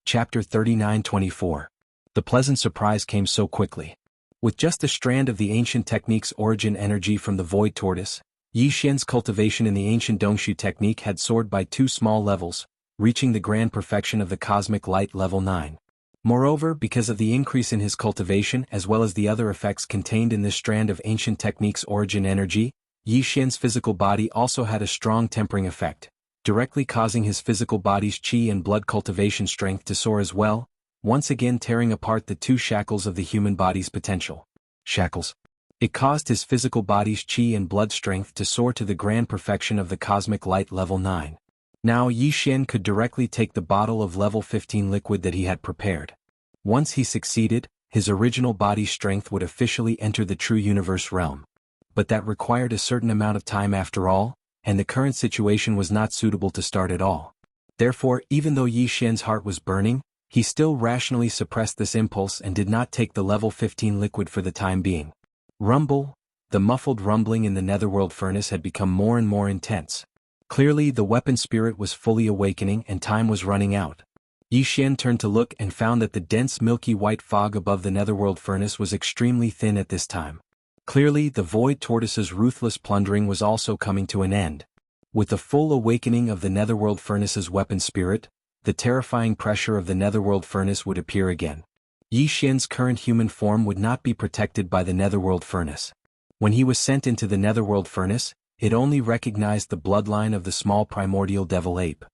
Chapter 39-24. The pleasant surprise came so quickly. With just a strand of the ancient technique's origin energy from the void tortoise, Yi Xian's cultivation in the ancient Dongshu technique had soared by 2 small levels, reaching the grand perfection of the cosmic light level 9. Moreover, because of the increase in his cultivation as well as the other effects contained in this strand of ancient technique's origin energy, Yi Xian's physical body also had a strong tempering effect, directly causing his physical body's qi and blood cultivation strength to soar as well, once again tearing apart the 2 shackles of the human body's potential. Shackles. It caused his physical body's qi and blood strength to soar to the grand perfection of the cosmic light level 9. Now Yi Xian could directly take the bottle of level 15 liquid that he had prepared. Once he succeeded, his original body's strength would officially enter the true universe realm. But that required a certain amount of time after all, and the current situation was not suitable to start at all. Therefore, even though Yi Xian's heart was burning, he still rationally suppressed this impulse and did not take the level 15 liquid for the time being. Rumble. The muffled rumbling in the netherworld furnace had become more and more intense. Clearly the weapon spirit was fully awakening and time was running out. Yi Xian turned to look and found that the dense milky white fog above the netherworld furnace was extremely thin at this time. Clearly the void tortoise's ruthless plundering was also coming to an end. With the full awakening of the netherworld furnace's weapon spirit, the terrifying pressure of the netherworld furnace would appear again. Yi Xian's current human form would not be protected by the netherworld furnace. When he was sent into the netherworld furnace, it only recognized the bloodline of the small primordial devil ape.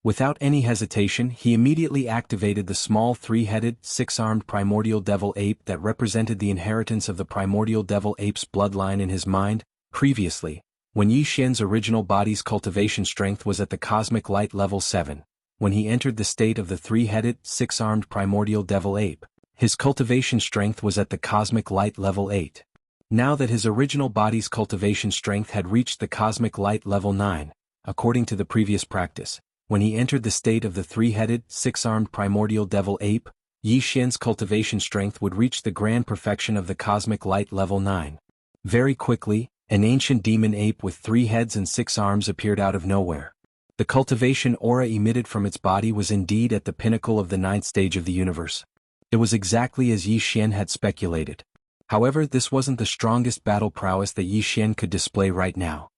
Without any hesitation, he immediately activated the small 3-headed, 6-armed primordial devil ape that represented the inheritance of the primordial devil ape's bloodline in his mind. Previously, when Yi Xian's original body's cultivation strength was at the cosmic light level 7, when he entered the state of the 3-headed, 6-armed primordial devil ape, his cultivation strength was at the cosmic light level 8. Now that his original body's cultivation strength had reached the cosmic light level 9, according to the previous practice, when he entered the state of the 3-headed, 6-armed primordial devil ape, Yi Xian's cultivation strength would reach the grand perfection of the cosmic light level 9. Very quickly, an ancient demon ape with 3 heads and 6 arms appeared out of nowhere. The cultivation aura emitted from its body was indeed at the pinnacle of the 9th stage of the universe. It was exactly as Yi Xian had speculated. However, this wasn't the strongest battle prowess that Yi Xian could display right now.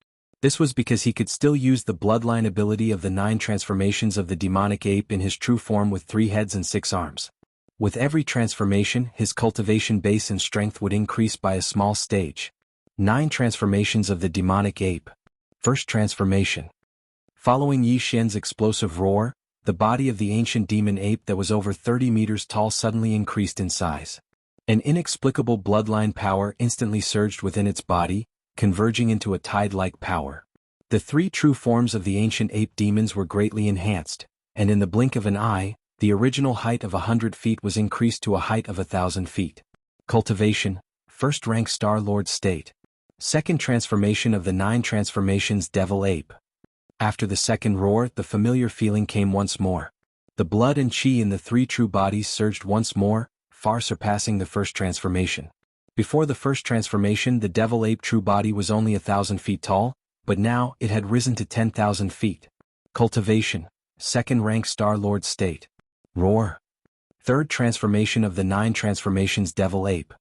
This was because he could still use the bloodline ability of the 9 transformations of the demonic ape in his true form with 3 heads and 6 arms. With every transformation, his cultivation base and strength would increase by a small stage. 9 transformations of the demonic ape. First transformation. Following Yi Xian's explosive roar, the body of the ancient demon ape that was over 30 meters tall suddenly increased in size. An inexplicable bloodline power instantly surged within its body, converging into a tide-like power. The 3 true forms of the ancient ape demons were greatly enhanced, and in the blink of an eye, the original height of 100 feet was increased to a height of 1,000 feet. Cultivation. First rank Star Lord state. Second transformation of the 9 transformations devil ape. After the second roar, the familiar feeling came once more. The blood and qi in the 3 true bodies surged once more, far surpassing the first transformation. Before the first transformation, the devil ape true body was only 1,000 feet tall, but now it had risen to 10,000 feet. Cultivation. Second rank Star Lord state. Roar. Third transformation of the 9 transformations devil ape.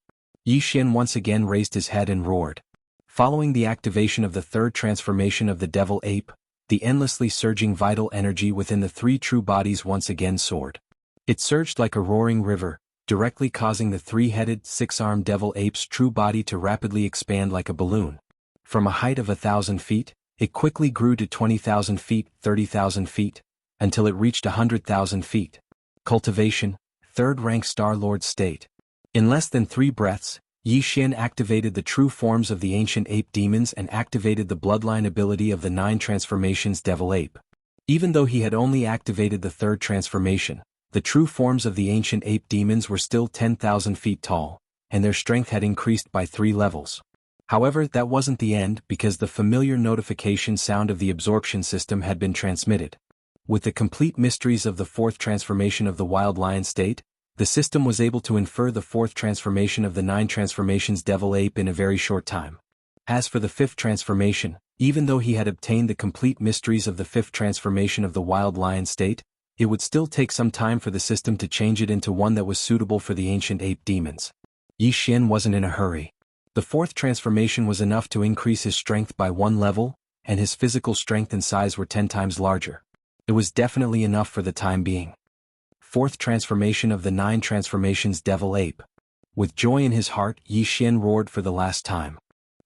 Yi Xian once again raised his head and roared. Following the activation of the third transformation of the devil ape, the endlessly surging vital energy within the 3 true bodies once again soared. It surged like a roaring river, directly causing the 3-headed, 6-armed devil ape's true body to rapidly expand like a balloon. From a height of 1,000 feet, it quickly grew to 20,000 feet, 30,000 feet, until it reached 100,000 feet. Cultivation. Third rank Star Lord state. In less than 3 breaths, Yi Xian activated the true forms of the ancient ape demons and activated the bloodline ability of the 9 transformations devil ape. Even though he had only activated the third transformation, the true forms of the ancient ape demons were still 10,000 feet tall, and their strength had increased by 3 levels. However, that wasn't the end because the familiar notification sound of the absorption system had been transmitted. With the complete mysteries of the 4th transformation of the wild lion state, the system was able to infer the 4th transformation of the 9 transformations devil ape in a very short time. As for the 5th transformation, even though he had obtained the complete mysteries of the 5th transformation of the wild lion state, it would still take some time for the system to change it into one that was suitable for the ancient ape demons. Yi Xian wasn't in a hurry. The fourth transformation was enough to increase his strength by 1 level, and his physical strength and size were 10 times larger. It was definitely enough for the time being. Fourth transformation of the 9 transformations Devil Ape. With joy in his heart, Yi Xian roared for the last time.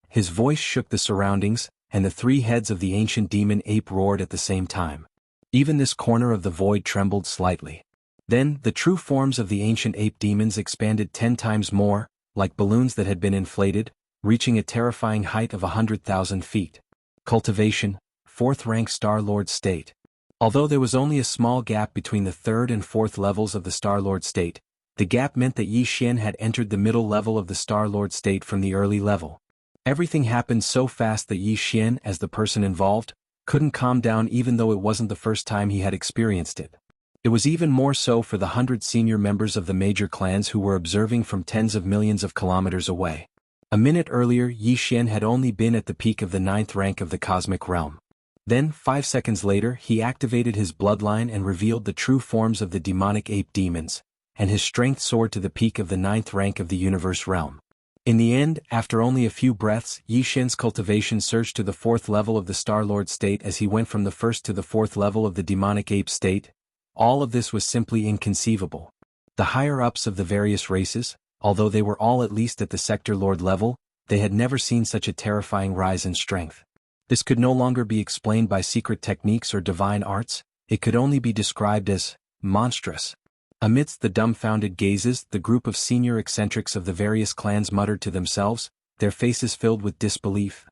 His voice shook the surroundings, and the 3 heads of the ancient demon ape roared at the same time. Even this corner of the void trembled slightly. Then, the true forms of the ancient ape demons expanded 10 times more, like balloons that had been inflated, reaching a terrifying height of 100,000 feet. Cultivation, 4th rank Star-Lord state. Although there was only a small gap between the 3rd and 4th levels of the Star-Lord state, the gap meant that Yi Xian had entered the middle level of the Star-Lord state from the early level. Everything happened so fast that Yi Xian, as the person involved, couldn't calm down even though it wasn't the first time he had experienced it. It was even more so for the 100 senior members of the major clans who were observing from tens of millions of kilometers away. A minute earlier, Yi Xian had only been at the peak of the 9th rank of the cosmic realm. Then, 5 seconds later, he activated his bloodline and revealed the true forms of the demonic ape demons, and his strength soared to the peak of the 9th rank of the universe realm. In the end, after only a few breaths, Yi Xian's cultivation surged to the 4th level of the Star-Lord state as he went from the 1st to the 4th level of the demonic ape state. All of this was simply inconceivable. The higher-ups of the various races, although they were all at least at the Sector Lord level, they had never seen such a terrifying rise in strength. This could no longer be explained by secret techniques or divine arts, it could only be described as monstrous. Amidst the dumbfounded gazes, the group of senior eccentrics of the various clans muttered to themselves, their faces filled with disbelief.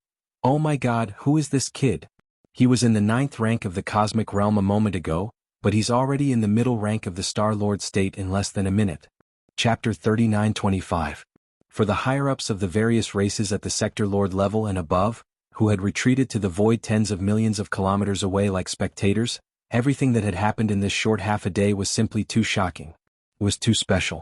"Oh my God, who is this kid? He was in the 9th rank of the cosmic realm a moment ago, but he's already in the middle rank of the Star-Lord state in less than a minute." Chapter 39-25. For the higher-ups of the various races at the Sector Lord level and above, who had retreated to the void tens of millions of kilometers away like spectators, everything that had happened in this short half a day was simply too shocking. It was too special.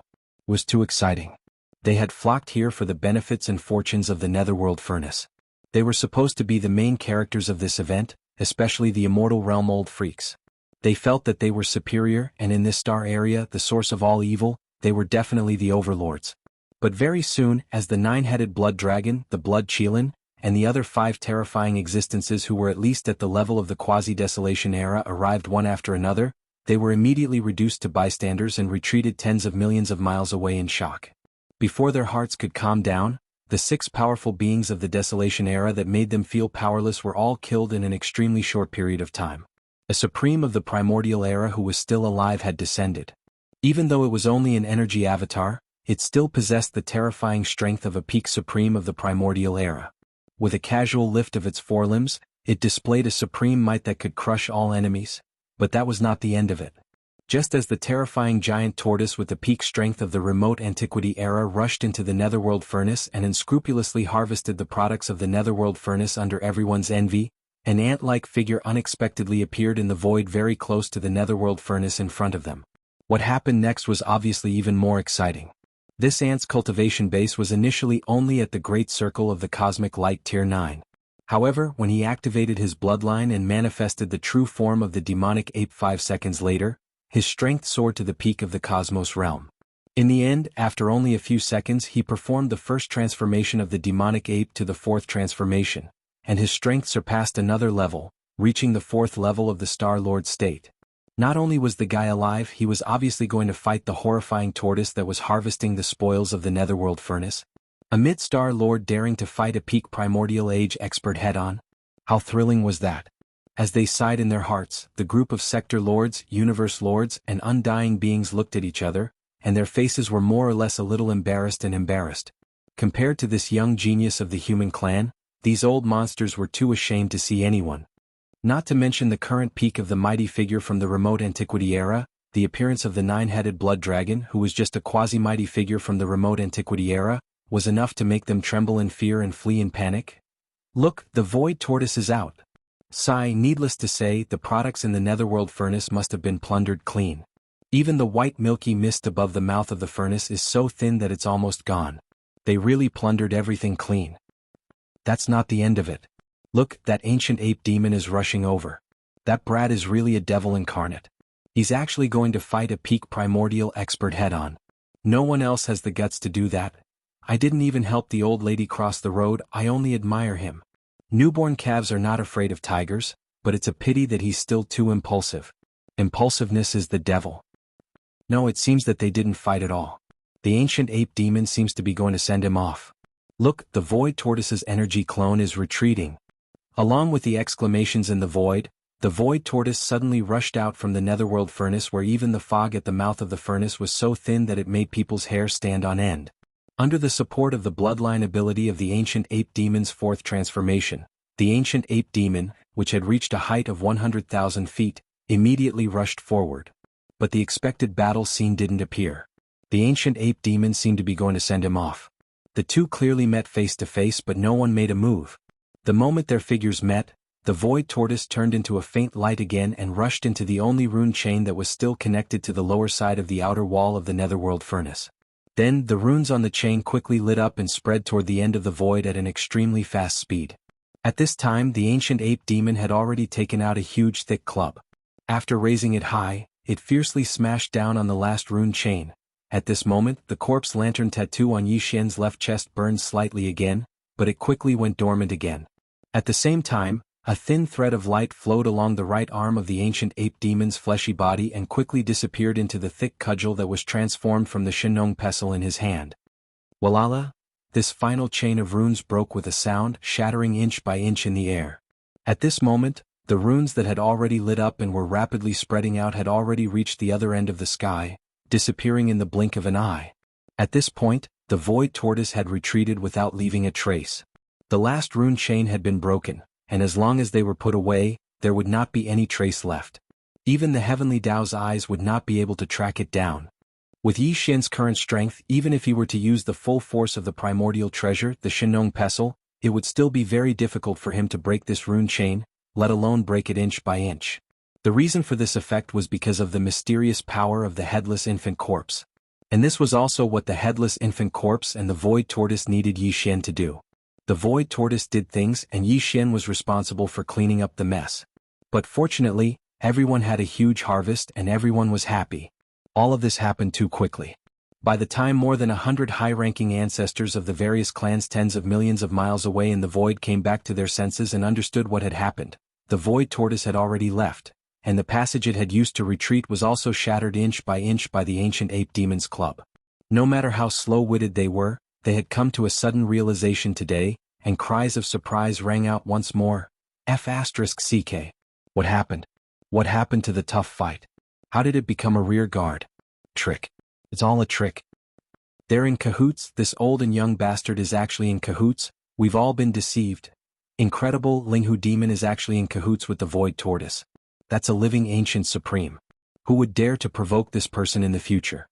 It was too exciting. They had flocked here for the benefits and fortunes of the Netherworld Furnace. They were supposed to be the main characters of this event, especially the immortal realm old freaks. They felt that they were superior, and in this star area, the source of all evil, they were definitely the overlords. But very soon, as the 9-headed blood dragon, the blood Qilin, and the other 5 terrifying existences who were at least at the level of the quasi-desolation era arrived one after another, they were immediately reduced to bystanders and retreated tens of millions of miles away in shock. Before their hearts could calm down, the 6 powerful beings of the desolation era that made them feel powerless were all killed in an extremely short period of time. A supreme of the primordial era who was still alive had descended. Even though it was only an energy avatar, it still possessed the terrifying strength of a peak supreme of the primordial era. With a casual lift of its forelimbs, it displayed a supreme might that could crush all enemies. But that was not the end of it. Just as the terrifying giant tortoise with the peak strength of the remote antiquity era rushed into the Netherworld Furnace and unscrupulously harvested the products of the Netherworld Furnace under everyone's envy, an ant-like figure unexpectedly appeared in the void very close to the Netherworld Furnace in front of them. What happened next was obviously even more exciting. This ant's cultivation base was initially only at the Great Circle of the Cosmic Light Tier 9. However, when he activated his bloodline and manifested the true form of the demonic ape 5 seconds later, his strength soared to the peak of the cosmos realm. In the end, after only a few seconds, he performed the first transformation of the demonic ape to the 4th transformation, and his strength surpassed another level, reaching the 4th level of the Star-Lord state. Not only was the guy alive, he was obviously going to fight the horrifying tortoise that was harvesting the spoils of the Netherworld Furnace. Amid Star-Lord daring to fight a peak primordial age expert head-on? How thrilling was that? As they sighed in their hearts, the group of Sector Lords, Universe Lords, and Undying Beings looked at each other, and their faces were more or less a little embarrassed. Compared to this young genius of the human clan, these old monsters were too ashamed to see anyone. Not to mention the current peak of the mighty figure from the remote antiquity era, the appearance of the 9-headed blood dragon who was just a quasi-mighty figure from the remote antiquity era, was enough to make them tremble in fear and flee in panic. Look, the void tortoise is out. Sigh, needless to say, the products in the Netherworld Furnace must have been plundered clean. Even the white milky mist above the mouth of the furnace is so thin that it's almost gone. They really plundered everything clean. That's not the end of it. Look, that ancient ape demon is rushing over. That brat is really a devil incarnate. He's actually going to fight a peak primordial expert head-on. No one else has the guts to do that. I didn't even help the old lady cross the road, I only admire him. Newborn calves are not afraid of tigers, but it's a pity that he's still too impulsive. Impulsiveness is the devil. No, it seems that they didn't fight at all. The ancient ape demon seems to be going to send him off. Look, the void tortoise's energy clone is retreating. Along with the exclamations in the void tortoise suddenly rushed out from the netherworld furnace, where even the fog at the mouth of the furnace was so thin that it made people's hair stand on end. Under the support of the bloodline ability of the ancient ape demon's fourth transformation, the ancient ape demon, which had reached a height of 100,000 feet, immediately rushed forward. But the expected battle scene didn't appear. The ancient ape demon seemed to be going to send him off. The two clearly met face to face, but no one made a move. The moment their figures met, the void tortoise turned into a faint light again and rushed into the only rune chain that was still connected to the lower side of the outer wall of the netherworld furnace. Then, the runes on the chain quickly lit up and spread toward the end of the void at an extremely fast speed. At this time, the ancient ape demon had already taken out a huge thick club. After raising it high, it fiercely smashed down on the last rune chain. At this moment, the corpse lantern tattoo on Yi Xian's left chest burned slightly again, but it quickly went dormant again. At the same time, a thin thread of light flowed along the right arm of the ancient ape demon's fleshy body and quickly disappeared into the thick cudgel that was transformed from the Shenong pestle in his hand. Walala! This final chain of runes broke with a sound, shattering inch by inch in the air. At this moment, the runes that had already lit up and were rapidly spreading out had already reached the other end of the sky, disappearing in the blink of an eye. At this point, the void tortoise had retreated without leaving a trace. The last rune chain had been broken, and as long as they were put away, there would not be any trace left. Even the heavenly Tao's eyes would not be able to track it down. With Yi Xian's current strength, even if he were to use the full force of the primordial treasure, the Shenong pestle, it would still be very difficult for him to break this rune chain, let alone break it inch by inch. The reason for this effect was because of the mysterious power of the headless infant corpse. And this was also what the headless infant corpse and the void tortoise needed Yi Xian to do. The void tortoise did things and Yi Xian was responsible for cleaning up the mess. But fortunately, everyone had a huge harvest and everyone was happy. All of this happened too quickly. By the time more than 100 high-ranking ancestors of the various clans tens of millions of miles away in the void came back to their senses and understood what had happened, the void tortoise had already left, and the passage it had used to retreat was also shattered inch by the ancient ape demon's club. No matter how slow-witted they were, they had come to a sudden realization today, and cries of surprise rang out once more. F***CK. What happened? What happened to the tough fight? How did it become a rear guard? Trick. It's all a trick. They're in cahoots, this old and young bastard is actually in cahoots, we've all been deceived. Incredible, Linghu demon is actually in cahoots with the void tortoise. That's a living ancient supreme. Who would dare to provoke this person in the future?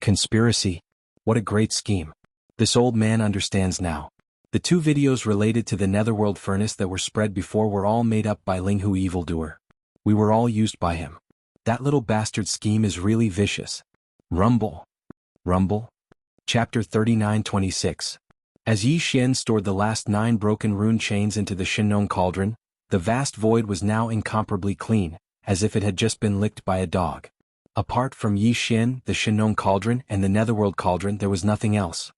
Conspiracy. What a great scheme. This old man understands now. The two videos related to the netherworld furnace that were spread before were all made up by Linghu evildoer. We were all used by him. That little bastard scheme is really vicious. Rumble. Rumble? Chapter 39-26. As Yi Xian stored the last 9 broken rune chains into the Shenong cauldron, the vast void was now incomparably clean, as if it had just been licked by a dog. Apart from Yi Xian, the Shenong cauldron, and the netherworld cauldron, there was nothing else.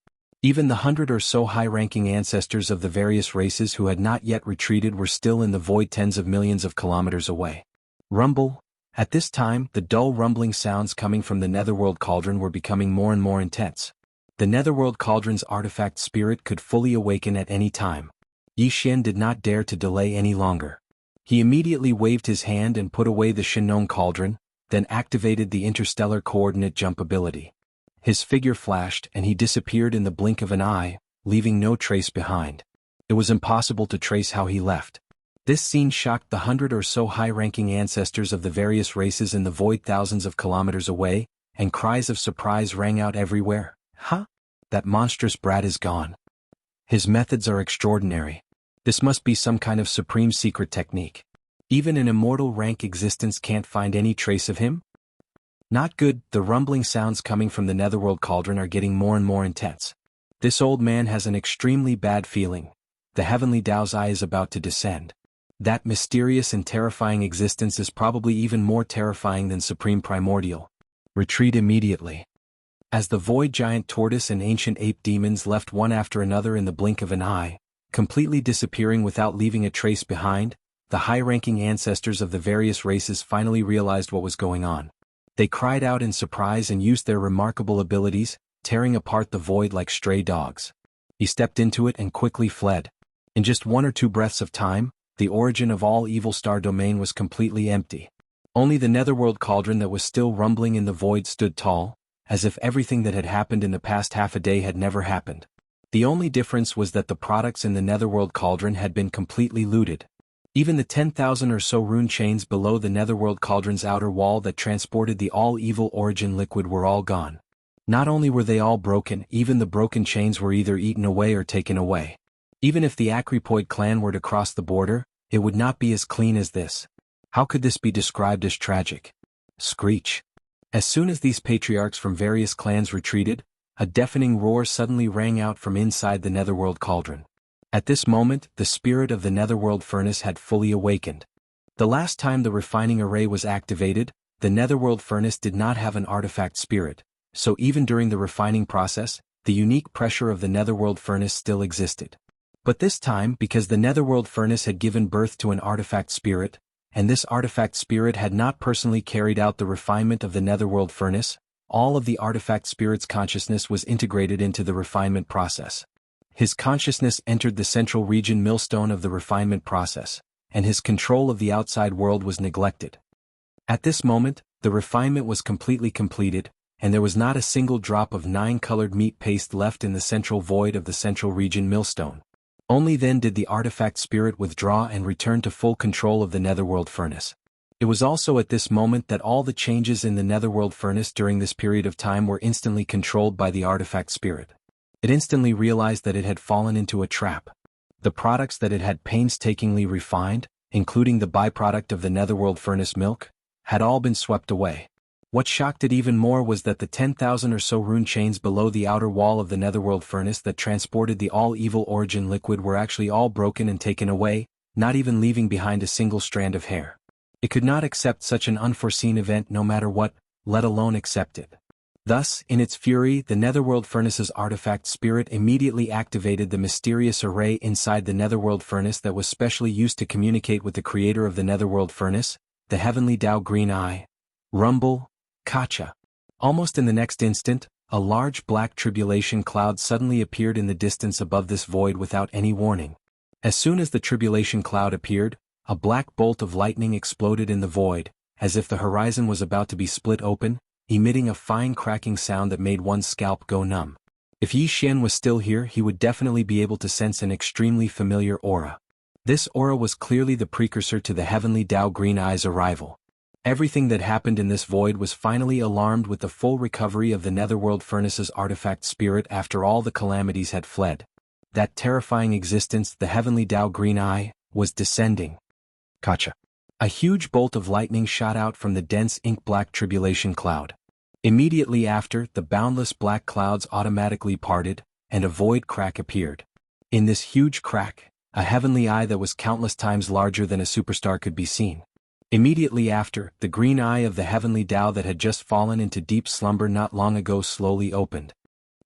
Even the 100 or so high-ranking ancestors of the various races who had not yet retreated were still in the void tens of millions of kilometers away. Rumble. At this time, the dull rumbling sounds coming from the netherworld cauldron were becoming more and more intense. The netherworld cauldron's artifact spirit could fully awaken at any time. Yi Xian did not dare to delay any longer. He immediately waved his hand and put away the Shenong cauldron, then activated the interstellar coordinate jump ability. His figure flashed and he disappeared in the blink of an eye, leaving no trace behind. It was impossible to trace how he left. This scene shocked the 100 or so high-ranking ancestors of the various races in the void thousands of kilometers away, and cries of surprise rang out everywhere. Huh? That monstrous brat is gone. His methods are extraordinary. This must be some kind of supreme secret technique. Even an immortal rank existence can't find any trace of him? Not good. The rumbling sounds coming from the netherworld cauldron are getting more and more intense. This old man has an extremely bad feeling. The heavenly Tao's eye is about to descend. That mysterious and terrifying existence is probably even more terrifying than Supreme Primordial. Retreat immediately. As the void giant tortoise and ancient ape demons left one after another in the blink of an eye, completely disappearing without leaving a trace behind, the high-ranking ancestors of the various races finally realized what was going on. They cried out in surprise and used their remarkable abilities, tearing apart the void like stray dogs. He stepped into it and quickly fled. In just 1 or 2 breaths of time, the origin of all evil star domain was completely empty. Only the netherworld cauldron that was still rumbling in the void stood tall, as if everything that had happened in the past half a day had never happened. The only difference was that the products in the netherworld cauldron had been completely looted. Even the 10,000 or so rune chains below the netherworld cauldron's outer wall that transported the all-evil origin liquid were all gone. Not only were they all broken, even the broken chains were either eaten away or taken away. Even if the Acrypoid clan were to cross the border, it would not be as clean as this. How could this be described as tragic? Screech. As soon as these patriarchs from various clans retreated, a deafening roar suddenly rang out from inside the netherworld cauldron. At this moment, the spirit of the netherworld furnace had fully awakened. The last time the refining array was activated, the netherworld furnace did not have an artifact spirit, so even during the refining process, the unique pressure of the netherworld furnace still existed. But this time, because the netherworld furnace had given birth to an artifact spirit, and this artifact spirit had not personally carried out the refinement of the netherworld furnace, all of the artifact spirit's consciousness was integrated into the refinement process. His consciousness entered the central region millstone of the refinement process, and his control of the outside world was neglected. At this moment, the refinement was completely completed, and there was not a single drop of 9-colored meat paste left in the central void of the central region millstone. Only then did the artifact spirit withdraw and return to full control of the netherworld furnace. It was also at this moment that all the changes in the netherworld furnace during this period of time were instantly controlled by the artifact spirit. It instantly realized that it had fallen into a trap. The products that it had painstakingly refined, including the byproduct of the netherworld furnace milk, had all been swept away. What shocked it even more was that the 10,000 or so rune chains below the outer wall of the netherworld furnace that transported the all-evil origin liquid were actually all broken and taken away, not even leaving behind a single strand of hair. It could not accept such an unforeseen event no matter what, let alone accept it. Thus, in its fury, the netherworld furnace's artifact spirit immediately activated the mysterious array inside the netherworld furnace that was specially used to communicate with the creator of the netherworld furnace, the heavenly Tao Green Eye. Rumble. Kacha. Almost in the next instant, a large black tribulation cloud suddenly appeared in the distance above this void without any warning. As soon as the tribulation cloud appeared, a black bolt of lightning exploded in the void, as if the horizon was about to be split open, emitting a fine cracking sound that made one's scalp go numb. If Yi Xian was still here, he would definitely be able to sense an extremely familiar aura. This aura was clearly the precursor to the heavenly Tao Green Eye's arrival. Everything that happened in this void was finally alarmed with the full recovery of the netherworld furnace's artifact spirit after all the calamities had fled. That terrifying existence, the heavenly Tao Green Eye, was descending. Kacha. A huge bolt of lightning shot out from the dense ink-black tribulation cloud. Immediately after, the boundless black clouds automatically parted, and a void crack appeared. In this huge crack, a heavenly eye that was countless times larger than a superstar could be seen. Immediately after, the green eye of the heavenly Tao that had just fallen into deep slumber not long ago slowly opened.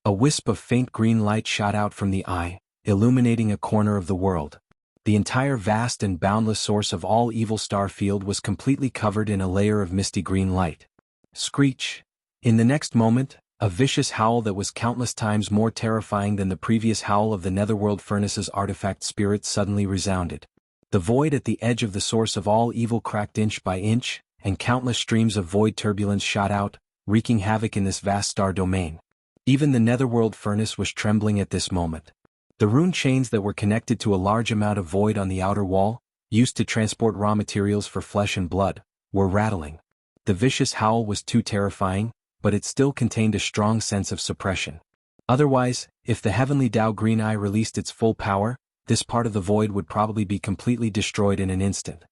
A wisp of faint green light shot out from the eye, illuminating a corner of the world. The entire vast and boundless source of all evil star field was completely covered in a layer of misty green light. Screech. In the next moment, a vicious howl that was countless times more terrifying than the previous howl of the netherworld furnace's artifact spirit suddenly resounded. The void at the edge of the source of all evil cracked inch by inch, and countless streams of void turbulence shot out, wreaking havoc in this vast star domain. Even the netherworld furnace was trembling at this moment. The rune chains that were connected to a large amount of void on the outer wall, used to transport raw materials for flesh and blood, were rattling. The vicious howl was too terrifying, but it still contained a strong sense of suppression. Otherwise, if the heavenly Tao Green Eye released its full power, this part of the void would probably be completely destroyed in an instant.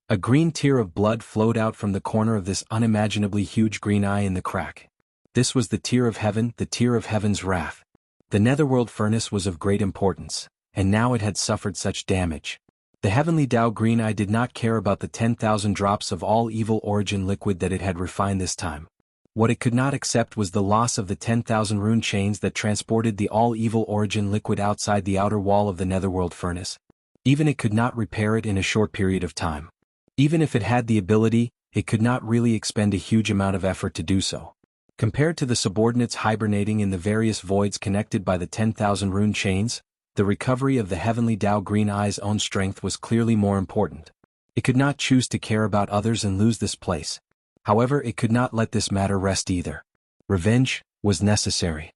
A green tear of blood flowed out from the corner of this unimaginably huge green eye in the crack. This was the tear of heaven, the tear of heaven's wrath. The netherworld furnace was of great importance, and now it had suffered such damage. The heavenly Dao Green Eye did not care about the 10,000 drops of all evil origin liquid that it had refined this time. What it could not accept was the loss of the 10,000 rune chains that transported the all-evil origin liquid outside the outer wall of the netherworld furnace. Even it could not repair it in a short period of time. Even if it had the ability, it could not really expend a huge amount of effort to do so. Compared to the subordinates hibernating in the various voids connected by the 10,000 rune chains, the recovery of the heavenly Dao Green Eye's own strength was clearly more important. It could not choose to care about others and lose this place. However, it could not let this matter rest either. Revenge was necessary.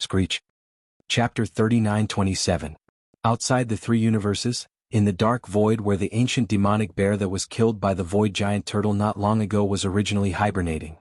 Screech. Chapter 39-27. Outside the three universes, in the dark void where the ancient demonic bear that was killed by the void giant turtle not long ago was originally hibernating.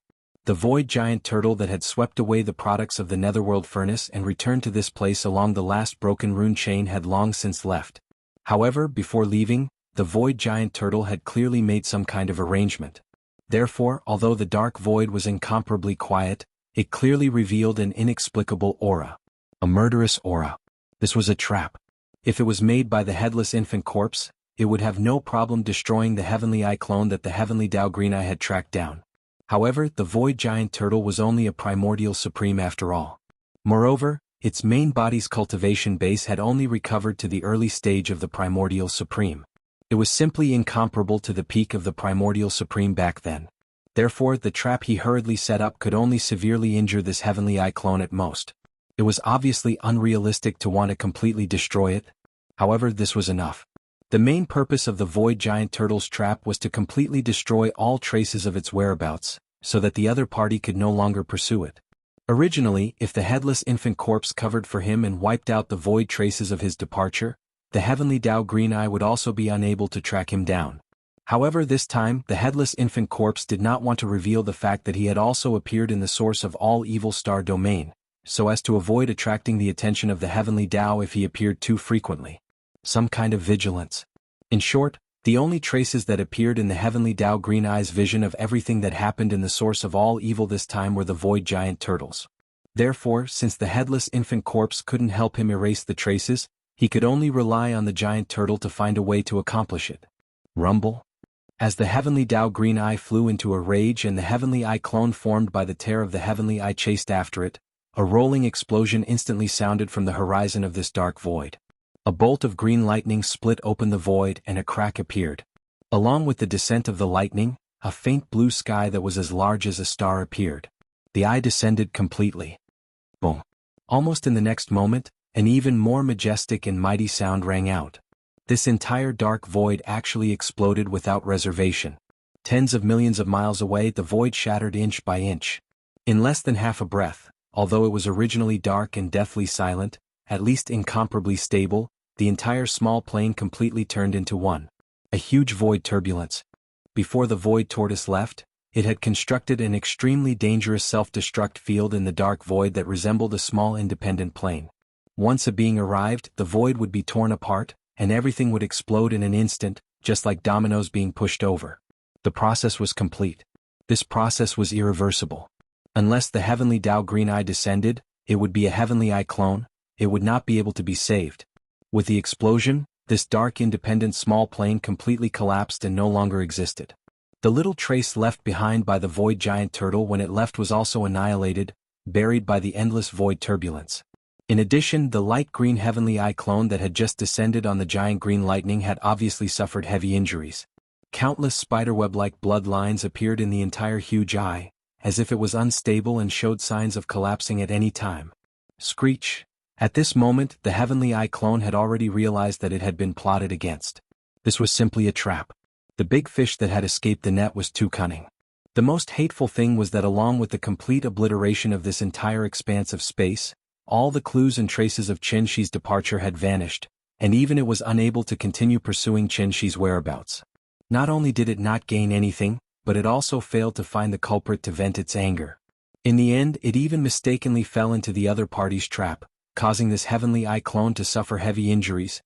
The void giant turtle that had swept away the products of the netherworld furnace and returned to this place along the last broken rune chain had long since left. However, before leaving, the void giant turtle had clearly made some kind of arrangement. Therefore, although the dark void was incomparably quiet, it clearly revealed an inexplicable aura. A murderous aura. This was a trap. If it was made by the headless infant corpse, it would have no problem destroying the heavenly eye clone that the heavenly Dao Green Eye had tracked down. However, the void giant turtle was only a primordial supreme after all. Moreover, its main body's cultivation base had only recovered to the early stage of the primordial supreme. It was simply incomparable to the peak of the primordial supreme back then. Therefore, the trap he hurriedly set up could only severely injure this heavenly eye clone at most. It was obviously unrealistic to want to completely destroy it. However, this was enough. The main purpose of the void giant turtle's trap was to completely destroy all traces of its whereabouts, so that the other party could no longer pursue it. Originally, if the headless infant corpse covered for him and wiped out the void traces of his departure, the heavenly Dao Green Eye would also be unable to track him down. However, this time, the headless infant corpse did not want to reveal the fact that he had also appeared in the source of all evil star domain, so as to avoid attracting the attention of the heavenly Dao if he appeared too frequently. Some kind of vigilance. In short, the only traces that appeared in the heavenly Dao Green Eye's vision of everything that happened in the source of all evil this time were the void giant turtles. Therefore, since the headless infant corpse couldn't help him erase the traces, he could only rely on the giant turtle to find a way to accomplish it. Rumble. As the heavenly Dao Green Eye flew into a rage and the heavenly eye clone formed by the tear of the heavenly eye chased after it, a rolling explosion instantly sounded from the horizon of this dark void. A bolt of green lightning split open the void and a crack appeared. Along with the descent of the lightning, a faint blue sky that was as large as a star appeared. The eye descended completely. Boom. Almost in the next moment, an even more majestic and mighty sound rang out. This entire dark void actually exploded without reservation. Tens of millions of miles away, the void shattered inch by inch. In less than half a breath, although it was originally dark and deathly silent, at least incomparably stable, the entire small plane completely turned into one. A huge void turbulence. Before the void tortoise left, it had constructed an extremely dangerous self-destruct field in the dark void that resembled a small independent plane. Once a being arrived, the void would be torn apart, and everything would explode in an instant, just like dominoes being pushed over. The process was complete. This process was irreversible. Unless the heavenly Dao Green Eye descended, it would be a heavenly eye clone. It would not be able to be saved. With the explosion, this dark independent small plane completely collapsed and no longer existed. The little trace left behind by the void giant turtle when it left was also annihilated, buried by the endless void turbulence. In addition, the light green heavenly eye clone that had just descended on the giant green lightning had obviously suffered heavy injuries. Countless spiderweb-like bloodlines appeared in the entire huge eye, as if it was unstable and showed signs of collapsing at any time. Screech. At this moment, the heavenly eye clone had already realized that it had been plotted against. This was simply a trap. The big fish that had escaped the net was too cunning. The most hateful thing was that along with the complete obliteration of this entire expanse of space, all the clues and traces of Chen Shi's departure had vanished, and even it was unable to continue pursuing Chen Shi's whereabouts. Not only did it not gain anything, but it also failed to find the culprit to vent its anger. In the end, it even mistakenly fell into the other party's trap, causing this heavenly eye clone to suffer heavy injuries.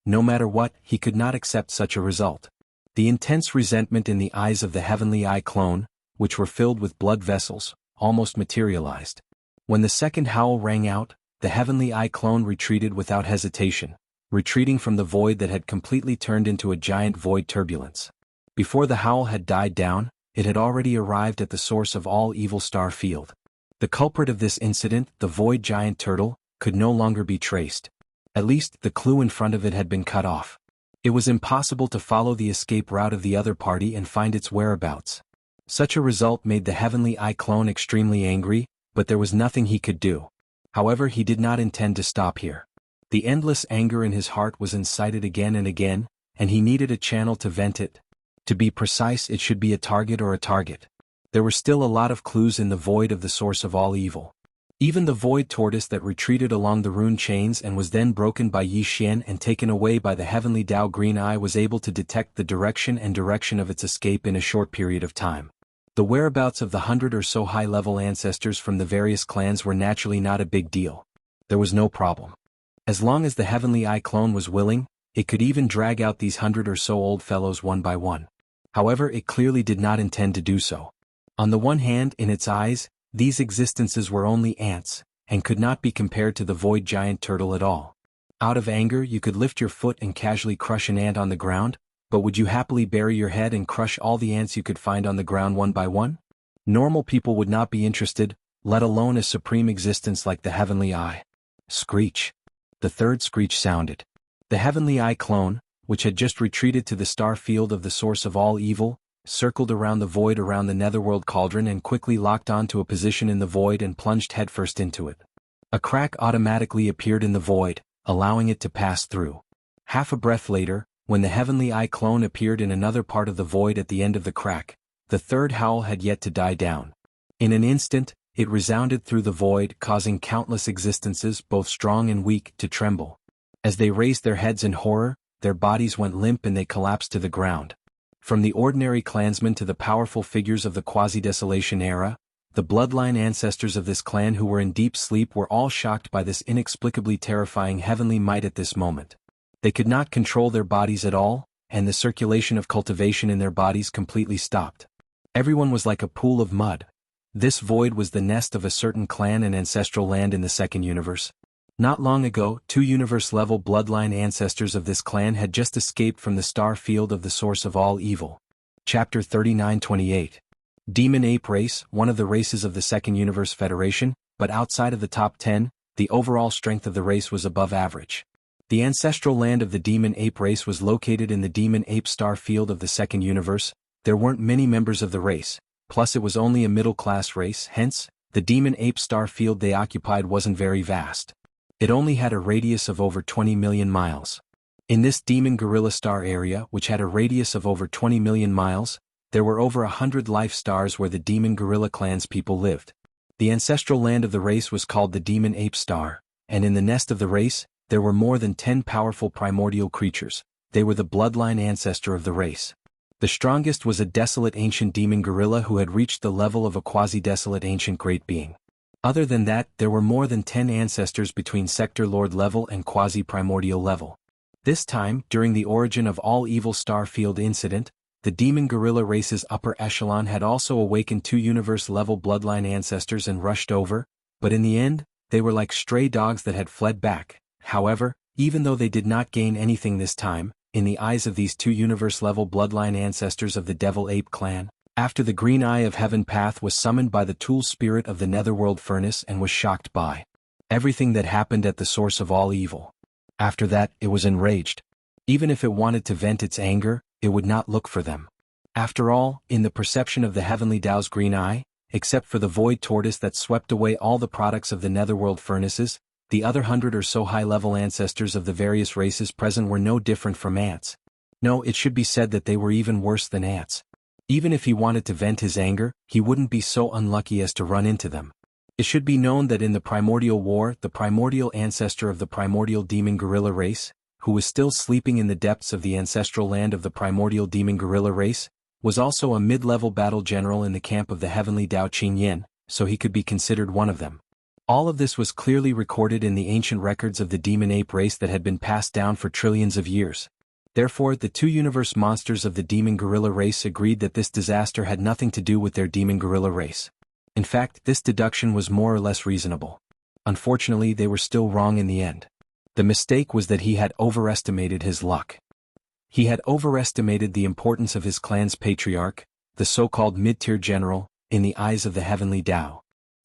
No matter what, he could not accept such a result. The intense resentment in the eyes of the heavenly eye clone, which were filled with blood vessels, almost materialized. When the second howl rang out, the heavenly eye clone retreated without hesitation, retreating from the void that had completely turned into a giant void turbulence. Before the howl had died down, it had already arrived at the source of all evil star field. The culprit of this incident, the void giant turtle, could no longer be traced. At least, the clue in front of it had been cut off. It was impossible to follow the escape route of the other party and find its whereabouts. Such a result made the Heavenly Eye clone extremely angry, but there was nothing he could do. However, he did not intend to stop here. The endless anger in his heart was incited again and again, and he needed a channel to vent it. To be precise, it should be a target or a target. There were still a lot of clues in the void of the source of all evil. Even the void tortoise that retreated along the rune chains and was then broken by Yi Xian and taken away by the Heavenly Dao Green Eye was able to detect the direction of its escape in a short period of time. The whereabouts of the 100 or so high-level ancestors from the various clans were naturally not a big deal. There was no problem. As long as the Heavenly Eye clone was willing, it could even drag out these 100 or so old fellows one by one. However, it clearly did not intend to do so. On the one hand, in its eyes, these existences were only ants, and could not be compared to the void giant turtle at all. Out of anger, you could lift your foot and casually crush an ant on the ground, but would you happily bury your head and crush all the ants you could find on the ground one by one? Normal people would not be interested, let alone a supreme existence like the Heavenly Eye. Screech. The third screech sounded. The Heavenly Eye clone, which had just retreated to the star field of the source of all evil, circled around the void around the netherworld cauldron and quickly locked on to a position in the void and plunged headfirst into it. A crack automatically appeared in the void, allowing it to pass through. Half a breath later, when the Heavenly Eye clone appeared in another part of the void at the end of the crack, the third howl had yet to die down. In an instant, it resounded through the void, causing countless existences, both strong and weak, to tremble. As they raised their heads in horror, their bodies went limp and they collapsed to the ground. From the ordinary clansmen to the powerful figures of the quasi-desolation era, the bloodline ancestors of this clan who were in deep sleep were all shocked by this inexplicably terrifying heavenly might at this moment. They could not control their bodies at all, and the circulation of cultivation in their bodies completely stopped. Everyone was like a pool of mud. This void was the nest of a certain clan and ancestral land in the second universe. Not long ago, 2 universe-level bloodline ancestors of this clan had just escaped from the star field of the source of all evil. Chapter 39-28. Demon Ape Race, one of the races of the Second Universe Federation, but outside of the top 10, the overall strength of the race was above average. The ancestral land of the Demon Ape Race was located in the Demon Ape star field of the Second Universe. There weren't many members of the race, plus it was only a middle-class race, hence, the Demon Ape star field they occupied wasn't very vast. It only had a radius of over 20 million miles. In this Demon Gorilla star area, which had a radius of over 20 million miles, there were over 100 life stars where the Demon Gorilla clan's people lived. The ancestral land of the race was called the Demon Ape Star, and in the nest of the race, there were more than 10 powerful primordial creatures. They were the bloodline ancestor of the race. The strongest was a desolate ancient demon gorilla who had reached the level of a quasi-desolate ancient great being. Other than that, there were more than 10 ancestors between Sector Lord level and quasi-primordial level. This time, during the origin of all evil star field incident, the demon gorilla race's upper echelon had also awakened 2 universe-level bloodline ancestors and rushed over, but in the end, they were like stray dogs that had fled back. However, even though they did not gain anything this time, in the eyes of these 2 universe-level bloodline ancestors of the Devil Ape clan, after the Green Eye of Heaven path was summoned by the tool spirit of the Netherworld Furnace and was shocked by everything that happened at the source of all evil. After that, it was enraged. Even if it wanted to vent its anger, it would not look for them. After all, in the perception of the Heavenly Dao's Green Eye, except for the Void Tortoise that swept away all the products of the Netherworld Furnaces, the other 100 or so high-level ancestors of the various races present were no different from ants. No, it should be said that they were even worse than ants. Even if he wanted to vent his anger, he wouldn't be so unlucky as to run into them. It should be known that in the Primordial War, the primordial ancestor of the primordial demon gorilla race, who was still sleeping in the depths of the ancestral land of the primordial demon gorilla race, was also a mid-level battle general in the camp of the Heavenly Dao Qingyan, so he could be considered one of them. All of this was clearly recorded in the ancient records of the demon ape race that had been passed down for trillions of years. Therefore, the 2 universe monsters of the demon gorilla race agreed that this disaster had nothing to do with their demon gorilla race. In fact, this deduction was more or less reasonable. Unfortunately, they were still wrong in the end. The mistake was that he had overestimated his luck. He had overestimated the importance of his clan's patriarch, the so-called mid-tier general, in the eyes of the heavenly Tao.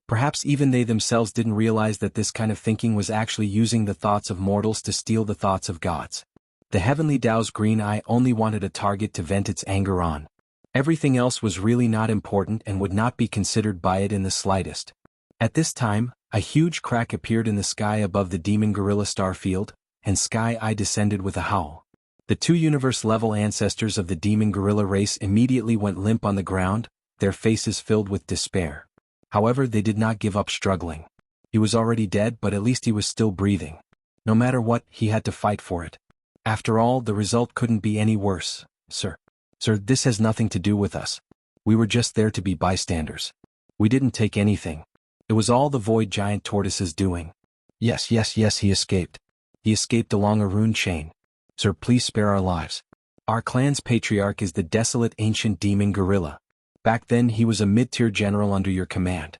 Perhaps even they themselves didn't realize that this kind of thinking was actually using the thoughts of mortals to steal the thoughts of gods. The heavenly Tao's green eye only wanted a target to vent its anger on. Everything else was really not important and would not be considered by it in the slightest. At this time, a huge crack appeared in the sky above the demon gorilla star field, and Sky Eye descended with a howl. The two universe-level ancestors of the demon gorilla race immediately went limp on the ground, their faces filled with despair. However, they did not give up struggling. He was already dead, but at least he was still breathing. No matter what, he had to fight for it. After all, the result couldn't be any worse. Sir, this has nothing to do with us. We were just there to be bystanders. We didn't take anything. It was all the Void Giant Tortoise's doing. Yes, he escaped. He escaped along a rune chain. Sir, please spare our lives. Our clan's patriarch is the desolate ancient demon gorilla. Back then he was a mid-tier general under your command.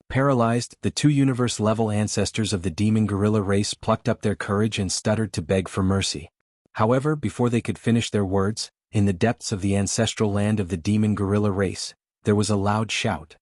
Paralyzed, the two universe-level ancestors of the demon gorilla race plucked up their courage and stuttered to beg for mercy. However, before they could finish their words, in the depths of the ancestral land of the demon gorilla race, there was a loud shout.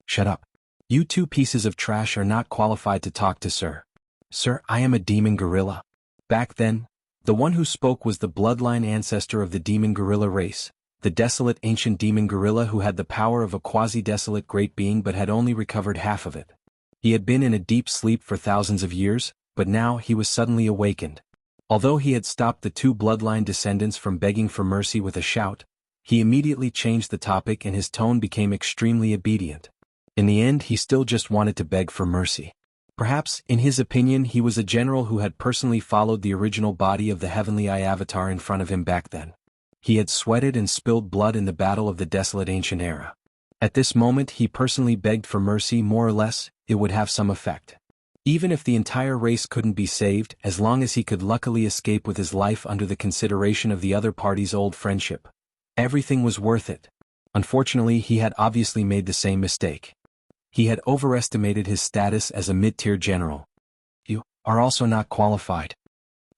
Shut up. You two pieces of trash are not qualified to talk to Sir. Sir, I am a demon gorilla. Back then, the one who spoke was the bloodline ancestor of the demon gorilla race, the desolate ancient demon gorilla who had the power of a quasi-desolate great being but had only recovered half of it. He had been in a deep sleep for thousands of years, but now he was suddenly awakened. Although he had stopped the two bloodline descendants from begging for mercy with a shout, he immediately changed the topic and his tone became extremely obedient. In the end, he still just wanted to beg for mercy. Perhaps, in his opinion, he was a general who had personally followed the original body of the Heavenly Eye avatar in front of him back then. He had sweated and spilled blood in the battle of the desolate ancient era. At this moment he personally begged for mercy. More or less, it would have some effect. Even if the entire race couldn't be saved, as long as he could luckily escape with his life under the consideration of the other party's old friendship, everything was worth it. Unfortunately, he had obviously made the same mistake. He had overestimated his status as a mid-tier general. You are also not qualified.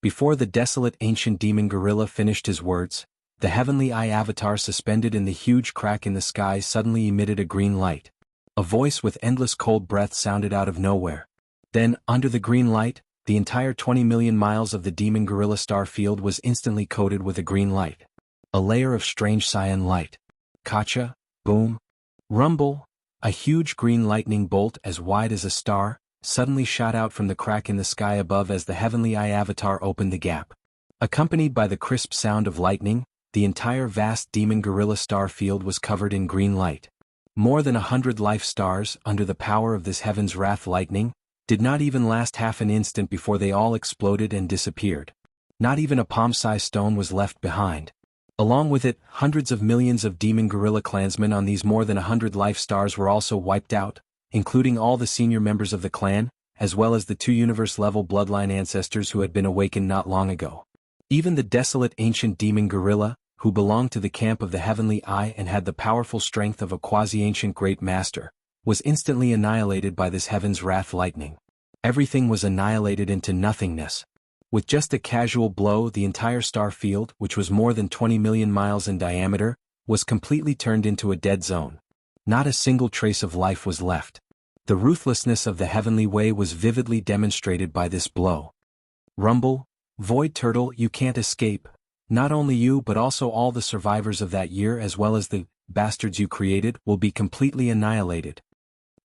Before the desolate ancient demon gorilla finished his words, the Heavenly Eye avatar suspended in the huge crack in the sky suddenly emitted a green light. A voice with endless cold breath sounded out of nowhere. Then, under the green light, the entire 20 million miles of the demon gorilla star field was instantly coated with a green light. A layer of strange cyan light. Kacha, boom, rumble. A huge green lightning bolt as wide as a star suddenly shot out from the crack in the sky above as the Heavenly Eye avatar opened the gap. Accompanied by the crisp sound of lightning, the entire vast demon gorilla star field was covered in green light. More than 100 life stars, under the power of this heaven's wrath lightning, did not even last half an instant before they all exploded and disappeared. Not even a palm-sized stone was left behind. Along with it, hundreds of millions of demon gorilla clansmen on these more than 100 life stars were also wiped out, including all the senior members of the clan, as well as the two universe-level bloodline ancestors who had been awakened not long ago. Even the desolate ancient demon gorilla, who belonged to the camp of the Heavenly Eye and had the powerful strength of a quasi-ancient great master, was instantly annihilated by this heaven's wrath lightning. Everything was annihilated into nothingness. With just a casual blow, the entire star field, which was more than 20 million miles in diameter, was completely turned into a dead zone. Not a single trace of life was left. The ruthlessness of the heavenly way was vividly demonstrated by this blow. Rumble, Void Turtle, you can't escape. Not only you but also all the survivors of that year as well as the bastards you created will be completely annihilated.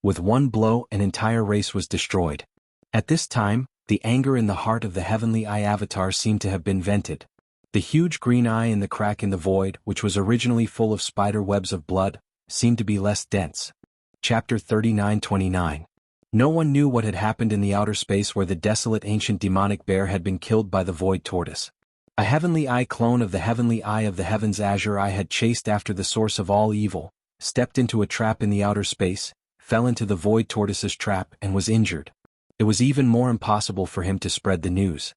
With one blow, an entire race was destroyed. At this time, the anger in the heart of the Heavenly Eye avatar seemed to have been vented. The huge green eye in the crack in the void, which was originally full of spider webs of blood, seemed to be less dense. Chapter 39-29. No one knew what had happened in the outer space where the desolate ancient demonic bear had been killed by the void tortoise. A Heavenly Eye clone of the Heavenly Eye of the Heaven's Azure Eye had chased after the source of all evil, stepped into a trap in the outer space, fell into the void tortoise's trap and was injured. It was even more impossible for him to spread the news.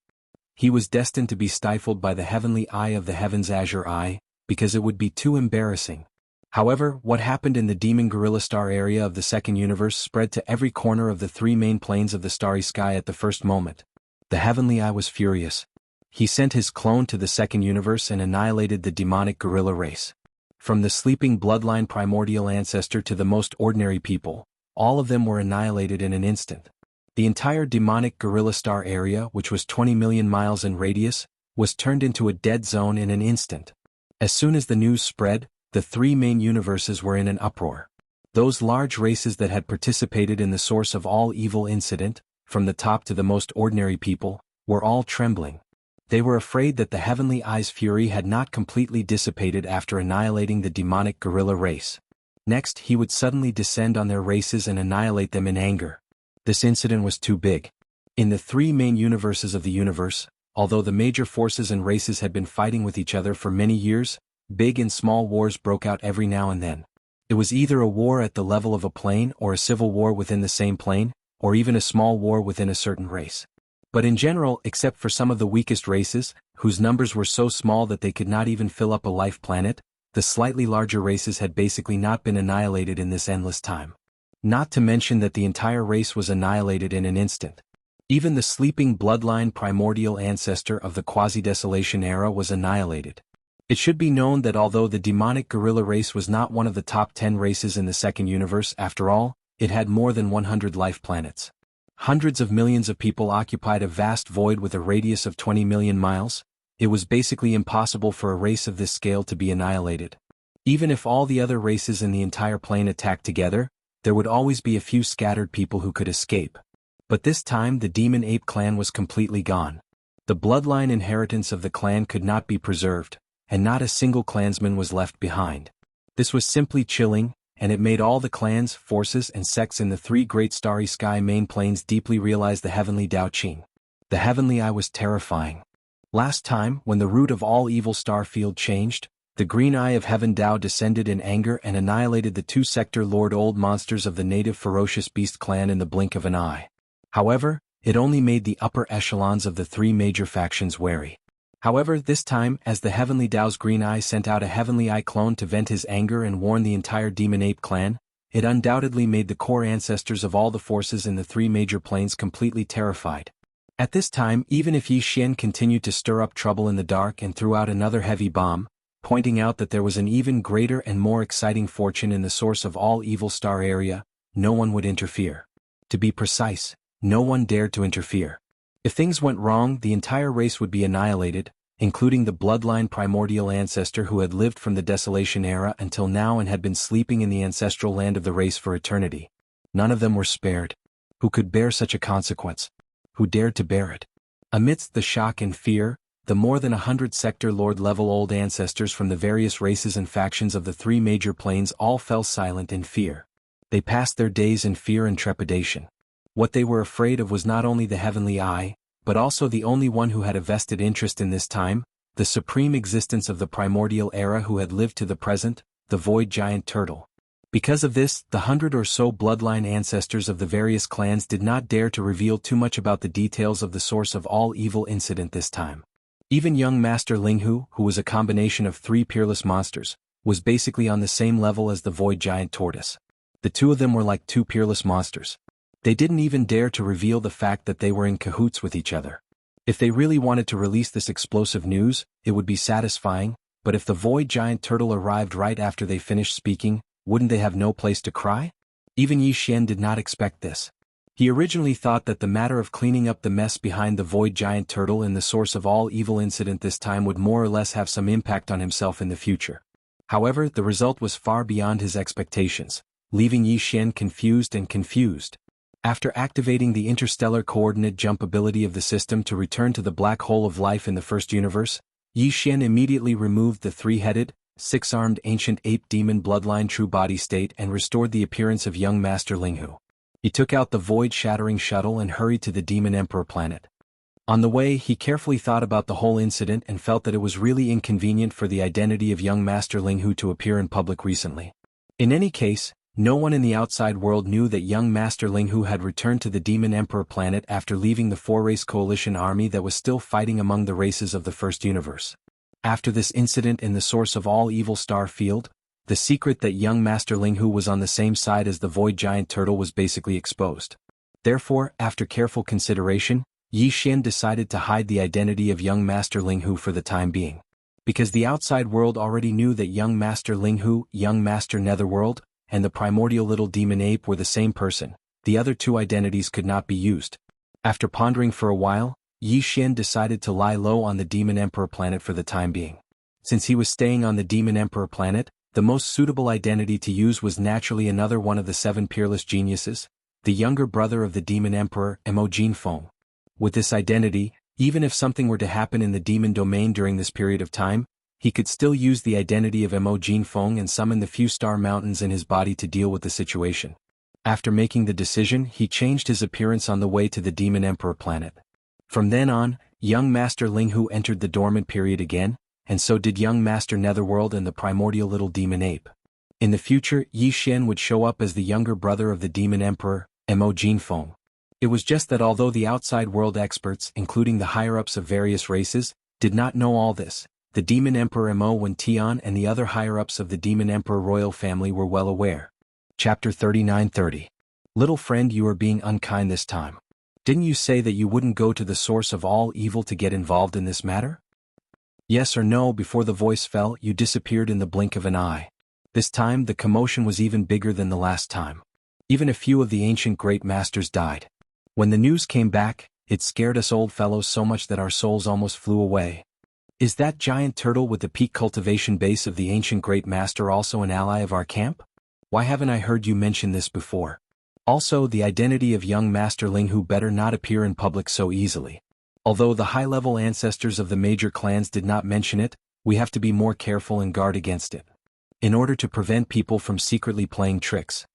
He was destined to be stifled by the Heavenly Eye of the Heaven's Azure Eye, because it would be too embarrassing. However, what happened in the demon gorilla star area of the second universe spread to every corner of the three main planes of the starry sky at the first moment. The Heavenly Eye was furious. He sent his clone to the second universe and annihilated the demonic gorilla race. From the sleeping bloodline primordial ancestor to the most ordinary people, all of them were annihilated in an instant. The entire demonic gorilla star area, which was 20 million miles in radius, was turned into a dead zone in an instant. As soon as the news spread, the three main universes were in an uproar. Those large races that had participated in the source of all evil incident, from the top to the most ordinary people, were all trembling. They were afraid that the Heavenly Eye's fury had not completely dissipated after annihilating the demonic gorilla race. Next, he would suddenly descend on their races and annihilate them in anger. This incident was too big. In the three main universes of the universe, although the major forces and races had been fighting with each other for many years, big and small wars broke out every now and then. It was either a war at the level of a plane or a civil war within the same plane, or even a small war within a certain race. But in general, except for some of the weakest races, whose numbers were so small that they could not even fill up a life planet, the slightly larger races had basically not been annihilated in this endless time. Not to mention that the entire race was annihilated in an instant. Even the sleeping bloodline primordial ancestor of the quasi-desolation era was annihilated. It should be known that although the demonic gorilla race was not one of the top 10 races in the second universe, after all, it had more than 100 life planets. Hundreds of millions of people occupied a vast void with a radius of 20 million miles. It was basically impossible for a race of this scale to be annihilated. Even if all the other races in the entire plane attacked together, there would always be a few scattered people who could escape. But this time the demon ape clan was completely gone. The bloodline inheritance of the clan could not be preserved, and not a single clansman was left behind. This was simply chilling, and it made all the clans, forces and sects in the three great starry sky main planes deeply realize the heavenly Dao Qing. The Heavenly Eye was terrifying. Last time, when the root of all evil star field changed, the green eye of heaven Dao descended in anger and annihilated the two-sector Lord Old monsters of the native ferocious beast clan in the blink of an eye. However, it only made the upper echelons of the three major factions wary. However, this time, as the Heavenly Dao's green eye sent out a Heavenly Eye clone to vent his anger and warn the entire demon ape clan, it undoubtedly made the core ancestors of all the forces in the three major planes completely terrified. At this time, even if Yi Xian continued to stir up trouble in the dark and threw out another heavy bomb, pointing out that there was an even greater and more exciting fortune in the source of all evil star area, no one would interfere. To be precise, no one dared to interfere. If things went wrong, the entire race would be annihilated, including the bloodline primordial ancestor who had lived from the desolation era until now and had been sleeping in the ancestral land of the race for eternity. None of them were spared. Who could bear such a consequence? Who dared to bear it? Amidst the shock and fear, the more than 100 sector lord-level old ancestors from the various races and factions of the three major planes all fell silent in fear. They passed their days in fear and trepidation. What they were afraid of was not only the Heavenly Eye, but also the only one who had a vested interest in this time, the supreme existence of the primordial era who had lived to the present, the void giant turtle. Because of this, the 100 or so bloodline ancestors of the various clans did not dare to reveal too much about the details of the source of all evil incident this time. Even young Master Linghu, who was a combination of three peerless monsters, was basically on the same level as the void giant tortoise. The two of them were like two peerless monsters. They didn't even dare to reveal the fact that they were in cahoots with each other. If they really wanted to release this explosive news, it would be satisfying, but if the void giant turtle arrived right after they finished speaking, wouldn't they have no place to cry? Even Yi Xian did not expect this. He originally thought that the matter of cleaning up the mess behind the void giant turtle and the source of all evil incident this time would more or less have some impact on himself in the future. However, the result was far beyond his expectations, leaving Yi Xian confused. After activating the interstellar coordinate jump ability of the system to return to the black hole of life in the first universe, Yi Xian immediately removed the three-headed, six-armed ancient ape demon bloodline true body state and restored the appearance of young Master Linghu. He took out the void-shattering shuttle and hurried to the Demon Emperor planet. On the way, he carefully thought about the whole incident and felt that it was really inconvenient for the identity of young Master Linghu to appear in public recently. In any case, no one in the outside world knew that young Master Linghu had returned to the Demon Emperor planet after leaving the four-race coalition army that was still fighting among the races of the first universe. After this incident in the source of all evil star field, the secret that young Master Linghu was on the same side as the void giant turtle was basically exposed. Therefore, after careful consideration, Yi Xian decided to hide the identity of young Master Linghu for the time being. Because the outside world already knew that young Master Linghu, young Master Netherworld, and the primordial little demon ape were the same person, the other two identities could not be used. After pondering for a while, Yi Xian decided to lie low on the Demon Emperor planet for the time being. Since he was staying on the Demon Emperor planet, the most suitable identity to use was naturally another one of the 7 peerless geniuses, the younger brother of the Demon Emperor, Mo Jinfeng. With this identity, even if something were to happen in the demon domain during this period of time, he could still use the identity of Mo Jinfeng and summon the few star mountains in his body to deal with the situation. After making the decision, he changed his appearance on the way to the Demon Emperor planet. From then on, young Master Linghu entered the dormant period again, and so did young Master Netherworld and the primordial little demon ape. In the future, Yi Xian would show up as the younger brother of the Demon Emperor, Mo Jinfeng. It was just that although the outside world experts, including the higher-ups of various races, did not know all this, the Demon Emperor Mo Tian and the other higher-ups of the Demon Emperor royal family were well aware. Chapter 39:30. Little friend, you are being unkind this time. Didn't you say that you wouldn't go to the source of all evil to get involved in this matter? Yes or no? Before the voice fell, you disappeared in the blink of an eye. This time the commotion was even bigger than the last time. Even a few of the ancient great masters died. When the news came back, it scared us old fellows so much that our souls almost flew away. Is that giant turtle with the peak cultivation base of the ancient great master also an ally of our camp? Why haven't I heard you mention this before? Also, the identity of young Master Linghu better not appear in public so easily. Although the high-level ancestors of the major clans did not mention it, we have to be more careful and guard against it, in order to prevent people from secretly playing tricks.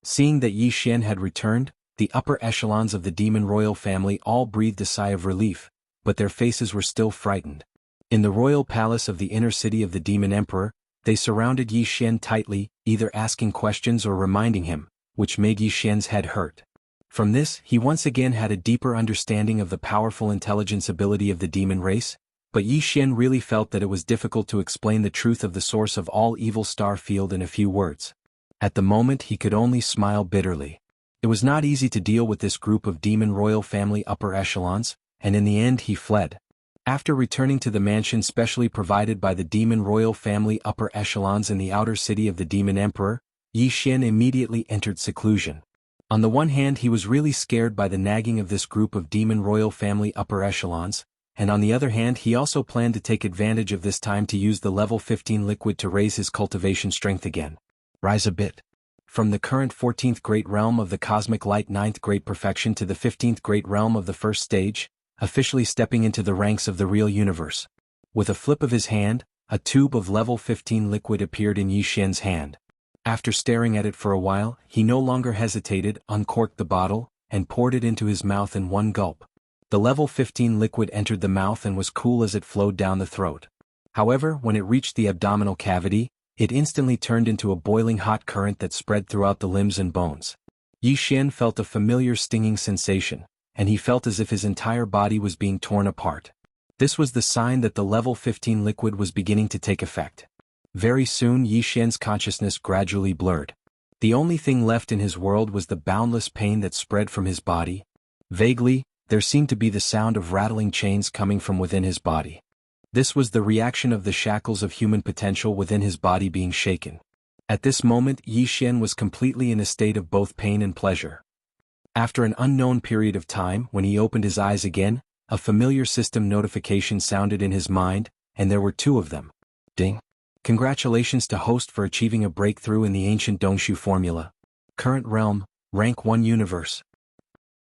Seeing that Yi Xian had returned, the upper echelons of the demon royal family all breathed a sigh of relief, but their faces were still frightened. In the royal palace of the inner city of the Demon Emperor, they surrounded Yi Xian tightly, either asking questions or reminding him, which made Yi Xian's head hurt. From this, he once again had a deeper understanding of the powerful intelligence ability of the demon race, but Yi Xian really felt that it was difficult to explain the truth of the source of all evil star field in a few words. At the moment he could only smile bitterly. It was not easy to deal with this group of demon royal family upper echelons, and in the end he fled. After returning to the mansion specially provided by the demon royal family upper echelons in the outer city of the Demon Emperor, Yi Xian immediately entered seclusion. On the one hand he was really scared by the nagging of this group of demon royal family upper echelons, and on the other hand he also planned to take advantage of this time to use the level 15 liquid to raise his cultivation strength again. Rise a bit. From the current 14th Great Realm of the Cosmic Light 9th Great Perfection to the 15th Great Realm of the First Stage, officially stepping into the ranks of the real universe. With a flip of his hand, a tube of level 15 liquid appeared in Yi Xian's hand. After staring at it for a while, he no longer hesitated, uncorked the bottle, and poured it into his mouth in one gulp. The level 15 liquid entered the mouth and was cool as it flowed down the throat. However, when it reached the abdominal cavity, it instantly turned into a boiling hot current that spread throughout the limbs and bones. Yi Xian felt a familiar stinging sensation, and he felt as if his entire body was being torn apart. This was the sign that the level 15 liquid was beginning to take effect. Very soon Yi Xian's consciousness gradually blurred. The only thing left in his world was the boundless pain that spread from his body. Vaguely, there seemed to be the sound of rattling chains coming from within his body. This was the reaction of the shackles of human potential within his body being shaken. At this moment Yi Xian was completely in a state of both pain and pleasure. After an unknown period of time, when he opened his eyes again, a familiar system notification sounded in his mind, and there were 2 of them. Ding. Congratulations to host for achieving a breakthrough in the ancient Dongshu formula. Current realm, rank 1 universe.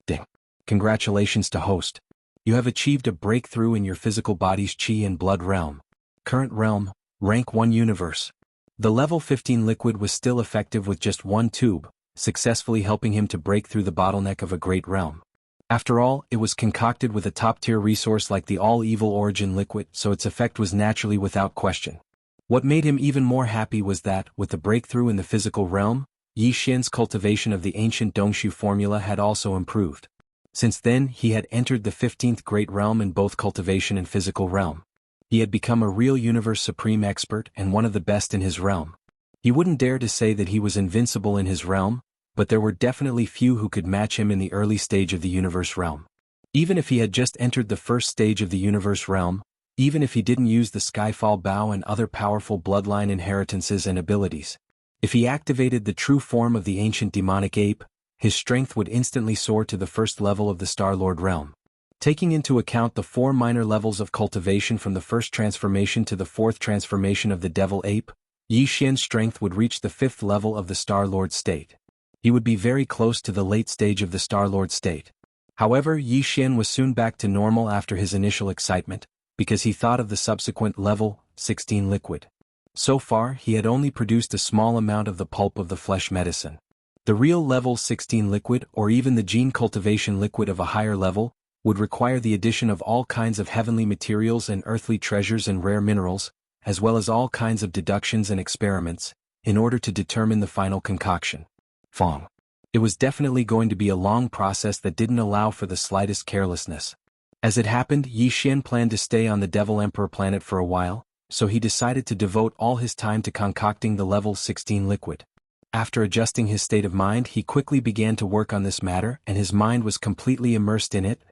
Ding. Congratulations to host. You have achieved a breakthrough in your physical body's chi and blood realm. Current realm, rank 1 universe. The level 15 liquid was still effective with just 1 tube, successfully helping him to break through the bottleneck of a great realm. After all, it was concocted with a top-tier resource like the all-evil origin liquid, so its effect was naturally without question. What made him even more happy was that, with the breakthrough in the physical realm, Yi Xian's cultivation of the ancient Dongshu formula had also improved. Since then, he had entered the 15th Great Realm in both cultivation and physical realm. He had become a real universe supreme expert and one of the best in his realm. He wouldn't dare to say that he was invincible in his realm, but there were definitely few who could match him in the early stage of the universe realm. Even if he had just entered the first stage of the universe realm, even if he didn't use the Skyfall Bow and other powerful bloodline inheritances and abilities, if he activated the true form of the ancient demonic ape, his strength would instantly soar to the first level of the Star-Lord realm. Taking into account the 4 minor levels of cultivation from the first transformation to the 4th transformation of the Devil Ape, Yi Xian's strength would reach the 5th level of the Star-Lord state. He would be very close to the late stage of the Star-Lord state. However, Yi Xian was soon back to normal after his initial excitement, because he thought of the subsequent level 16 liquid. So far, he had only produced a small amount of the pulp of the flesh medicine. The real level 16 liquid, or even the gene cultivation liquid of a higher level, would require the addition of all kinds of heavenly materials and earthly treasures and rare minerals, as well as all kinds of deductions and experiments, in order to determine the final concoction. Fong. It was definitely going to be a long process that didn't allow for the slightest carelessness. As it happened, Yi Xian planned to stay on the Devil Emperor planet for a while, so he decided to devote all his time to concocting the level 16 liquid. After adjusting his state of mind, he quickly began to work on this matter, and his mind was completely immersed in it.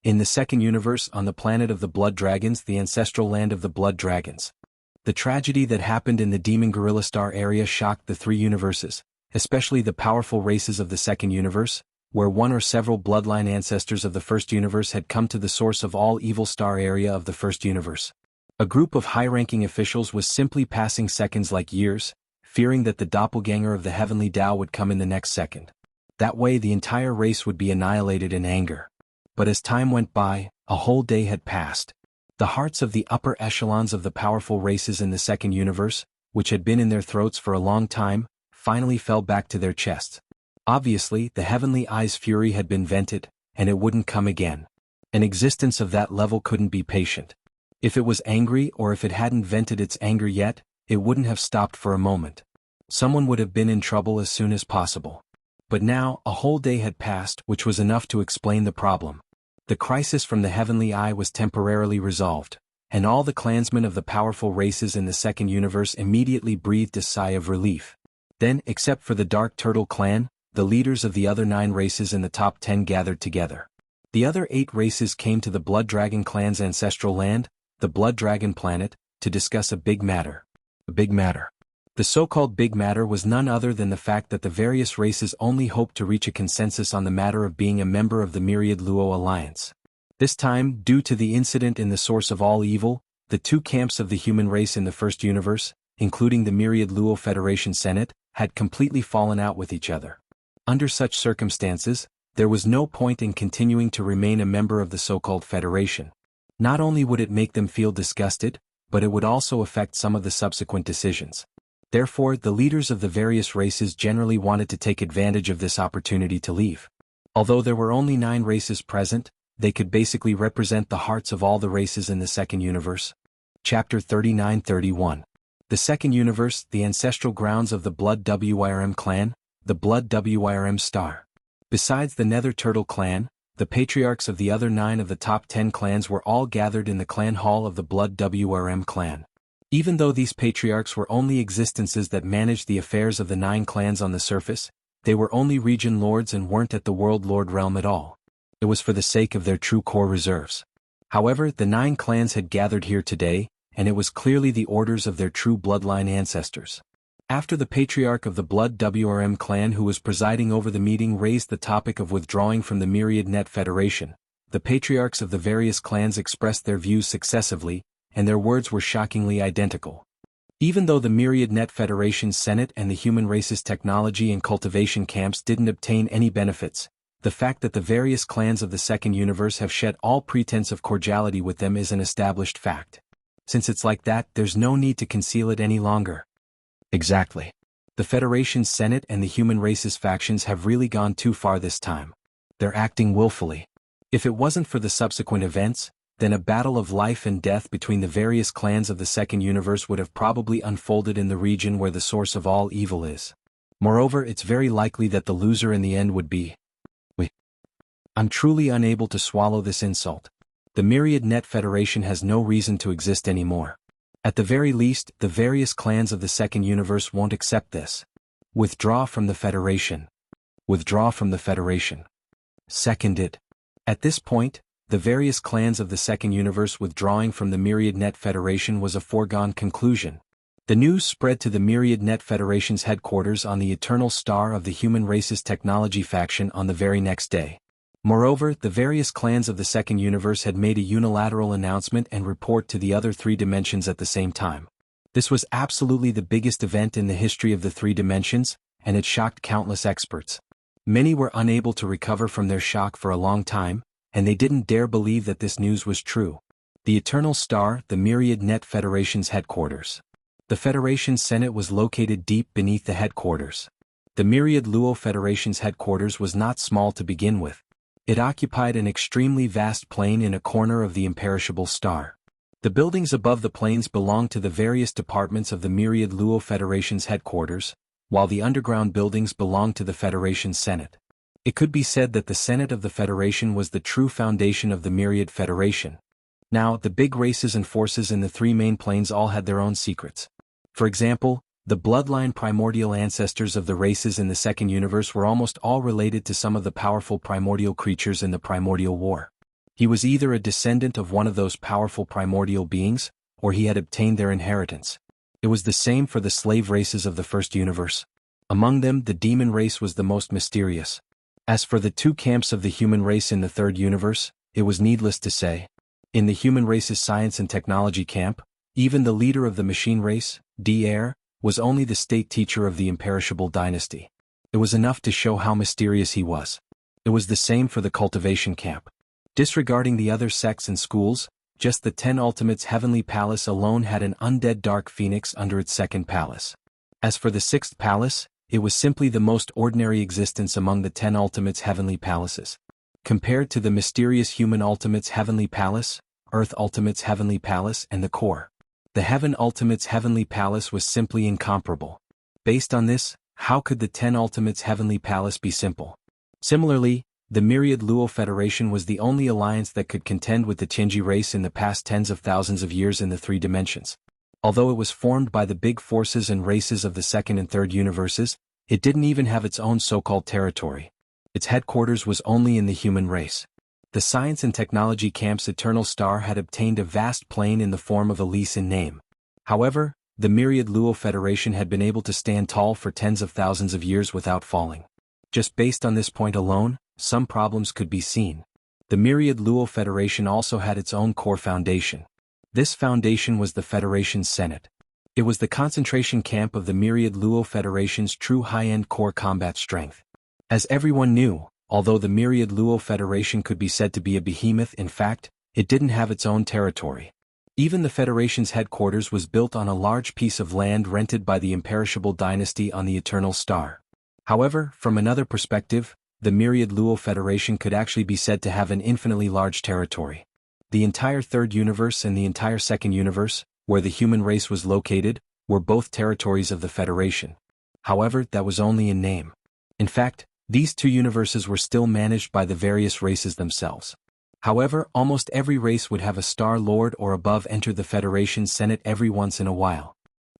In the second universe, on the planet of the Blood Dragons, the ancestral land of the Blood Dragons. The tragedy that happened in the Demon Gorilla Star area shocked the 3 universes, especially the powerful races of the second universe, where one or several bloodline ancestors of the first universe had come to the source of all evil star area of the first universe. A group of high-ranking officials was simply passing seconds like years, fearing that the doppelganger of the heavenly Tao would come in the next second. That way the entire race would be annihilated in anger. But as time went by, a whole day had passed. The hearts of the upper echelons of the powerful races in the second universe, which had been in their throats for a long time, finally fell back to their chests. Obviously, the heavenly eye's fury had been vented, and it wouldn't come again. An existence of that level couldn't be patient. If it was angry or if it hadn't vented its anger yet, it wouldn't have stopped for a moment. Someone would have been in trouble as soon as possible. But now, a whole day had passed, which was enough to explain the problem. The crisis from the heavenly eye was temporarily resolved, and all the clansmen of the powerful races in the second universe immediately breathed a sigh of relief. Then, except for the Dark Turtle clan, the leaders of the other 9 races in the top 10 gathered together. The other 8 races came to the Blood Dragon clan's ancestral land, the Blood Dragon planet, to discuss a big matter. A big matter. The so-called big matter was none other than the fact that the various races only hoped to reach a consensus on the matter of being a member of the Myriad Luo Alliance. This time, due to the incident in the source of all evil, the 2 camps of the human race in the first universe, including the Myriad Luo Federation Senate, had completely fallen out with each other. Under such circumstances, there was no point in continuing to remain a member of the so-called Federation. Not only would it make them feel disgusted, but it would also affect some of the subsequent decisions. Therefore, the leaders of the various races generally wanted to take advantage of this opportunity to leave. Although there were only 9 races present, they could basically represent the hearts of all the races in the second universe. Chapter 39-31. The second universe, the ancestral grounds of the Blood WIRM clan, the Blood WIRM star. Besides the Nether Turtle clan, the patriarchs of the other 9 of the top 10 clans were all gathered in the clan hall of the Blood WRM clan. Even though these patriarchs were only existences that managed the affairs of the 9 clans on the surface, they were only region lords and weren't at the world lord realm at all. It was for the sake of their true core reserves. However, the 9 clans had gathered here today, and it was clearly the orders of their true bloodline ancestors. After the patriarch of the Blood WRM clan who was presiding over the meeting raised the topic of withdrawing from the Myriad Net Federation, the patriarchs of the various clans expressed their views successively, and their words were shockingly identical. Even though the Myriad Net Federation's Senate and the human race's technology and cultivation camps didn't obtain any benefits, the fact that the various clans of the second universe have shed all pretense of cordiality with them is an established fact. Since it's like that, there's no need to conceal it any longer. Exactly. The Federation's Senate and the human race's factions have really gone too far this time. They're acting willfully. If it wasn't for the subsequent events, then a battle of life and death between the various clans of the second universe would have probably unfolded in the region where the source of all evil is. Moreover, it's very likely that the loser in the end would be we. I'm truly unable to swallow this insult. The Myriad Net Federation has no reason to exist anymore. At the very least, the various clans of the second universe won't accept this. Withdraw from the Federation. Withdraw from the Federation. Seconded. At this point, the various clans of the Second Universe withdrawing from the Myriad Net Federation was a foregone conclusion. The news spread to the Myriad Net Federation's headquarters on the Eternal Star of the Human Race's Technology faction on the very next day. Moreover, the various clans of the Second Universe had made a unilateral announcement and report to the other three dimensions at the same time. This was absolutely the biggest event in the history of the three dimensions, and it shocked countless experts. Many were unable to recover from their shock for a long time, and they didn't dare believe that this news was true. The Eternal Star, the Myriad Net Federation's headquarters. The Federation's Senate was located deep beneath the headquarters. The Myriad Luo Federation's headquarters was not small to begin with. It occupied an extremely vast plain in a corner of the imperishable star. The buildings above the plains belonged to the various departments of the Myriad Luo Federation's headquarters, while the underground buildings belonged to the Federation's Senate. It could be said that the Senate of the Federation was the true foundation of the Myriad Federation. Now, the big races and forces in the three main planes all had their own secrets. For example, the bloodline primordial ancestors of the races in the Second Universe were almost all related to some of the powerful primordial creatures in the Primordial War. He was either a descendant of one of those powerful primordial beings, or he had obtained their inheritance. It was the same for the slave races of the First Universe. Among them, the demon race was the most mysterious. As for the two camps of the human race in the Third Universe, it was needless to say. In the human race's science and technology camp, even the leader of the machine race, D-Air, was only the state teacher of the imperishable dynasty. It was enough to show how mysterious he was. It was the same for the Cultivation camp. Disregarding the other sects and schools, just the 10 Ultimates Heavenly Palace alone had an undead dark phoenix under its second palace. As for the sixth palace, it was simply the most ordinary existence among the 10 Ultimates Heavenly Palaces. Compared to the mysterious human Ultimates Heavenly Palace, Earth Ultimates Heavenly Palace and the Core, the Heaven Ultimates Heavenly Palace was simply incomparable. Based on this, how could the 10 Ultimates Heavenly Palace be simple? Similarly, the Myriad Luo Federation was the only alliance that could contend with the Tianji race in the past tens of thousands of years in the three dimensions. Although it was formed by the big forces and races of the Second and Third Universes, it didn't even have its own so-called territory. Its headquarters was only in the human race. The Science and Technology Camp's Eternal Star had obtained a vast plain in the form of a lease in name. However, the Myriad Luo Federation had been able to stand tall for tens of thousands of years without falling. Just based on this point alone, some problems could be seen. The Myriad Luo Federation also had its own core foundation. This foundation was the Federation's Senate. It was the concentration camp of the Myriad Luo Federation's true high-end core combat strength. As everyone knew, although the Myriad Luo Federation could be said to be a behemoth, in fact, it didn't have its own territory. Even the Federation's headquarters was built on a large piece of land rented by the imperishable dynasty on the Eternal Star. However, from another perspective, the Myriad Luo Federation could actually be said to have an infinitely large territory. The entire Third Universe and the entire Second Universe, where the human race was located, were both territories of the Federation. However, that was only in name. In fact, these two universes were still managed by the various races themselves. However, almost every race would have a Star Lord or above enter the Federation's Senate every once in a while.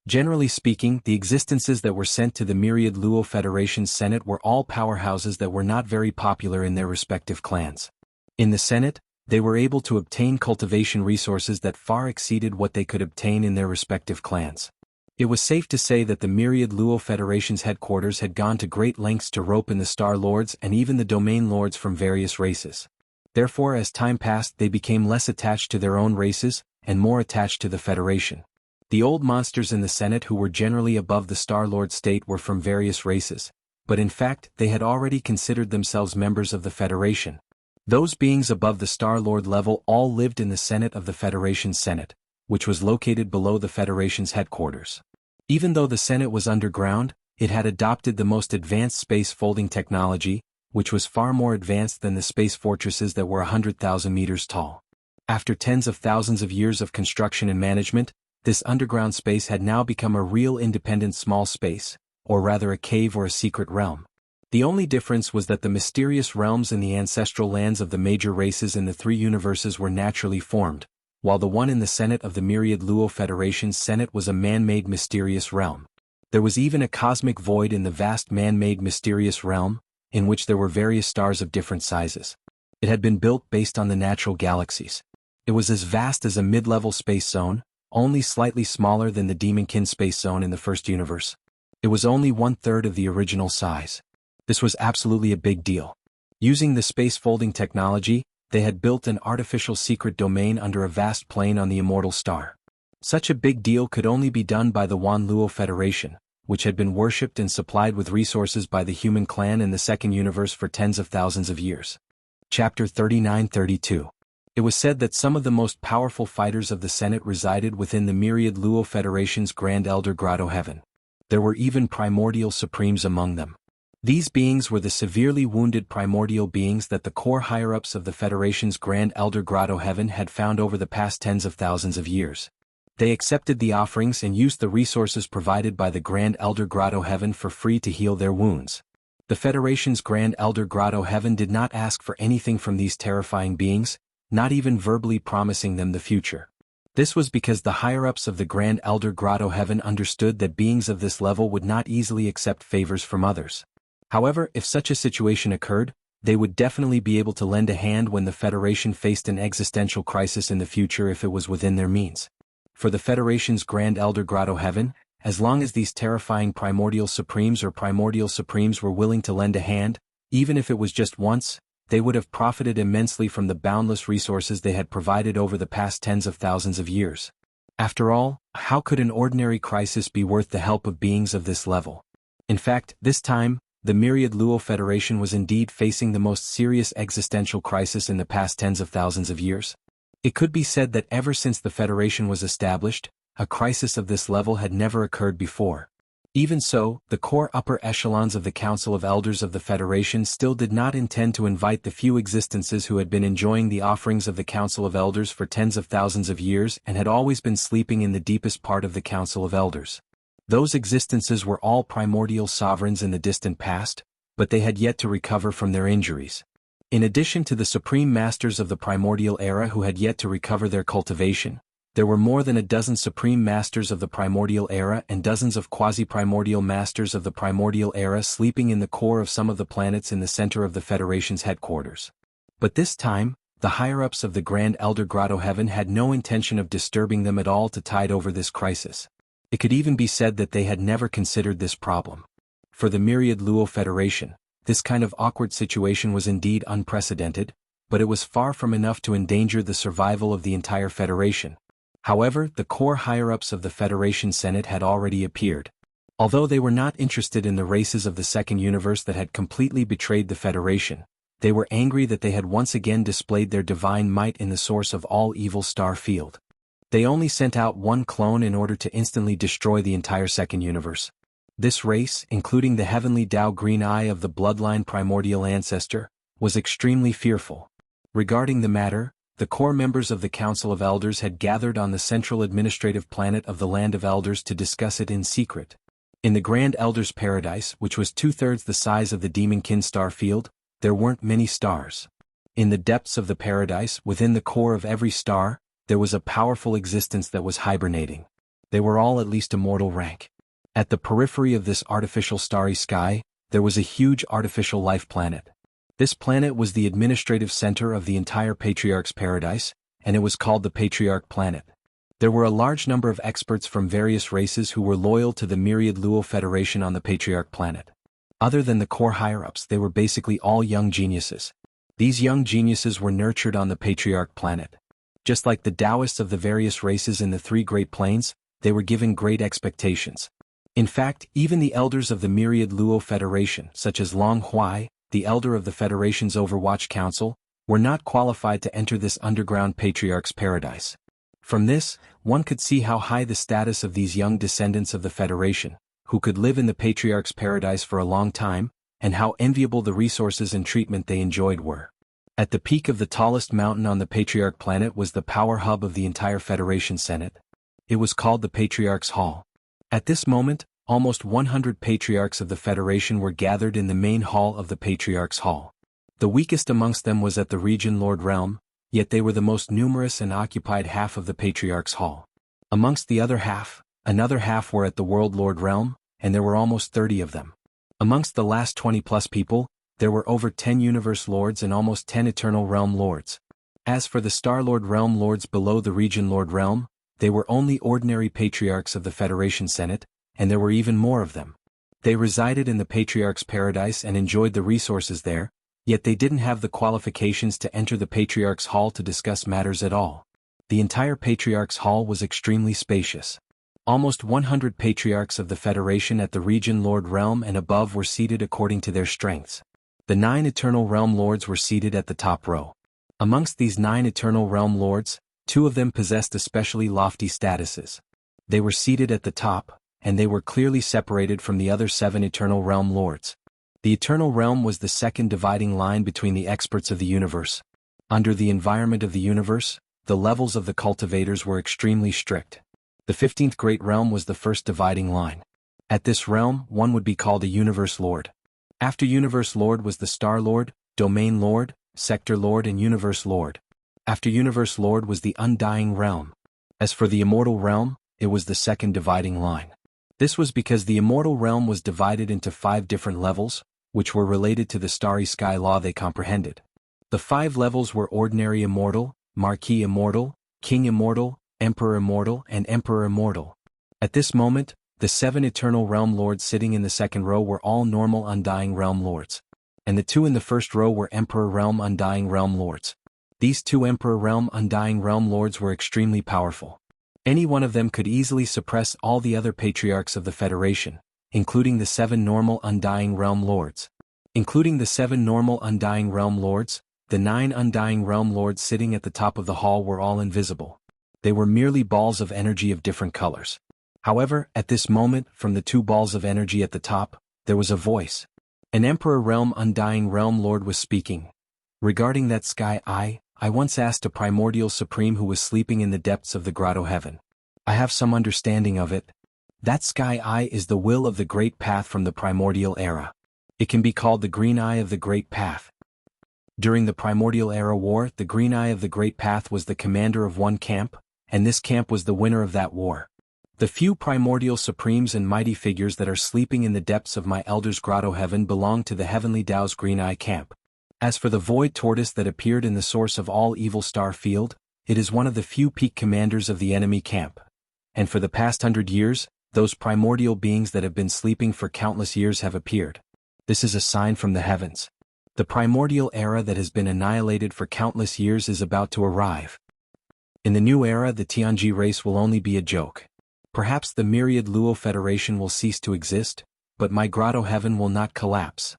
Generally speaking, the existences that were sent to the Myriad Luo Federation's Senate were all powerhouses that were not very popular in their respective clans. In the Senate, they were able to obtain cultivation resources that far exceeded what they could obtain in their respective clans. It was safe to say that the Myriad Luo Federation's headquarters had gone to great lengths to rope in the Star Lords and even the Domain Lords from various races. Therefore, as time passed, they became less attached to their own races, and more attached to the Federation. The old monsters in the Senate who were generally above the Star Lord state were from various races, but in fact, they had already considered themselves members of the Federation. Those beings above the Star Lord level all lived in the Senate of the Federation's Senate, which was located below the Federation's headquarters. Even though the Senate was underground, it had adopted the most advanced space folding technology, which was far more advanced than the space fortresses that were 100,000 meters tall. After tens of thousands of years of construction and management, this underground space had now become a real independent small space, or rather a cave or a secret realm. The only difference was that the mysterious realms in the ancestral lands of the major races in the three universes were naturally formed, while the one in the Senate of the Myriad Luo Federation's Senate was a man-made mysterious realm. There was even a cosmic void in the vast man-made mysterious realm, in which there were various stars of different sizes. It had been built based on the natural galaxies. It was as vast as a mid-level space zone, only slightly smaller than the Demonkin space zone in the first universe. It was only 1/3 of the original size. This was absolutely a big deal. Using the space folding technology, they had built an artificial secret domain under a vast plane on the immortal star. Such a big deal could only be done by the Wan Luo Federation, which had been worshipped and supplied with resources by the human clan in the second universe for tens of thousands of years. Chapter 39-32. It was said that some of the most powerful fighters of the Senate resided within the myriad Luo Federation's Grand Elder Grotto Heaven. There were even primordial supremes among them. These beings were the severely wounded primordial beings that the core higher-ups of the Federation's Grand Elder Grotto Heaven had found over the past tens of thousands of years. They accepted the offerings and used the resources provided by the Grand Elder Grotto Heaven for free to heal their wounds. The Federation's Grand Elder Grotto Heaven did not ask for anything from these terrifying beings, not even verbally promising them the future. This was because the higher-ups of the Grand Elder Grotto Heaven understood that beings of this level would not easily accept favors from others. However, if such a situation occurred, they would definitely be able to lend a hand when the Federation faced an existential crisis in the future if it was within their means. For the Federation's Grand Elder Grotto Heaven, as long as these terrifying primordial supremes were willing to lend a hand, even if it was just once, they would have profited immensely from the boundless resources they had provided over the past tens of thousands of years. After all, how could an ordinary crisis be worth the help of beings of this level? In fact, this time, the Myriad Luo Federation was indeed facing the most serious existential crisis in the past tens of thousands of years. It could be said that ever since the Federation was established, a crisis of this level had never occurred before. Even so, the core upper echelons of the Council of Elders of the Federation still did not intend to invite the few existences who had been enjoying the offerings of the Council of Elders for tens of thousands of years and had always been sleeping in the deepest part of the Council of Elders. Those existences were all primordial sovereigns in the distant past, but they had yet to recover from their injuries. In addition to the Supreme Masters of the Primordial Era who had yet to recover their cultivation, there were more than a dozen Supreme Masters of the Primordial Era and dozens of quasi-primordial Masters of the Primordial Era sleeping in the core of some of the planets in the center of the Federation's headquarters. But this time, the higher-ups of the Grand Elder Grotto Heaven had no intention of disturbing them at all to tide over this crisis. It could even be said that they had never considered this problem. For the Myriad Luo Federation, this kind of awkward situation was indeed unprecedented, but it was far from enough to endanger the survival of the entire Federation. However, the core higher-ups of the Federation Senate had already appeared. Although they were not interested in the races of the second universe that had completely betrayed the Federation, they were angry that they had once again displayed their divine might in the source of all evil star field. They only sent out one clone in order to instantly destroy the entire second universe. This race, including the heavenly Dao Green Eye of the bloodline primordial ancestor, was extremely fearful. Regarding the matter, the core members of the Council of Elders had gathered on the central administrative planet of the Land of Elders to discuss it in secret. In the Grand Elder's Paradise, which was 2/3 the size of the Demonkin star field, there weren't many stars. In the depths of the paradise, within the core of every star, there was a powerful existence that was hibernating. They were all at least immortal rank. At the periphery of this artificial starry sky, there was a huge artificial life planet. This planet was the administrative center of the entire Patriarch's Paradise, and it was called the Patriarch Planet. There were a large number of experts from various races who were loyal to the Myriad Luo Federation on the Patriarch Planet. Other than the core higher-ups, they were basically all young geniuses. These young geniuses were nurtured on the Patriarch Planet. Just like the Taoists of the various races in the three Great Plains, they were given great expectations. In fact, even the elders of the Myriad Luo Federation, such as Long Huai, the elder of the Federation's Overwatch Council, were not qualified to enter this underground Patriarch's Paradise. From this, one could see how high the status of these young descendants of the Federation, who could live in the Patriarch's Paradise for a long time, and how enviable the resources and treatment they enjoyed were. At the peak of the tallest mountain on the Patriarch Planet was the power hub of the entire Federation Senate. It was called the Patriarch's Hall. At this moment, almost 100 patriarchs of the Federation were gathered in the main hall of the Patriarch's Hall. The weakest amongst them was at the Region Lord Realm, yet they were the most numerous and occupied half of the Patriarch's Hall. Amongst the other half, another half were at the World Lord Realm, and there were almost 30 of them. Amongst the last 20+ people, There were over 10 Universe Lords and almost 10 Eternal Realm Lords. As for the Star-Lord Realm Lords below the Region Lord Realm, they were only ordinary patriarchs of the Federation Senate, and there were even more of them. They resided in the Patriarch's Paradise and enjoyed the resources there, yet they didn't have the qualifications to enter the Patriarch's Hall to discuss matters at all. The entire Patriarch's Hall was extremely spacious. Almost 100 Patriarchs of the Federation at the Region Lord Realm and above were seated according to their strengths. The 9 Eternal Realm Lords were seated at the top row. Amongst these 9 Eternal Realm Lords, 2 of them possessed especially lofty statuses. They were seated at the top, and they were clearly separated from the other 7 Eternal Realm Lords. The Eternal Realm was the second dividing line between the experts of the universe. Under the environment of the universe, the levels of the cultivators were extremely strict. The 15th Great Realm was the first dividing line. At this realm, one would be called a Universe Lord. After Universe Lord was the Star Lord, Domain Lord, Sector Lord and Universe Lord. After Universe Lord was the Undying Realm. As for the Immortal Realm, it was the second dividing line. This was because the Immortal Realm was divided into 5 different levels, which were related to the starry sky law they comprehended. The 5 levels were Ordinary Immortal, Marquis Immortal, King Immortal, Emperor Immortal and Emperor Immortal. At this moment, the 7 Eternal Realm Lords sitting in the second row were all normal Undying Realm Lords. And the 2 in the first row were Emperor Realm Undying Realm Lords. These 2 Emperor Realm Undying Realm Lords were extremely powerful. Any one of them could easily suppress all the other Patriarchs of the Federation, including the 7 normal Undying Realm Lords. Including the 7 normal Undying Realm Lords, the 9 Undying Realm Lords sitting at the top of the hall were all invisible. They were merely balls of energy of different colors. However, at this moment, from the 2 balls of energy at the top, there was a voice. An Emperor Realm Undying Realm Lord was speaking. Regarding that sky I once asked a primordial supreme who was sleeping in the depths of the grotto heaven. I have some understanding of it. That sky eye is the will of the great path from the primordial era. It can be called the green eye of the great path. During the primordial era war, the green eye of the great path was the commander of one camp, and this camp was the winner of that war. The few primordial supremes and mighty figures that are sleeping in the depths of my elder's grotto heaven belong to the heavenly Tao's green eye camp. As for the void tortoise that appeared in the source of all evil star field, it is one of the few peak commanders of the enemy camp. And for the past 100 years, those primordial beings that have been sleeping for countless years have appeared. This is a sign from the heavens. The primordial era that has been annihilated for countless years is about to arrive. In the new era, the Tianji race will only be a joke. Perhaps the myriad Luo Federation will cease to exist, but my grotto heaven will not collapse.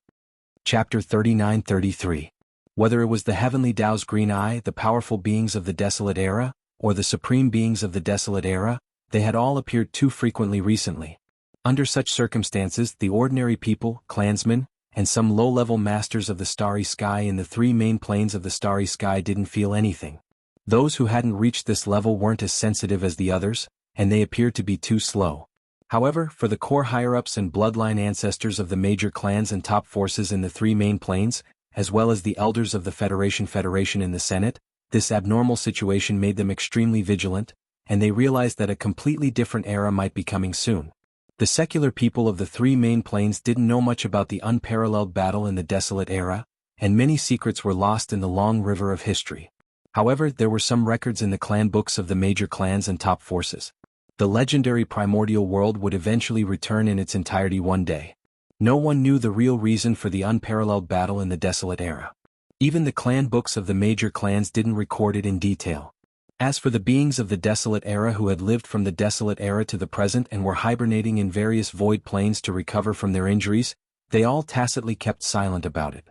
Chapter 39-33. Whether it was the heavenly Tao's green eye, the powerful beings of the desolate era, or the supreme beings of the desolate era, they had all appeared too frequently recently. Under such circumstances, the ordinary people, clansmen, and some low-level masters of the starry sky in the 3 main planes of the starry sky didn't feel anything. Those who hadn't reached this level weren't as sensitive as the others, and they appeared to be too slow. However, for the core higher-ups and bloodline ancestors of the major clans and top forces in the 3 main planes, as well as the elders of the Federation in the Senate, this abnormal situation made them extremely vigilant, and they realized that a completely different era might be coming soon. The secular people of the 3 main planes didn't know much about the unparalleled battle in the desolate era, and many secrets were lost in the long river of history. However, there were some records in the clan books of the major clans and top forces. The legendary primordial world would eventually return in its entirety one day. No one knew the real reason for the unparalleled battle in the desolate era. Even the clan books of the major clans didn't record it in detail. As for the beings of the desolate era who had lived from the desolate era to the present and were hibernating in various void planes to recover from their injuries, they all tacitly kept silent about it.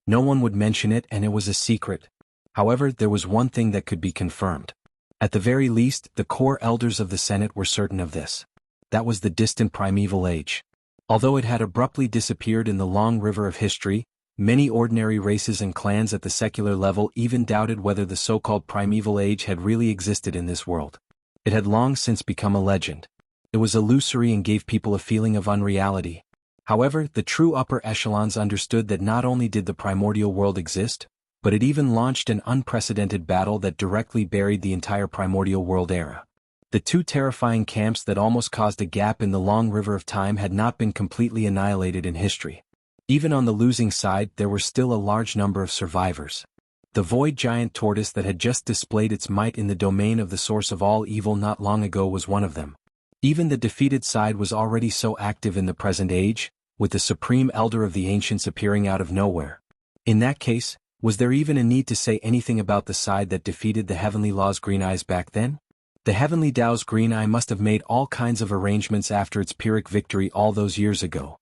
No one would mention it and it was a secret. However, there was one thing that could be confirmed. At the very least, the core elders of the Senate were certain of this. That was the distant primeval age. Although it had abruptly disappeared in the long river of history, many ordinary races and clans at the secular level even doubted whether the so-called primeval age had really existed in this world. It had long since become a legend. It was illusory and gave people a feeling of unreality. However, the true upper echelons understood that not only did the primordial world exist, but it even launched an unprecedented battle that directly buried the entire primordial world era. The 2 terrifying camps that almost caused a gap in the long river of time had not been completely annihilated in history. Even on the losing side there were still a large number of survivors. The void giant tortoise that had just displayed its might in the domain of the source of all evil not long ago was one of them. Even the defeated side was already so active in the present age, with the supreme elder of the ancients appearing out of nowhere. In that case, was there even a need to say anything about the side that defeated the Heavenly Law's Green Eyes back then? The Heavenly Tao's Green Eye must have made all kinds of arrangements after its Pyrrhic victory all those years ago.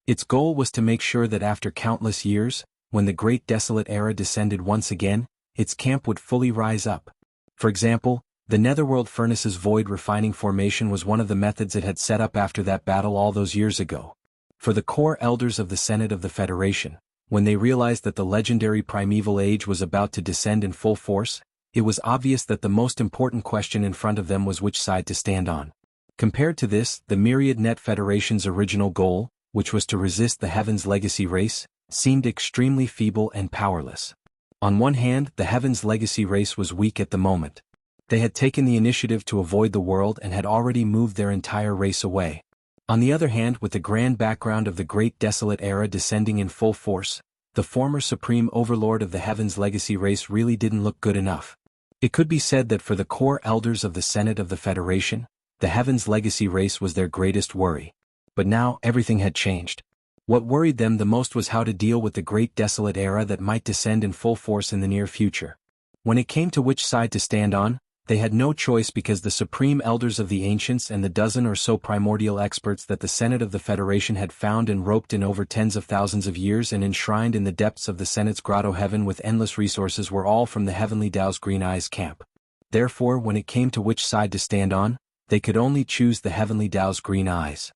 Its goal was to make sure that after countless years, when the Great Desolate Era descended once again, its camp would fully rise up. For example, the Netherworld Furnace's void refining formation was one of the methods it had set up after that battle all those years ago. For the core elders of the Senate of the Federation, when they realized that the legendary primeval age was about to descend in full force, it was obvious that the most important question in front of them was which side to stand on. Compared to this, the Myriad Net Federation's original goal, which was to resist the Heaven's Legacy race, seemed extremely feeble and powerless. On one hand, the Heaven's Legacy race was weak at the moment. They had taken the initiative to avoid the world and had already moved their entire race away. On the other hand, with the grand background of the Great Desolate Era descending in full force, the former Supreme Overlord of the Heaven's Legacy race really didn't look good enough. It could be said that for the core elders of the Senate of the Federation, the Heaven's Legacy race was their greatest worry. But now, everything had changed. What worried them the most was how to deal with the Great Desolate Era that might descend in full force in the near future. When it came to which side to stand on, they had no choice because the supreme elders of the ancients and the dozen or so primordial experts that the Senate of the Federation had found and roped in over tens of thousands of years and enshrined in the depths of the Senate's grotto heaven with endless resources were all from the Heavenly Tao's Green Eyes camp. Therefore, when it came to which side to stand on, they could only choose the Heavenly Tao's Green Eyes.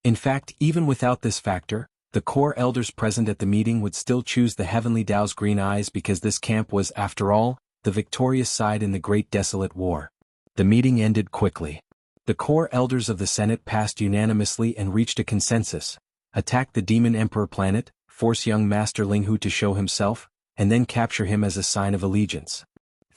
In fact, even without this factor, the core elders present at the meeting would still choose the Heavenly Tao's Green Eyes because this camp was, after all, the victorious side in the Great Desolate War. The meeting ended quickly. The core elders of the Senate passed unanimously and reached a consensus: attack the Demon Emperor planet, force young Master Linghu to show himself, and then capture him as a sign of allegiance.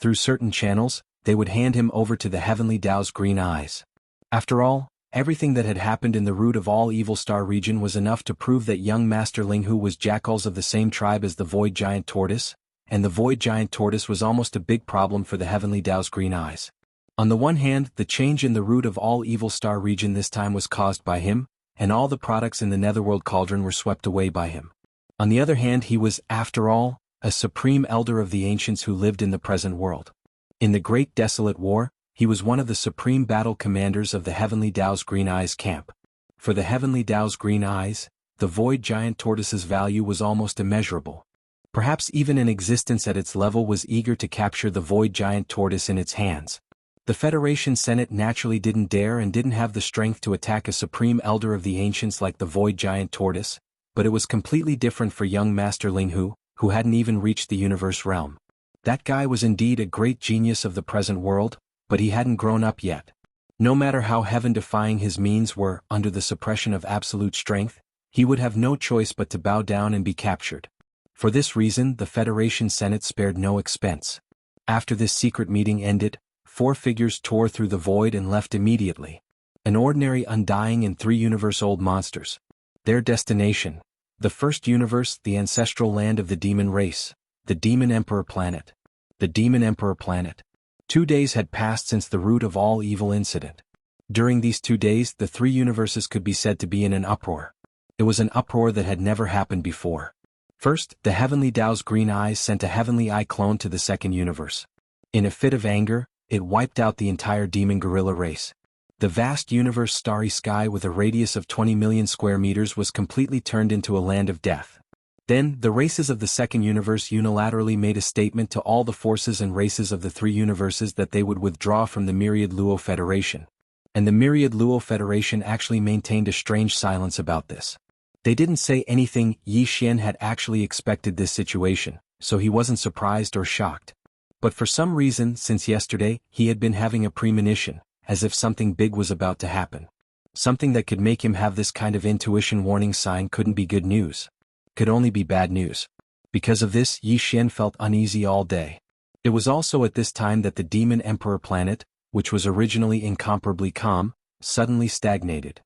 Through certain channels, they would hand him over to the Heavenly Tao's Green Eyes. After all, everything that had happened in the root of all Evil Star region was enough to prove that young Master Linghu was jackals of the same tribe as the Void Giant Tortoise, and the Void Giant Tortoise was almost a big problem for the Heavenly Tao's Green Eyes. On the one hand, the change in the root of all Evil Star region this time was caused by him, and all the products in the Netherworld Cauldron were swept away by him. On the other hand, he was, after all, a supreme elder of the ancients who lived in the present world. In the Great Desolate War, he was one of the supreme battle commanders of the Heavenly Tao's Green Eyes camp. For the Heavenly Tao's Green Eyes, the Void Giant Tortoise's value was almost immeasurable. Perhaps even an existence at its level was eager to capture the Void Giant Tortoise in its hands. The Federation Senate naturally didn't dare and didn't have the strength to attack a supreme elder of the ancients like the Void Giant Tortoise, but it was completely different for young Master Linghu, who hadn't even reached the universe realm. That guy was indeed a great genius of the present world, but he hadn't grown up yet. No matter how heaven-defying his means were, under the suppression of absolute strength, he would have no choice but to bow down and be captured. For this reason, the Federation Senate spared no expense. After this secret meeting ended, 4 figures tore through the void and left immediately. An ordinary undying and 3 universe-old monsters. Their destination: the first universe, the ancestral land of the demon race, the Demon Emperor planet. The Demon Emperor planet. 2 days had passed since the root of all evil incident. During these 2 days, the 3 universes could be said to be in an uproar. It was an uproar that had never happened before. First, the Heavenly Tao's Green Eyes sent a Heavenly Eye clone to the second universe. In a fit of anger, it wiped out the entire demon gorilla race. The vast universe starry sky with a radius of 20 million square meters was completely turned into a land of death. Then, the races of the second universe unilaterally made a statement to all the forces and races of the 3 universes that they would withdraw from the Myriad Luo Federation. And the Myriad Luo Federation actually maintained a strange silence about this. They didn't say anything. Yi Xian had actually expected this situation, so he wasn't surprised or shocked. But for some reason, since yesterday, he had been having a premonition, as if something big was about to happen. Something that could make him have this kind of intuition warning sign couldn't be good news. Could only be bad news. Because of this, Yi Xian felt uneasy all day. It was also at this time that the Demon Emperor planet, which was originally incomparably calm, suddenly stagnated.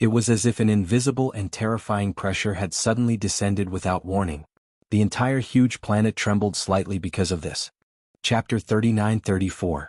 It was as if an invisible and terrifying pressure had suddenly descended without warning. The entire huge planet trembled slightly because of this. Chapter 39-34.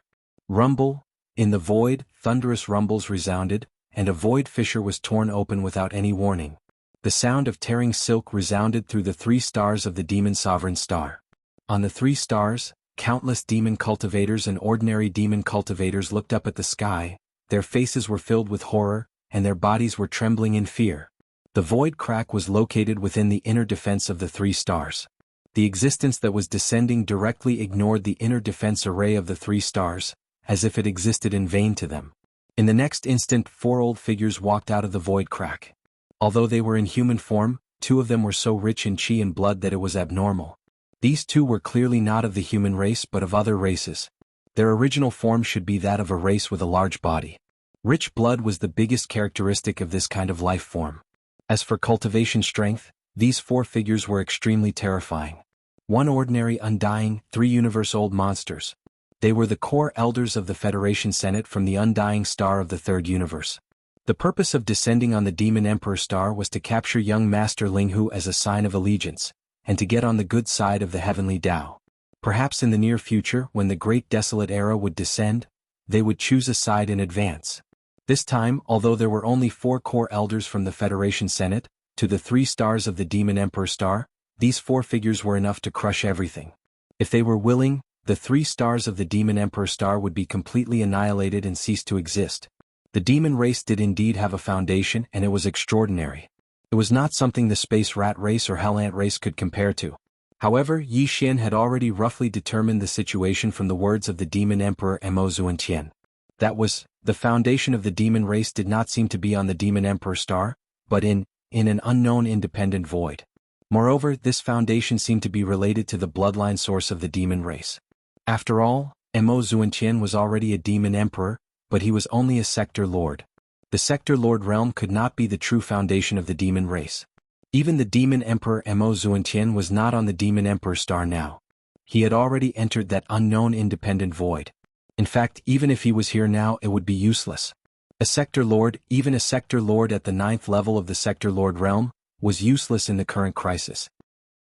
Rumble. In the void, thunderous rumbles resounded, and a void fissure was torn open without any warning. The sound of tearing silk resounded through the 3 stars of the demon sovereign star. On the 3 stars, countless demon cultivators and ordinary demon cultivators looked up at the sky. Their faces were filled with horror, and their bodies were trembling in fear. The void crack was located within the inner defense of the 3 stars. The existence that was descending directly ignored the inner defense array of the 3 stars, as if it existed in vain to them. In the next instant, 4 old figures walked out of the void crack. Although they were in human form, 2 of them were so rich in chi and blood that it was abnormal. These 2 were clearly not of the human race but of other races. Their original form should be that of a race with a large body. Rich blood was the biggest characteristic of this kind of life form. As for cultivation strength, these 4 figures were extremely terrifying. 1 ordinary undying, 3 universe-old monsters. They were the core elders of the Federation Senate from the undying star of the 3rd universe. The purpose of descending on the Demon Emperor star was to capture young Master Linghu as a sign of allegiance, and to get on the good side of the heavenly Tao. Perhaps in the near future, when the Great Desolate Era would descend, they would choose a side in advance. This time, although there were only 4 core elders from the Federation Senate, to the 3 stars of the Demon Emperor star, these 4 figures were enough to crush everything. If they were willing, the 3 stars of the Demon Emperor star would be completely annihilated and cease to exist. The demon race did indeed have a foundation, and it was extraordinary. It was not something the space rat race or hell ant race could compare to. However, Yi Xian had already roughly determined the situation from the words of the Demon Emperor Mo Zuantian. That was, the foundation of the demon race did not seem to be on the Demon Emperor star, but in an unknown independent void. Moreover, this foundation seemed to be related to the bloodline source of the demon race. After all, Mo Zuantian was already a demon emperor, but he was only a sector lord. The sector lord realm could not be the true foundation of the demon race. Even the demon emperor Mo Zuantian was not on the demon emperor star now. He had already entered that unknown independent void. In fact, even if he was here now, it would be useless. A sector lord, even a sector lord at the 9th level of the sector lord realm, was useless in the current crisis.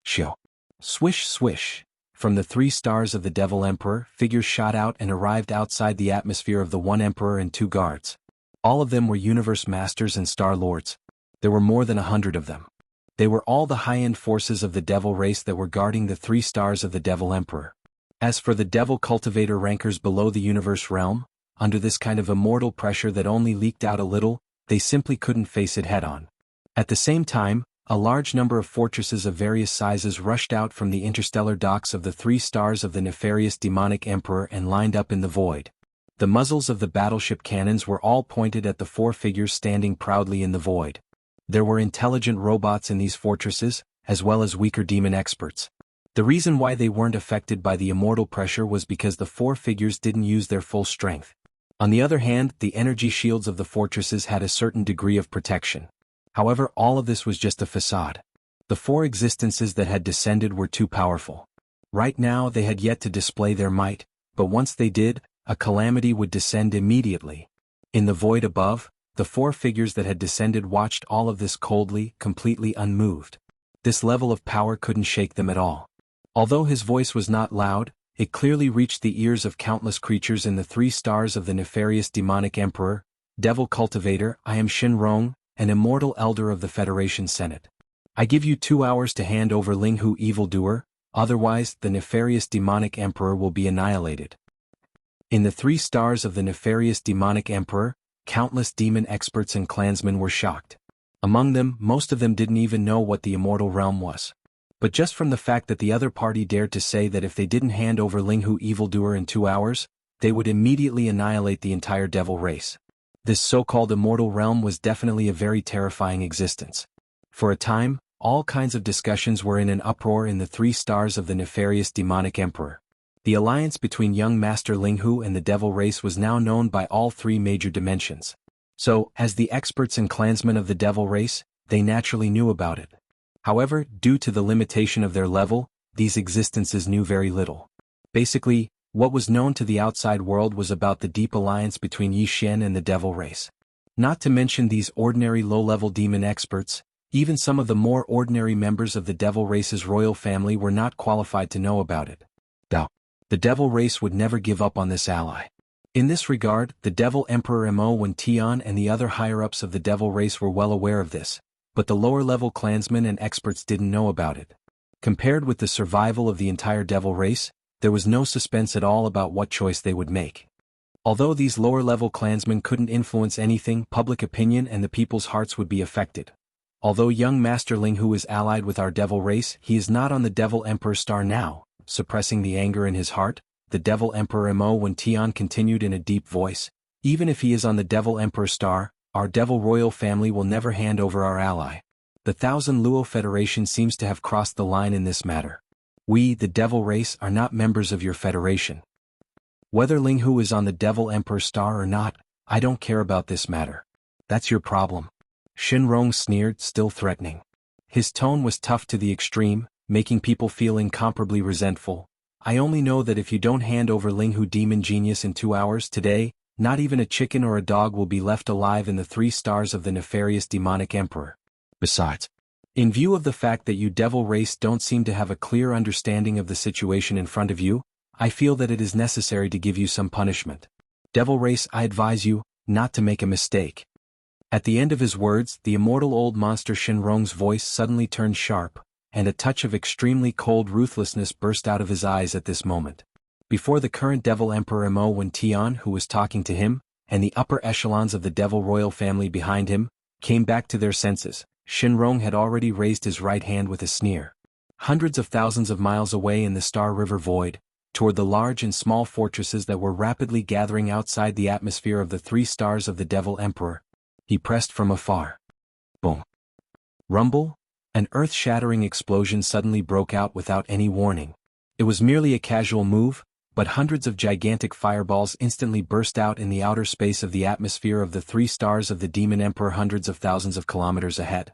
Shio. Swish swish. From the 3 stars of the Devil Emperor, figures shot out and arrived outside the atmosphere of the 1 Emperor and 2 guards. All of them were universe masters and star lords. There were more than 100 of them. They were all the high-end forces of the devil race that were guarding the 3 stars of the Devil Emperor. As for the devil cultivator rankers below the universe realm, under this kind of immortal pressure that only leaked out a little, they simply couldn't face it head-on. At the same time, a large number of fortresses of various sizes rushed out from the interstellar docks of the 3 stars of the nefarious demonic emperor and lined up in the void. The muzzles of the battleship cannons were all pointed at the 4 figures standing proudly in the void. There were intelligent robots in these fortresses, as well as weaker demon experts. The reason why they weren't affected by the immortal pressure was because the 4 figures didn't use their full strength. On the other hand, the energy shields of the fortresses had a certain degree of protection. However, all of this was just a facade. The 4 existences that had descended were too powerful. Right now they had yet to display their might, but once they did, a calamity would descend immediately. In the void above, the 4 figures that had descended watched all of this coldly, completely unmoved. This level of power couldn't shake them at all. Although his voice was not loud, it clearly reached the ears of countless creatures in the 3 stars of the nefarious demonic emperor, devil cultivator. I am Shinrong, an immortal elder of the Federation Senate. I give you 2 hours to hand over Linghu evildoer, otherwise the nefarious demonic emperor will be annihilated. In the 3 stars of the nefarious demonic emperor, countless demon experts and clansmen were shocked. Among them, most of them didn't even know what the immortal realm was. But just from the fact that the other party dared to say that if they didn't hand over Linghu evildoer in 2 hours, they would immediately annihilate the entire devil race. This so-called immortal realm was definitely a very terrifying existence. For a time, all kinds of discussions were in an uproar in the 3 stars of the nefarious demonic emperor. The alliance between young Master Linghu and the devil race was now known by all 3 major dimensions. So, as the experts and clansmen of the devil race, they naturally knew about it. However, due to the limitation of their level, these existences knew very little. Basically, what was known to the outside world was about the deep alliance between Yi Xian and the devil race. Not to mention these ordinary low-level demon experts, even some of the more ordinary members of the devil race's royal family were not qualified to know about it. The devil race would never give up on this ally. In this regard, the devil emperor Mo Wen Tian and the other higher-ups of the devil race were well aware of this, but the lower-level clansmen and experts didn't know about it. Compared with the survival of the entire devil race, there was no suspense at all about what choice they would make. Although these lower-level clansmen couldn't influence anything, public opinion and the people's hearts would be affected. Although young Master Ling Hu is allied with our devil race, he is not on the devil emperor star now. Suppressing the anger in his heart, the devil emperor Mo Wen Tian continued in a deep voice, even if he is on the devil emperor star, our devil royal family will never hand over our ally. The Thousand Luo Federation seems to have crossed the line in this matter. We, the devil race, are not members of your federation. Whether Ling Hu is on the devil emperor star or not, I don't care about this matter. That's your problem. Shenrong sneered, still threatening. His tone was tough to the extreme, making people feel incomparably resentful. I only know that if you don't hand over Ling Hu demon genius in 2 hours today, not even a chicken or a dog will be left alive in the 3 stars of the nefarious demonic emperor. Besides, in view of the fact that you devil race don't seem to have a clear understanding of the situation in front of you, I feel that it is necessary to give you some punishment. Devil race, I advise you not to make a mistake. At the end of his words, the immortal old monster Shenrong's voice suddenly turned sharp, and a touch of extremely cold ruthlessness burst out of his eyes at this moment. Before the current devil emperor Mo Wen Tian, who was talking to him, and the upper echelons of the devil royal family behind him, came back to their senses, Shenrong had already raised his right hand with a sneer. Hundreds of thousands of miles away in the Star River Void, toward the large and small fortresses that were rapidly gathering outside the atmosphere of the 3 stars of the devil emperor, he pressed from afar. Boom. Rumble? An earth-shattering explosion suddenly broke out without any warning. It was merely a casual move, but hundreds of gigantic fireballs instantly burst out in the outer space of the atmosphere of the 3 stars of the Demon Emperor hundreds of thousands of kilometers ahead.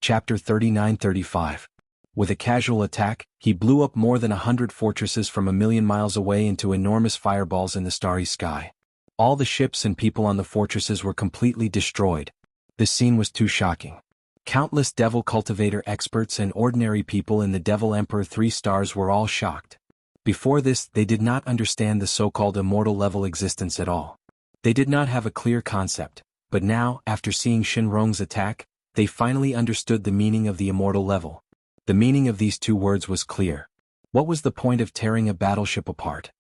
Chapter 39-35. With a casual attack, he blew up more than 100 fortresses from 1,000,000 miles away into enormous fireballs in the starry sky. All the ships and people on the fortresses were completely destroyed. This scene was too shocking. Countless devil cultivator experts and ordinary people in the Devil Emperor 3 stars were all shocked. Before this, they did not understand the so-called immortal level existence at all. They did not have a clear concept, but now, after seeing Shenrong's attack, they finally understood the meaning of the immortal level. The meaning of these 2 words was clear. What was the point of tearing a battleship apart?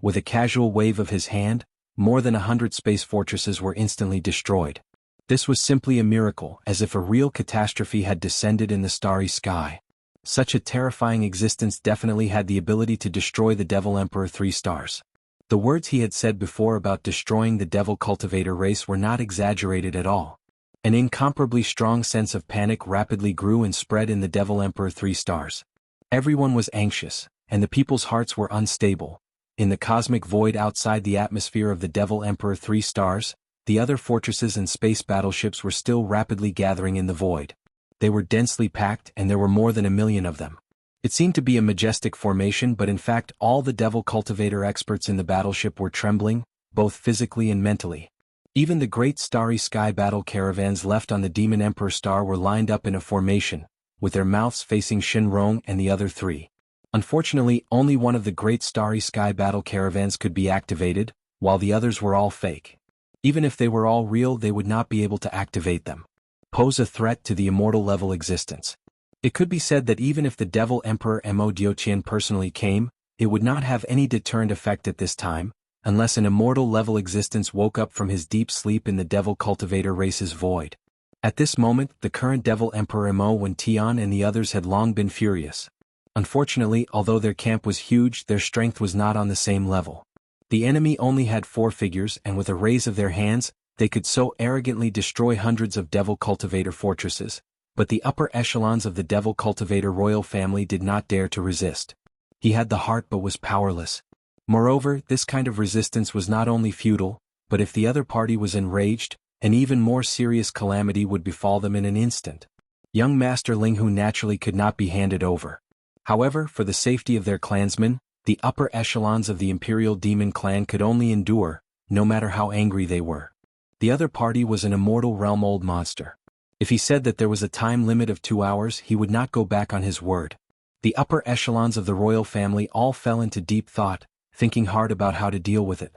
With a casual wave of his hand, more than 100 space fortresses were instantly destroyed. This was simply a miracle, as if a real catastrophe had descended in the starry sky. Such a terrifying existence definitely had the ability to destroy the Devil Emperor 3 stars. The words he had said before about destroying the Devil Cultivator race were not exaggerated at all. An incomparably strong sense of panic rapidly grew and spread in the Devil Emperor 3 stars. Everyone was anxious, and the people's hearts were unstable. In the cosmic void outside the atmosphere of the Devil Emperor 3 stars, the other fortresses and space battleships were still rapidly gathering in the void. They were densely packed and there were more than 1,000,000 of them. It seemed to be a majestic formation, but in fact all the Devil Cultivator experts in the battleship were trembling, both physically and mentally. Even the great starry sky battle caravans left on the Demon Emperor star were lined up in a formation, with their mouths facing Shenrong and the other 3. Unfortunately, only one of the great starry sky battle caravans could be activated, while the others were all fake. Even if they were all real, they would not be able to activate them. Pose a threat to the immortal level existence. It could be said that even if the Devil Emperor Mo Dioqian personally came, it would not have any deterrent effect at this time, unless an immortal level existence woke up from his deep sleep in the Devil Cultivator race's void. At this moment, the current Devil Emperor Mo Wen Tian and the others had long been furious. Unfortunately, although their camp was huge, their strength was not on the same level. The enemy only had 4 figures, and with a raise of their hands, they could so arrogantly destroy hundreds of Devil Cultivator fortresses, but the upper echelons of the Devil Cultivator royal family did not dare to resist. He had the heart but was powerless. Moreover, this kind of resistance was not only futile, but if the other party was enraged, an even more serious calamity would befall them in an instant. Young Master Ling Hu naturally could not be handed over. However, for the safety of their clansmen, the upper echelons of the Imperial Demon clan could only endure, no matter how angry they were. The other party was an immortal realm old monster. If he said that there was a time limit of 2 hours, he would not go back on his word. The upper echelons of the royal family all fell into deep thought, thinking hard about how to deal with it.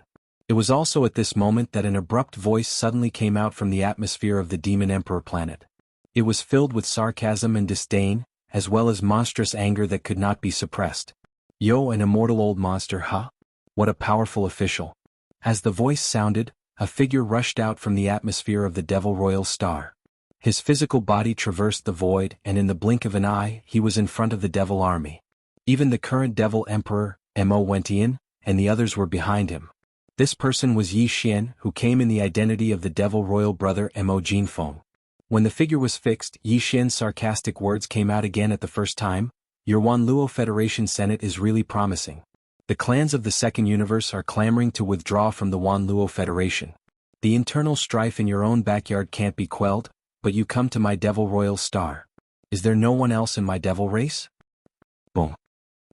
It was also at this moment that an abrupt voice suddenly came out from the atmosphere of the Demon Emperor planet. It was filled with sarcasm and disdain, as well as monstrous anger that could not be suppressed. "Yo, an immortal old monster, huh? What a powerful official." As the voice sounded, a figure rushed out from the atmosphere of the Devil Royal Star. His physical body traversed the void, and in the blink of an eye, he was in front of the Devil Army. Even the current Devil Emperor, Mo Wentian, and the others were behind him. This person was Yi Xian, who came in the identity of the Devil Royal brother Mo Jinfeng. When the figure was fixed, Yi Xian's sarcastic words came out again at the first time. "Your Wanluo Federation Senate is really promising. The clans of the Second Universe are clamoring to withdraw from the Wanluo Federation. The internal strife in your own backyard can't be quelled, but you come to my Devil Royal Star. Is there no one else in my devil race?" Boom.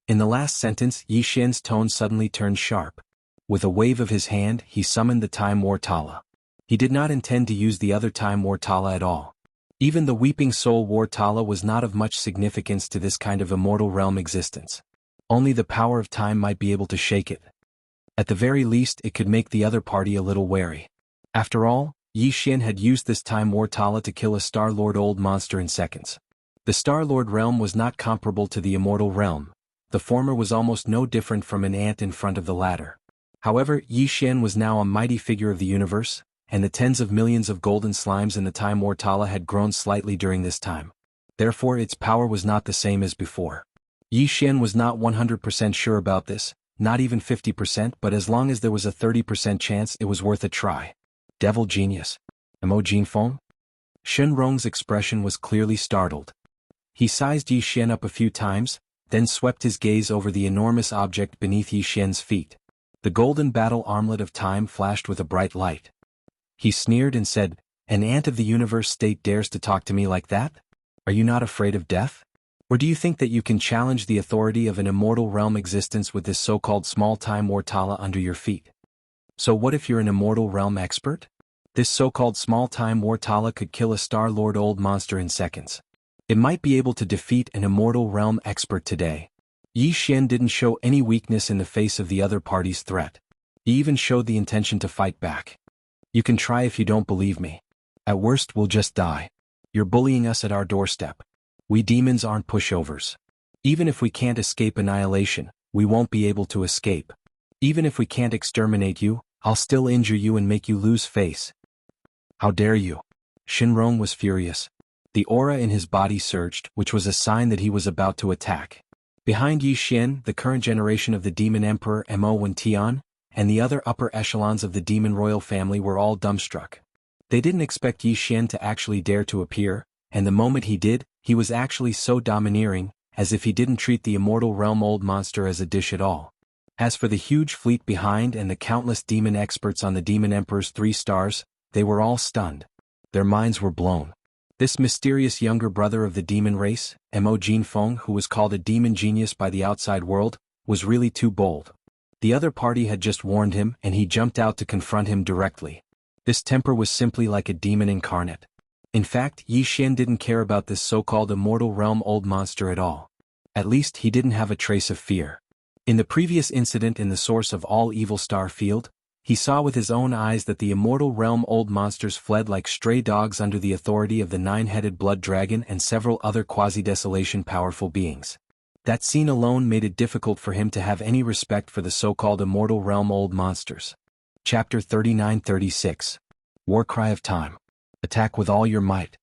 In the last sentence, Yi Xian's tone suddenly turned sharp. With a wave of his hand, he summoned the Time War Tala. He did not intend to use the other Time War Tala at all. Even the Weeping Soul War Tala was not of much significance to this kind of immortal realm existence. Only the power of time might be able to shake it. At the very least, it could make the other party a little wary. After all, Yi Xian had used this Time War Tala to kill a Star-Lord old monster in seconds. The Star-Lord realm was not comparable to the immortal realm. The former was almost no different from an ant in front of the latter. However, Yi Xian was now a mighty figure of the universe, and the tens of millions of golden slimes in the Time War Tala had grown slightly during this time. Therefore, its power was not the same as before. Yi Xian was not 100% sure about this, not even 50%, but as long as there was a 30% chance, it was worth a try. Devil genius. Mo Jinfeng? Shen Rong's expression was clearly startled. He sized Yi Xian up a few times, then swept his gaze over the enormous object beneath Yi Xian's feet. The golden battle armlet of time flashed with a bright light. He sneered and said, "An ant of the universe state dares to talk to me like that? Are you not afraid of death? Or do you think that you can challenge the authority of an immortal realm existence with this so-called small Time War Tala under your feet? So what if you're an immortal realm expert? This so-called small Time War Tala could kill a Star-Lord old monster in seconds. It might be able to defeat an immortal realm expert today." Yi Xian didn't show any weakness in the face of the other party's threat. He even showed the intention to fight back. "You can try if you don't believe me. At worst, we'll just die. You're bullying us at our doorstep. We demons aren't pushovers. Even if we can't escape annihilation, we won't be able to escape. Even if we can't exterminate you, I'll still injure you and make you lose face. How dare you?" Shinrong was furious. The aura in his body surged, which was a sign that he was about to attack. Behind Yi Xian, the current generation of the Demon Emperor Mo Wentian, and the other upper echelons of the Demon Royal family were all dumbstruck. They didn't expect Yi Xian to actually dare to appear, and the moment he did, he was actually so domineering, as if he didn't treat the immortal realm old monster as a dish at all. As for the huge fleet behind and the countless demon experts on the Demon Emperor's 3 stars, they were all stunned. Their minds were blown. This mysterious younger brother of the demon race, Mo Jinfeng, who was called a demon genius by the outside world, was really too bold. The other party had just warned him, and he jumped out to confront him directly. This temper was simply like a demon incarnate. In fact, Yi Xian didn't care about this so-called immortal realm old monster at all. At least he didn't have a trace of fear. In the previous incident in the source of all evil star field, he saw with his own eyes that the immortal realm old monsters fled like stray dogs under the authority of the 9-headed blood dragon and several other quasi-desolation powerful beings. That scene alone made it difficult for him to have any respect for the so-called immortal realm old monsters. Chapter 39-36. Warcry of Time. Attack with all your might.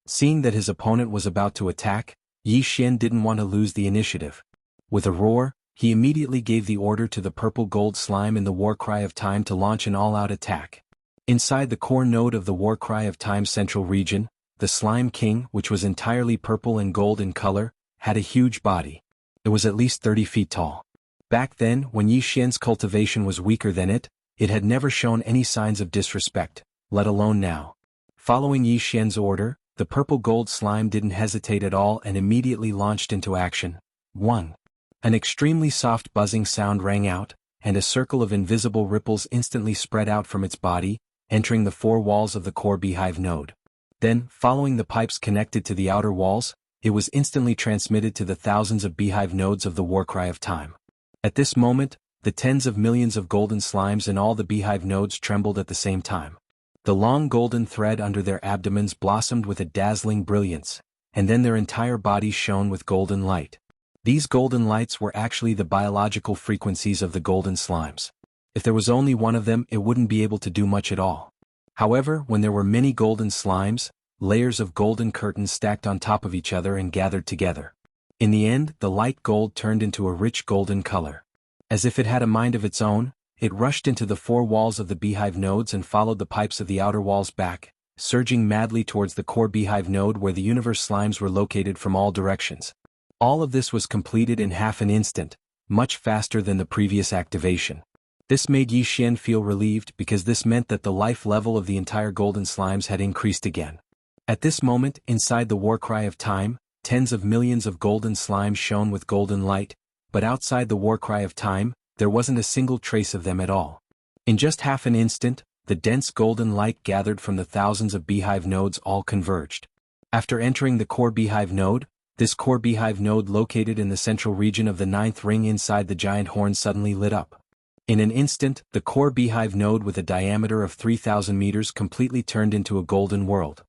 Seeing that his opponent was about to attack, Yi Xian didn't want to lose the initiative. With a roar, he immediately gave the order to the purple gold slime in the Warcry of Time to launch an all-out attack. Inside the core node of the Warcry of Time central region, the Slime King, which was entirely purple and gold in color, had a huge body. It was at least 30 feet tall. Back then, when Yi Xian's cultivation was weaker than it had never shown any signs of disrespect, let alone now. Following Yi Xian's order, the purple gold slime didn't hesitate at all and immediately launched into action. 1. An extremely soft buzzing sound rang out, and a circle of invisible ripples instantly spread out from its body, entering the four walls of the core beehive node. Then, following the pipes connected to the outer walls, it was instantly transmitted to the thousands of beehive nodes of the Warcry of Time. At this moment, the tens of millions of golden slimes in all the beehive nodes trembled at the same time. The long golden thread under their abdomens blossomed with a dazzling brilliance, and then their entire bodies shone with golden light. These golden lights were actually the biological frequencies of the golden slimes. If there was only one of them, it wouldn't be able to do much at all. However, when there were many golden slimes, layers of golden curtains stacked on top of each other and gathered together. In the end, the light gold turned into a rich golden color. As if it had a mind of its own, it rushed into the four walls of the beehive nodes and followed the pipes of the outer walls back, surging madly towards the core beehive node where the universe slimes were located from all directions. All of this was completed in half an instant, much faster than the previous activation. This made Yi Xian feel relieved because this meant that the life level of the entire golden slimes had increased again. At this moment, inside the Warcry of Time, tens of millions of golden slimes shone with golden light, but outside the Warcry of Time, there wasn't a single trace of them at all. In just half an instant, the dense golden light gathered from the thousands of beehive nodes all converged. After entering the core beehive node, this core beehive node located in the central region of the ninth ring inside the giant horn suddenly lit up. In an instant, the core beehive node with a diameter of 3,000 meters completely turned into a golden world.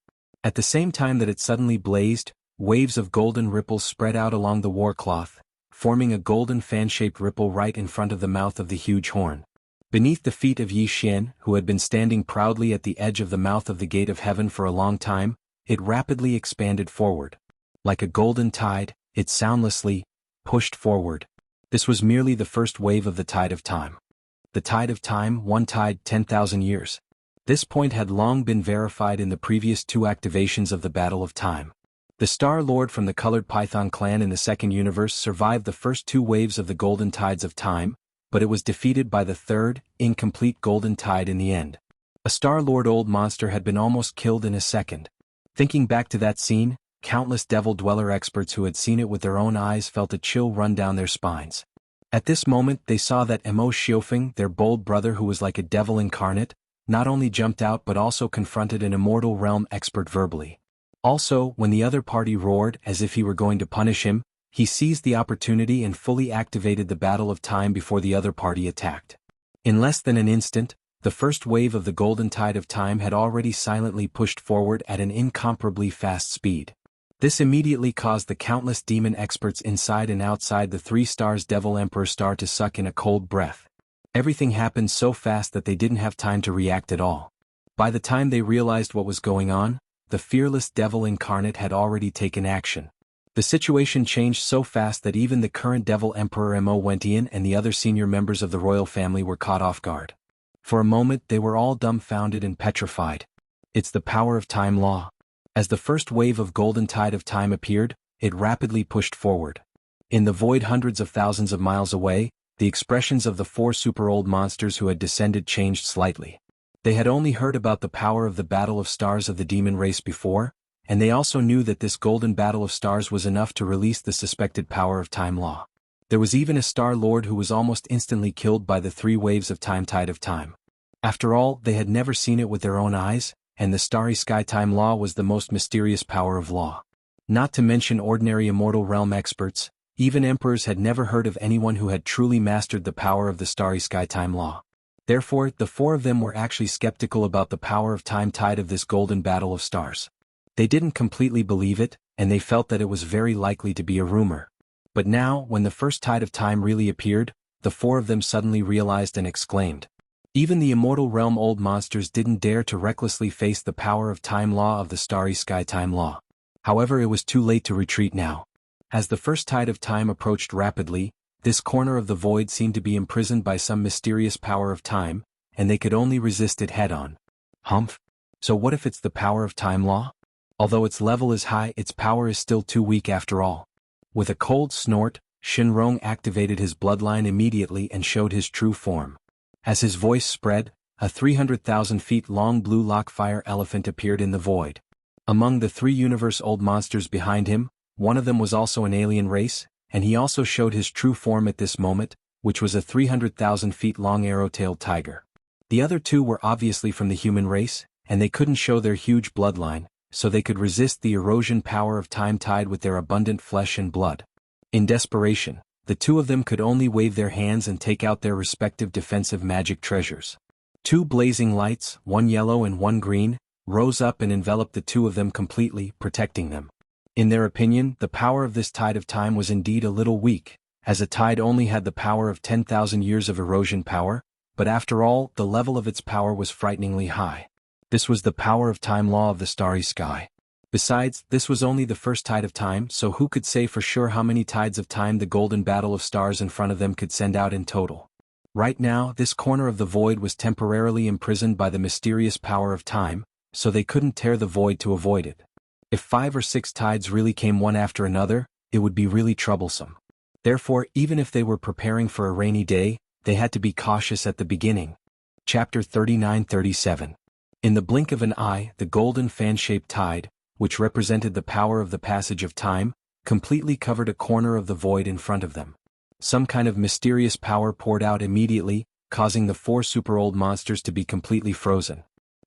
At the same time that it suddenly blazed, waves of golden ripples spread out along the war cloth, forming a golden fan-shaped ripple right in front of the mouth of the huge horn. Beneath the feet of Yi Xian, who had been standing proudly at the edge of the mouth of the gate of heaven for a long time, it rapidly expanded forward. Like a golden tide, it soundlessly pushed forward. This was merely the first wave of the tide of time. The tide of time, one tide 10,000 years. This point had long been verified in the previous two activations of the Battle of Time. The Star Lord from the Colored Python clan in the second universe survived the first two waves of the Golden Tides of Time, but it was defeated by the third, incomplete Golden Tide in the end. A Star Lord old monster had been almost killed in a second. Thinking back to that scene, countless Devil Dweller experts who had seen it with their own eyes felt a chill run down their spines. At this moment they saw that Mo Xiufeng, their bold brother who was like a devil incarnate, not only jumped out but also confronted an immortal realm expert verbally. Also, when the other party roared as if he were going to punish him, he seized the opportunity and fully activated the Battle of Time before the other party attacked. In less than an instant, the first wave of the Golden Tide of Time had already silently pushed forward at an incomparably fast speed. This immediately caused the countless demon experts inside and outside the 3 stars Devil Emperor star to suck in a cold breath. Everything happened so fast that they didn't have time to react at all. By the time they realized what was going on, the fearless devil incarnate had already taken action. The situation changed so fast that even the current Devil Emperor Mo Wentian and the other senior members of the royal family were caught off guard. For a moment they were all dumbfounded and petrified. It's the power of time law. As the first wave of Golden Tide of Time appeared, it rapidly pushed forward. In the void hundreds of thousands of miles away, the expressions of the 4 super-old monsters who had descended changed slightly. They had only heard about the power of the Battle of Stars of the demon race before, and they also knew that this golden Battle of Stars was enough to release the suspected power of time law. There was even a Star Lord who was almost instantly killed by the 3 waves of Tide of Time. After all, they had never seen it with their own eyes, and the Starry Sky Time Law was the most mysterious power of law. Not to mention ordinary immortal realm experts, even emperors had never heard of anyone who had truly mastered the power of the Starry Sky Time Law. Therefore, the 4 of them were actually skeptical about the power of time tide of this golden battle of stars. They didn't completely believe it, and they felt that it was very likely to be a rumor. But now, when the first tide of time really appeared, the 4 of them suddenly realized and exclaimed. Even the immortal realm old monsters didn't dare to recklessly face the power of time law of the Starry Sky Time Law. However, it was too late to retreat now. As the first tide of time approached rapidly, this corner of the void seemed to be imprisoned by some mysterious power of time, and they could only resist it head-on. Humph. So what if it's the power of time law? Although its level is high, its power is still too weak after all. With a cold snort, Shenrong activated his bloodline immediately and showed his true form. As his voice spread, a 300,000 feet long blue lockfire elephant appeared in the void. Among the 3 universe-old monsters behind him, one of them was also an alien race, and he also showed his true form at this moment, which was a 300,000 feet long arrow-tailed tiger. The other two were obviously from the human race, and they couldn't show their huge bloodline, so they could resist the erosion power of time tied with their abundant flesh and blood. In desperation, the two of them could only wave their hands and take out their respective defensive magic treasures. Two blazing lights, one yellow and one green, rose up and enveloped the two of them completely, protecting them. In their opinion, the power of this tide of time was indeed a little weak, as a tide only had the power of 10,000 years of erosion power, but after all, the level of its power was frighteningly high. This was the power of time law of the starry sky. Besides, this was only the first tide of time, so who could say for sure how many tides of time the golden battle of stars in front of them could send out in total? Right now, this corner of the void was temporarily imprisoned by the mysterious power of time, so they couldn't tear the void to avoid it. If 5 or 6 tides really came one after another, it would be really troublesome. Therefore, even if they were preparing for a rainy day, they had to be cautious at the beginning. Chapter 39-37. In the blink of an eye, the golden fan-shaped tide, which represented the power of the passage of time, completely covered a corner of the void in front of them. Some kind of mysterious power poured out immediately, causing the 4 super-old monsters to be completely frozen.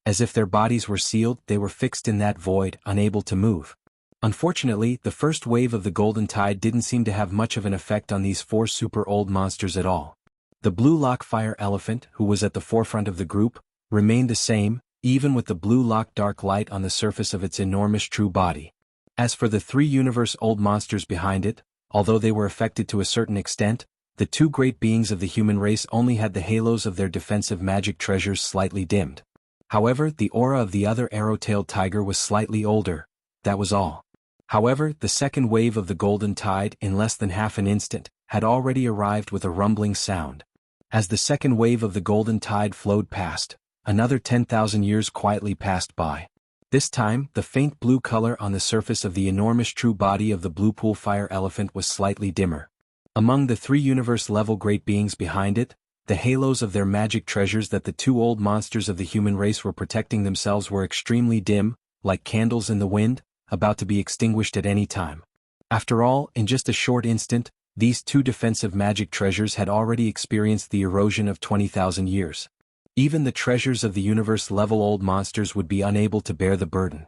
As if their bodies were sealed, they were fixed in that void, unable to move. Unfortunately, the first wave of the golden tide didn't seem to have much of an effect on these 4 super-old monsters at all. The blue lock fire elephant, who was at the forefront of the group, remained the same, even with the blue lock dark light on the surface of its enormous true body. As for the 3 universe-old monsters behind it, although they were affected to a certain extent, the 2 great beings of the human race only had the halos of their defensive magic treasures slightly dimmed. However, the aura of the other arrow-tailed tiger was slightly older, that was all. However, the second wave of the golden tide, in less than half an instant, had already arrived with a rumbling sound. As the second wave of the golden tide flowed past, another 10,000 years quietly passed by. This time, the faint blue color on the surface of the enormous true body of the blue pool fire elephant was slightly dimmer. Among the 3 universe-level great beings behind it, the halos of their magic treasures that the 2 old monsters of the human race were protecting themselves were extremely dim, like candles in the wind, about to be extinguished at any time. After all, in just a short instant, these 2 defensive magic treasures had already experienced the erosion of 20,000 years. Even the treasures of the universe-level old monsters would be unable to bear the burden.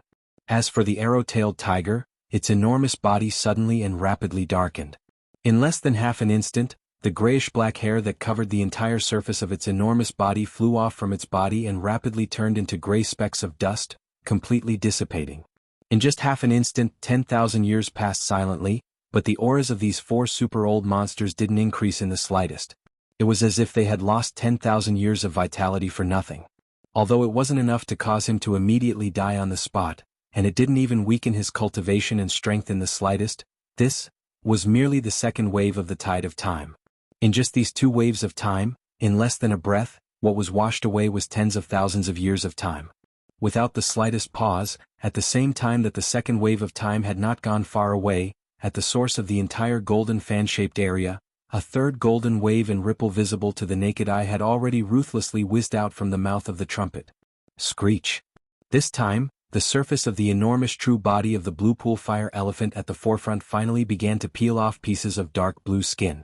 As for the arrow-tailed tiger, its enormous body suddenly and rapidly darkened. In less than half an instant, the grayish-black hair that covered the entire surface of its enormous body flew off from its body and rapidly turned into gray specks of dust, completely dissipating. In just half an instant, 10,000 years passed silently, but the auras of these 4 super-old monsters didn't increase in the slightest. It was as if they had lost 10,000 years of vitality for nothing. Although it wasn't enough to cause him to immediately die on the spot, and it didn't even weaken his cultivation and strength in the slightest, this was merely the second wave of the tide of time. In just these 2 waves of time, in less than a breath, what was washed away was tens of thousands of years of time. Without the slightest pause, at the same time that the second wave of time had not gone far away, at the source of the entire golden fan-shaped area, a third golden wave and ripple visible to the naked eye had already ruthlessly whizzed out from the mouth of the trumpet. Screech. This time, the surface of the enormous true body of the blue pool fire elephant at the forefront finally began to peel off pieces of dark blue skin.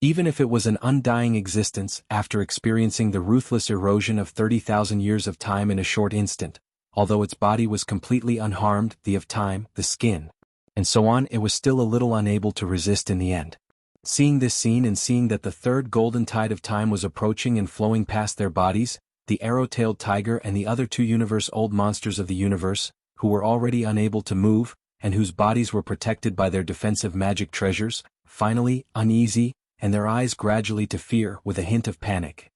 Even if it was an undying existence, after experiencing the ruthless erosion of 30,000 years of time in a short instant, although its body was completely unharmed, the of time, the skin, and so on, it was still a little unable to resist in the end. Seeing this scene and seeing that the third golden tide of time was approaching and flowing past their bodies, the arrow-tailed tiger and the other 2 universe-old monsters of the universe, who were already unable to move, and whose bodies were protected by their defensive magic treasures, finally, uneasy, and their eyes gradually to fear with a hint of panic.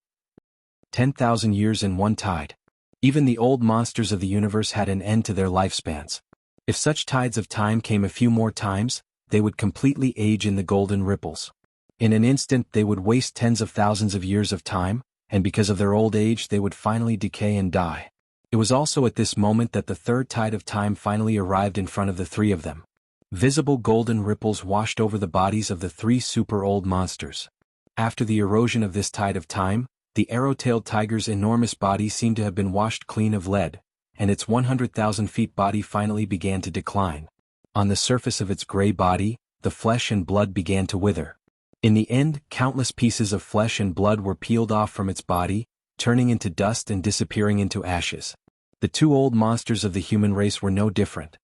10,000 years in one tide. Even the old monsters of the universe had an end to their lifespans. If such tides of time came a few more times, they would completely age in the golden ripples. In an instant they would waste tens of thousands of years of time, and because of their old age they would finally decay and die. It was also at this moment that the third tide of time finally arrived in front of the 3 of them. Visible golden ripples washed over the bodies of the 3 super-old monsters. After the erosion of this tide of time, the arrow-tailed tiger's enormous body seemed to have been washed clean of lead, and its 100,000 feet body finally began to decline. On the surface of its gray body, the flesh and blood began to wither. In the end, countless pieces of flesh and blood were peeled off from its body, turning into dust and disappearing into ashes. The two old monsters of the human race were no different.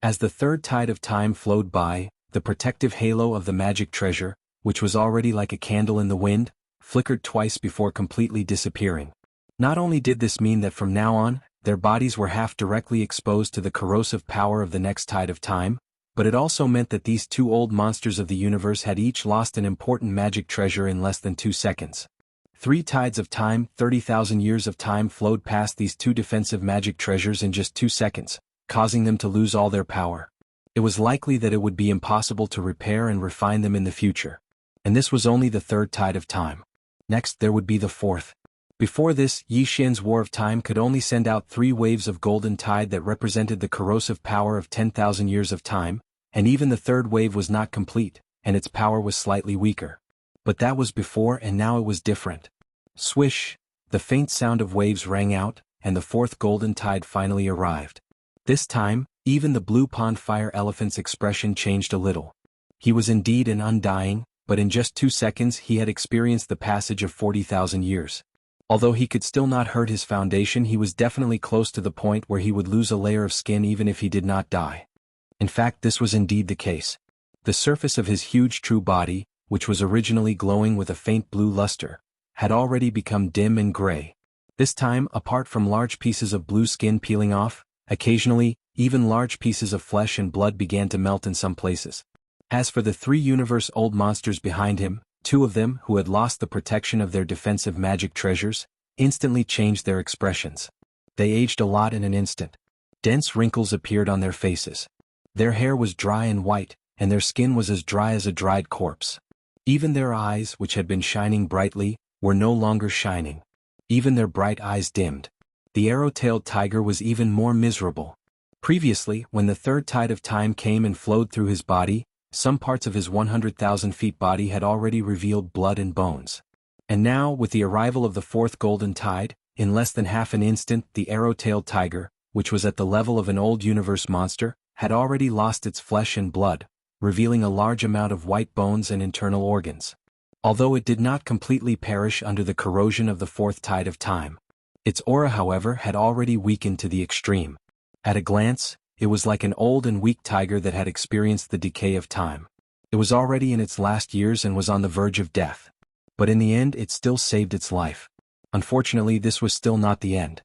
As the third tide of time flowed by, the protective halo of the magic treasure, which was already like a candle in the wind, flickered twice before completely disappearing. Not only did this mean that from now on, their bodies were half directly exposed to the corrosive power of the next tide of time, but it also meant that these two old monsters of the universe had each lost an important magic treasure in less than 2 seconds. 3 tides of time, 30,000 years of time flowed past these two defensive magic treasures in just 2 seconds, causing them to lose all their power. It was likely that it would be impossible to repair and refine them in the future. And this was only the third tide of time. Next there would be the fourth. Before this, Yi Xian's War of Time could only send out 3 waves of golden tide that represented the corrosive power of 10,000 years of time, and even the third wave was not complete, and its power was slightly weaker. But that was before, and now it was different. Swish, the faint sound of waves rang out, and the fourth golden tide finally arrived. This time, even the blue pond fire elephant's expression changed a little. He was indeed an undying, but in just 2 seconds he had experienced the passage of 40,000 years. Although he could still not hurt his foundation, he was definitely close to the point where he would lose a layer of skin even if he did not die. In fact, this was indeed the case. The surface of his huge true body, which was originally glowing with a faint blue luster, had already become dim and gray. This time, apart from large pieces of blue skin peeling off, occasionally, even large pieces of flesh and blood began to melt in some places. As for the 3 universe-old monsters behind him, 2 of them, who had lost the protection of their defensive magic treasures, instantly changed their expressions. They aged a lot in an instant. Dense wrinkles appeared on their faces. Their hair was dry and white, and their skin was as dry as a dried corpse. Even their eyes, which had been shining brightly, were no longer shining. Even their bright eyes dimmed. The arrow-tailed tiger was even more miserable. Previously, when the third tide of time came and flowed through his body, some parts of his 100,000 feet body had already revealed blood and bones. And now, with the arrival of the fourth golden tide, in less than half an instant the arrow-tailed tiger, which was at the level of an old universe monster, had already lost its flesh and blood, revealing a large amount of white bones and internal organs. Although it did not completely perish under the corrosion of the fourth tide of time. Its aura, however, had already weakened to the extreme. At a glance, it was like an old and weak tiger that had experienced the decay of time. It was already in its last years and was on the verge of death. But in the end it still saved its life. Unfortunately, this was still not the end.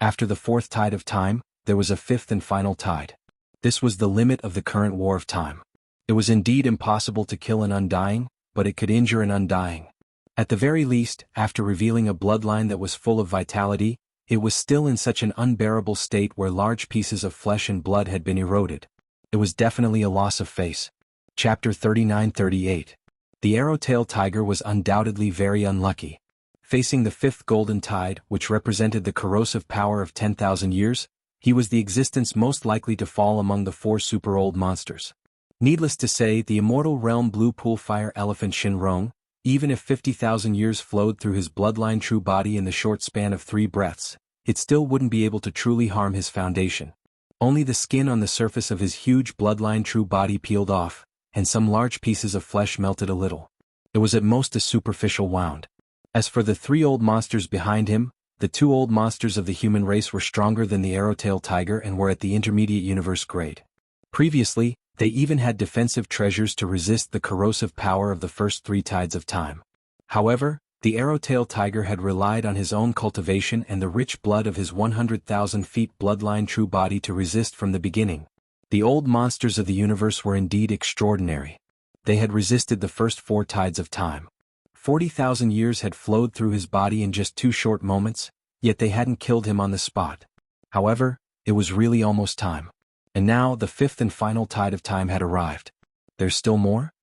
After the fourth tide of time, there was a fifth and final tide. This was the limit of the current war of time. It was indeed impossible to kill an undying, but it could injure an undying. At the very least, after revealing a bloodline that was full of vitality, it was still in such an unbearable state where large pieces of flesh and blood had been eroded. It was definitely a loss of face. Chapter 39-38. The arrow-tailed tiger was undoubtedly very unlucky. Facing the fifth golden tide, which represented the corrosive power of 10,000 years, he was the existence most likely to fall among the 4 super-old monsters. Needless to say, the immortal realm blue pool fire elephant Shinrong, even if 50,000 years flowed through his bloodline true body in the short span of 3 breaths, it still wouldn't be able to truly harm his foundation. Only the skin on the surface of his huge bloodline true body peeled off, and some large pieces of flesh melted a little. It was at most a superficial wound. As for the 3 old monsters behind him, the 2 old monsters of the human race were stronger than the arrow-tailed tiger and were at the intermediate universe grade. Previously, they even had defensive treasures to resist the corrosive power of the first 3 tides of time. However, the arrow-tailed tiger had relied on his own cultivation and the rich blood of his 100,000 feet bloodline true body to resist from the beginning. The old monsters of the universe were indeed extraordinary. They had resisted the first 4 tides of time. 40,000 years had flowed through his body in just 2 short moments, yet they hadn't killed him on the spot. However, it was really almost time. And now the 5th and final tide of time had arrived. There's still more?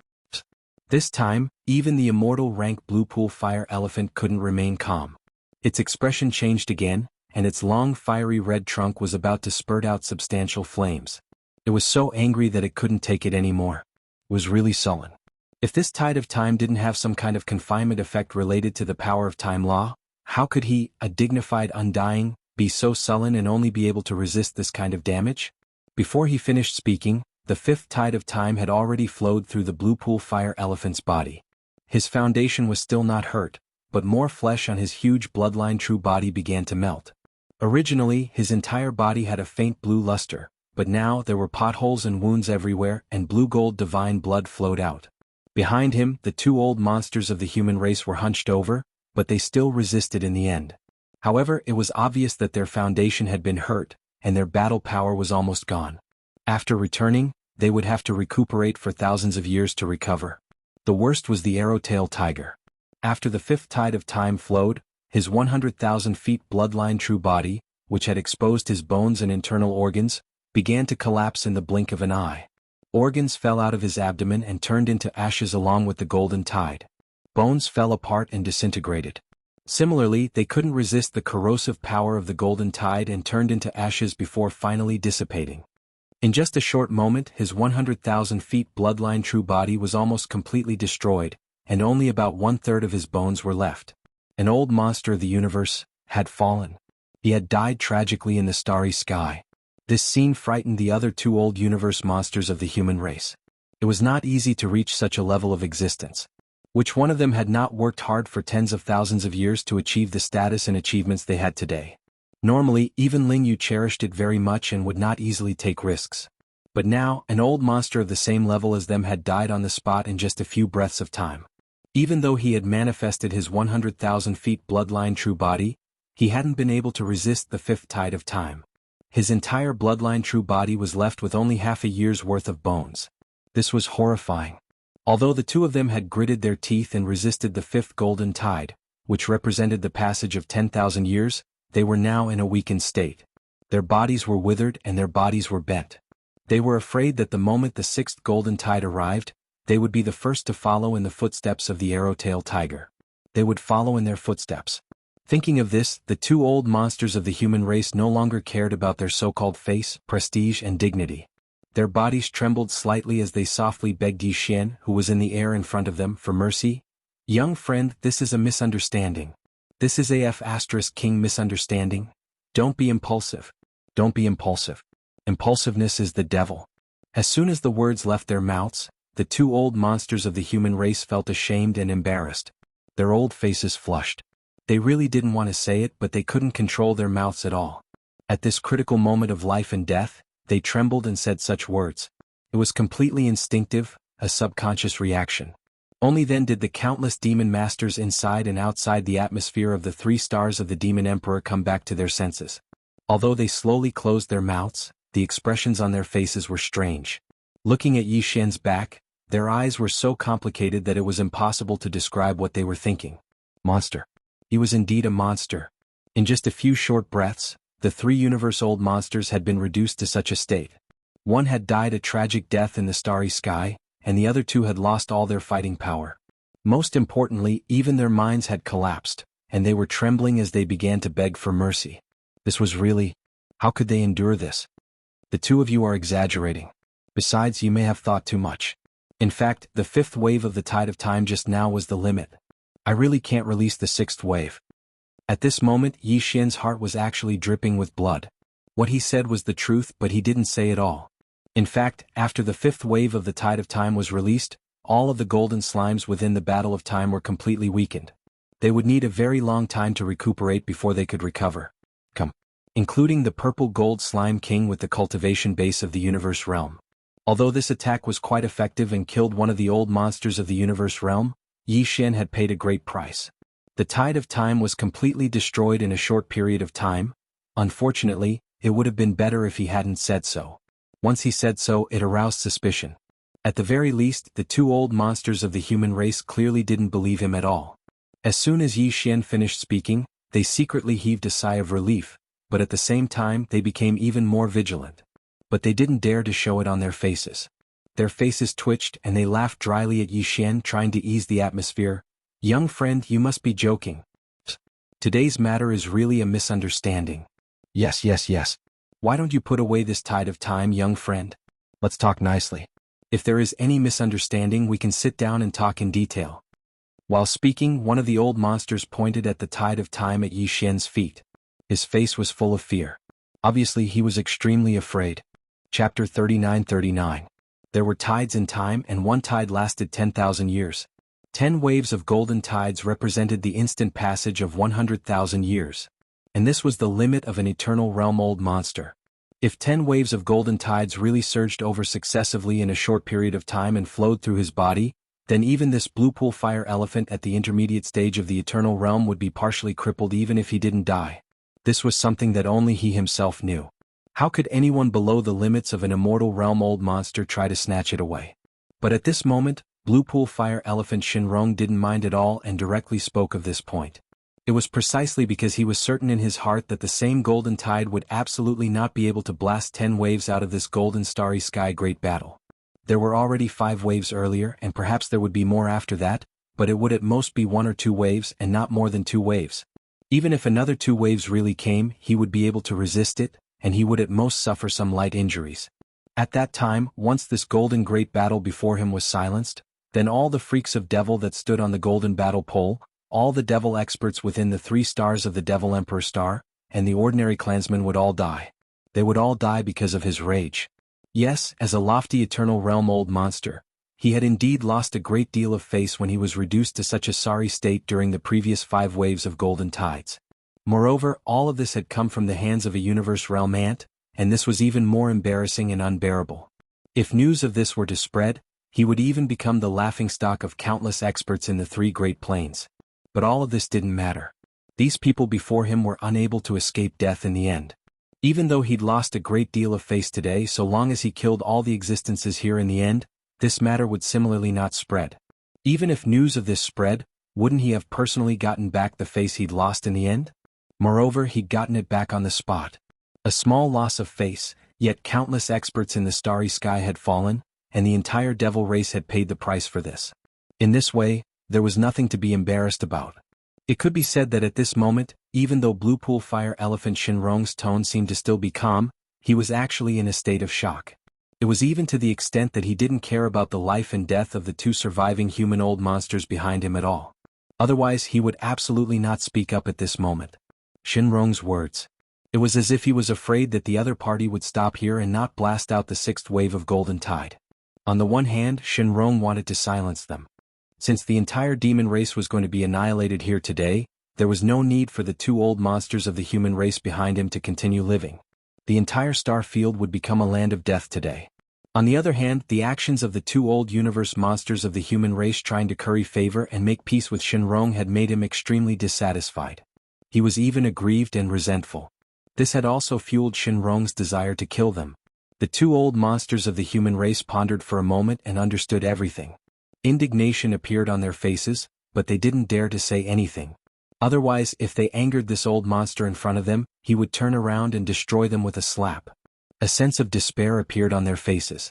This time, even the immortal rank blue pool fire elephant couldn't remain calm. Its expression changed again, and its long fiery red trunk was about to spurt out substantial flames. It was so angry that it couldn't take it anymore. It was really sullen. If this tide of time didn't have some kind of confinement effect related to the power of time law, how could he, a dignified undying, be so sullen and only be able to resist this kind of damage? Before he finished speaking, the 5th tide of time had already flowed through the blue pool fire elephant's body. His foundation was still not hurt, but more flesh on his huge bloodline true body began to melt. Originally, his entire body had a faint blue luster, but now there were potholes and wounds everywhere and blue-gold divine blood flowed out. Behind him, the two old monsters of the human race were hunched over, but they still resisted in the end. However, it was obvious that their foundation had been hurt, and their battle power was almost gone. After returning, they would have to recuperate for thousands of years to recover. The worst was the arrow-tailed tiger. After the fifth tide of time flowed, his 100,000 feet bloodline true body, which had exposed his bones and internal organs, began to collapse in the blink of an eye. Organs fell out of his abdomen and turned into ashes along with the golden tide. Bones fell apart and disintegrated. Similarly, they couldn't resist the corrosive power of the golden tide and turned into ashes before finally dissipating. In just a short moment, his 100,000 feet bloodline true body was almost completely destroyed, and only about 1/3 of his bones were left. An old monster of the universe had fallen. He had died tragically in the starry sky. This scene frightened the other two old universe monsters of the human race. It was not easy to reach such a level of existence. Which one of them had not worked hard for tens of thousands of years to achieve the status and achievements they had today? Normally, even Ling Yu cherished it very much and would not easily take risks. But now, an old monster of the same level as them had died on the spot in just a few breaths of time. Even though he had manifested his 100,000 feet bloodline true body, he hadn't been able to resist the fifth tide of time. His entire bloodline true body was left with only half a year's worth of bones. This was horrifying. Although the two of them had gritted their teeth and resisted the fifth golden tide, which represented the passage of 10,000 years, they were now in a weakened state. Their bodies were withered and their bodies were bent. They were afraid that the moment the sixth golden tide arrived, they would be the first to follow in the footsteps of the arrow-tailed tiger. They would follow in their footsteps. Thinking of this, the two old monsters of the human race no longer cared about their so-called face, prestige and dignity. Their bodies trembled slightly as they softly begged Yi Xian, who was in the air in front of them, for mercy. "Young friend, this is a misunderstanding. This is King misunderstanding. Don't be impulsive. Don't be impulsive. Impulsiveness is the devil." As soon as the words left their mouths, the two old monsters of the human race felt ashamed and embarrassed. Their old faces flushed. They really didn't want to say it, but they couldn't control their mouths at all. At this critical moment of life and death, they trembled and said such words. It was completely instinctive, a subconscious reaction. Only then did the countless demon masters inside and outside the atmosphere of the 3 stars of the Demon Emperor come back to their senses. Although they slowly closed their mouths, the expressions on their faces were strange. Looking at Yi Xian's back, their eyes were so complicated that it was impossible to describe what they were thinking. Monster. He was indeed a monster. In just a few short breaths, the 3 universe-old monsters had been reduced to such a state. One had died a tragic death in the starry sky, and the other 2 had lost all their fighting power. Most importantly, even their minds had collapsed, and they were trembling as they began to beg for mercy. This was really... How could they endure this? The 2 of you are exaggerating. Besides, you may have thought too much. In fact, the 5th wave of the tide of time just now was the limit. I really can't release the 6th wave. At this moment, Yi Xian's heart was actually dripping with blood. What he said was the truth, but he didn't say it all. In fact, after the 5th wave of the tide of time was released, all of the golden slimes within the battle of time were completely weakened. They would need a very long time to recuperate before they could recover. Including the purple gold slime king with the cultivation base of the universe realm. Although this attack was quite effective and killed one of the old monsters of the universe realm, Yi Xian had paid a great price. The tide of time was completely destroyed in a short period of time. Unfortunately, it would have been better if he hadn't said so. Once he said so, it aroused suspicion. At the very least, the 2 old monsters of the human race clearly didn't believe him at all. As soon as Yi Xian finished speaking, they secretly heaved a sigh of relief, but at the same time they became even more vigilant. But they didn't dare to show it on their faces. Their faces twitched and they laughed dryly at Yi Xian, trying to ease the atmosphere. "Young friend, you must be joking. Today's matter is really a misunderstanding." Yes. Why don't you put away this tide of time, young friend? Let's talk nicely. If there is any misunderstanding, we can sit down and talk in detail. While speaking, one of the old monsters pointed at the tide of time at Yi Xian's feet. His face was full of fear. Obviously, he was extremely afraid. Chapter 39:39. There were tides in time, and one tide lasted 10,000 years. 10 waves of golden tides represented the instant passage of 100,000 years. And this was the limit of an eternal realm-old monster. If 10 waves of golden tides really surged over successively in a short period of time and flowed through his body, then even this blue pool fire elephant at the intermediate stage of the eternal realm would be partially crippled even if he didn't die. This was something that only he himself knew. How could anyone below the limits of an immortal realm-old monster try to snatch it away? But at this moment, blue pool fire elephant Shinrong didn't mind at all and directly spoke of this point. It was precisely because he was certain in his heart that the same golden tide would absolutely not be able to blast 10 waves out of this golden starry sky great battle. There were already 5 waves earlier and perhaps there would be more after that, but it would at most be 1 or 2 waves and not more than 2 waves. Even if another 2 waves really came, he would be able to resist it, and he would at most suffer some light injuries. At that time, once this golden great battle before him was silenced, then all the freaks of devil that stood on the golden battle pole, all the devil experts within the 3 stars of the Devil Emperor star, and the ordinary clansmen would all die. They would all die because of his rage. Yes, as a lofty eternal realm-old monster, he had indeed lost a great deal of face when he was reduced to such a sorry state during the previous 5 waves of golden tides. Moreover, all of this had come from the hands of a universe realm ant, and this was even more embarrassing and unbearable. If news of this were to spread, he would even become the laughingstock of countless experts in the 3 great planes. But all of this didn't matter. These people before him were unable to escape death in the end. Even though he'd lost a great deal of face today, so long as he killed all the existences here in the end, this matter would similarly not spread. Even if news of this spread, wouldn't he have personally gotten back the face he'd lost in the end? Moreover, he'd gotten it back on the spot. A small loss of face, yet countless experts in the starry sky had fallen, and the entire devil race had paid the price for this. In this way, there was nothing to be embarrassed about. It could be said that at this moment, even though Blue Pool Fire Elephant Shinrong's tone seemed to still be calm, he was actually in a state of shock. It was even to the extent that he didn't care about the life and death of the 2 surviving human old monsters behind him at all. Otherwise he would absolutely not speak up at this moment. Shinrong's words. It was as if he was afraid that the other party would stop here and not blast out the 6th wave of golden tide. On the one hand, Shinrong wanted to silence them. Since the entire demon race was going to be annihilated here today, there was no need for the 2 old monsters of the human race behind him to continue living. The entire star field would become a land of death today. On the other hand, the actions of the 2 old universe monsters of the human race trying to curry favor and make peace with Shinrong had made him extremely dissatisfied. He was even aggrieved and resentful. This had also fueled Shinrong's desire to kill them. The 2 old monsters of the human race pondered for a moment and understood everything. Indignation appeared on their faces, but they didn't dare to say anything. Otherwise, if they angered this old monster in front of them, he would turn around and destroy them with a slap. A sense of despair appeared on their faces.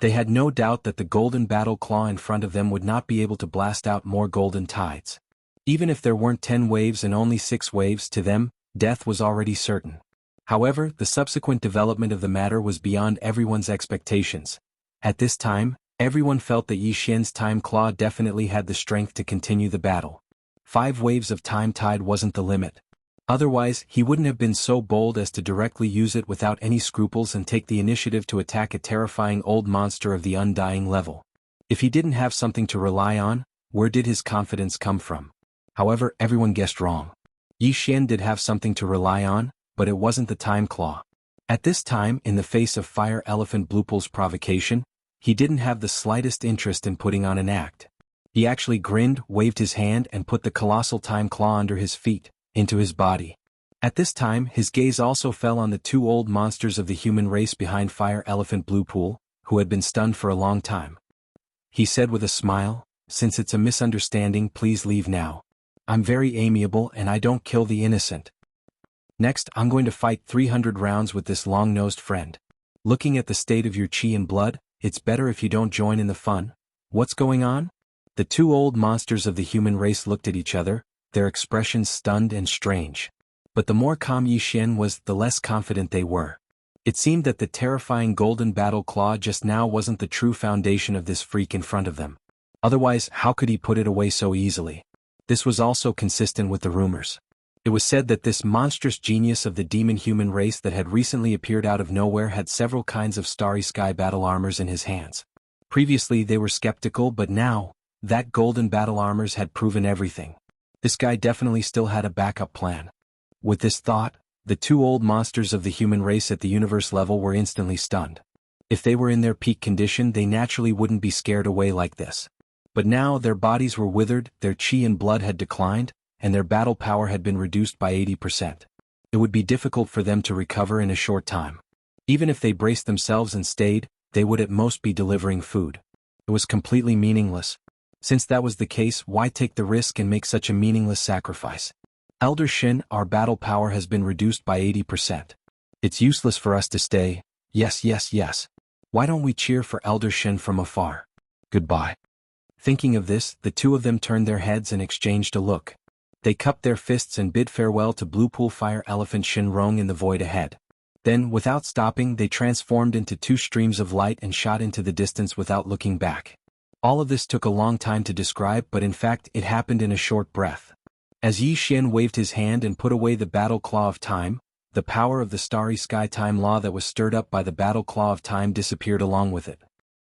They had no doubt that the golden battle claw in front of them would not be able to blast out more golden tides. Even if there weren't 10 waves and only 6 waves, to them, death was already certain. However, the subsequent development of the matter was beyond everyone's expectations. At this time, everyone felt that Yi Xian's time claw definitely had the strength to continue the battle. 5 waves of time tide wasn't the limit. Otherwise, he wouldn't have been so bold as to directly use it without any scruples and take the initiative to attack a terrifying old monster of the undying level. If he didn't have something to rely on, where did his confidence come from? However, everyone guessed wrong. Yi Xian did have something to rely on, but it wasn't the time claw. At this time, in the face of Fire Elephant Bluepool's provocation, he didn't have the slightest interest in putting on an act. He actually grinned, waved his hand and put the colossal time claw under his feet, into his body. At this time, his gaze also fell on the 2 old monsters of the human race behind Fire Elephant Bluepool, who had been stunned for a long time. He said with a smile, "Since it's a misunderstanding, please leave now. I'm very amiable and I don't kill the innocent. Next, I'm going to fight 300 rounds with this long-nosed friend. Looking at the state of your chi and blood, it's better if you don't join in the fun. What's going on?" The 2 old monsters of the human race looked at each other, their expressions stunned and strange. But the more calm Yi Xian was, the less confident they were. It seemed that the terrifying golden battle claw just now wasn't the true foundation of this freak in front of them. Otherwise, how could he put it away so easily? This was also consistent with the rumors. It was said that this monstrous genius of the demon-human race that had recently appeared out of nowhere had several kinds of starry sky battle armors in his hands. Previously they were skeptical, but now, That golden battle armors had proven everything. This guy definitely still had a backup plan. With this thought, the two old monsters of the human race at the universe level were instantly stunned. If they were in their peak condition, they naturally wouldn't be scared away like this. But now their bodies were withered, their chi and blood had declined, and their battle power had been reduced by 80%. It would be difficult for them to recover in a short time. Even if they braced themselves and stayed, they would at most be delivering food. It was completely meaningless. Since that was the case, why take the risk and make such a meaningless sacrifice? Elder Shin, our battle power has been reduced by 80%. It's useless for us to stay. Yes, yes, yes. Why don't we cheer for Elder Shin from afar? Goodbye. Thinking of this, the two of them turned their heads and exchanged a look. They cupped their fists and bid farewell to Blue Pool Fire Elephant Shinrong in the void ahead. Then, without stopping, they transformed into two streams of light and shot into the distance without looking back. All of this took a long time to describe, but in fact it happened in a short breath. As Yi Xian waved his hand and put away the battle claw of time, the power of the starry sky time law that was stirred up by the battle claw of time disappeared along with it.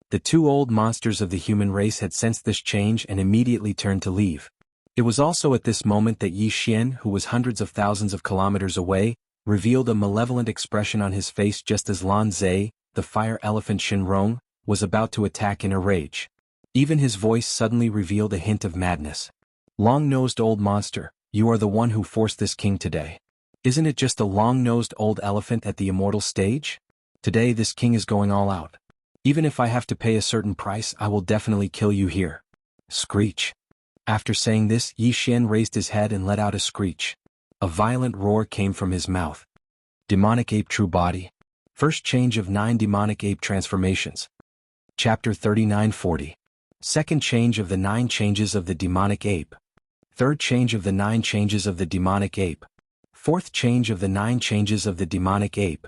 The two old monsters of the human race had sensed this change and immediately turned to leave. It was also at this moment that Yi Xian, who was hundreds of thousands of kilometers away, revealed a malevolent expression on his face just as Lan Zhe, the fire elephant Shinrong, was about to attack in a rage. Even his voice suddenly revealed a hint of madness. Long-nosed old monster, you are the one who forced this king today. Isn't it just a long-nosed old elephant at the immortal stage? Today this king is going all out. Even if I have to pay a certain price, I will definitely kill you here. Screech. After saying this, Yi Xian raised his head and let out a screech. A violent roar came from his mouth. Demonic Ape True Body. First change of 9 demonic ape transformations. Chapter 39-40. Second change of the 9 changes of the demonic ape. Third change of the 9 changes of the demonic ape. Fourth change of the 9 changes of the demonic ape.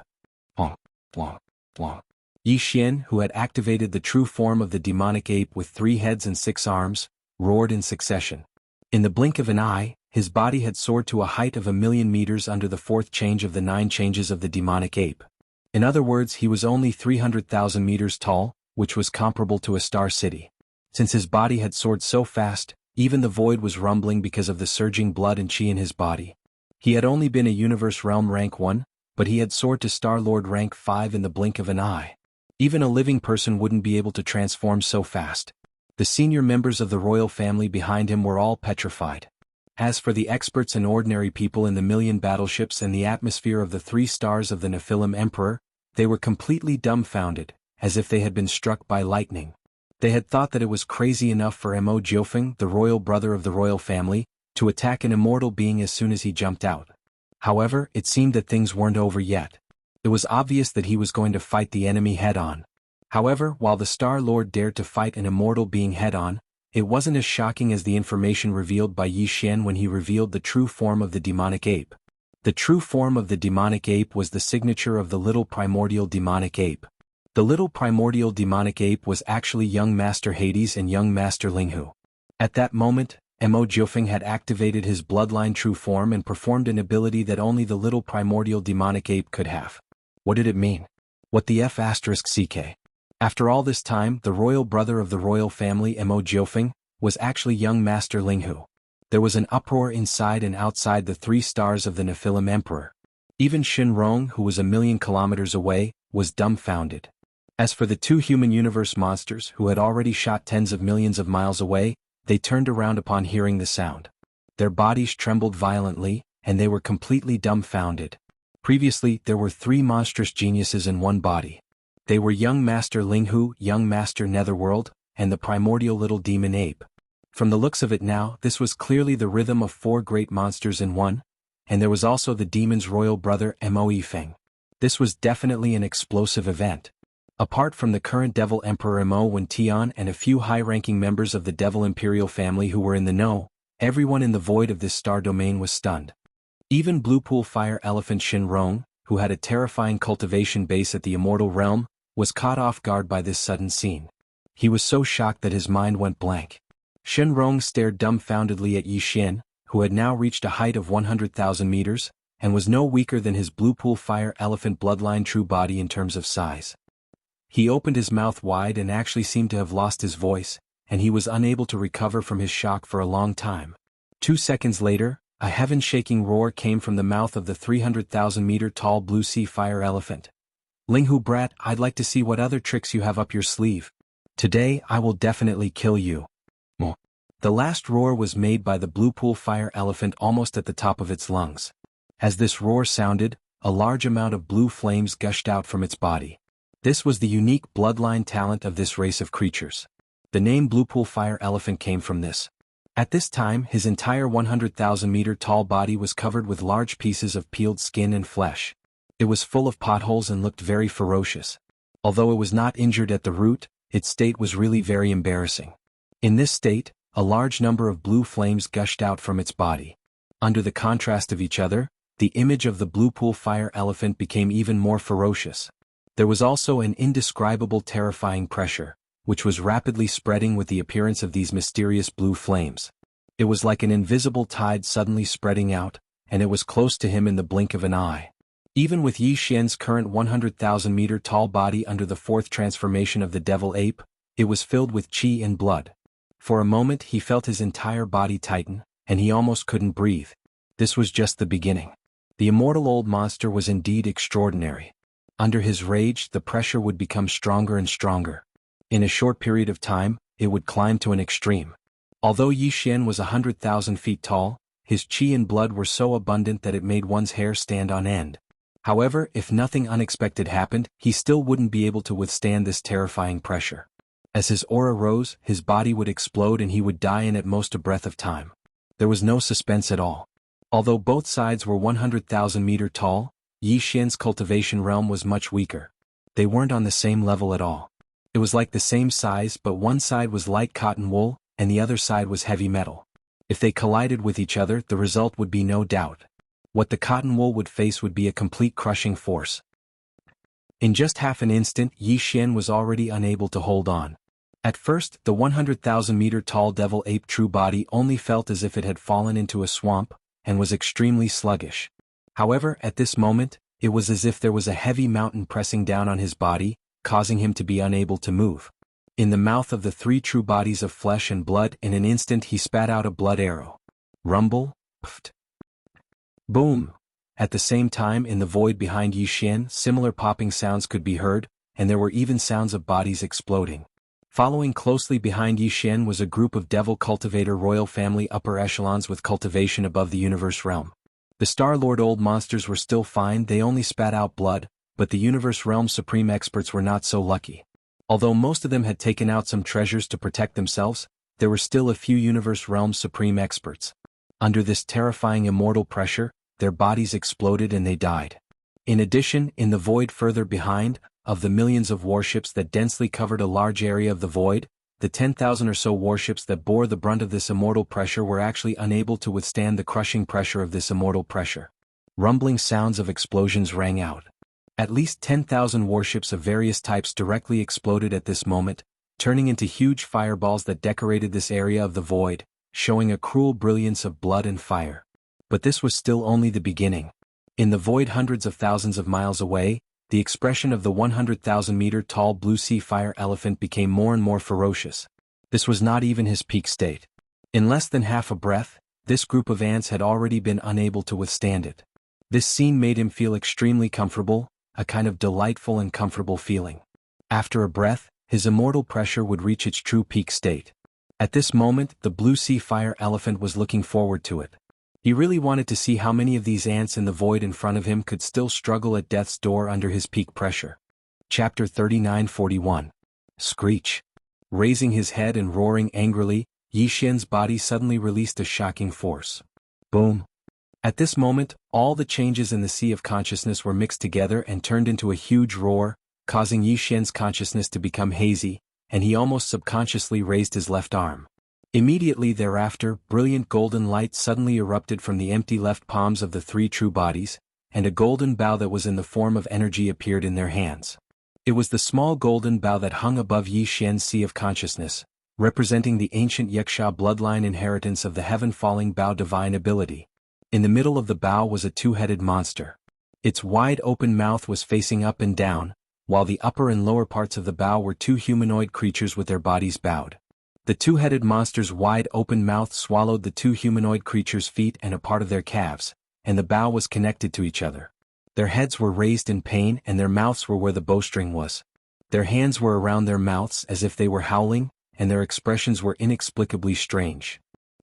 Blah, blah, blah. Yi Xian, who had activated the true form of the demonic ape with 3 heads and 6 arms, roared in succession. In the blink of an eye, his body had soared to a height of 1,000,000 meters under the 4th change of the 9 changes of the demonic ape. In other words, he was only 300,000 meters tall, which was comparable to a star city. Since his body had soared so fast, even the void was rumbling because of the surging blood and chi in his body. He had only been a Universe Realm rank 1, but he had soared to Star Lord rank 5 in the blink of an eye. Even a living person wouldn't be able to transform so fast. The senior members of the royal family behind him were all petrified. As for the experts and ordinary people in the million battleships and the atmosphere of the 3 stars of the Nephilim Emperor, they were completely dumbfounded, as if they had been struck by lightning. They had thought that it was crazy enough for Mo Jiofeng, the royal brother of the royal family, to attack an immortal being as soon as he jumped out. However, it seemed that things weren't over yet. It was obvious that he was going to fight the enemy head-on. However, while the Star Lord dared to fight an immortal being head-on, it wasn't as shocking as the information revealed by Yi Xian when he revealed the true form of the demonic ape. The true form of the demonic ape was the signature of the little primordial demonic ape. The little primordial demonic ape was actually young Master Hades and young Master Linghu. At that moment, Mo Jiofeng had activated his bloodline true form and performed an ability that only the little primordial demonic ape could have. What did it mean? What the F***ck? After all this time, the royal brother of the royal family, Mo Jiofeng, was actually young Master Linghu. There was an uproar inside and outside the 3 stars of the Nephilim Emperor. Even Shinrong, who was 1,000,000 kilometers away, was dumbfounded. As for the 2 human universe monsters who had already shot tens of millions of miles away, they turned around upon hearing the sound. Their bodies trembled violently, and they were completely dumbfounded. Previously, there were 3 monstrous geniuses in one body. They were young Master Linghu, young Master Netherworld, and the primordial little demon ape. From the looks of it now, this was clearly the rhythm of 4 great monsters in one, and there was also the demon's royal brother Mo Yifeng. This was definitely an explosive event. Apart from the current Devil Emperor Mo Wen Tian and a few high-ranking members of the Devil Imperial family who were in the know, everyone in the void of this star domain was stunned. Even Blue Pool Fire Elephant Shinrong, who had a terrifying cultivation base at the Immortal Realm, was caught off guard by this sudden scene. He was so shocked that his mind went blank. Shinrong stared dumbfoundedly at Yi Xian, who had now reached a height of 100,000 meters, and was no weaker than his Blue Pool Fire Elephant bloodline true body in terms of size. He opened his mouth wide and actually seemed to have lost his voice, and he was unable to recover from his shock for a long time. 2 seconds later, a heaven-shaking roar came from the mouth of the 300,000-meter-tall blue sea fire elephant. "Linghu brat, I'd like to see what other tricks you have up your sleeve. Today I will definitely kill you." The last roar was made by the blue pool fire elephant almost at the top of its lungs. As this roar sounded, a large amount of blue flames gushed out from its body. This was the unique bloodline talent of this race of creatures. The name Blue Pool Fire Elephant came from this. At this time, his entire 100,000-meter-tall body was covered with large pieces of peeled skin and flesh. It was full of potholes and looked very ferocious. Although it was not injured at the root, its state was really very embarrassing. In this state, a large number of blue flames gushed out from its body. Under the contrast of each other, the image of the Blue Pool Fire Elephant became even more ferocious. There was also an indescribable terrifying pressure, which was rapidly spreading with the appearance of these mysterious blue flames. It was like an invisible tide suddenly spreading out, and it was close to him in the blink of an eye. Even with Yi Xian's current 100,000-meter-tall body under the fourth transformation of the devil ape, it was filled with qi and blood. For a moment he felt his entire body tighten, and he almost couldn't breathe. This was just the beginning. The immortal old monster was indeed extraordinary. Under his rage, the pressure would become stronger and stronger. In a short period of time, it would climb to an extreme. Although Yi Xian was 100,000 feet tall, his qi and blood were so abundant that it made one's hair stand on end. However, if nothing unexpected happened, he still wouldn't be able to withstand this terrifying pressure. As his aura rose, his body would explode and he would die in at most a breath of time. There was no suspense at all. Although both sides were 100,000 meter tall, Yi Xian's cultivation realm was much weaker. They weren't on the same level at all. It was like the same size, but one side was light cotton wool, and the other side was heavy metal. If they collided with each other, the result would be no doubt. What the cotton wool would face would be a complete crushing force. In just half an instant, Yi Xian was already unable to hold on. At first, the 100,000-meter-tall devil ape true body only felt as if it had fallen into a swamp, and was extremely sluggish. However, at this moment, it was as if there was a heavy mountain pressing down on his body, causing him to be unable to move. In the mouth of the three true bodies of flesh and blood, in an instant he spat out a blood arrow. Rumble, pft. Boom! At the same time, in the void behind Yi Xian, similar popping sounds could be heard, and there were even sounds of bodies exploding. Following closely behind Yi Xian was a group of devil cultivator royal family upper echelons with cultivation above the universe realm. The Star Lord old monsters were still fine, they only spat out blood, but the universe realm supreme experts were not so lucky. Although most of them had taken out some treasures to protect themselves, there were still a few universe realm supreme experts. Under this terrifying immortal pressure, their bodies exploded and they died. In addition, in the void further behind, of the millions of warships that densely covered a large area of the void, the 10,000 or so warships that bore the brunt of this immortal pressure were actually unable to withstand the crushing pressure of this immortal pressure. Rumbling sounds of explosions rang out. At least 10,000 warships of various types directly exploded at this moment, turning into huge fireballs that decorated this area of the void, showing a cruel brilliance of blood and fire. But this was still only the beginning. In the void hundreds of thousands of miles away, the expression of the 100,000-meter-tall blue sea fire elephant became more and more ferocious. This was not even his peak state. In less than half a breath, this group of ants had already been unable to withstand it. This scene made him feel extremely comfortable, a kind of delightful and comfortable feeling. After a breath, his immortal pressure would reach its true peak state. At this moment, the blue sea fire elephant was looking forward to it. He really wanted to see how many of these ants in the void in front of him could still struggle at death's door under his peak pressure. Chapter 39:41. Screech. Raising his head and roaring angrily, Yi Xian's body suddenly released a shocking force. Boom. At this moment, all the changes in the sea of consciousness were mixed together and turned into a huge roar, causing Yi Xian's consciousness to become hazy, and he almost subconsciously raised his left arm. Immediately thereafter, brilliant golden light suddenly erupted from the empty left palms of the three true bodies, and a golden bow that was in the form of energy appeared in their hands. It was the small golden bow that hung above Yi Xian's sea of consciousness, representing the ancient Yuxia bloodline inheritance of the heaven-falling bow divine ability. In the middle of the bow was a two-headed monster. Its wide-open mouth was facing up and down, while the upper and lower parts of the bow were two humanoid creatures with their bodies bowed. The two-headed monster's wide-open mouth swallowed the two humanoid creatures' feet and a part of their calves, and the bow was connected to each other. Their heads were raised in pain and their mouths were where the bowstring was. Their hands were around their mouths as if they were howling, and their expressions were inexplicably strange.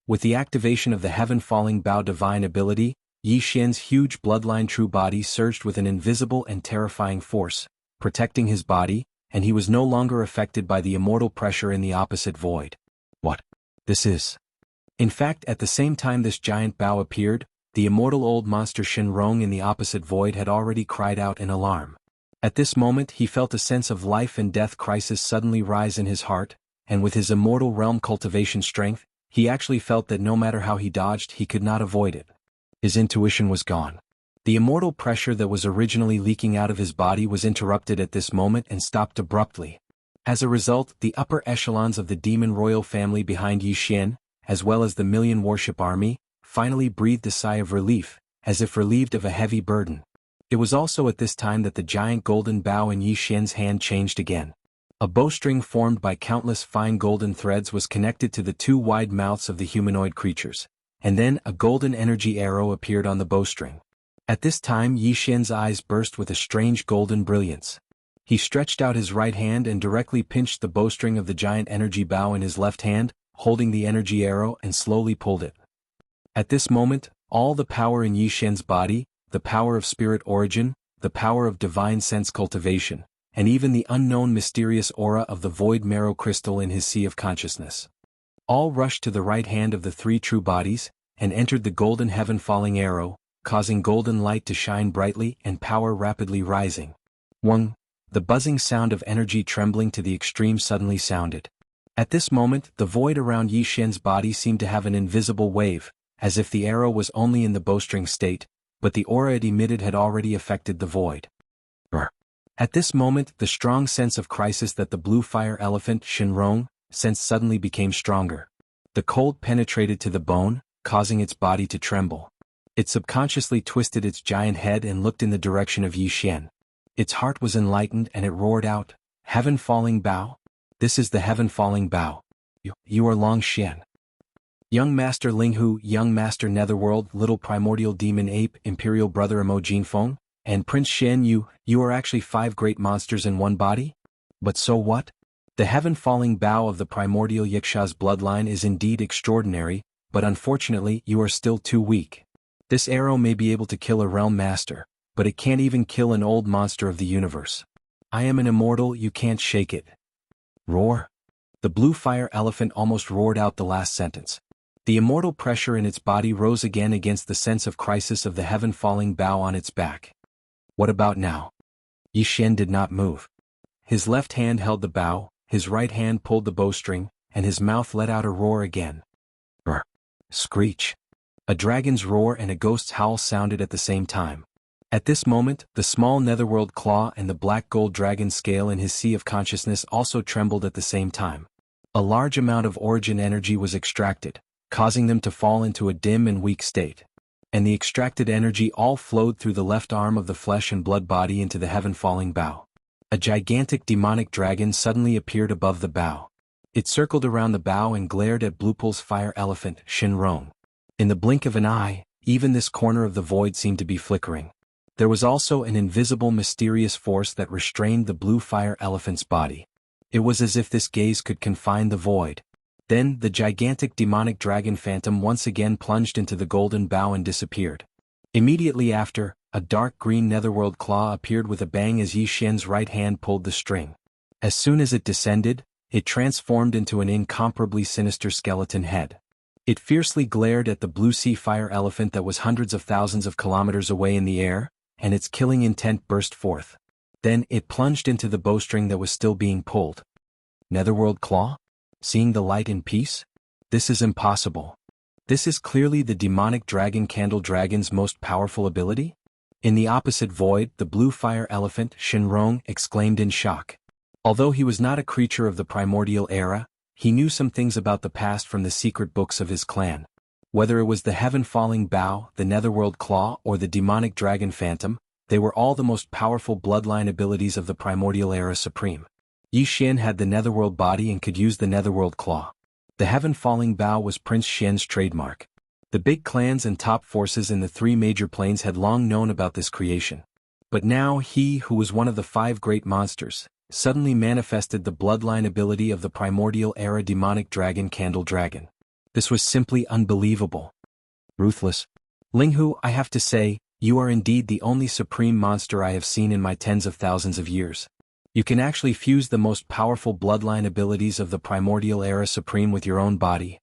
With the activation of the heaven-falling bow divine ability, Yi Xian's huge bloodline true body surged with an invisible and terrifying force, protecting his body, and he was no longer affected by the immortal pressure in the opposite void. What? This is. In fact, at the same time this giant bow appeared, the immortal old monster Shenrong in the opposite void had already cried out in alarm. At this moment he felt a sense of life and death crisis suddenly rise in his heart, and with his immortal realm cultivation strength, he actually felt that no matter how he dodged he could not avoid it. His intuition was gone. The immortal pressure that was originally leaking out of his body was interrupted at this moment and stopped abruptly. As a result, the upper echelons of the demon royal family behind Yi Xian, as well as the million warship army, finally breathed a sigh of relief, as if relieved of a heavy burden. It was also at this time that the giant golden bow in Yi Xian's hand changed again. A bowstring formed by countless fine golden threads was connected to the two wide mouths of the humanoid creatures, and then a golden energy arrow appeared on the bowstring. At this time Yi Xian's eyes burst with a strange golden brilliance. He stretched out his right hand and directly pinched the bowstring of the giant energy bow in his left hand, holding the energy arrow and slowly pulled it. At this moment, all the power in Yi Xian's body, the power of spirit origin, the power of divine sense cultivation, and even the unknown mysterious aura of the void marrow crystal in his sea of consciousness, all rushed to the right hand of the three true bodies, and entered the golden heaven-falling arrow, causing golden light to shine brightly and power rapidly rising. Wang. The buzzing sound of energy trembling to the extreme suddenly sounded. At this moment, the void around Yi Xian's body seemed to have an invisible wave, as if the arrow was only in the bowstring state, but the aura it emitted had already affected the void. At this moment, the strong sense of crisis that the blue fire elephant Shenrong sensed suddenly became stronger. The cold penetrated to the bone, causing its body to tremble. It subconsciously twisted its giant head and looked in the direction of Yi Xian. Its heart was enlightened and it roared out, "Heaven-falling bow? This is the heaven-falling bow. You are Long Xian. Young Master Linghu, Young Master Netherworld, Little Primordial Demon Ape, Imperial Brother Emo Jinfeng, and Prince Shen you are actually 5 great monsters in one body? But so what? The heaven-falling bow of the primordial Yiksha's bloodline is indeed extraordinary, but unfortunately you are still too weak. This arrow may be able to kill a realm master, but it can't even kill an old monster of the universe. I am an immortal, you can't shake it." Roar. The blue fire elephant almost roared out the last sentence. The immortal pressure in its body rose again against the sense of crisis of the heaven-falling bow on its back. What about now? Yi Xian did not move. His left hand held the bow, his right hand pulled the bowstring, and his mouth let out a roar again. Roar. Screech. A dragon's roar and a ghost's howl sounded at the same time. At this moment, the small netherworld claw and the black gold dragon scale in his sea of consciousness also trembled at the same time. A large amount of origin energy was extracted, causing them to fall into a dim and weak state. And the extracted energy all flowed through the left arm of the flesh and blood body into the heaven-falling bow. A gigantic demonic dragon suddenly appeared above the bow. It circled around the bow and glared at Bluepool's fire elephant, Shenrong. In the blink of an eye, even this corner of the void seemed to be flickering. There was also an invisible mysterious force that restrained the blue fire elephant's body. It was as if this gaze could confine the void. Then, the gigantic demonic dragon phantom once again plunged into the golden bow and disappeared. Immediately after, a dark green netherworld claw appeared with a bang as Yi Xian's right hand pulled the string. As soon as it descended, it transformed into an incomparably sinister skeleton head. It fiercely glared at the blue sea fire elephant that was hundreds of thousands of kilometers away in the air, and its killing intent burst forth. Then it plunged into the bowstring that was still being pulled. Netherworld claw? Seeing the light in peace? This is impossible. This is clearly the demonic dragon candle dragon's most powerful ability? In the opposite void, the blue fire elephant, Shenrong, exclaimed in shock. Although he was not a creature of the primordial era, he knew some things about the past from the secret books of his clan. Whether it was the heaven-falling bow, the netherworld claw, or the demonic dragon phantom, they were all the most powerful bloodline abilities of the primordial era supreme. Yi Xian had the netherworld body and could use the netherworld claw. The heaven-falling bow was Prince Xian's trademark. The big clans and top forces in the three major planes had long known about this creation. But now he, who was one of the 5 great monsters, suddenly manifested the bloodline ability of the primordial era demonic dragon Candle Dragon. This was simply unbelievable. Ruthless. Linghu, I have to say, you are indeed the only supreme monster I have seen in my tens of thousands of years. You can actually fuse the most powerful bloodline abilities of the primordial era supreme with your own body.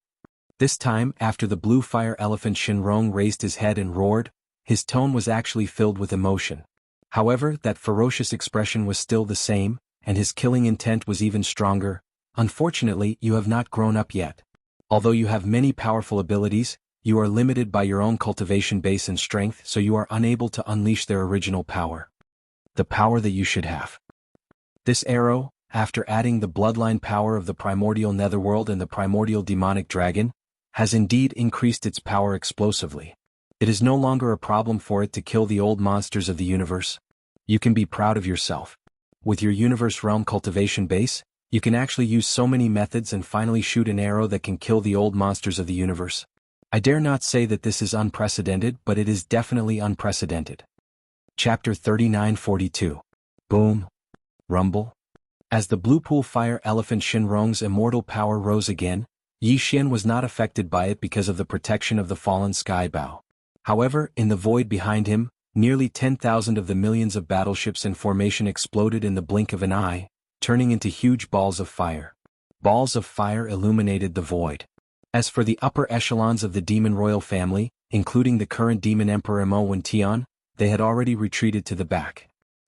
This time, after the blue fire elephant Shenrong raised his head and roared, his tone was actually filled with emotion. However, that ferocious expression was still the same, and his killing intent was even stronger. Unfortunately, you have not grown up yet. Although you have many powerful abilities, you are limited by your own cultivation base and strength, so you are unable to unleash their original power. The power that you should have. This arrow, after adding the bloodline power of the primordial netherworld and the primordial demonic dragon, has indeed increased its power explosively. It is no longer a problem for it to kill the old monsters of the universe. You can be proud of yourself. With your universe realm cultivation base, you can actually use so many methods and finally shoot an arrow that can kill the old monsters of the universe. I dare not say that this is unprecedented, but it is definitely unprecedented. Chapter 3942. Boom. Rumble. As the blue pool fire elephant Shenrong's immortal power rose again, Yi Xian was not affected by it because of the protection of the fallen sky bow. However, in the void behind him, nearly 10,000 of the millions of battleships in formation exploded in the blink of an eye, turning into huge balls of fire. Balls of fire illuminated the void. As for the upper echelons of the demon royal family, including the current demon emperor Mo Tian, they had already retreated to the back.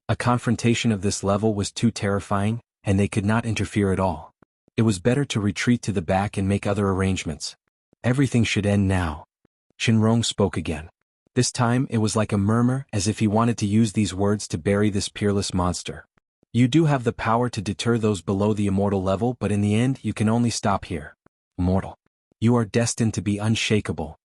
A confrontation of this level was too terrifying, and they could not interfere at all. It was better to retreat to the back and make other arrangements. Everything should end now. Shenrong spoke again. This time it was like a murmur, as if he wanted to use these words to bury this peerless monster. You do have the power to deter those below the immortal level, but in the end you can only stop here. Immortal. You are destined to be unshakable.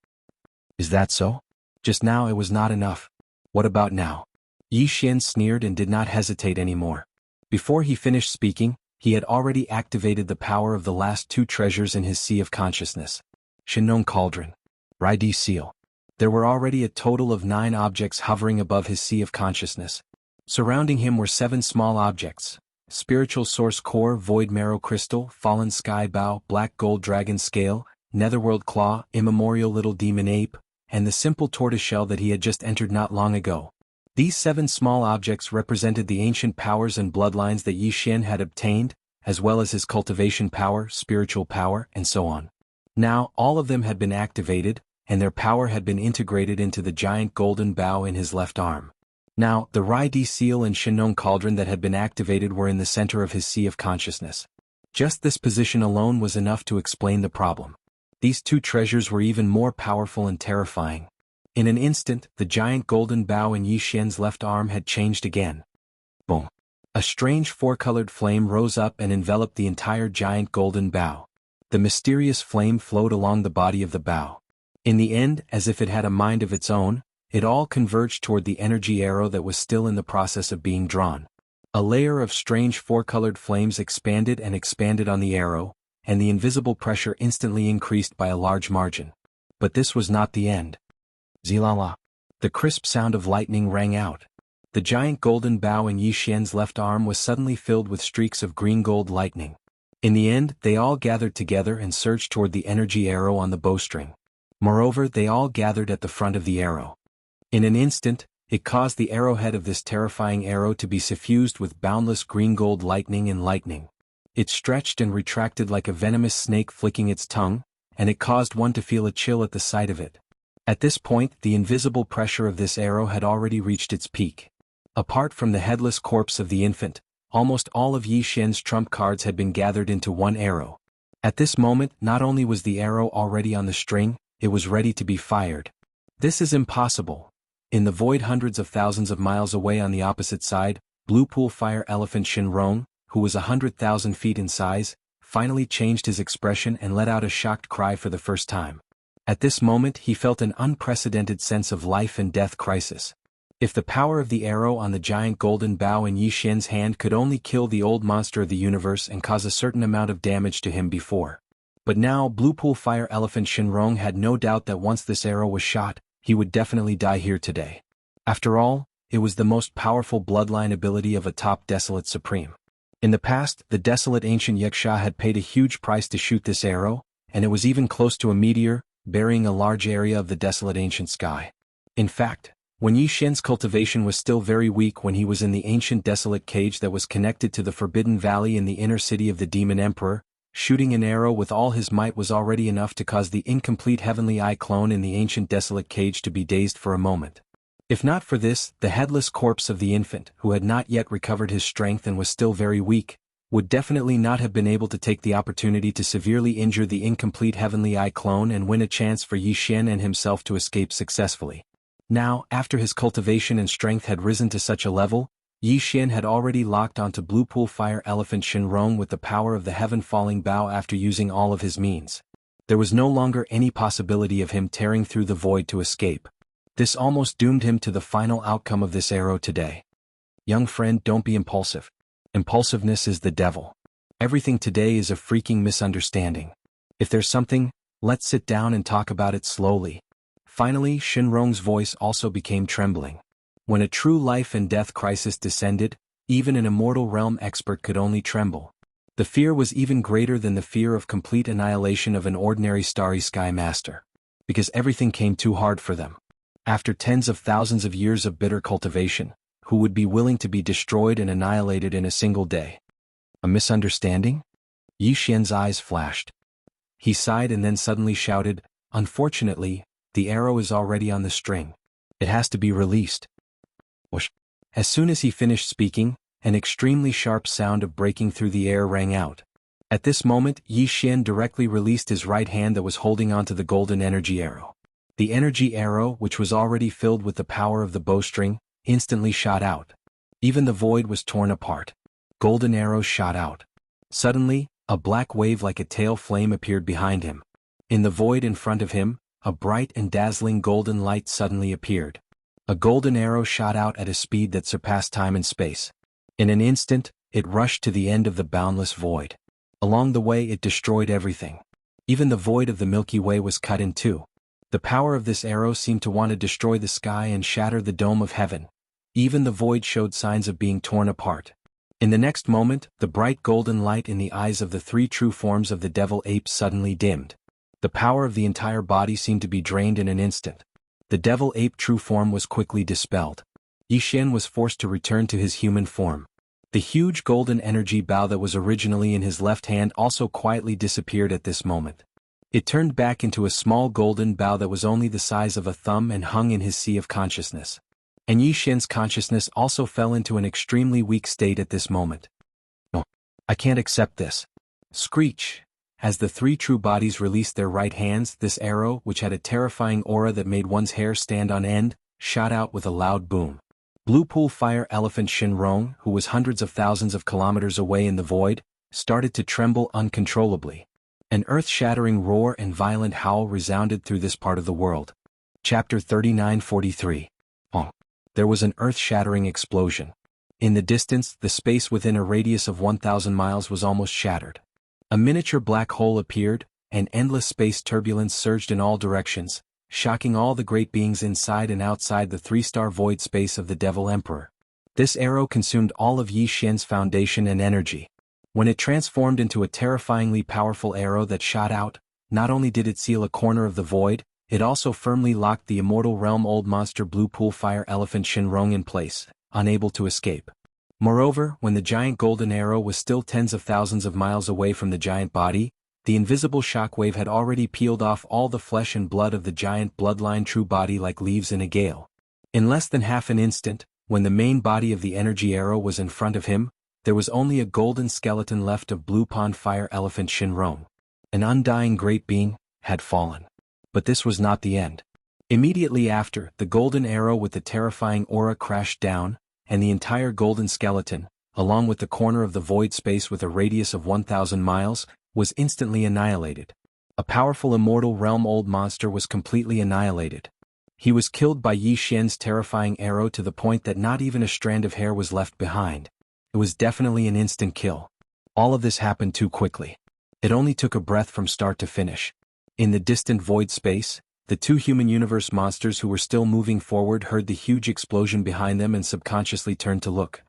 Is that so? Just now it was not enough. What about now? Yi Xian sneered and did not hesitate anymore. Before he finished speaking, he had already activated the power of the last 2 treasures in his Sea of Consciousness. Shenong Cauldron. Raidi Seal. There were already a total of 9 objects hovering above his Sea of Consciousness. Surrounding him were 7 small objects: Spiritual Source Core, Void Marrow Crystal, Fallen Sky Bow, Black Gold Dragon Scale, Netherworld Claw, Immemorial Little Demon Ape, and the simple tortoiseshell that he had just entered not long ago. These 7 small objects represented the ancient powers and bloodlines that Yi Xian had obtained, as well as his cultivation power, spiritual power, and so on. Now, all of them had been activated, and their power had been integrated into the giant golden bow in his left arm. Now, the Raidi Seal and Shenong Cauldron that had been activated were in the center of his Sea of Consciousness. Just this position alone was enough to explain the problem. These 2 treasures were even more powerful and terrifying. In an instant, the giant golden bow in Yi Xian's left arm had changed again. Boom. A strange 4-colored flame rose up and enveloped the entire giant golden bow. The mysterious flame flowed along the body of the bow. In the end, as if it had a mind of its own, it all converged toward the energy arrow that was still in the process of being drawn. A layer of strange 4-colored flames expanded and expanded on the arrow, and the invisible pressure instantly increased by a large margin. But this was not the end. Zilala. The crisp sound of lightning rang out. The giant golden bow in Yi Xian's left arm was suddenly filled with streaks of green-gold lightning. In the end, they all gathered together and surged toward the energy arrow on the bowstring. Moreover, they all gathered at the front of the arrow. In an instant, it caused the arrowhead of this terrifying arrow to be suffused with boundless green-gold lightning and lightning. It stretched and retracted like a venomous snake flicking its tongue, and it caused one to feel a chill at the sight of it. At this point, the invisible pressure of this arrow had already reached its peak. Apart from the headless corpse of the infant, almost all of Yi Xian's trump cards had been gathered into one arrow. At this moment, not only was the arrow already on the string, it was ready to be fired. This is impossible. In the void hundreds of thousands of miles away on the opposite side, Blue Pool Fire Elephant Shenrong, who was 100,000 feet in size, finally changed his expression and let out a shocked cry for the first time. At this moment he felt an unprecedented sense of life and death crisis. If the power of the arrow on the giant golden bow in Yi Xian's hand could only kill the old monster of the universe and cause a certain amount of damage to him before, But now Blue Pool Fire Elephant Shenrong had no doubt that once this arrow was shot, he would definitely die here today. After all, it was the most powerful bloodline ability of a top Desolate Supreme. In the past, the Desolate Ancient Yaksha had paid a huge price to shoot this arrow, and it was even close to a meteor, burying a large area of the Desolate Ancient Sky. In fact, when Yi Xian's cultivation was still very weak when he was in the ancient Desolate Cage that was connected to the Forbidden Valley in the inner city of the Demon Emperor, shooting an arrow with all his might was already enough to cause the incomplete Heavenly Eye clone in the ancient Desolate Cage to be dazed for a moment. If not for this, the headless corpse of the infant, who had not yet recovered his strength and was still very weak, would definitely not have been able to take the opportunity to severely injure the incomplete Heavenly Eye clone and win a chance for Yi Xian and himself to escape successfully. Now, after his cultivation and strength had risen to such a level, Yi Xian had already locked onto Blue Pool Fire Elephant Shenrong with the power of the Heaven Falling Bow after using all of his means. There was no longer any possibility of him tearing through the void to escape. This almost doomed him to the final outcome of this arrow today. Young friend, don't be impulsive. Impulsiveness is the devil. Everything today is a freaking misunderstanding. If there's something, let's sit down and talk about it slowly. Finally, Shenrong's voice also became trembling. When a true life and death crisis descended, even an immortal realm expert could only tremble. The fear was even greater than the fear of complete annihilation of an ordinary starry sky master. Because everything came too hard for them. After tens of thousands of years of bitter cultivation, who would be willing to be destroyed and annihilated in a single day? A misunderstanding? Yi Xian's eyes flashed. He sighed and then suddenly shouted, "Unfortunately, the arrow is already on the string. It has to be released." Whoosh. As soon as he finished speaking, an extremely sharp sound of breaking through the air rang out. At this moment, Yi Xian directly released his right hand that was holding onto the golden energy arrow. The energy arrow, which was already filled with the power of the bowstring, instantly shot out. Even the void was torn apart. Golden arrows shot out. Suddenly, a black wave like a tail flame appeared behind him. In the void in front of him, a bright and dazzling golden light suddenly appeared. A golden arrow shot out at a speed that surpassed time and space. In an instant, it rushed to the end of the boundless void. Along the way it destroyed everything. Even the void of the Milky Way was cut in two. The power of this arrow seemed to want to destroy the sky and shatter the dome of heaven. Even the void showed signs of being torn apart. In the next moment, the bright golden light in the eyes of the three true forms of the devil ape suddenly dimmed. The power of the entire body seemed to be drained in an instant. The devil ape true form was quickly dispelled. Yi Xian was forced to return to his human form. The huge golden energy bow that was originally in his left hand also quietly disappeared at this moment. It turned back into a small golden bow that was only the size of a thumb and hung in his sea of consciousness. And Yi Xian's consciousness also fell into an extremely weak state at this moment. "No, I can't accept this." Screech. As the three true bodies released their right hands, this arrow, which had a terrifying aura that made one's hair stand on end, shot out with a loud boom. Blue Pool Fire Elephant Shenrong, who was hundreds of thousands of kilometers away in the void, started to tremble uncontrollably. An earth-shattering roar and violent howl resounded through this part of the world. Chapter 39-43. There was an earth-shattering explosion. In the distance, the space within a radius of 1,000 miles was almost shattered. A miniature black hole appeared, and endless space turbulence surged in all directions, shocking all the great beings inside and outside the three-star void space of the Devil Emperor. This arrow consumed all of Yi Xian's foundation and energy. When it transformed into a terrifyingly powerful arrow that shot out, not only did it seal a corner of the void, it also firmly locked the immortal realm old monster Blue Pool Fire Elephant Shenrong in place, unable to escape. Moreover, when the giant golden arrow was still tens of thousands of miles away from the giant body, the invisible shockwave had already peeled off all the flesh and blood of the giant bloodline true body like leaves in a gale. In less than half an instant, when the main body of the energy arrow was in front of him, there was only a golden skeleton left of Blue Pond Fire Elephant Shenrong. An undying great being had fallen. But this was not the end. Immediately after, the golden arrow with the terrifying aura crashed down, and the entire golden skeleton, along with the corner of the void space with a radius of 1,000 miles, was instantly annihilated. A powerful immortal realm old monster was completely annihilated. He was killed by Yi Xian's terrifying arrow to the point that not even a strand of hair was left behind. It was definitely an instant kill. All of this happened too quickly. It only took a breath from start to finish. In the distant void space, the two human universe monsters who were still moving forward heard the huge explosion behind them and subconsciously turned to look.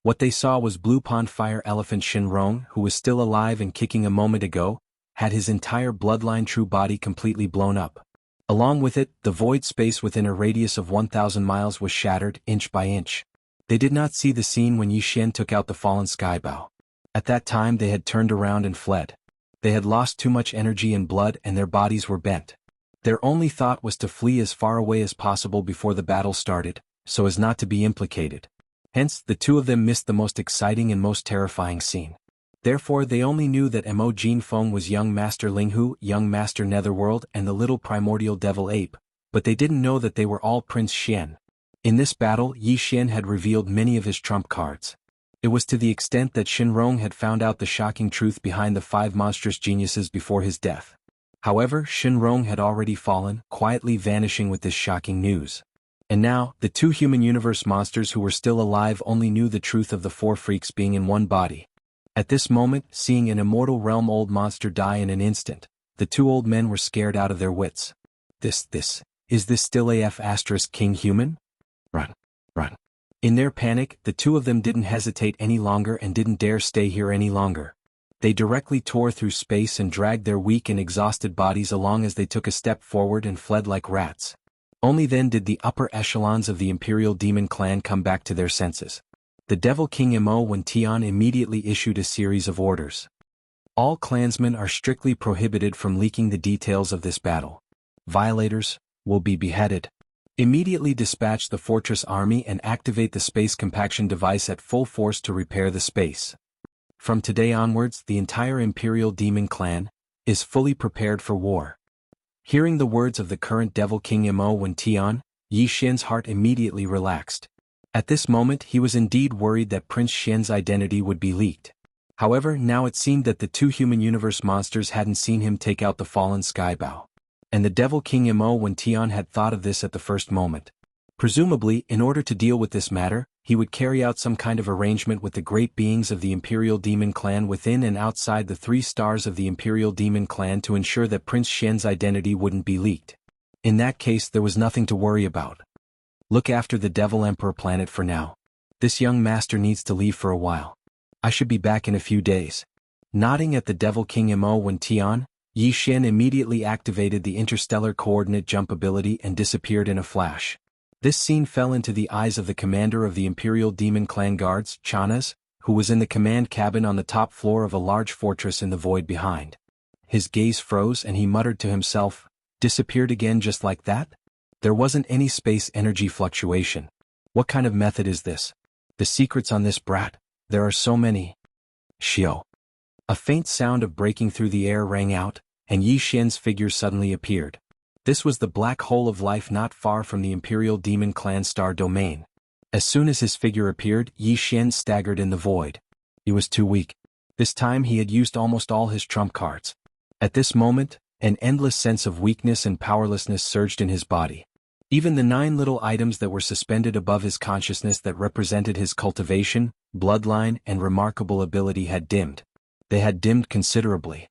What they saw was Blue Pond Fire Elephant Shinrong, who was still alive and kicking a moment ago, had his entire bloodline true body completely blown up. Along with it, the void space within a radius of 1,000 miles was shattered, inch by inch. They did not see the scene when Yi Xian took out the fallen skybow. At that time they had turned around and fled. They had lost too much energy and blood and their bodies were bent. Their only thought was to flee as far away as possible before the battle started, so as not to be implicated. Hence, the two of them missed the most exciting and most terrifying scene. Therefore they only knew that Mo Jinfeng was young Master Linghu, young Master Netherworld and the little primordial devil ape, but they didn't know that they were all Prince Xian. In this battle Yi Xian had revealed many of his trump cards. It was to the extent that Shinrong had found out the shocking truth behind the 5 monstrous geniuses before his death. However, Shinrong had already fallen, quietly vanishing with this shocking news. And now, the two human universe monsters who were still alive only knew the truth of the 4 freaks being in one body. At this moment, seeing an immortal realm old monster die in an instant, the two old men were scared out of their wits. Is this still AF * King Human? Run. In their panic, the two of them didn't hesitate any longer and didn't dare stay here any longer. They directly tore through space and dragged their weak and exhausted bodies along as they took a step forward and fled like rats. Only then did the upper echelons of the Imperial Demon Clan come back to their senses. The Devil King Mo Wen Tian immediately issued a series of orders. All clansmen are strictly prohibited from leaking the details of this battle. Violators will be beheaded. Immediately dispatch the fortress army and activate the space compaction device at full force to repair the space. From today onwards, the entire Imperial Demon Clan is fully prepared for war. Hearing the words of the current Devil King Mo Wen Tian, Yi Xian's heart immediately relaxed. At this moment he was indeed worried that Prince Xian's identity would be leaked. However, now it seemed that the two human universe monsters hadn't seen him take out the fallen skybow. And the Devil King Mo Wen Tian had thought of this at the first moment. Presumably, in order to deal with this matter, he would carry out some kind of arrangement with the great beings of the Imperial Demon Clan within and outside the 3 stars of the Imperial Demon Clan to ensure that Prince Xian's identity wouldn't be leaked. In that case there was nothing to worry about. Look after the Devil Emperor planet for now. This young master needs to leave for a while. I should be back in a few days. Nodding at the Devil King Mo Wen Tian, Yi Xian immediately activated the interstellar coordinate jump ability and disappeared in a flash. This scene fell into the eyes of the commander of the Imperial Demon Clan guards, Chanas, who was in the command cabin on the top floor of a large fortress in the void behind. His gaze froze and he muttered to himself, "Disappeared again just like that? There wasn't any space energy fluctuation. What kind of method is this? The secrets on this brat, there are so many." Shio. A faint sound of breaking through the air rang out, and Yi Xian's figure suddenly appeared. This was the black hole of life not far from the Imperial Demon Clan star domain. As soon as his figure appeared, Yi Xian staggered in the void. He was too weak. This time he had used almost all his trump cards. At this moment, an endless sense of weakness and powerlessness surged in his body. Even the 9 little items that were suspended above his consciousness that represented his cultivation, bloodline, and remarkable ability had dimmed. They had dimmed considerably.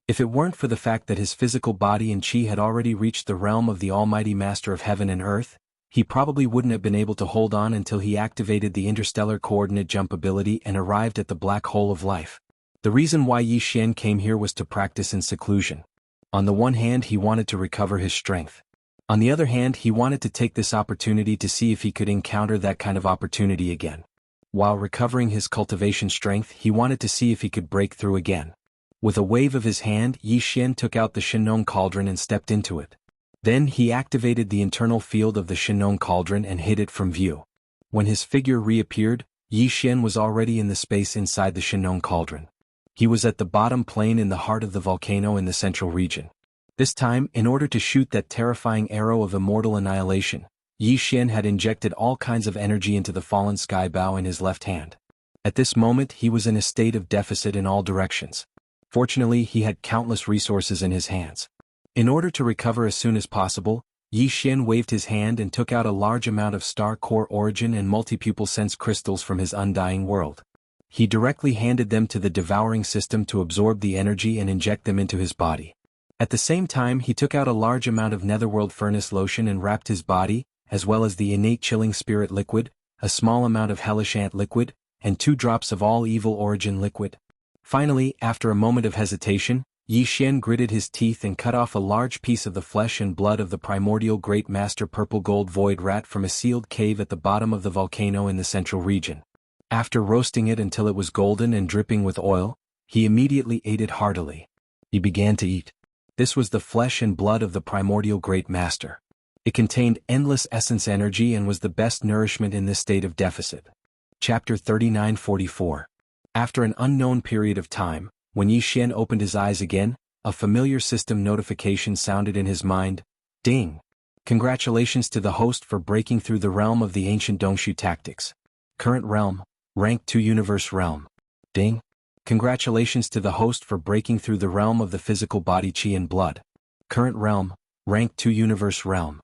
If it weren't for the fact that his physical body and chi had already reached the realm of the Almighty Master of Heaven and Earth, he probably wouldn't have been able to hold on until he activated the interstellar coordinate jump ability and arrived at the black hole of life. The reason why Yi Xian came here was to practice in seclusion. On the one hand he wanted to recover his strength. On the other hand he wanted to take this opportunity to see if he could encounter that kind of opportunity again. While recovering his cultivation strength he wanted to see if he could break through again. With a wave of his hand, Yi Xian took out the Shinong cauldron and stepped into it. Then he activated the internal field of the Shinong cauldron and hid it from view. When his figure reappeared, Yi Xian was already in the space inside the Shinong cauldron. He was at the bottom plane in the heart of the volcano in the central region. This time, in order to shoot that terrifying arrow of immortal annihilation, Yi Xian had injected all kinds of energy into the fallen skybow in his left hand. At this moment he was in a state of deficit in all directions. Fortunately he had countless resources in his hands. In order to recover as soon as possible, Yi Xian waved his hand and took out a large amount of star core origin and multipupil sense crystals from his undying world. He directly handed them to the devouring system to absorb the energy and inject them into his body. At the same time, he took out a large amount of netherworld furnace lotion and wrapped his body, as well as the innate chilling spirit liquid, a small amount of hellish ant liquid, and 2 drops of all evil origin liquid. Finally, after a moment of hesitation, Yi Xian gritted his teeth and cut off a large piece of the flesh and blood of the primordial great master purple gold void rat from a sealed cave at the bottom of the volcano in the central region. After roasting it until it was golden and dripping with oil, he immediately ate it heartily. He began to eat. This was the flesh and blood of the primordial great master. It contained endless essence energy and was the best nourishment in this state of deficit. Chapter 39-44. After an unknown period of time, when Yi Xian opened his eyes again, a familiar system notification sounded in his mind. Ding! Congratulations to the host for breaking through the realm of the ancient Dongshu tactics. Current realm, Rank 2 Universe Realm. Ding! Congratulations to the host for breaking through the realm of the physical body Qi and blood. Current realm, Rank 2 Universe Realm.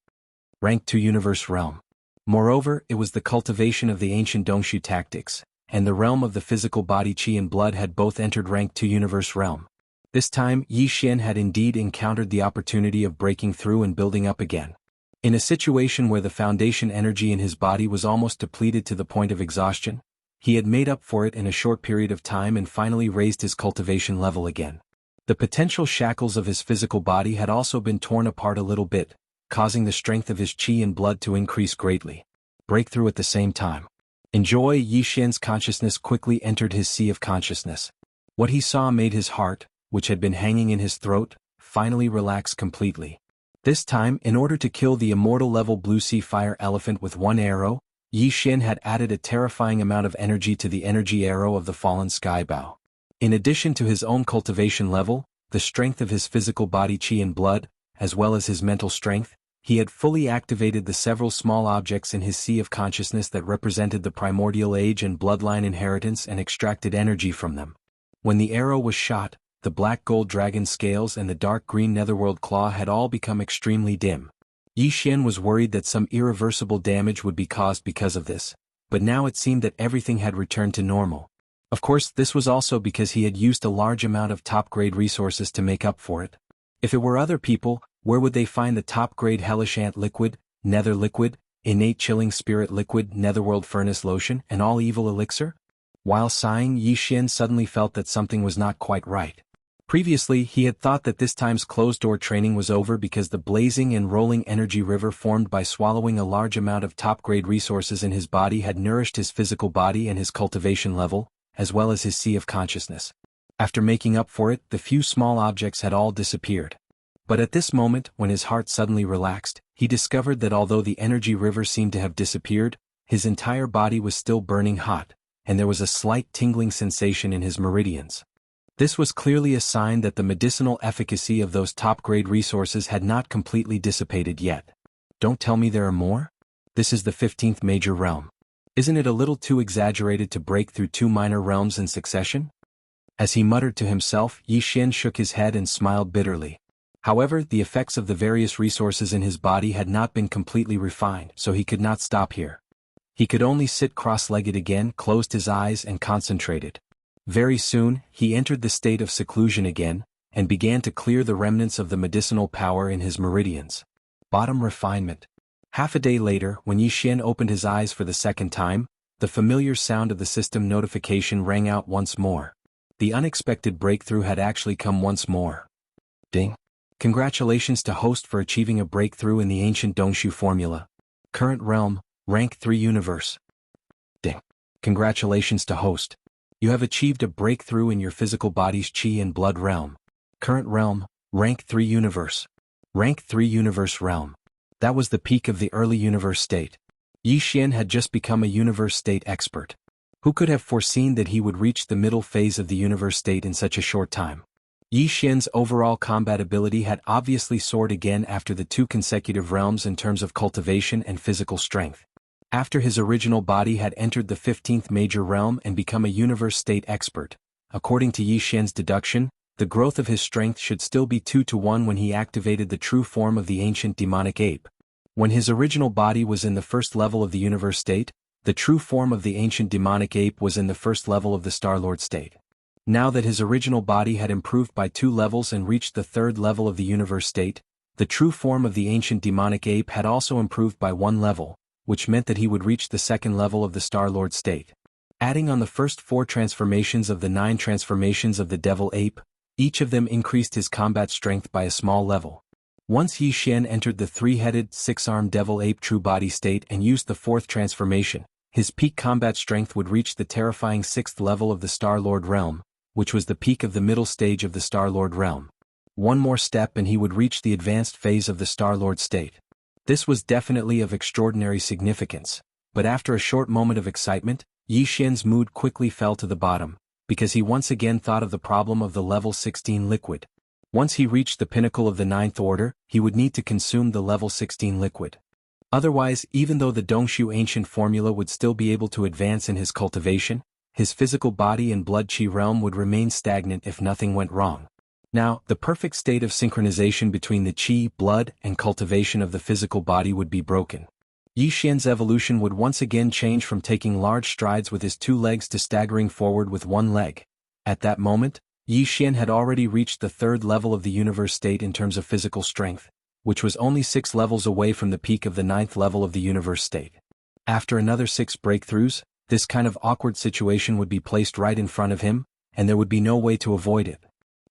Rank 2 Universe Realm. Moreover, it was the cultivation of the ancient Dongshu tactics, and the realm of the physical body Qi and blood had both entered Rank 2 Universe Realm. This time, Yi Xian had indeed encountered the opportunity of breaking through and building up again. In a situation where the foundation energy in his body was almost depleted to the point of exhaustion, he had made up for it in a short period of time and finally raised his cultivation level again. The potential shackles of his physical body had also been torn apart a little bit, causing the strength of his Qi and blood to increase greatly. Breakthrough at the same time. Enjoy! Yi Xian's consciousness quickly entered his sea of consciousness. What he saw made his heart, which had been hanging in his throat, finally relax completely. This time, in order to kill the immortal level blue sea fire elephant with one arrow, Yi Xian had added a terrifying amount of energy to the energy arrow of the fallen sky bow. In addition to his own cultivation level, the strength of his physical body Qi and blood, as well as his mental strength, he had fully activated the several small objects in his sea of consciousness that represented the primordial age and bloodline inheritance and extracted energy from them. When the arrow was shot, the black gold dragon scales and the dark green netherworld claw had all become extremely dim. Yi Xian was worried that some irreversible damage would be caused because of this, but now it seemed that everything had returned to normal. Of course, this was also because he had used a large amount of top-grade resources to make up for it. If it were other people, where would they find the top-grade hellish ant liquid, nether liquid, innate chilling spirit liquid, netherworld furnace lotion, and all evil elixir? While sighing, Yi Xian suddenly felt that something was not quite right. Previously, he had thought that this time's closed-door training was over because the blazing and rolling energy river formed by swallowing a large amount of top-grade resources in his body had nourished his physical body and his cultivation level, as well as his sea of consciousness. After making up for it, the few small objects had all disappeared. But at this moment, when his heart suddenly relaxed, he discovered that although the energy river seemed to have disappeared, his entire body was still burning hot, and there was a slight tingling sensation in his meridians. This was clearly a sign that the medicinal efficacy of those top-grade resources had not completely dissipated yet. Don't tell me there are more? This is the 15th major realm. Isn't it a little too exaggerated to break through 2 minor realms in succession? As he muttered to himself, Yi Xian shook his head and smiled bitterly. However, the effects of the various resources in his body had not been completely refined, so he could not stop here. He could only sit cross-legged again, closed his eyes and concentrated. Very soon, he entered the state of seclusion again, and began to clear the remnants of the medicinal power in his meridians. Bottom refinement. Half a day later, when Yi Xian opened his eyes for the second time, the familiar sound of the system notification rang out once more. The unexpected breakthrough had actually come once more. Ding! Congratulations to host for achieving a breakthrough in the ancient Dongshu formula. Current realm, Rank 3 Universe. Ding! Congratulations to host. You have achieved a breakthrough in your physical body's Qi and blood realm. Current realm, Rank 3 Universe. Rank 3 Universe Realm. That was the peak of the early universe state. Yi Xian had just become a universe state expert. Who could have foreseen that he would reach the middle phase of the universe state in such a short time? Yi Xian's overall combat ability had obviously soared again after the 2 consecutive realms in terms of cultivation and physical strength. After his original body had entered the 15th major realm and become a universe state expert, according to Yi Xian's deduction, the growth of his strength should still be 2-to-1 when he activated the true form of the ancient demonic ape. When his original body was in the first level of the universe state, The true form of the ancient demonic ape was in the first level of the Star-Lord state. Now that his original body had improved by 2 levels and reached the 3rd level of the universe state, the true form of the ancient demonic ape had also improved by 1 level, which meant that he would reach the 2nd level of the Star-Lord state. Adding on the first 4 transformations of the 9 transformations of the devil ape, each of them increased his combat strength by a small level. Once Yi Xian entered the 3-headed, 6-armed devil ape true body state and used the 4th transformation, his peak combat strength would reach the terrifying 6th level of the Star-Lord realm, which was the peak of the middle stage of the Star-Lord realm. One more step and he would reach the advanced phase of the Star-Lord state. This was definitely of extraordinary significance, but after a short moment of excitement, Yi Xian's mood quickly fell to the bottom, because he once again thought of the problem of the level 16 liquid. Once he reached the pinnacle of the 9th order, he would need to consume the level 16 liquid. Otherwise, even though the Dongshu ancient formula would still be able to advance in his cultivation, his physical body and blood chi realm would remain stagnant if nothing went wrong. Now, the perfect state of synchronization between the chi, blood, and cultivation of the physical body would be broken. Yi Xian's evolution would once again change from taking large strides with his 2 legs to staggering forward with 1 leg. At that moment, Yi Xian had already reached the 3rd level of the universe state in terms of physical strength, which was only 6 levels away from the peak of the 9th level of the universe state. After another 6 breakthroughs, this kind of awkward situation would be placed right in front of him, and there would be no way to avoid it.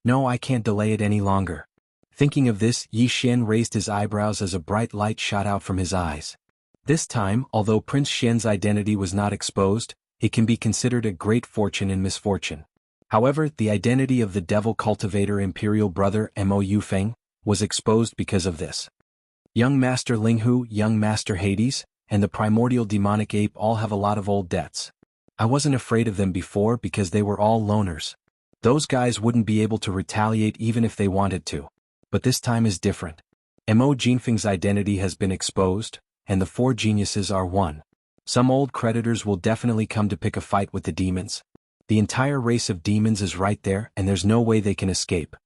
No, I can't delay it any longer. Thinking of this, Yi Xian raised his eyebrows as a bright light shot out from his eyes. This time, although Prince Xian's identity was not exposed, it can be considered a great fortune and misfortune. However, the identity of the devil cultivator imperial brother Mo Yufeng was exposed because of this. Young Master Linghu, Young Master Hades, and the primordial demonic ape all have a lot of old debts. I wasn't afraid of them before because they were all loners. Those guys wouldn't be able to retaliate even if they wanted to. But this time is different. Mo Jinfeng's identity has been exposed, and the 4 geniuses are one. Some old creditors will definitely come to pick a fight with the demons. The entire race of demons is right there and there's no way they can escape.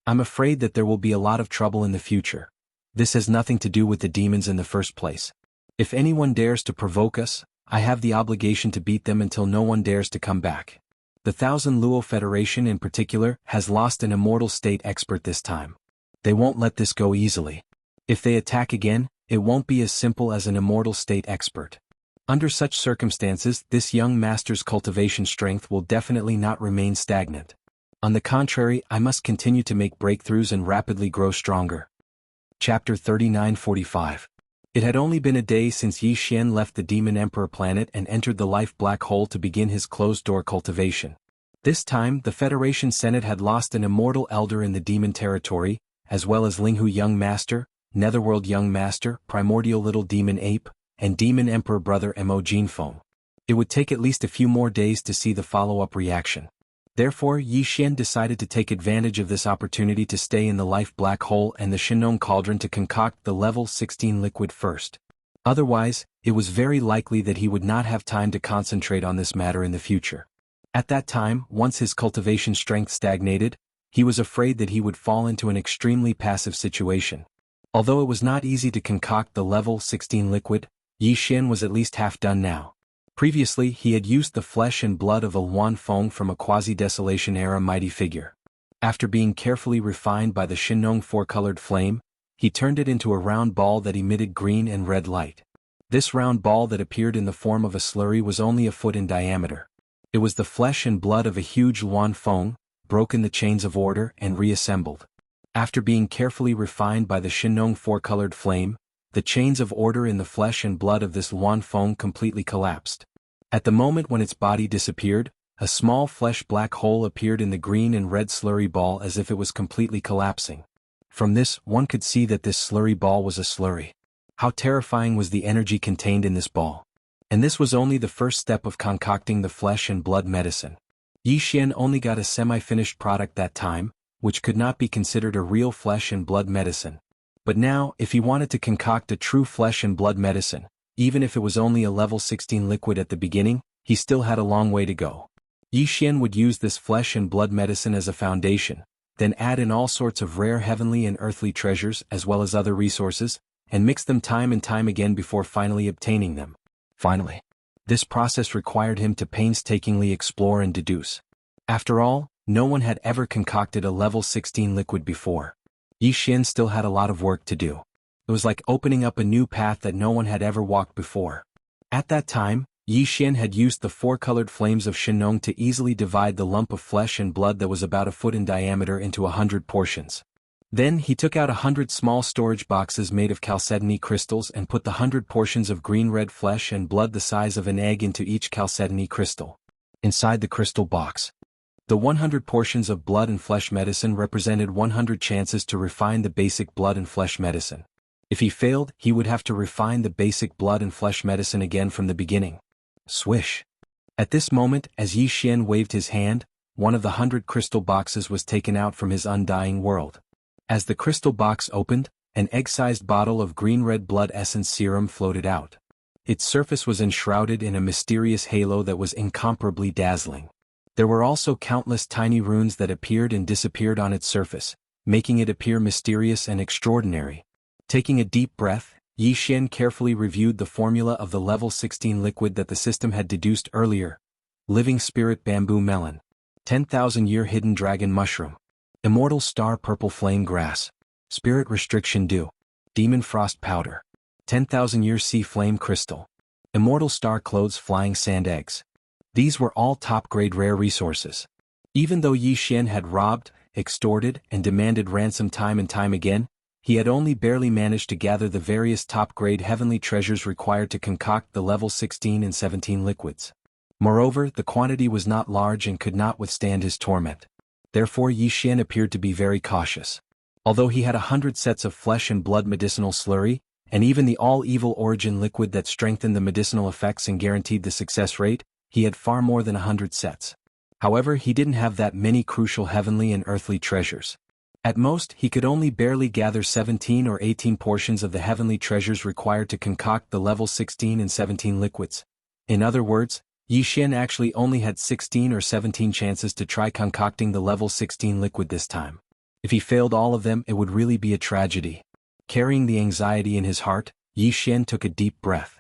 I'm afraid that there will be a lot of trouble in the future. This has nothing to do with the demons in the first place. If anyone dares to provoke us, I have the obligation to beat them until no one dares to come back. The Thousand Luo Federation in particular has lost an immortal state expert this time. They won't let this go easily. If they attack again, it won't be as simple as an immortal state expert. Under such circumstances, this young master's cultivation strength will definitely not remain stagnant. On the contrary, I must continue to make breakthroughs and rapidly grow stronger. Chapter 39:45. It had only been a day since Yi Xian left the Demon Emperor planet and entered the life black hole to begin his closed-door cultivation. This time, the Federation Senate had lost an immortal elder in the demon territory, as well as Linghu Young Master, Netherworld Young Master, Primordial Little Demon Ape, and Demon Emperor Brother Mo Jinfeng. It would take at least a few more days to see the follow-up reaction. Therefore, Yi Xian decided to take advantage of this opportunity to stay in the life black hole and the Shinong Cauldron to concoct the level 16 liquid first. Otherwise, it was very likely that he would not have time to concentrate on this matter in the future. At that time, once his cultivation strength stagnated, he was afraid that he would fall into an extremely passive situation. Although it was not easy to concoct the level 16 liquid, Yi Xian was at least half done now. Previously, he had used the flesh and blood of a Luan Feng from a quasi-desolation era mighty figure. After being carefully refined by the Shinong four-colored flame, he turned it into a round ball that emitted green and red light. This round ball that appeared in the form of a slurry was only a foot in diameter. It was the flesh and blood of a huge Luan Feng, broken the chains of order and reassembled. After being carefully refined by the Shinong four-colored flame, the chains of order in the flesh and blood of this Luan Feng completely collapsed. At the moment when its body disappeared, a small flesh black hole appeared in the green and red slurry ball as if it was completely collapsing. From this, one could see that this slurry ball was a slurry. How terrifying was the energy contained in this ball. And this was only the first step of concocting the flesh and blood medicine. Yi Xian only got a semi-finished product that time, which could not be considered a real flesh and blood medicine. But now, if he wanted to concoct a true flesh and blood medicine, even if it was only a level 16 liquid at the beginning, he still had a long way to go. Yi Xian would use this flesh and blood medicine as a foundation, then add in all sorts of rare heavenly and earthly treasures as well as other resources, and mix them time and time again before finally obtaining them. Finally, This process required him to painstakingly explore and deduce. After all, no one had ever concocted a level 16 liquid before. Yi Xian still had a lot of work to do. It was like opening up a new path that no one had ever walked before. At that time, Yi Xian had used the four-colored flames of Shenong to easily divide the lump of flesh and blood that was about a foot in diameter into 100 portions. Then he took out 100 small storage boxes made of chalcedony crystals and put the 100 portions of green-red flesh and blood the size of an egg into each chalcedony crystal. Inside the crystal box, the 100 portions of blood and flesh medicine represented 100 chances to refine the basic blood and flesh medicine. If he failed, he would have to refine the basic blood and flesh medicine again from the beginning. Swish. At this moment, as Yi Xian waved his hand, one of the 100 crystal boxes was taken out from his undying world. As the crystal box opened, an egg-sized bottle of green-red blood essence serum floated out. Its surface was enshrouded in a mysterious halo that was incomparably dazzling. There were also countless tiny runes that appeared and disappeared on its surface, making it appear mysterious and extraordinary. Taking a deep breath, Yi Xian carefully reviewed the formula of the level 16 liquid that the system had deduced earlier. Living Spirit Bamboo Melon. 10,000-year Hidden Dragon Mushroom. Immortal Star Purple Flame Grass. Spirit Restriction Dew. Demon Frost Powder. 10,000-year Sea Flame Crystal. Immortal Star Clothes Flying Sand Eggs. These were all top-grade rare resources. Even though Yi Xian had robbed, extorted, and demanded ransom time and time again, he had only barely managed to gather the various top-grade heavenly treasures required to concoct the level 16 and 17 liquids. Moreover, the quantity was not large and could not withstand his torment. Therefore Yi Xian appeared to be very cautious. Although he had 100 sets of flesh and blood medicinal slurry, and even the all-evil origin liquid that strengthened the medicinal effects and guaranteed the success rate, he had far more than 100 sets. However, he didn't have that many crucial heavenly and earthly treasures. At most, he could only barely gather 17 or 18 portions of the heavenly treasures required to concoct the level 16 and 17 liquids. In other words, Yi Xian actually only had 16 or 17 chances to try concocting the level 16 liquid this time. If he failed all of them, it would really be a tragedy. Carrying the anxiety in his heart, Yi Xian took a deep breath.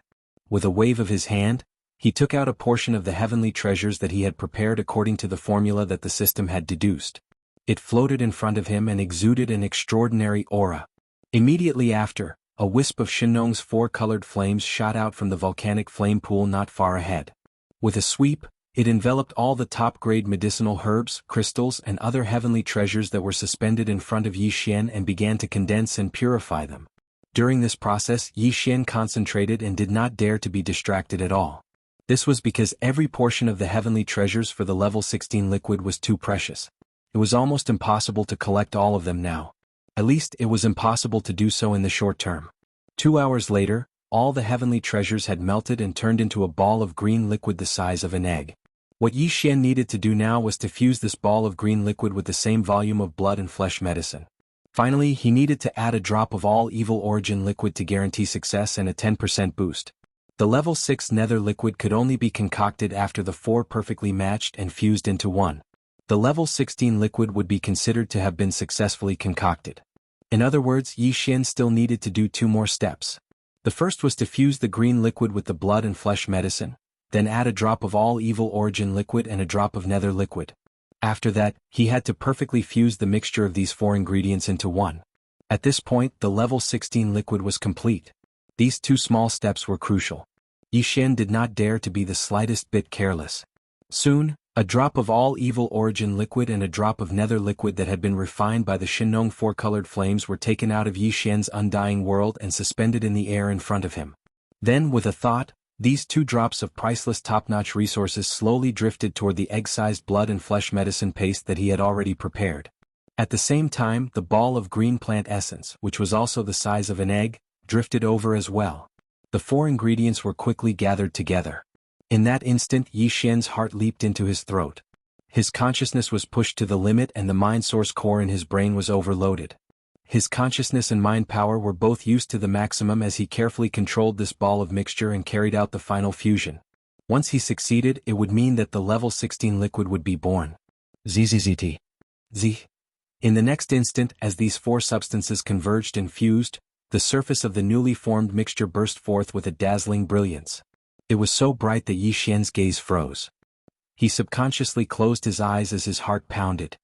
With a wave of his hand, he took out a portion of the heavenly treasures that he had prepared according to the formula that the system had deduced. It floated in front of him and exuded an extraordinary aura. Immediately after, a wisp of Shenong's four-colored flames shot out from the volcanic flame pool not far ahead. With a sweep, it enveloped all the top-grade medicinal herbs, crystals, and other heavenly treasures that were suspended in front of Yi Xian and began to condense and purify them. During this process, Yi Xian concentrated and did not dare to be distracted at all. This was because every portion of the heavenly treasures for the level 16 liquid was too precious. It was almost impossible to collect all of them now. At least it was impossible to do so in the short term. 2 hours later, all the heavenly treasures had melted and turned into a ball of green liquid the size of an egg. What Yi Xian needed to do now was to fuse this ball of green liquid with the same volume of blood and flesh medicine. Finally, he needed to add a drop of all evil origin liquid to guarantee success and a 10% boost. The level 6 nether liquid could only be concocted after the 4 perfectly matched and fused into one. The level 16 liquid would be considered to have been successfully concocted. In other words, Yi Xian still needed to do 2 more steps. The first was to fuse the green liquid with the blood and flesh medicine, then add a drop of all evil origin liquid and a drop of nether liquid. After that, he had to perfectly fuse the mixture of these 4 ingredients into one. At this point, the level 16 liquid was complete. These 2 small steps were crucial. Yi Xian did not dare to be the slightest bit careless. Soon, a drop of all evil origin liquid and a drop of nether liquid that had been refined by the Shenong 4-colored flames were taken out of Yi Xian's undying world and suspended in the air in front of him. Then, with a thought, these 2 drops of priceless top-notch resources slowly drifted toward the egg-sized blood and flesh medicine paste that he had already prepared. At the same time, the ball of green plant essence, which was also the size of an egg, drifted over as well. The 4 ingredients were quickly gathered together. In that instant, Yi Xian's heart leaped into his throat. His consciousness was pushed to the limit and the mind source core in his brain was overloaded. His consciousness and mind power were both used to the maximum as he carefully controlled this ball of mixture and carried out the final fusion. Once he succeeded, it would mean that the level 16 liquid would be born. ZZZT. Z. In the next instant, as these 4 substances converged and fused, the surface of the newly formed mixture burst forth with a dazzling brilliance. It was so bright that Yi Xian's gaze froze. He subconsciously closed his eyes as his heart pounded.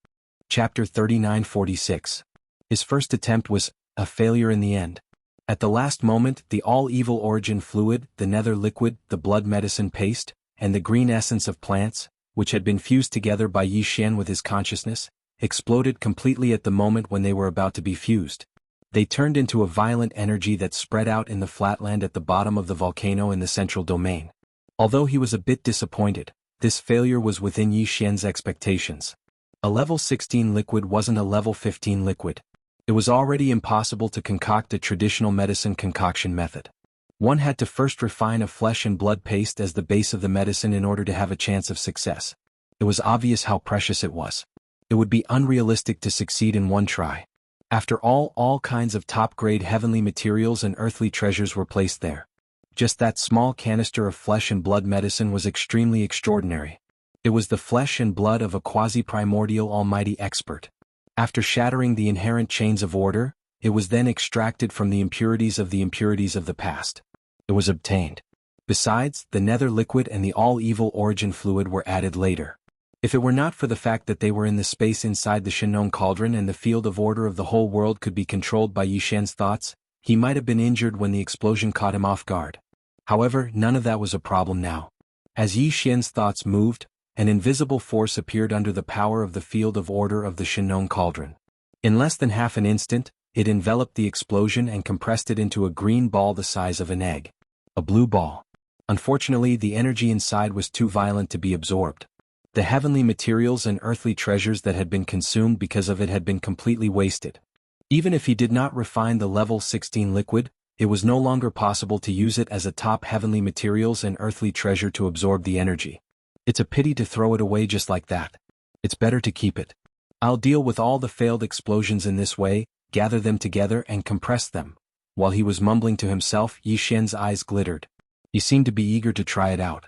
Chapter 39-46. His first attempt was a failure in the end. At the last moment, the all-evil origin fluid, the nether liquid, the blood medicine paste, and the green essence of plants, which had been fused together by Yi Xian with his consciousness, exploded completely at the moment when they were about to be fused. They turned into a violent energy that spread out in the flatland at the bottom of the volcano in the central domain. Although he was a bit disappointed, this failure was within Yi Xian's expectations. A level 16 liquid wasn't a level 15 liquid. It was already impossible to concoct a traditional medicine concoction method. One had to first refine a flesh and blood paste as the base of the medicine in order to have a chance of success. It was obvious how precious it was. It would be unrealistic to succeed in one try. After all kinds of top-grade heavenly materials and earthly treasures were placed there. Just that small canister of flesh and blood medicine was extremely extraordinary. It was the flesh and blood of a quasi-primordial almighty expert. After shattering the inherent chains of order, it was then extracted from the impurities of the past. It was obtained. Besides, the nether liquid and the all-evil origin fluid were added later. If it were not for the fact that they were in the space inside the Shinong cauldron and the field of order of the whole world could be controlled by Yi Xian's thoughts, he might have been injured when the explosion caught him off guard. However, none of that was a problem now. As Yi Xian's thoughts moved, an invisible force appeared under the power of the field of order of the Shinong cauldron. In less than half an instant, it enveloped the explosion and compressed it into a green ball the size of an egg. A blue ball. Unfortunately, the energy inside was too violent to be absorbed. The heavenly materials and earthly treasures that had been consumed because of it had been completely wasted. Even if he did not refine the level 16 liquid, it was no longer possible to use it as a top heavenly materials and earthly treasure to absorb the energy. It's a pity to throw it away just like that. It's better to keep it. I'll deal with all the failed explosions in this way, gather them together and compress them. While he was mumbling to himself, Yi Xian's eyes glittered. He seemed to be eager to try it out.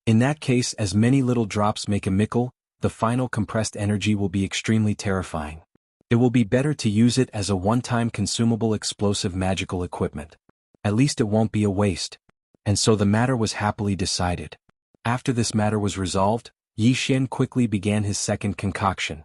In that case, as many little drops make a mickle, the final compressed energy will be extremely terrifying. It will be better to use it as a one-time consumable explosive magical equipment. At least it won't be a waste. And so the matter was happily decided. After this matter was resolved, Yi Xian quickly began his second concoction.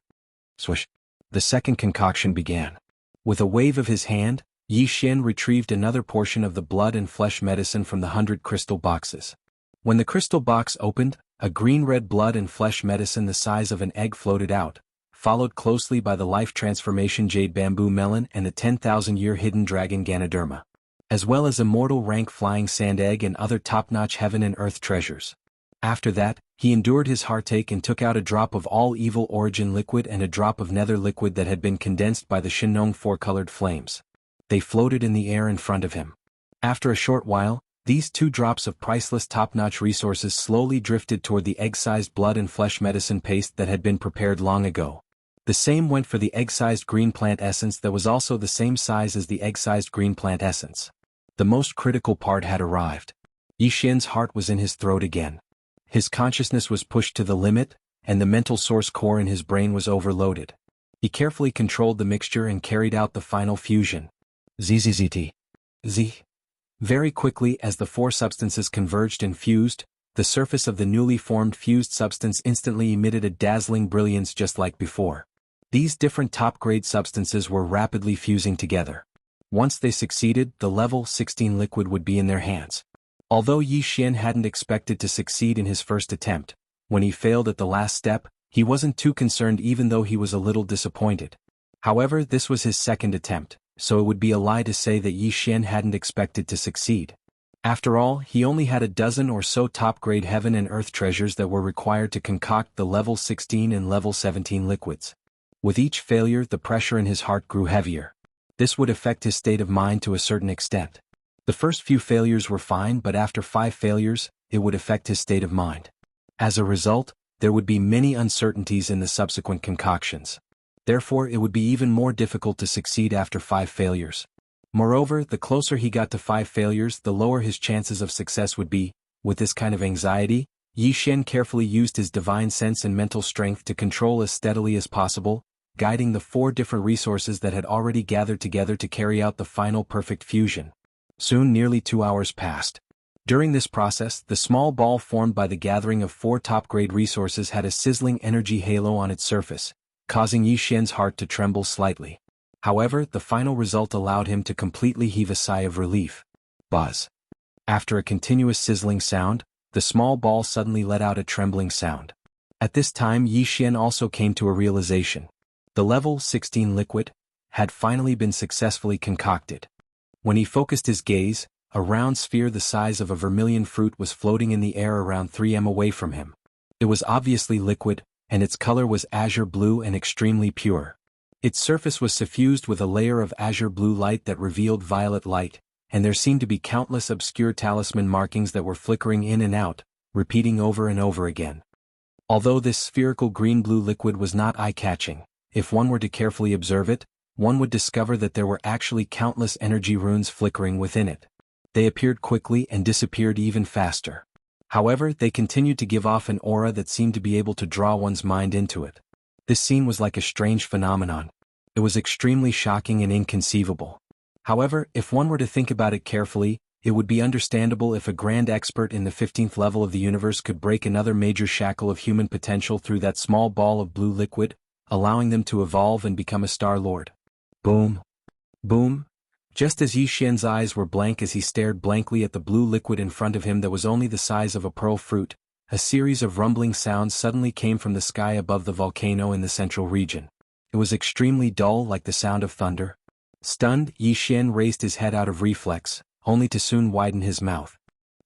Swish. The second concoction began. With a wave of his hand, Yi Xian retrieved another portion of the blood and flesh medicine from the 100 crystal boxes. When the crystal box opened, a green-red blood and flesh medicine the size of an egg floated out, followed closely by the life transformation jade bamboo melon and the 10,000-year hidden dragon Ganoderma, as well as immortal rank flying sand egg and other top-notch heaven and earth treasures. After that, he endured his heartache and took out a drop of all-evil origin liquid and a drop of nether liquid that had been condensed by the Shinong four-colored flames. They floated in the air in front of him. After a short while, these two drops of priceless top-notch resources slowly drifted toward the egg-sized blood and flesh medicine paste that had been prepared long ago. The same went for the egg-sized green plant essence that was also the same size as the egg-sized green plant essence. The most critical part had arrived. Yi Xian's heart was in his throat again. His consciousness was pushed to the limit, and the mental source core in his brain was overloaded. He carefully controlled the mixture and carried out the final fusion. ZZZT. Z. Very quickly, as the four substances converged and fused, the surface of the newly formed fused substance instantly emitted a dazzling brilliance just like before. These different top-grade substances were rapidly fusing together. Once they succeeded, the level 16 liquid would be in their hands. Although Yi Xian hadn't expected to succeed in his first attempt, when he failed at the last step, he wasn't too concerned even though he was a little disappointed. However, this was his second attempt, so it would be a lie to say that Yi Xian hadn't expected to succeed. After all, he only had a dozen or so top-grade heaven and earth treasures that were required to concoct the level 16 and level 17 liquids. With each failure, the pressure in his heart grew heavier. This would affect his state of mind to a certain extent. The first few failures were fine, but after 5 failures, it would affect his state of mind. As a result, there would be many uncertainties in the subsequent concoctions. Therefore, it would be even more difficult to succeed after 5 failures. Moreover, the closer he got to 5 failures, the lower his chances of success would be. With this kind of anxiety, Yi Xian carefully used his divine sense and mental strength to control as steadily as possible, guiding the 4 different resources that had already gathered together to carry out the final perfect fusion. Soon nearly 2 hours passed. During this process, the small ball formed by the gathering of 4 top-grade resources had a sizzling energy halo on its surface, causing Yi Xian's heart to tremble slightly. However, the final result allowed him to completely heave a sigh of relief. Buzz. After a continuous sizzling sound, the small ball suddenly let out a trembling sound. At this time Yi Xian also came to a realization. The level 16 liquid had finally been successfully concocted. When he focused his gaze, a round sphere the size of a vermilion fruit was floating in the air around 3 m away from him. It was obviously liquid, and its color was azure blue and extremely pure. Its surface was suffused with a layer of azure blue light that revealed violet light, and there seemed to be countless obscure talisman markings that were flickering in and out, repeating over and over again. Although this spherical green-blue liquid was not eye-catching, if one were to carefully observe it, one would discover that there were actually countless energy runes flickering within it. They appeared quickly and disappeared even faster. However, they continued to give off an aura that seemed to be able to draw one's mind into it. This scene was like a strange phenomenon. It was extremely shocking and inconceivable. However, if one were to think about it carefully, it would be understandable if a grand expert in the 15th level of the universe could break another major shackle of human potential through that small ball of blue liquid, allowing them to evolve and become a Star Lord. Boom. Boom. Just as Yi Xian's eyes were blank as he stared blankly at the blue liquid in front of him that was only the size of a pearl fruit, a series of rumbling sounds suddenly came from the sky above the volcano in the central region. It was extremely dull, like the sound of thunder. Stunned, Yi Xian raised his head out of reflex, only to soon widen his mouth.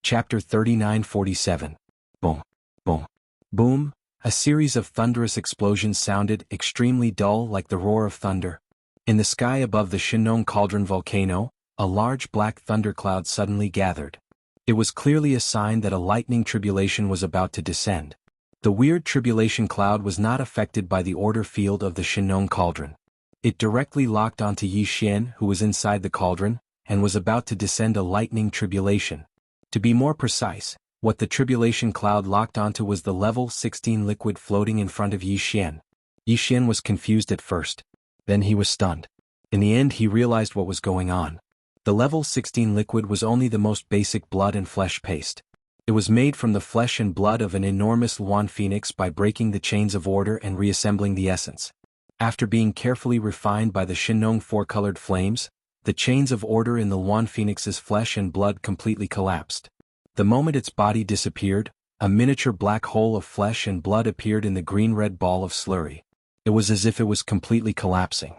Chapter 3947. Boom. Boom. Boom. A series of thunderous explosions sounded, extremely dull, like the roar of thunder. In the sky above the Shinong Cauldron volcano, a large black thundercloud suddenly gathered. It was clearly a sign that a lightning tribulation was about to descend. The weird tribulation cloud was not affected by the order field of the Shinong Cauldron. It directly locked onto Yi Xian, who was inside the cauldron, and was about to descend a lightning tribulation. To be more precise, what the tribulation cloud locked onto was the level 16 liquid floating in front of Yi Xian. Yi Xian was confused at first. Then he was stunned. In the end he realized what was going on. The level 16 liquid was only the most basic blood and flesh paste. It was made from the flesh and blood of an enormous Luan phoenix by breaking the chains of order and reassembling the essence. After being carefully refined by the Shinong four-colored flames, the chains of order in the Luan phoenix's flesh and blood completely collapsed. The moment its body disappeared, a miniature black hole of flesh and blood appeared in the green-red ball of slurry. It was as if it was completely collapsing.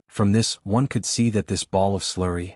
From this, one could see that this ball of slurry.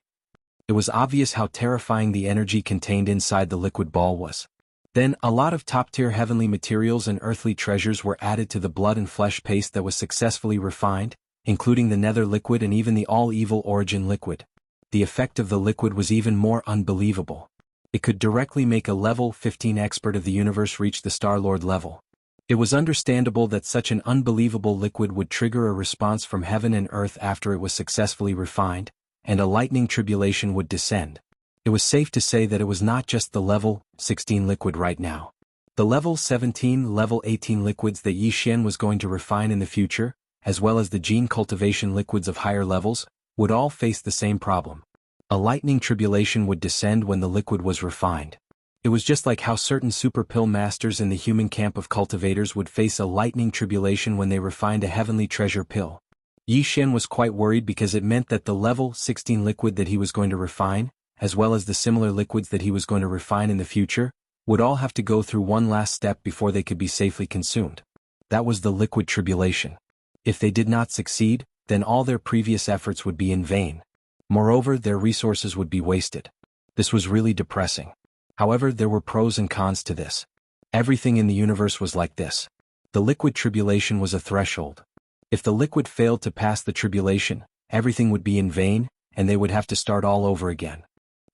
It was obvious how terrifying the energy contained inside the liquid ball was. Then, a lot of top-tier heavenly materials and earthly treasures were added to the blood and flesh paste that was successfully refined, including the nether liquid and even the all-evil origin liquid. The effect of the liquid was even more unbelievable. It could directly make a level 15 expert of the universe reach the Star-Lord level. It was understandable that such an unbelievable liquid would trigger a response from heaven and earth after it was successfully refined, and a lightning tribulation would descend. It was safe to say that it was not just the level 16 liquid right now. The level 17, level 18 liquids that Yi Xian was going to refine in the future, as well as the gene cultivation liquids of higher levels, would all face the same problem. A lightning tribulation would descend when the liquid was refined. It was just like how certain super pill masters in the human camp of cultivators would face a lightning tribulation when they refined a heavenly treasure pill. Yi Xian was quite worried because it meant that the level 16 liquid that he was going to refine, as well as the similar liquids that he was going to refine in the future, would all have to go through one last step before they could be safely consumed. That was the liquid tribulation. If they did not succeed, then all their previous efforts would be in vain. Moreover, their resources would be wasted. This was really depressing. However, there were pros and cons to this. Everything in the universe was like this. The liquid tribulation was a threshold. If the liquid failed to pass the tribulation, everything would be in vain, and they would have to start all over again.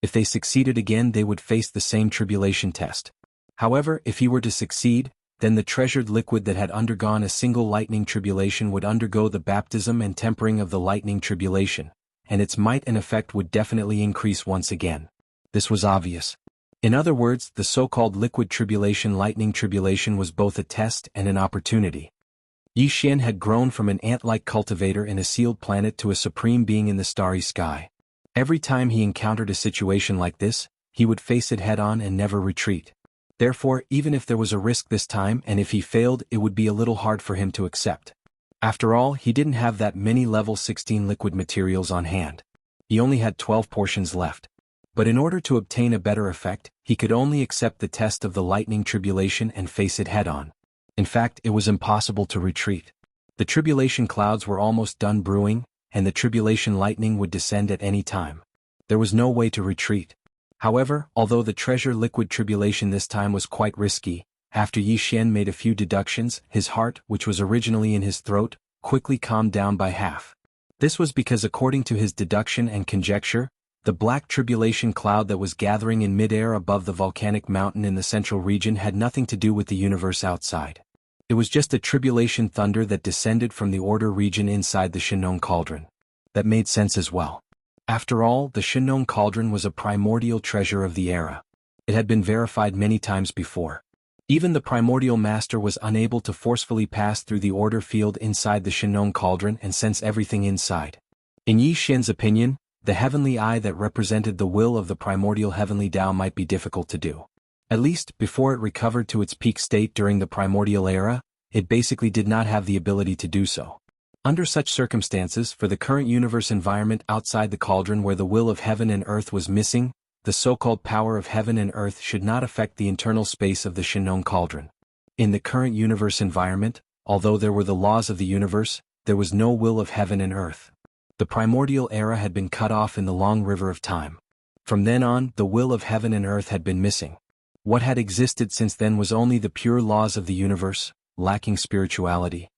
If they succeeded again, they would face the same tribulation test. However, if he were to succeed, then the treasured liquid that had undergone a single lightning tribulation would undergo the baptism and tempering of the lightning tribulation, and its might and effect would definitely increase once again. This was obvious. In other words, the so-called liquid tribulation lightning tribulation was both a test and an opportunity. Yi Xian had grown from an ant-like cultivator in a sealed planet to a supreme being in the starry sky. Every time he encountered a situation like this, he would face it head-on and never retreat. Therefore, even if there was a risk this time and if he failed, it would be a little hard for him to accept. After all, he didn't have that many level 16 liquid materials on hand. He only had 12 portions left. But in order to obtain a better effect, he could only accept the test of the lightning tribulation and face it head-on. In fact, it was impossible to retreat. The tribulation clouds were almost done brewing, and the tribulation lightning would descend at any time. There was no way to retreat. However, although the treasure liquid tribulation this time was quite risky, after Yi Xian made a few deductions, his heart, which was originally in his throat, quickly calmed down by half. This was because according to his deduction and conjecture, the black tribulation cloud that was gathering in mid-air above the volcanic mountain in the central region had nothing to do with the universe outside. It was just a tribulation thunder that descended from the order region inside the Shinong cauldron. That made sense as well. After all, the Shinong cauldron was a primordial treasure of the era. It had been verified many times before. Even the primordial master was unable to forcefully pass through the order field inside the Shinong cauldron and sense everything inside. In Yi Xian's opinion, the heavenly eye that represented the will of the primordial heavenly Tao might be difficult to do. At least, before it recovered to its peak state during the primordial era, it basically did not have the ability to do so. Under such circumstances, for the current universe environment outside the cauldron where the will of heaven and earth was missing, the so-called power of heaven and earth should not affect the internal space of the Shinong cauldron. In the current universe environment, although there were the laws of the universe, there was no will of heaven and earth. The primordial era had been cut off in the long river of time. From then on, the will of heaven and earth had been missing. What had existed since then was only the pure laws of the universe, lacking spirituality.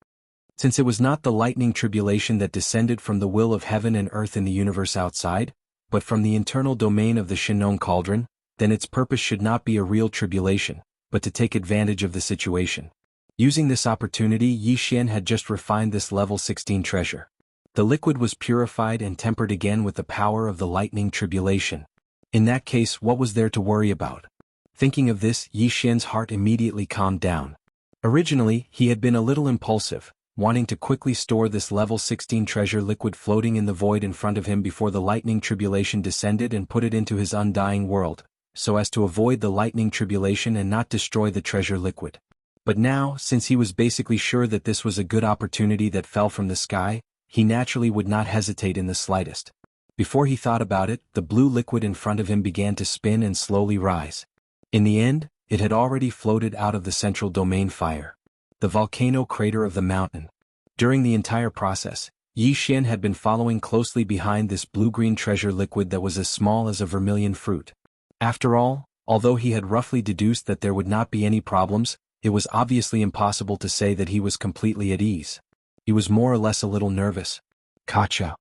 Since it was not the lightning tribulation that descended from the will of heaven and earth in the universe outside, but from the internal domain of the Shinong cauldron, then its purpose should not be a real tribulation, but to take advantage of the situation. Using this opportunity, Yi Xian had just refined this level 16 treasure. The liquid was purified and tempered again with the power of the lightning tribulation. In that case, what was there to worry about? Thinking of this, Yi Xian's heart immediately calmed down. Originally, he had been a little impulsive, wanting to quickly store this level 16 treasure liquid floating in the void in front of him before the lightning tribulation descended and put it into his undying world, so as to avoid the lightning tribulation and not destroy the treasure liquid. But now, since he was basically sure that this was a good opportunity that fell from the sky, he naturally would not hesitate in the slightest. Before he thought about it, the blue liquid in front of him began to spin and slowly rise. In the end, it had already floated out of the central domain fire, the volcano crater of the mountain. During the entire process, Yi Xian had been following closely behind this blue-green treasure liquid that was as small as a vermilion fruit. After all, although he had roughly deduced that there would not be any problems, it was obviously impossible to say that he was completely at ease. He was more or less a little nervous. Kacha.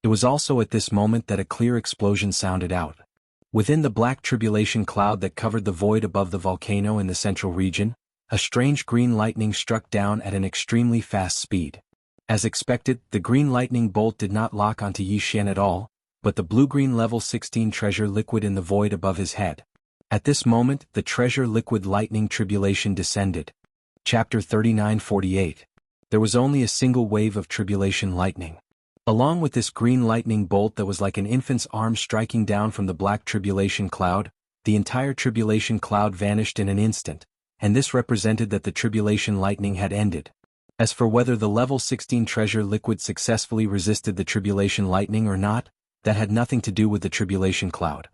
It was also at this moment that a clear explosion sounded out. Within the black tribulation cloud that covered the void above the volcano in the central region, a strange green lightning struck down at an extremely fast speed. As expected, the green lightning bolt did not lock onto Yi Xian at all, but the blue-green level 16 treasure liquid in the void above his head. At this moment, the treasure liquid lightning tribulation descended. Chapter 39:48. There was only a single wave of tribulation lightning. Along with this green lightning bolt that was like an infant's arm striking down from the black tribulation cloud, the entire tribulation cloud vanished in an instant, and this represented that the tribulation lightning had ended. As for whether the level 16 treasure liquid successfully resisted the tribulation lightning or not, that had nothing to do with the tribulation cloud.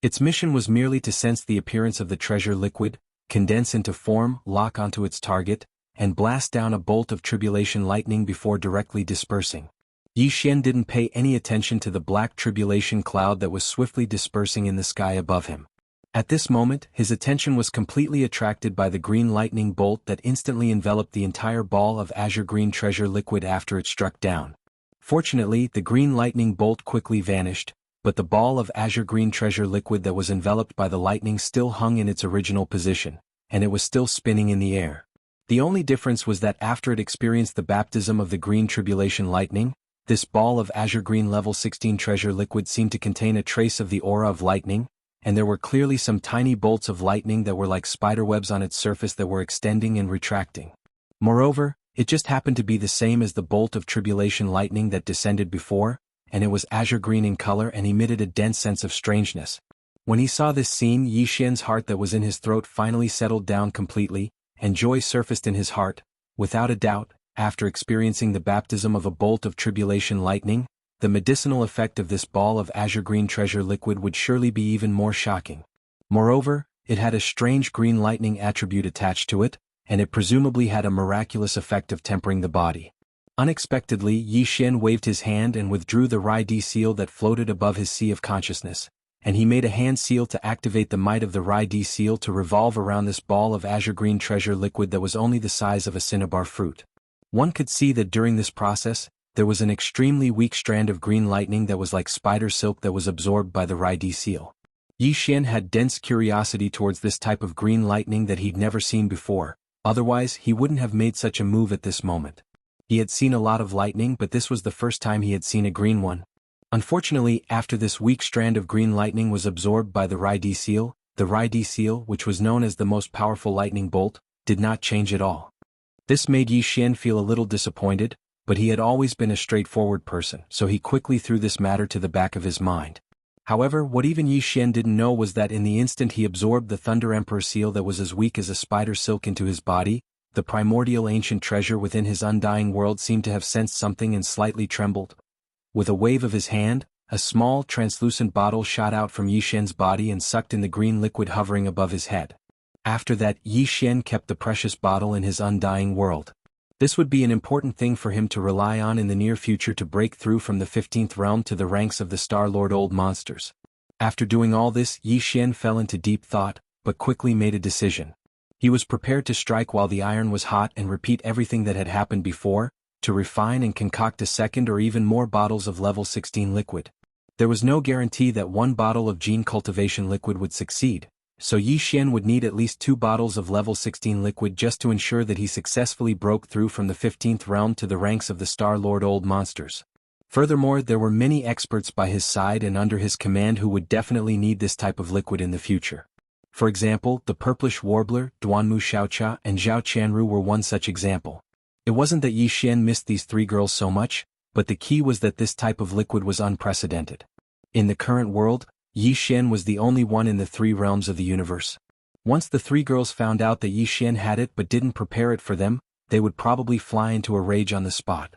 Its mission was merely to sense the appearance of the treasure liquid, condense into form, lock onto its target, and blast down a bolt of tribulation lightning before directly dispersing. Yi Xian didn't pay any attention to the black tribulation cloud that was swiftly dispersing in the sky above him. At this moment, his attention was completely attracted by the green lightning bolt that instantly enveloped the entire ball of azure green treasure liquid after it struck down. Fortunately, the green lightning bolt quickly vanished, but the ball of azure green treasure liquid that was enveloped by the lightning still hung in its original position, and it was still spinning in the air. The only difference was that after it experienced the baptism of the green tribulation lightning, this ball of azure green level 16 treasure liquid seemed to contain a trace of the aura of lightning, and there were clearly some tiny bolts of lightning that were like spiderwebs on its surface that were extending and retracting. Moreover, it just happened to be the same as the bolt of tribulation lightning that descended before, and it was azure green in color and emitted a dense sense of strangeness. When he saw this scene, Yi Xian's heart that was in his throat finally settled down completely, and joy surfaced in his heart. Without a doubt, after experiencing the baptism of a bolt of tribulation lightning, the medicinal effect of this ball of azure green treasure liquid would surely be even more shocking. Moreover, it had a strange green lightning attribute attached to it, and it presumably had a miraculous effect of tempering the body. Unexpectedly, Yi Xian waved his hand and withdrew the Rai-Di seal that floated above his sea of consciousness, and he made a hand seal to activate the might of the Rai-Di seal to revolve around this ball of azure green treasure liquid that was only the size of a cinnabar fruit. One could see that during this process, there was an extremely weak strand of green lightning that was like spider silk that was absorbed by the Rai-Di seal. Yi Xian had dense curiosity towards this type of green lightning that he'd never seen before, otherwise he wouldn't have made such a move at this moment. He had seen a lot of lightning, but this was the first time he had seen a green one. Unfortunately, after this weak strand of green lightning was absorbed by the Rai-Di seal, the Rai-Di seal, which was known as the most powerful lightning bolt, did not change at all. This made Yi Xian feel a little disappointed, but he had always been a straightforward person, so he quickly threw this matter to the back of his mind. However, what even Yi Xian didn't know was that in the instant he absorbed the Thunder Emperor seal that was as weak as a spider silk into his body, the primordial ancient treasure within his undying world seemed to have sensed something and slightly trembled. With a wave of his hand, a small, translucent bottle shot out from Yi Xian's body and sucked in the green liquid hovering above his head. After that, Yi Xian kept the precious bottle in his undying world. This would be an important thing for him to rely on in the near future to break through from the 15th realm to the ranks of the Star-Lord Old Monsters. After doing all this, Yi Xian fell into deep thought, but quickly made a decision. He was prepared to strike while the iron was hot and repeat everything that had happened before, to refine and concoct a second or even more bottles of level 16 liquid. There was no guarantee that one bottle of gene cultivation liquid would succeed, so Yi Xian would need at least 2 bottles of level 16 liquid just to ensure that he successfully broke through from the 15th realm to the ranks of the Star-Lord Old Monsters. Furthermore, there were many experts by his side and under his command who would definitely need this type of liquid in the future. For example, the Purplish Warbler, Duanmu Xiaocha and Zhao Qianru were one such example. It wasn't that Yi Xian missed these 3 girls so much, but the key was that this type of liquid was unprecedented. In the current world, Yi Xian was the only one in the 3 realms of the universe. Once the 3 girls found out that Yi Xian had it but didn't prepare it for them, they would probably fly into a rage on the spot.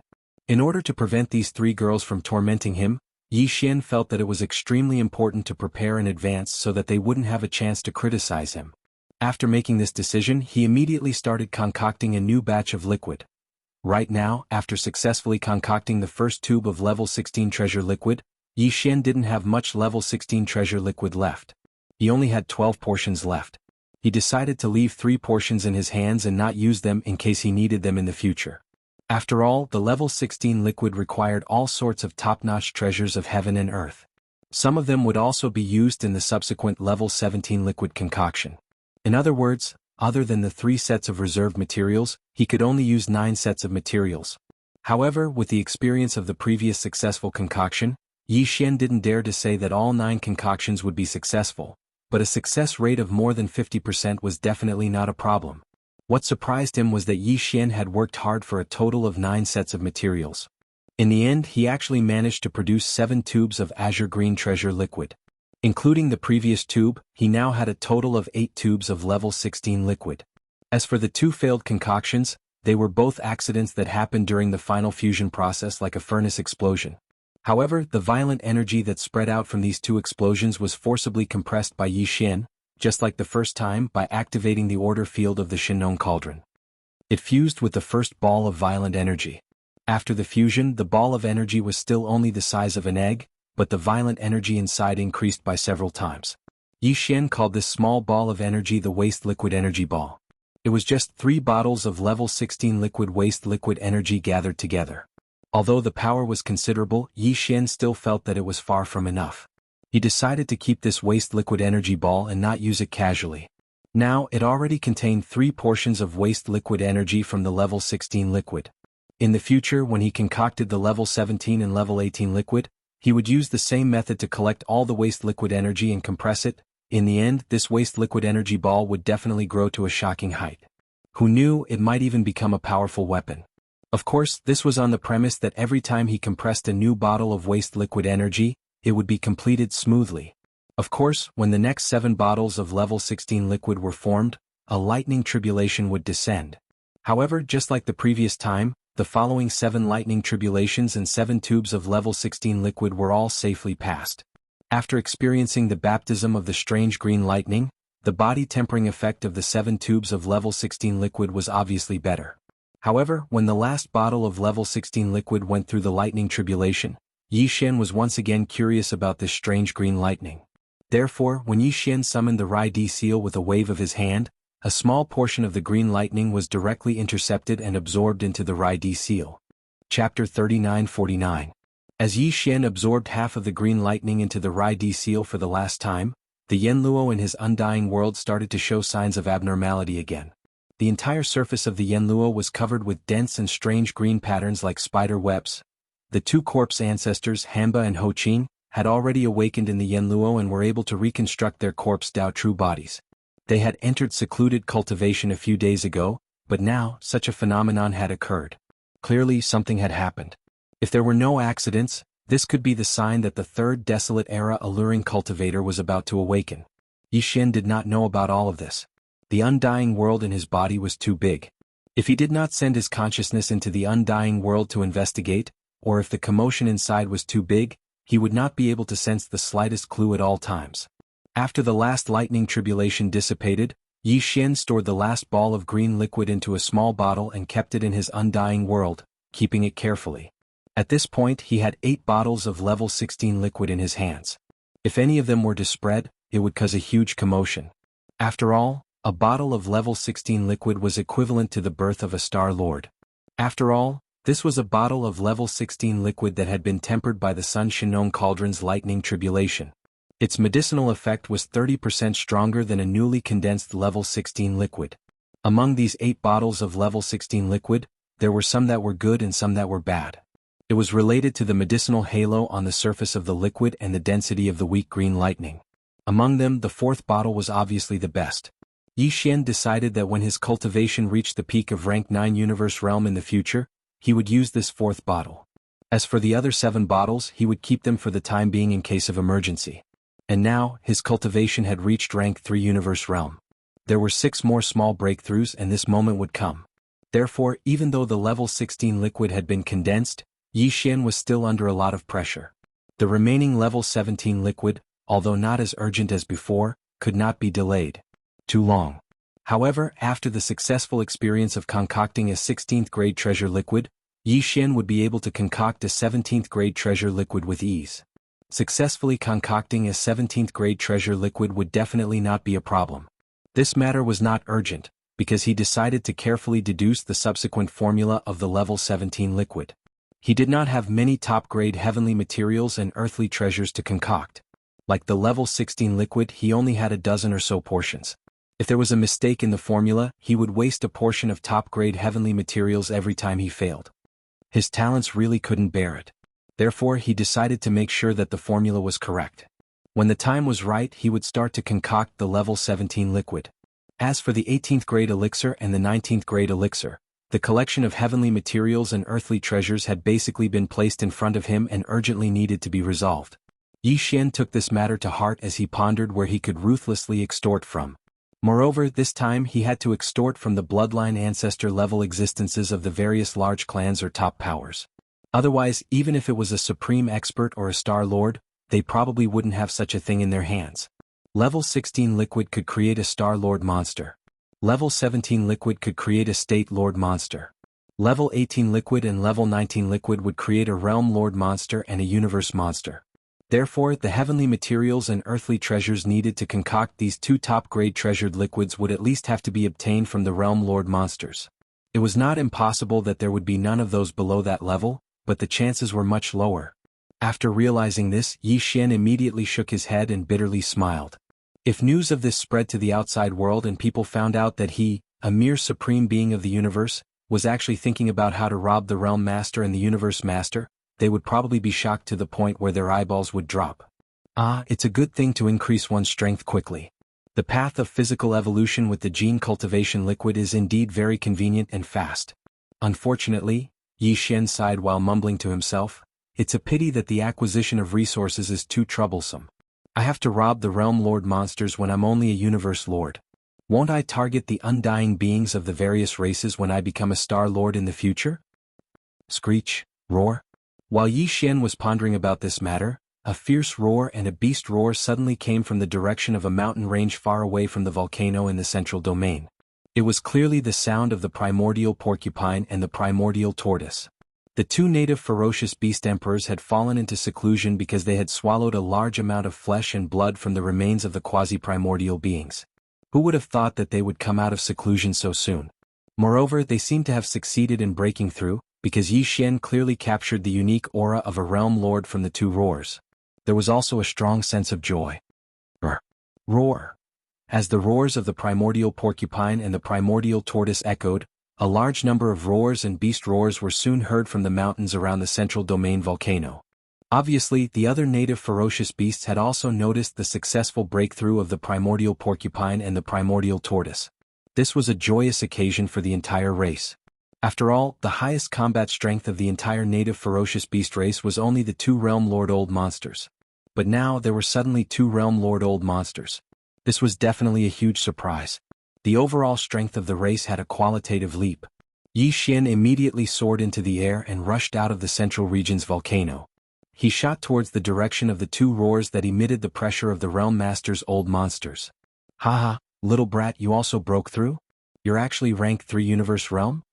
In order to prevent these 3 girls from tormenting him, Yi Xian felt that it was extremely important to prepare in advance so that they wouldn't have a chance to criticize him. After making this decision, he immediately started concocting a new batch of liquid. Right now, after successfully concocting the first tube of level 16 treasure liquid, Yi Xian didn't have much level 16 treasure liquid left. He only had 12 portions left. He decided to leave 3 portions in his hands and not use them in case he needed them in the future. After all, the level 16 liquid required all sorts of top-notch treasures of heaven and earth. Some of them would also be used in the subsequent level 17 liquid concoction. In other words, other than the 3 sets of reserved materials, he could only use 9 sets of materials. However, with the experience of the previous successful concoction, Yi Xian didn't dare to say that all 9 concoctions would be successful, but a success rate of more than 50% was definitely not a problem. What surprised him was that Yi Xian had worked hard for a total of 9 sets of materials. In the end, he actually managed to produce 7 tubes of azure green treasure liquid. Including the previous tube, he now had a total of 8 tubes of level 16 liquid. As for the 2 failed concoctions, they were both accidents that happened during the final fusion process like a furnace explosion. However, the violent energy that spread out from these 2 explosions was forcibly compressed by Yi Xian, just like the first time, by activating the order field of the Shinnon Cauldron. It fused with the first ball of violent energy. After the fusion, the ball of energy was still only the size of an egg, but the violent energy inside increased by several times. Yi Xian called this small ball of energy the Waste Liquid Energy Ball. It was just 3 bottles of level 16 liquid waste liquid energy gathered together. Although the power was considerable, Yi Xian still felt that it was far from enough. He decided to keep this waste liquid energy ball and not use it casually. Now, it already contained 3 portions of waste liquid energy from the level 16 liquid. In the future, when he concocted the level 17 and level 18 liquid, he would use the same method to collect all the waste liquid energy and compress it. In the end, this waste liquid energy ball would definitely grow to a shocking height. Who knew, it might even become a powerful weapon. Of course, this was on the premise that every time he compressed a new bottle of waste liquid energy, it would be completed smoothly. Of course, when the next 7 bottles of level 16 liquid were formed, a lightning tribulation would descend. However, just like the previous time, the following 7 lightning tribulations and 7 tubes of level 16 liquid were all safely passed. After experiencing the baptism of the strange green lightning, the body tempering effect of the 7 tubes of level 16 liquid was obviously better. However, when the last bottle of level 16 liquid went through the lightning tribulation, Yi Xian was once again curious about this strange green lightning. Therefore, when Yi Xian summoned the Rai-D seal with a wave of his hand, a small portion of the green lightning was directly intercepted and absorbed into the Rai-D seal. Chapter 39-49. As Yi Xian absorbed half of the green lightning into the Rai-D seal for the last time, the Yanluo in his undying world started to show signs of abnormality again. The entire surface of the Yanluo was covered with dense and strange green patterns like spider webs. The 2 corpse ancestors, Hamba and Ho Qing, had already awakened in the Yanluo and were able to reconstruct their corpse Dao true bodies. They had entered secluded cultivation a few days ago, but now, such a phenomenon had occurred. Clearly, something had happened. If there were no accidents, this could be the sign that the 3rd desolate era alluring cultivator was about to awaken. Yi Xian did not know about all of this. The undying world in his body was too big. If he did not send his consciousness into the undying world to investigate, or if the commotion inside was too big, he would not be able to sense the slightest clue at all times. After the last lightning tribulation dissipated, Yi Xian stored the last ball of green liquid into a small bottle and kept it in his undying world, keeping it carefully. At this point he had 8 bottles of level 16 liquid in his hands. If any of them were to spread, it would cause a huge commotion. After all, a bottle of level 16 liquid was equivalent to the birth of a Star Lord. After all, this was a bottle of level 16 liquid that had been tempered by the Sun Shinong Cauldron's lightning tribulation. Its medicinal effect was 30% stronger than a newly condensed level 16 liquid. Among these 8 bottles of level 16 liquid, there were some that were good and some that were bad. It was related to the medicinal halo on the surface of the liquid and the density of the weak green lightning. Among them, the 4th bottle was obviously the best. Yi Xian decided that when his cultivation reached the peak of rank 9 universe realm in the future, he would use this 4th bottle. As for the other 7 bottles, he would keep them for the time being in case of emergency. And now, his cultivation had reached rank 3 universe realm. There were 6 more small breakthroughs and this moment would come. Therefore, even though the level 16 liquid had been condensed, Yi Xian was still under a lot of pressure. The remaining level 17 liquid, although not as urgent as before, could not be delayed too long. However, after the successful experience of concocting a 16th grade treasure liquid, Yi Xian would be able to concoct a 17th grade treasure liquid with ease. Successfully concocting a 17th grade treasure liquid would definitely not be a problem. This matter was not urgent, because he decided to carefully deduce the subsequent formula of the level 17 liquid. He did not have many top-grade heavenly materials and earthly treasures to concoct. Like the level 16 liquid, he only had a dozen or so portions. If there was a mistake in the formula, he would waste a portion of top-grade heavenly materials every time he failed. His talents really couldn't bear it. Therefore, he decided to make sure that the formula was correct. When the time was right, he would start to concoct the level 17 liquid. As for the 18th grade elixir and the 19th grade elixir, the collection of heavenly materials and earthly treasures had basically been placed in front of him and urgently needed to be resolved. Yi Xian took this matter to heart as he pondered where he could ruthlessly extort from. Moreover, this time he had to extort from the bloodline ancestor-level existences of the various large clans or top powers. Otherwise, even if it was a supreme expert or a Star Lord, they probably wouldn't have such a thing in their hands. Level 16 liquid could create a Star Lord monster. Level 17 liquid could create a State Lord monster. Level 18 liquid and level 19 liquid would create a Realm Lord monster and a Universe monster. Therefore, the heavenly materials and earthly treasures needed to concoct these 2 top-grade treasured liquids would at least have to be obtained from the Realm Lord monsters. It was not impossible that there would be none of those below that level, but the chances were much lower. After realizing this, Yi Xian immediately shook his head and bitterly smiled. If news of this spread to the outside world and people found out that he, a mere supreme being of the universe, was actually thinking about how to rob the Realm Master and the Universe Master, they would probably be shocked to the point where their eyeballs would drop. It's a good thing to increase one's strength quickly. The path of physical evolution with the gene cultivation liquid is indeed very convenient and fast. Unfortunately, Yi Xian sighed while mumbling to himself, it's a pity that the acquisition of resources is too troublesome. I have to rob the Realm Lord monsters when I'm only a Universe Lord. Won't I target the undying beings of the various races when I become a Star Lord in the future? Screech, roar. While Yi Xian was pondering about this matter, a fierce roar and a beast roar suddenly came from the direction of a mountain range far away from the volcano in the central domain. It was clearly the sound of the primordial porcupine and the primordial tortoise. The two native ferocious beast emperors had fallen into seclusion because they had swallowed a large amount of flesh and blood from the remains of the quasi-primordial beings. Who would have thought that they would come out of seclusion so soon? Moreover, they seemed to have succeeded in breaking through, because Yi Xian clearly captured the unique aura of a realm lord from the two roars. There was also a strong sense of joy. Roar. As the roars of the primordial porcupine and the primordial tortoise echoed, a large number of roars and beast roars were soon heard from the mountains around the central domain volcano. Obviously, the other native ferocious beasts had also noticed the successful breakthrough of the primordial porcupine and the primordial tortoise. This was a joyous occasion for the entire race. After all, the highest combat strength of the entire native ferocious beast race was only the two Realm Lord Old monsters. But now there were suddenly two Realm Lord Old monsters. This was definitely a huge surprise. The overall strength of the race had a qualitative leap. Yi Xian immediately soared into the air and rushed out of the central region's volcano. He shot towards the direction of the two roars that emitted the pressure of the Realm Master's old monsters. Haha, little brat, you also broke through? You're actually rank 3 Universe Realm?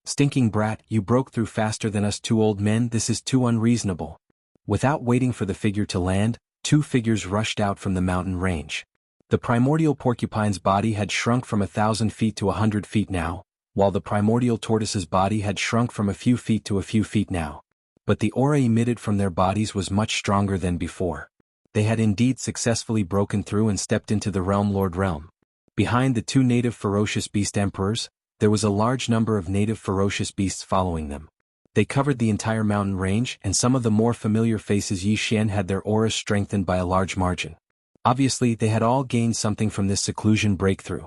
Stinking brat, you broke through faster than us two old men, this is too unreasonable. Without waiting for the figure to land, two figures rushed out from the mountain range. The primordial porcupine's body had shrunk from 1,000 feet to 100 feet now, while the primordial tortoise's body had shrunk from a few feet to a few feet now. But the aura emitted from their bodies was much stronger than before. They had indeed successfully broken through and stepped into the Realm Lord realm. Behind the two native ferocious beast emperors, there was a large number of native ferocious beasts following them. They covered the entire mountain range, and some of the more familiar faces Yi Xian had their auras strengthened by a large margin. Obviously, they had all gained something from this seclusion breakthrough.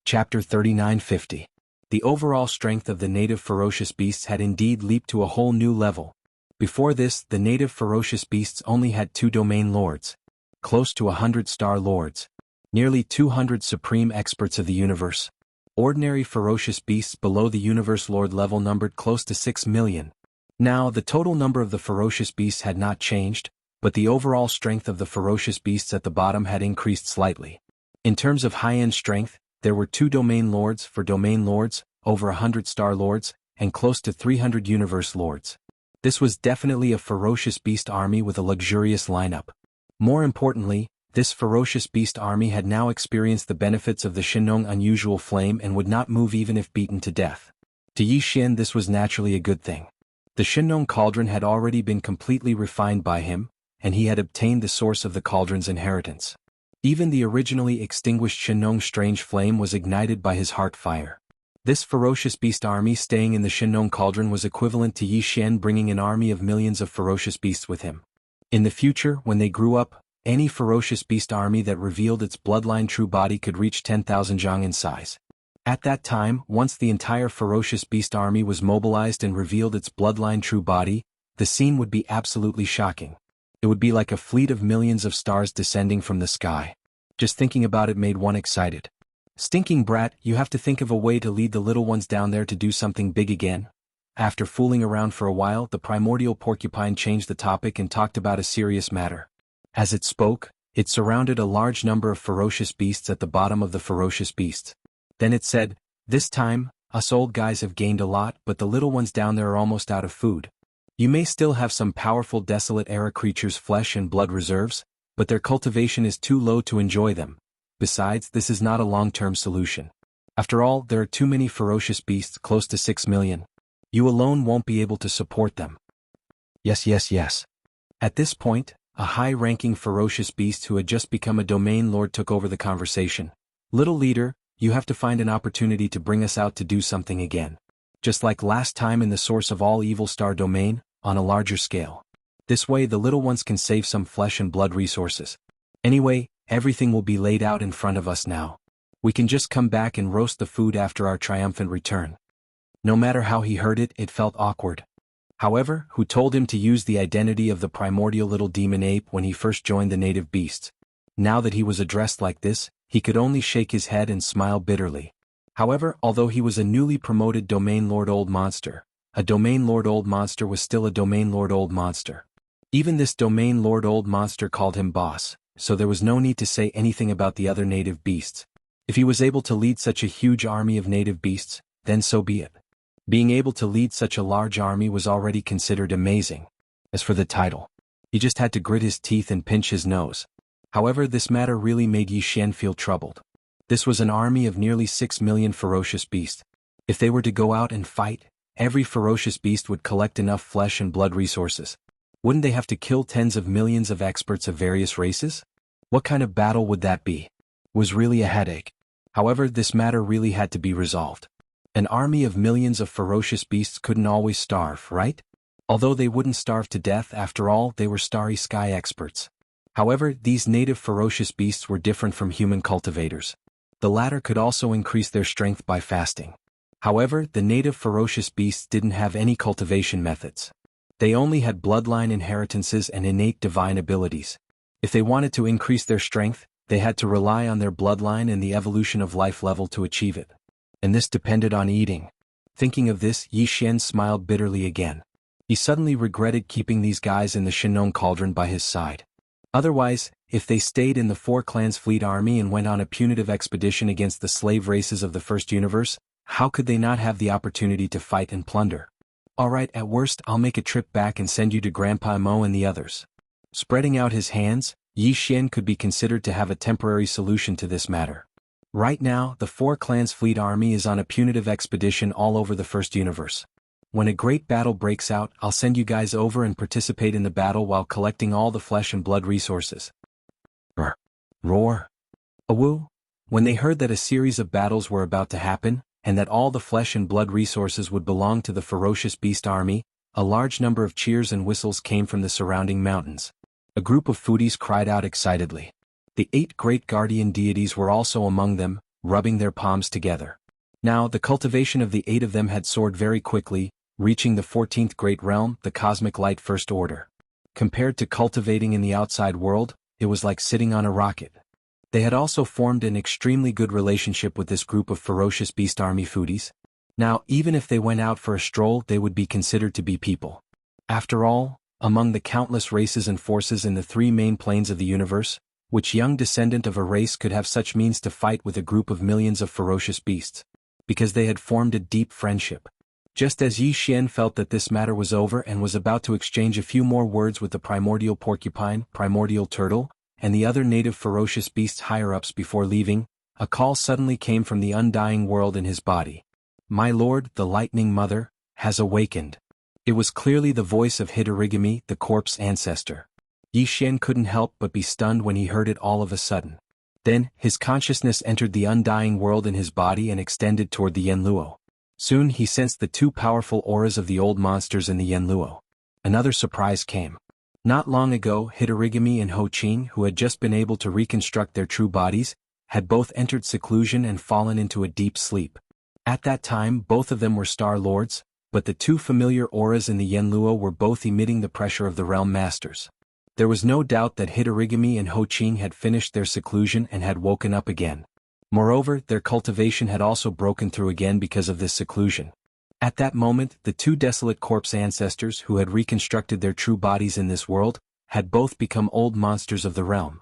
Chapter 3950. The overall strength of the native ferocious beasts had indeed leaped to a whole new level. Before this, the native ferocious beasts only had 2 domain lords, close to 100 star lords, nearly 200 supreme experts of the universe. Ordinary ferocious beasts below the universe lord level numbered close to 6 million. Now, the total number of the ferocious beasts had not changed, but the overall strength of the ferocious beasts at the bottom had increased slightly. In terms of high-end strength, there were 2 domain lords for domain lords, over 100 star lords, and close to 300 universe lords. This was definitely a ferocious beast army with a luxurious lineup. More importantly, this ferocious beast army had now experienced the benefits of the Shinong unusual flame and would not move even if beaten to death. To Yi Xian this was naturally a good thing. The Shinong cauldron had already been completely refined by him, and he had obtained the source of the cauldron's inheritance. Even the originally extinguished Shinong strange flame was ignited by his heart fire. This ferocious beast army staying in the Shinong cauldron was equivalent to Yi Xian bringing an army of millions of ferocious beasts with him. In the future, when they grew up, any ferocious beast army that revealed its bloodline true body could reach 10,000 zhang in size. At that time, once the entire ferocious beast army was mobilized and revealed its bloodline true body, the scene would be absolutely shocking. It would be like a fleet of millions of stars descending from the sky. Just thinking about it made one excited. Stinking brat, you have to think of a way to lead the little ones down there to do something big again. After fooling around for a while, the primordial porcupine changed the topic and talked about a serious matter. As it spoke, it surrounded a large number of ferocious beasts at the bottom of the ferocious beasts. Then it said, "This time, us old guys have gained a lot, but the little ones down there are almost out of food. You may still have some powerful desolate era creatures' flesh and blood reserves, but their cultivation is too low to enjoy them. Besides, this is not a long-term solution. After all, there are too many ferocious beasts, close to 6 million. You alone won't be able to support them." Yes. At this point, a high-ranking ferocious beast who had just become a domain lord took over the conversation. "Little leader, you have to find an opportunity to bring us out to do something again. Just like last time in the source of all evil star domain, on a larger scale. This way the little ones can save some flesh and blood resources. Anyway, everything will be laid out in front of us now. We can just come back and roast the food after our triumphant return." No matter how he heard it, it felt awkward. However, who told him to use the identity of the primordial little demon ape when he first joined the native beasts. Now that he was addressed like this, he could only shake his head and smile bitterly. However, although he was a newly promoted Domain Lord Old Monster, a Domain Lord Old Monster was still a Domain Lord Old Monster. Even this Domain Lord Old Monster called him boss, so there was no need to say anything about the other native beasts. If he was able to lead such a huge army of native beasts, then so be it. Being able to lead such a large army was already considered amazing. As for the title, he just had to grit his teeth and pinch his nose. However, this matter really made Yi Xian feel troubled. This was an army of nearly 6 million ferocious beasts. If they were to go out and fight, every ferocious beast would collect enough flesh and blood resources. Wouldn't they have to kill tens of millions of experts of various races? What kind of battle would that be? It was really a headache. However, this matter really had to be resolved. An army of millions of ferocious beasts couldn't always starve, right? Although they wouldn't starve to death, after all, they were starry sky experts. However, these native ferocious beasts were different from human cultivators. The latter could also increase their strength by fasting. However, the native ferocious beasts didn't have any cultivation methods. They only had bloodline inheritances and innate divine abilities. If they wanted to increase their strength, they had to rely on their bloodline and the evolution of life level to achieve it. And this depended on eating. Thinking of this, Yi Xian smiled bitterly again. He suddenly regretted keeping these guys in the Shinong Cauldron by his side. Otherwise, if they stayed in the Four Clans Fleet Army and went on a punitive expedition against the slave races of the First Universe, how could they not have the opportunity to fight and plunder? Alright, at worst I'll make a trip back and send you to Grandpa Mo and the others. Spreading out his hands, Yi Xian could be considered to have a temporary solution to this matter. Right now, the Four Clans Fleet Army is on a punitive expedition all over the First Universe. When a great battle breaks out, I'll send you guys over and participate in the battle while collecting all the flesh and blood resources. Roar. Awoo. When they heard that a series of battles were about to happen, and that all the flesh and blood resources would belong to the ferocious beast army, a large number of cheers and whistles came from the surrounding mountains. A group of foodies cried out excitedly. The 8 great guardian deities were also among them, rubbing their palms together. Now, the cultivation of the 8 of them had soared very quickly, reaching the 14th great realm, the cosmic light first order. Compared to cultivating in the outside world, it was like sitting on a rocket. They had also formed an extremely good relationship with this group of ferocious beast army foodies. Now, even if they went out for a stroll, they would be considered to be people. After all, among the countless races and forces in the 3 main planes of the universe, which young descendant of a race could have such means to fight with a group of millions of ferocious beasts? Because they had formed a deep friendship. Just as Yi Xian felt that this matter was over and was about to exchange a few more words with the primordial porcupine, primordial turtle, and the other native ferocious beasts higher-ups before leaving, a call suddenly came from the undying world in his body. My lord, the lightning mother, has awakened. It was clearly the voice of Hitorigami, the corpse ancestor. Yi Xian couldn't help but be stunned when he heard it all of a sudden. Then, his consciousness entered the undying world in his body and extended toward the Yanluo. Soon he sensed the 2 powerful auras of the old monsters in the Yanluo. Another surprise came. Not long ago, Hitorigami and Ho Qing, who had just been able to reconstruct their true bodies, had both entered seclusion and fallen into a deep sleep. At that time, both of them were Star Lords, but the 2 familiar auras in the Yanluo were both emitting the pressure of the Realm Masters. There was no doubt that Hitorigami and Ho Qing had finished their seclusion and had woken up again. Moreover, their cultivation had also broken through again because of this seclusion. At that moment, the 2 desolate corpse ancestors who had reconstructed their true bodies in this world, had both become old monsters of the realm.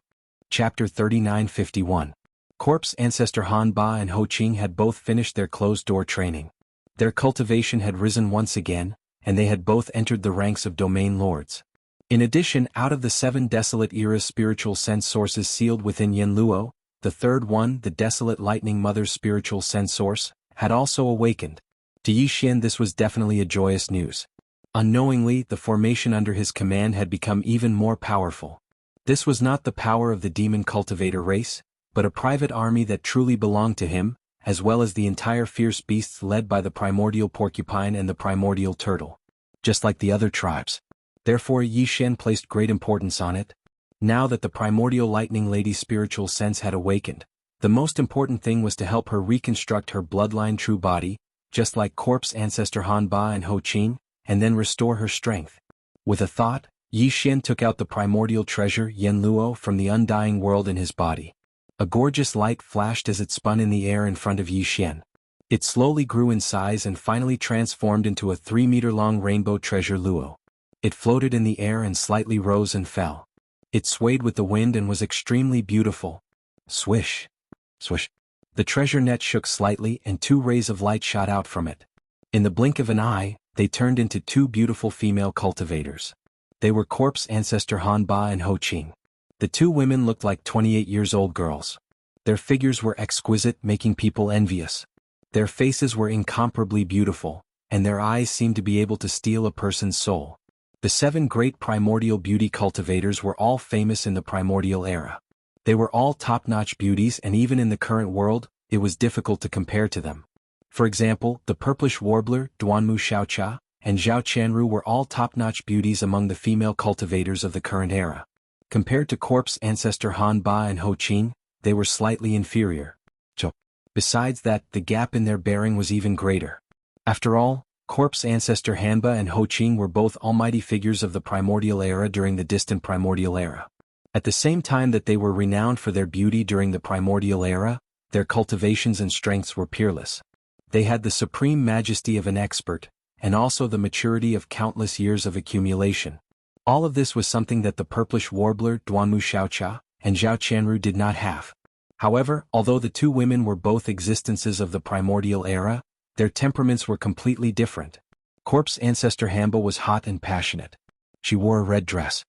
Chapter 3951. Corpse ancestor Han Ba and Ho Qing had both finished their closed-door training. Their cultivation had risen once again, and they had both entered the ranks of domain lords. In addition, out of the 7 desolate era's spiritual sense sources sealed within Yanluo, the third one, the desolate lightning mother's spiritual sense source, had also awakened. To Yi Xian this was definitely a joyous news. Unknowingly, the formation under his command had become even more powerful. This was not the power of the demon cultivator race, but a private army that truly belonged to him, as well as the entire fierce beasts led by the primordial porcupine and the primordial turtle. Just like the other tribes. Therefore Yi Xian placed great importance on it. Now that the primordial lightning lady's spiritual sense had awakened, the most important thing was to help her reconstruct her bloodline true body, just like corpse ancestor Han Ba and Ho Qing, and then restore her strength. With a thought, Yi Xian took out the primordial treasure Yen Luo from the undying world in his body. A gorgeous light flashed as it spun in the air in front of Yi Xian. It slowly grew in size and finally transformed into a 3-meter-long rainbow treasure luo. It floated in the air and slightly rose and fell. It swayed with the wind and was extremely beautiful. Swish! Swish! The treasure net shook slightly and 2 rays of light shot out from it. In the blink of an eye, they turned into 2 beautiful female cultivators. They were Corpse Ancestor Han Ba and Ho Qing. The 2 women looked like 28-year-old girls. Their figures were exquisite, making people envious. Their faces were incomparably beautiful, and their eyes seemed to be able to steal a person's soul. The 7 great primordial beauty cultivators were all famous in the primordial era. They were all top-notch beauties, and even in the current world, it was difficult to compare to them. For example, the purplish warbler, Duanmu Xiaocha, and Zhao Qianru were all top-notch beauties among the female cultivators of the current era. Compared to Corpse Ancestor Han Ba and Ho Qing, they were slightly inferior. Besides that, the gap in their bearing was even greater. After all, Corpse Ancestor Hanba and Ho Qing were both almighty figures of the primordial era during the distant primordial era. At the same time that they were renowned for their beauty during the primordial era, their cultivations and strengths were peerless. They had the supreme majesty of an expert, and also the maturity of countless years of accumulation. All of this was something that the purplish warbler Duanmu Xiaocha and Zhao Qianru did not have. However, although the 2 women were both existences of the primordial era, their temperaments were completely different. Corpse Ancestor Hanba was hot and passionate. She wore a red dress.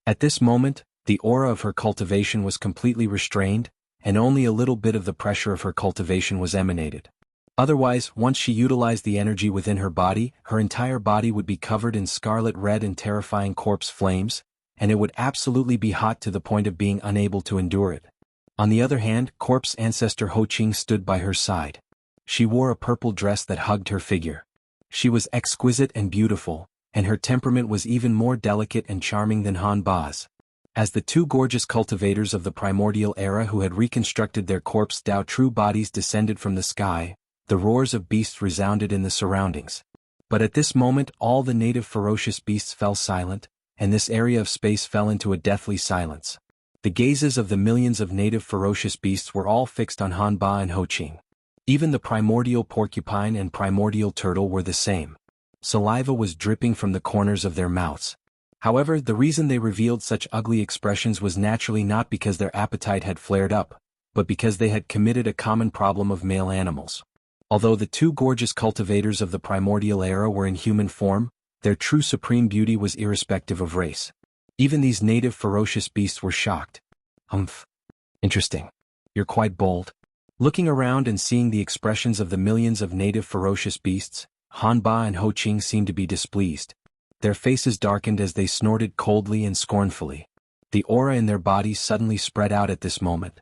At this moment, the aura of her cultivation was completely restrained, and only a little bit of the pressure of her cultivation was emanated. Otherwise, once she utilized the energy within her entire body would be covered in scarlet red and terrifying corpse flames, and it would absolutely be hot to the point of being unable to endure it. On the other hand, Corpse Ancestor Ho Qing stood by her side. She wore a purple dress that hugged her figure. She was exquisite and beautiful, and her temperament was even more delicate and charming than Han Ba's. As the 2 gorgeous cultivators of the primordial era who had reconstructed their corpse Dao true bodies descended from the sky, the roars of beasts resounded in the surroundings. But at this moment all the native ferocious beasts fell silent, and this area of space fell into a deathly silence. The gazes of the millions of native ferocious beasts were all fixed on Han Ba and Ho Qing. Even the primordial porcupine and primordial turtle were the same. Saliva was dripping from the corners of their mouths. However, the reason they revealed such ugly expressions was naturally not because their appetite had flared up, but because they had committed a common problem of male animals. Although the 2 gorgeous cultivators of the primordial era were in human form, their true supreme beauty was irrespective of race. Even these native ferocious beasts were shocked. Interesting. You're quite bold. Looking around and seeing the expressions of the millions of native ferocious beasts, Han Ba and Ho Qing seemed to be displeased. Their faces darkened as they snorted coldly and scornfully. The aura in their bodies suddenly spread out at this moment.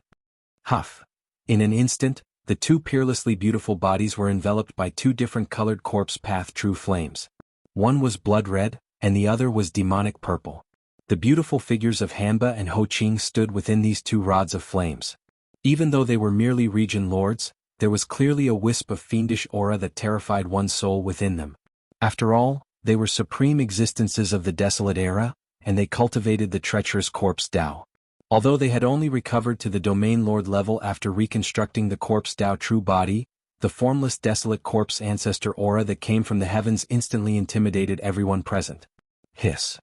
Huff. In an instant, the 2 peerlessly beautiful bodies were enveloped by 2 different colored corpse path true flames. One was blood red, and the other was demonic purple. The beautiful figures of Hanba and Ho Qing stood within these 2 rods of flames. Even though they were merely region lords, there was clearly a wisp of fiendish aura that terrified one's soul within them. After all, they were supreme existences of the desolate era, and they cultivated the treacherous corpse Dao. Although they had only recovered to the domain lord level after reconstructing the corpse Dao true body, the formless desolate corpse ancestor aura that came from the heavens instantly intimidated everyone present. Hiss.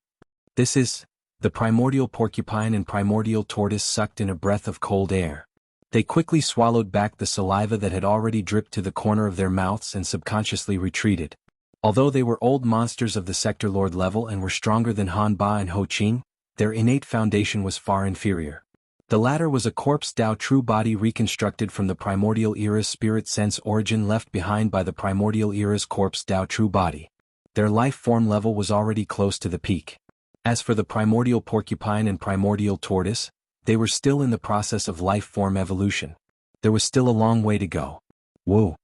This is... The primordial porcupine and primordial tortoise sucked in a breath of cold air. They quickly swallowed back the saliva that had already dripped to the corner of their mouths and subconsciously retreated. Although they were old monsters of the sector lord level and were stronger than Han Ba and Ho Qing, their innate foundation was far inferior. The latter was a corpse Dao true body reconstructed from the primordial era's spirit sense origin left behind by the primordial era's corpse Dao true body. Their life form level was already close to the peak. As for the primordial porcupine and primordial tortoise, they were still in the process of life form evolution. There was still a long way to go. Whoa!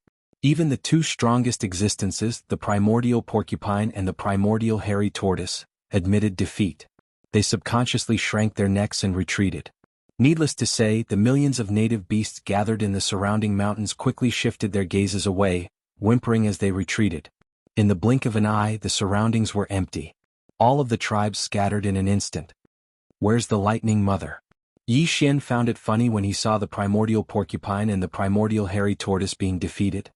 Even the 2 strongest existences, the primordial porcupine and the primordial hairy tortoise, admitted defeat. They subconsciously shrank their necks and retreated. Needless to say, the millions of native beasts gathered in the surrounding mountains quickly shifted their gazes away, whimpering as they retreated. In the blink of an eye, the surroundings were empty. All of the tribes scattered in an instant. Where's the lightning mother? Yi Xian found it funny when he saw the primordial porcupine and the primordial hairy tortoise being defeated.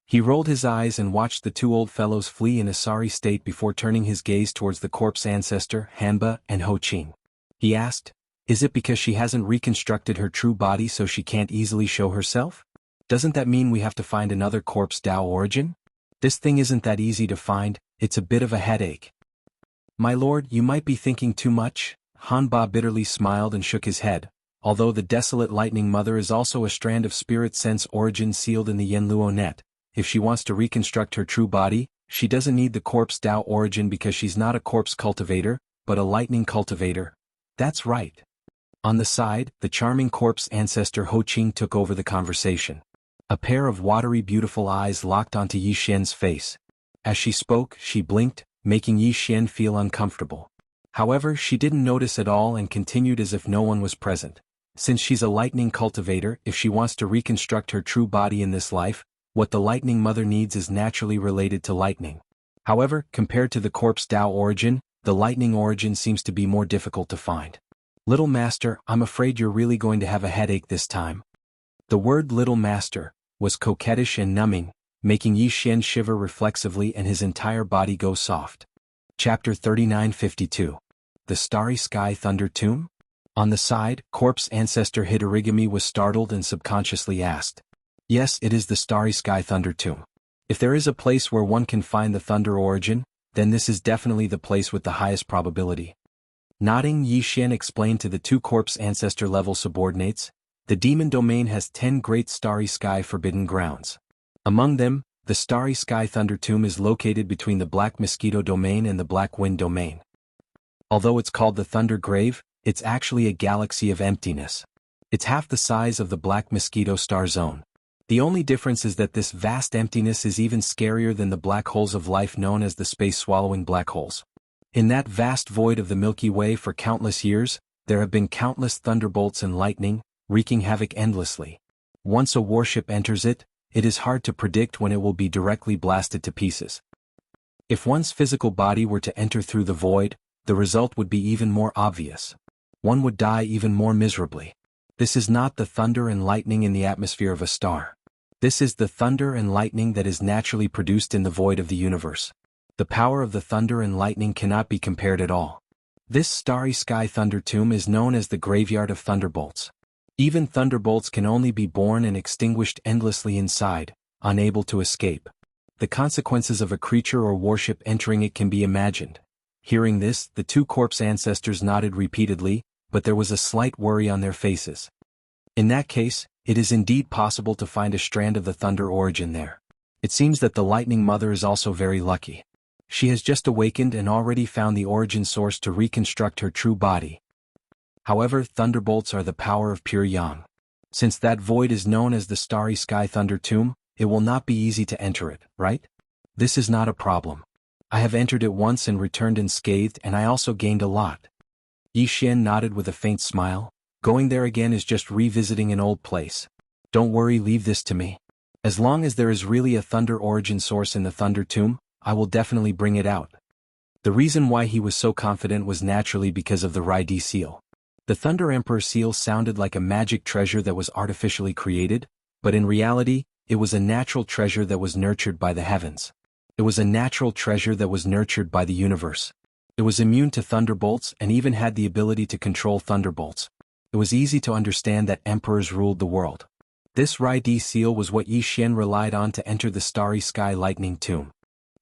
He rolled his eyes and watched the two old fellows flee in a sorry state before turning his gaze towards the corpse ancestor, Hanba and Ho Qing. He asked, "Is it because she hasn't reconstructed her true body so she can't easily show herself? Doesn't that mean we have to find another corpse Dao origin? This thing isn't that easy to find, it's a bit of a headache." "My lord, you might be thinking too much." Hanba bitterly smiled and shook his head. Although the desolate lightning mother is also a strand of spirit sense origin sealed in the Yanluo net, if she wants to reconstruct her true body, she doesn't need the corpse Dao origin because she's not a corpse cultivator, but a lightning cultivator. That's right. On the side, the charming corpse ancestor Ho Qing took over the conversation. A pair of watery beautiful eyes locked onto Yi Xian's face. As she spoke, she blinked, making Yi Xian feel uncomfortable. However, she didn't notice at all and continued as if no one was present. Since she's a lightning cultivator, if she wants to reconstruct her true body in this life, what the lightning mother needs is naturally related to lightning. However, compared to the corpse Dao origin, the lightning origin seems to be more difficult to find. "Little master, I'm afraid you're really going to have a headache this time." The word little master was coquettish and numbing, making Yi Xian shiver reflexively and his entire body go soft. Chapter 3952. The Starry Sky Thunder Tomb? On the side, corpse ancestor Hidorigami was startled and subconsciously asked, "Yes, it is the Starry Sky Thunder Tomb. If there is a place where one can find the thunder origin, then this is definitely the place with the highest probability." Nodding, Yi Xian explained to the two corpse ancestor level subordinates, "The demon domain has 10 great starry sky forbidden grounds. Among them, the Starry Sky Thunder Tomb is located between the Black Mosquito domain and the Black Wind domain. Although it's called the Thunder Grave, it's actually a galaxy of emptiness. It's half the size of the Black Mosquito star zone. The only difference is that this vast emptiness is even scarier than the black holes of life known as the space-swallowing black holes. In that vast void of the Milky Way for countless years, there have been countless thunderbolts and lightning, wreaking havoc endlessly. Once a warship enters it, it is hard to predict when it will be directly blasted to pieces. If one's physical body were to enter through the void, the result would be even more obvious. One would die even more miserably. This is not the thunder and lightning in the atmosphere of a star. This is the thunder and lightning that is naturally produced in the void of the universe. The power of the thunder and lightning cannot be compared at all. This Starry Sky Thunder Tomb is known as the Graveyard of Thunderbolts. Even thunderbolts can only be born and extinguished endlessly inside, unable to escape. The consequences of a creature or warship entering it can be imagined. Hearing this, the two corpse ancestors nodded repeatedly, but there was a slight worry on their faces. In that case, it is indeed possible to find a strand of the thunder origin there. It seems that the lightning mother is also very lucky. She has just awakened and already found the origin source to reconstruct her true body. However, thunderbolts are the power of pure yang. Since that void is known as the Starry Sky Thunder Tomb, it will not be easy to enter it, right? This is not a problem. I have entered it once and returned unscathed, and I also gained a lot. Yi Xian nodded with a faint smile. Going there again is just revisiting an old place. Don't worry, leave this to me. As long as there is really a thunder origin source in the Thunder Tomb, I will definitely bring it out. The reason why he was so confident was naturally because of the Rai-D seal. The Thunder Emperor seal sounded like a magic treasure that was artificially created, but in reality, it was a natural treasure that was nurtured by the heavens. It was a natural treasure that was nurtured by the universe. It was immune to thunderbolts and even had the ability to control thunderbolts. It was easy to understand that emperors ruled the world. This Rai-D seal was what Yi Xian relied on to enter the Starry Sky Lightning Tomb.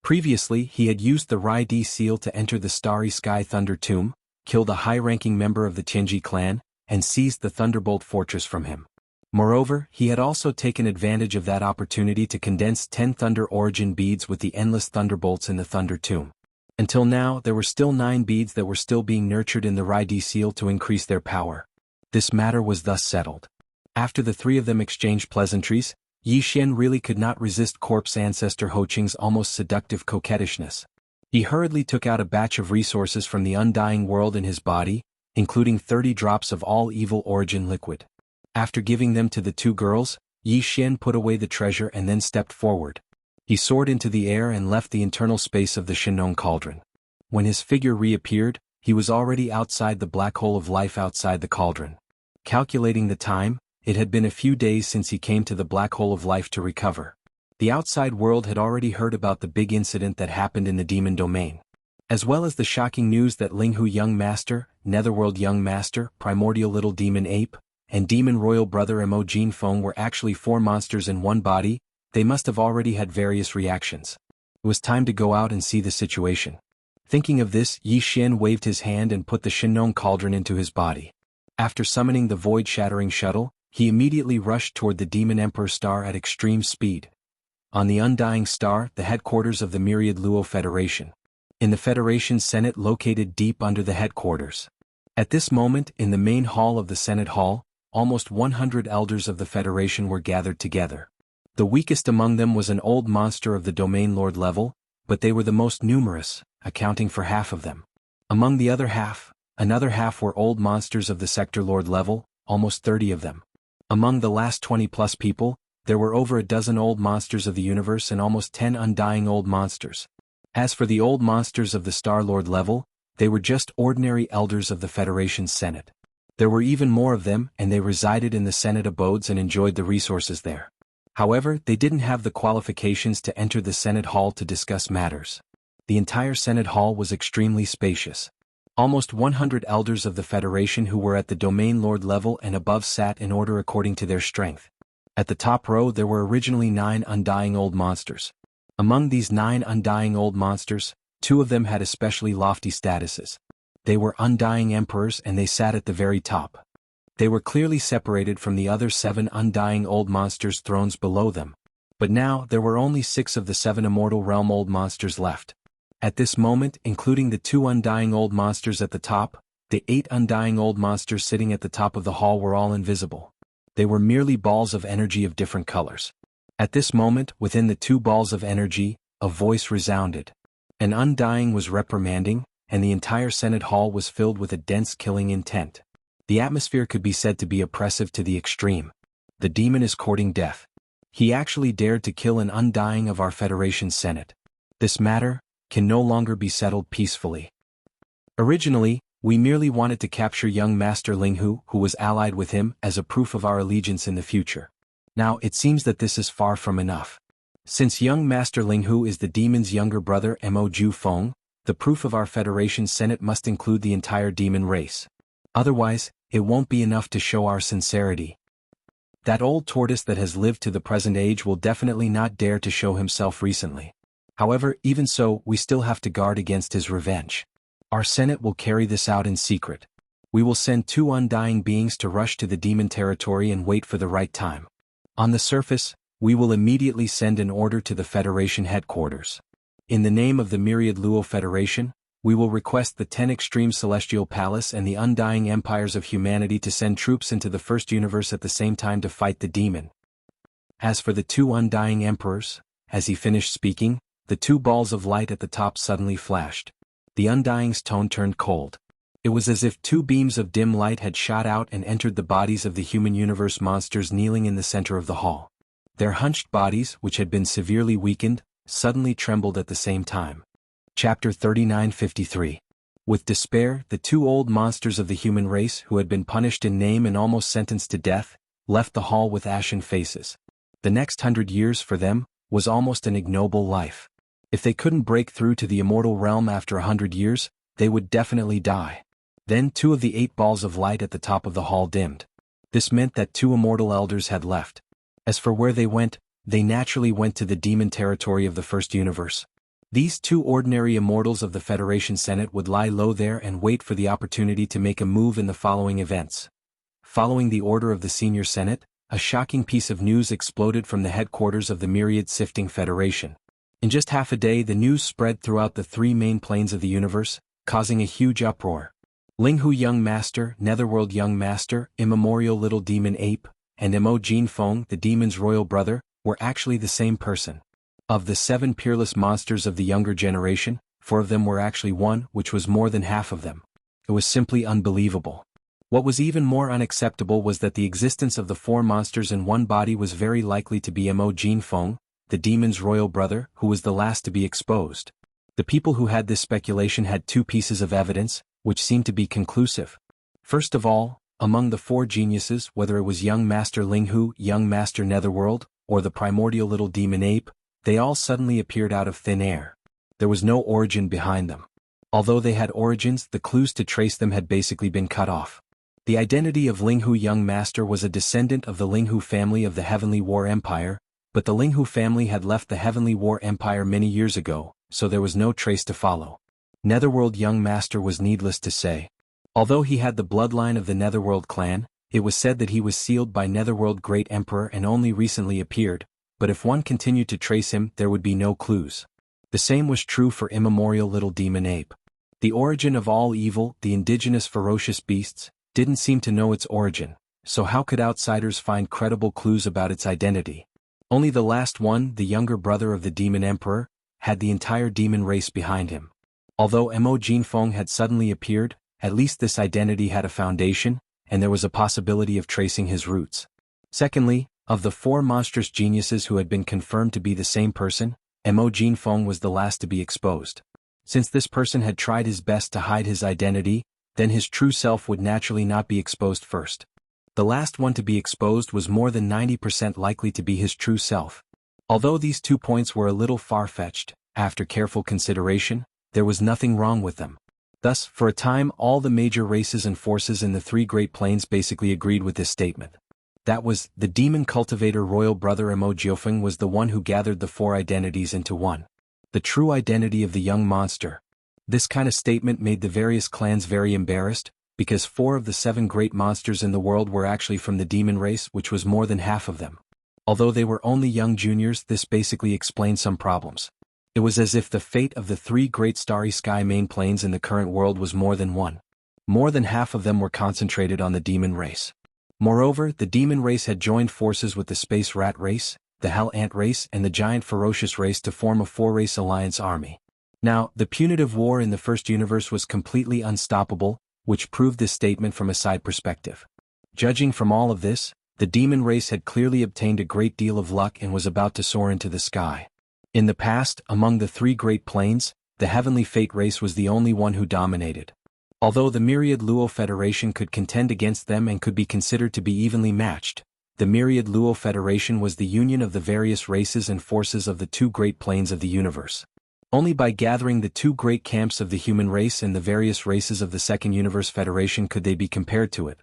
Previously, he had used the Rai-D seal to enter the Starry Sky Thunder Tomb, killed a high-ranking member of the Tianji clan, and seized the Thunderbolt Fortress from him. Moreover, he had also taken advantage of that opportunity to condense 10 Thunder Origin beads with the endless thunderbolts in the Thunder Tomb. Until now, there were still 9 beads that were still being nurtured in the Rai-D seal to increase their power. This matter was thus settled. After the 3 of them exchanged pleasantries, Yi Xian really could not resist corpse ancestor Ho Qing's almost seductive coquettishness. He hurriedly took out a batch of resources from the undying world in his body, including 30 drops of all evil origin liquid. After giving them to the 2 girls, Yi Xian put away the treasure and then stepped forward. He soared into the air and left the internal space of the Shinong cauldron. When his figure reappeared, he was already outside the black hole of life outside the cauldron. Calculating the time, it had been a few days since he came to the black hole of life to recover. The outside world had already heard about the big incident that happened in the demon domain, as well as the shocking news that Linghu Young Master, Netherworld Young Master, Primordial Little Demon Ape, and Demon Royal Brother Mo Jinfeng were actually 4 monsters in one body. They must have already had various reactions. It was time to go out and see the situation. Thinking of this, Yi Xian waved his hand and put the Shinong cauldron into his body. After summoning the void-shattering shuttle, he immediately rushed toward the Demon Emperor Star at extreme speed. On the Undying Star, the headquarters of the Myriad Luo Federation. In the Federation Senate located deep under the headquarters. At this moment, in the main hall of the Senate Hall, almost 100 elders of the Federation were gathered together. The weakest among them was an old monster of the Domain Lord level, but they were the most numerous, accounting for half of them. Among the other half, another half were old monsters of the Sector Lord level, almost 30 of them. Among the last 20+ people, there were over a dozen old monsters of the universe and almost 10 undying old monsters. As for the old monsters of the Star Lord level, they were just ordinary elders of the Federation's Senate. There were even more of them, and they resided in the Senate abodes and enjoyed the resources there. However, they didn't have the qualifications to enter the Senate Hall to discuss matters. The entire Senate Hall was extremely spacious. Almost 100 elders of the Federation who were at the Domain Lord level and above sat in order according to their strength. At the top row there were originally 9 undying old monsters. Among these 9 undying old monsters, 2 of them had especially lofty statuses. They were undying emperors and they sat at the very top. They were clearly separated from the other 7 undying old monsters' thrones below them. But now there were only 6 of the 7 immortal realm old monsters left. At this moment, including the 2 undying old monsters at the top, the 8 undying old monsters sitting at the top of the hall were all invisible. They were merely balls of energy of different colors. At this moment, within the 2 balls of energy, a voice resounded. An undying was reprimanding, and the entire Senate Hall was filled with a dense killing intent. The atmosphere could be said to be oppressive to the extreme. The demon is courting death. He actually dared to kill an undying of our Federation Senate. This matter can no longer be settled peacefully. Originally, we merely wanted to capture young Master Linghu, who was allied with him, as a proof of our allegiance in the future. Now it seems that this is far from enough. Since young Master Linghu is the demon's younger brother Mo Jinfeng, the proof of our Federation Senate must include the entire demon race. Otherwise, it won't be enough to show our sincerity. That old tortoise that has lived to the present age will definitely not dare to show himself recently. However, even so, we still have to guard against his revenge. Our Senate will carry this out in secret. We will send 2 undying beings to rush to the demon territory and wait for the right time. On the surface, we will immediately send an order to the Federation headquarters. In the name of the Myriad Luo Federation, we will request the 10 Extreme Celestial Palace and the Undying Empires of Humanity to send troops into the First Universe at the same time to fight the demon. As for the 2 undying emperors, as he finished speaking, the 2 balls of light at the top suddenly flashed. The undying's tone turned cold. It was as if 2 beams of dim light had shot out and entered the bodies of the human universe monsters kneeling in the center of the hall. Their hunched bodies, which had been severely weakened, suddenly trembled at the same time. Chapter 3953. With despair, the 2 old monsters of the human race who had been punished in name and almost sentenced to death, left the hall with ashen faces. The next 100 years for them was almost an ignoble life. If they couldn't break through to the immortal realm after 100 years, they would definitely die. Then 2 of the 8 balls of light at the top of the hall dimmed. This meant that 2 immortal elders had left. As for where they went, they naturally went to the demon territory of the First Universe. These 2 ordinary immortals of the Federation Senate would lie low there and wait for the opportunity to make a move in the following events. Following the order of the Senior Senate, a shocking piece of news exploded from the headquarters of the Myriad Sifting Federation. In just half a day the news spread throughout the 3 main planes of the universe, causing a huge uproar. Linghu Young Master, Netherworld Young Master, Immemorial Little Demon Ape, and Mo Jinfeng, the demon's royal brother, were actually the same person. Of the 7 peerless monsters of the younger generation, 4 of them were actually one, which was more than half of them. It was simply unbelievable. What was even more unacceptable was that the existence of the 4 monsters in one body was very likely to be Mo Jinfeng, the demon's royal brother, who was the last to be exposed. The people who had this speculation had two pieces of evidence, which seemed to be conclusive. First of all, among the four geniuses, whether it was young Master Linghu, young Master Netherworld, or the primordial little demon ape, they all suddenly appeared out of thin air. There was no origin behind them. Although they had origins, the clues to trace them had basically been cut off. The identity of Linghu Young Master was a descendant of the Linghu family of the Heavenly War Empire, but the Linghu family had left the Heavenly War Empire many years ago, so there was no trace to follow. Netherworld Young Master was needless to say. Although he had the bloodline of the Netherworld clan, it was said that he was sealed by Netherworld Great Emperor and only recently appeared, but if one continued to trace him there would be no clues. The same was true for immemorial little demon ape. The origin of all evil, the indigenous ferocious beasts, didn't seem to know its origin, so how could outsiders find credible clues about its identity? Only the last one, the younger brother of the demon emperor, had the entire demon race behind him. Although Mo Jinfeng had suddenly appeared, at least this identity had a foundation, and there was a possibility of tracing his roots. Secondly, of the four monstrous geniuses who had been confirmed to be the same person, Mo Jinfeng was the last to be exposed. Since this person had tried his best to hide his identity, then his true self would naturally not be exposed first. The last one to be exposed was more than 90% likely to be his true self. Although these 2 points were a little far-fetched, after careful consideration, there was nothing wrong with them. Thus, for a time all the major races and forces in the three Great Plains basically agreed with this statement. That was, the demon cultivator royal brother Mo Jiofeng was the one who gathered the four identities into one. The true identity of the young monster. This kind of statement made the various clans very embarrassed, because 4 of the 7 great monsters in the world were actually from the demon race, which was more than half of them. Although they were only young juniors, this basically explained some problems. It was as if the fate of the 3 great starry sky main planes in the current world was more than one. More than half of them were concentrated on the demon race. Moreover, the demon race had joined forces with the space rat race, the hell ant race and the giant ferocious race to form a 4-race alliance army. Now, the punitive war in the first universe was completely unstoppable, which proved this statement from a side perspective. Judging from all of this, the demon race had clearly obtained a great deal of luck and was about to soar into the sky. In the past, among the 3 great planes, the heavenly fate race was the only one who dominated. Although the myriad Luo Federation could contend against them and could be considered to be evenly matched, the myriad Luo Federation was the union of the various races and forces of the 2 great planes of the universe. Only by gathering the 2 great camps of the human race and the various races of the Second Universe Federation could they be compared to it.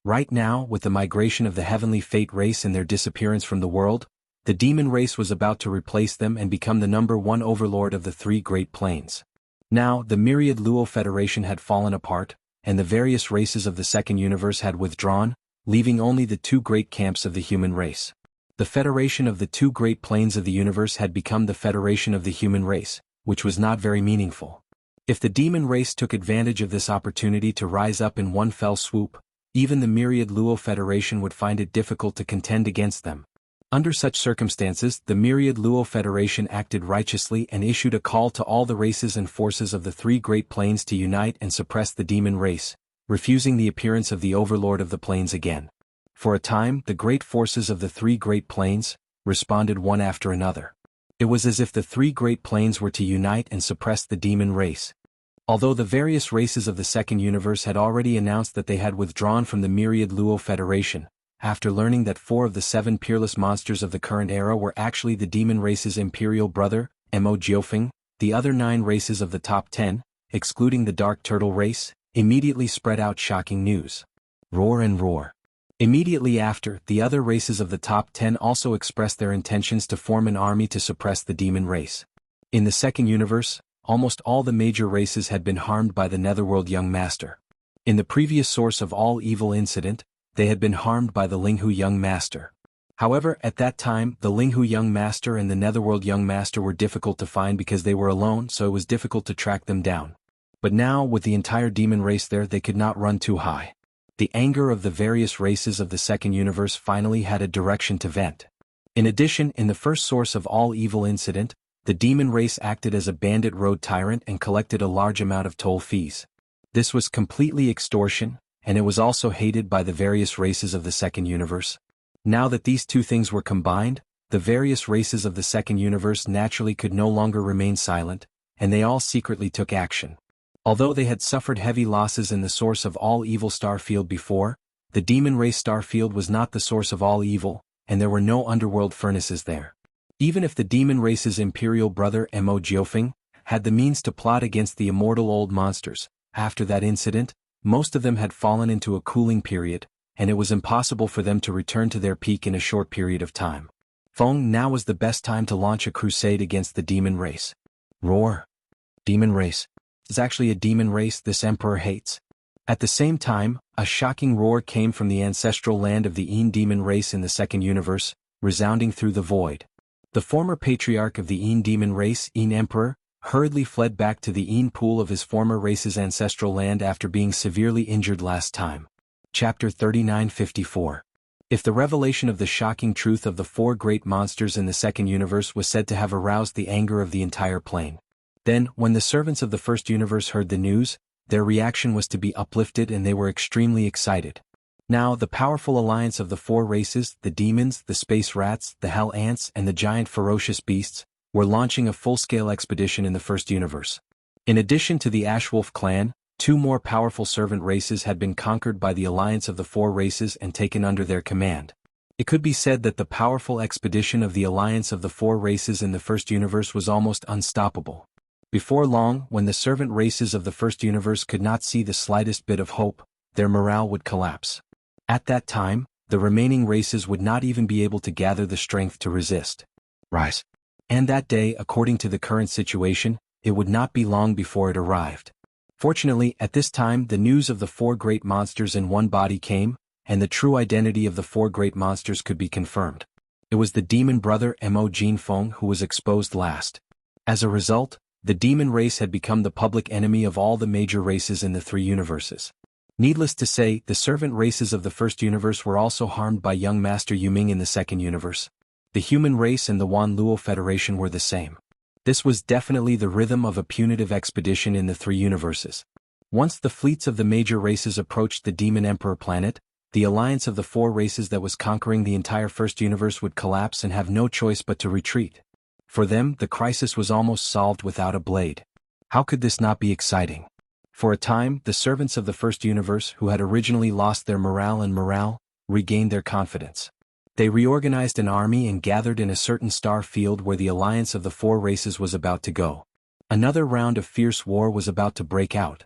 Right now, with the migration of the Heavenly Fate race and their disappearance from the world, the demon race was about to replace them and become the #1 overlord of the 3 great planes. Now, the myriad Luo Federation had fallen apart, and the various races of the Second Universe had withdrawn, leaving only the 2 great camps of the human race. The federation of the 2 great planes of the universe had become the federation of the human race, which was not very meaningful. If the demon race took advantage of this opportunity to rise up in one fell swoop, even the myriad Luo Federation would find it difficult to contend against them. Under such circumstances, the myriad Luo Federation acted righteously and issued a call to all the races and forces of the 3 great planes to unite and suppress the demon race, refusing the appearance of the overlord of the planes again. For a time, the great forces of the 3 great planes responded one after another. It was as if the 3 great planes were to unite and suppress the demon race. Although the various races of the Second Universe had already announced that they had withdrawn from the myriad Luo Federation, after learning that 4 of the 7 peerless monsters of the current era were actually the demon race's imperial brother, Mo Jiofeng, the other 9 races of the top 10, excluding the Dark Turtle race, immediately spread out shocking news. Roar and roar. Immediately after, the other races of the top 10 also expressed their intentions to form an army to suppress the demon race. In the Second Universe, almost all the major races had been harmed by the Netherworld Young Master. In the previous source of all evil incident, they had been harmed by the Linghu Young Master. However, at that time, the Linghu Young Master and the Netherworld Young Master were difficult to find because they were alone, so it was difficult to track them down. But now, with the entire demon race there, they could not run too high. The anger of the various races of the Second Universe finally had a direction to vent. In addition, in the first source of all evil incident, the demon race acted as a bandit road tyrant and collected a large amount of toll fees. This was completely extortion, and it was also hated by the various races of the Second Universe. Now that these 2 things were combined, the various races of the second universe naturally could no longer remain silent, and they all secretly took action. Although they had suffered heavy losses in the source of all evil star field before, the demon race star field was not the source of all evil, and there were no underworld furnaces there. Even if the demon race's imperial brother Mo Jiofeng had the means to plot against the immortal old monsters, after that incident, most of them had fallen into a cooling period, and it was impossible for them to return to their peak in a short period of time. Feng, now was the best time to launch a crusade against the demon race. Roar. Demon race. It's actually a demon race this emperor hates. At the same time, a shocking roar came from the ancestral land of the Yin demon race in the second universe, resounding through the void. The former patriarch of the Yin demon race, Yin Emperor, hurriedly fled back to the Yin pool of his former race's ancestral land after being severely injured last time. Chapter 3954. If the revelation of the shocking truth of the four great monsters in the second universe was said to have aroused the anger of the entire plane, then, when the servants of the first universe heard the news, their reaction was to be uplifted and they were extremely excited. Now, the powerful alliance of the four races, the demons, the space rats, the hell ants, and the giant ferocious beasts, were launching a full-scale expedition in the first universe. In addition to the Ashwolf clan, two more powerful servant races had been conquered by the alliance of the four races and taken under their command. It could be said that the powerful expedition of the alliance of the four races in the first universe was almost unstoppable. Before long, when the servant races of the first universe could not see the slightest bit of hope, their morale would collapse. At that time, the remaining races would not even be able to gather the strength to resist. Rise. And that day, according to the current situation, it would not be long before it arrived. Fortunately, at this time the news of the four great monsters in one body came, and the true identity of the four great monsters could be confirmed. It was the demon brother Mo Jinfeng who was exposed last. As a result, the demon race had become the public enemy of all the major races in the three universes. Needless to say, the servant races of the first universe were also harmed by young Master Yuming in the second universe. The human race and the Wan Luo Federation were the same. This was definitely the rhythm of a punitive expedition in the three universes. Once the fleets of the major races approached the Demon Emperor planet, the alliance of the four races that was conquering the entire first universe would collapse and have no choice but to retreat. For them, the crisis was almost solved without a blade. How could this not be exciting? For a time, the servants of the first universe who had originally lost their morale regained their confidence. They reorganized an army and gathered in a certain star field where the alliance of the four races was about to go. Another round of fierce war was about to break out.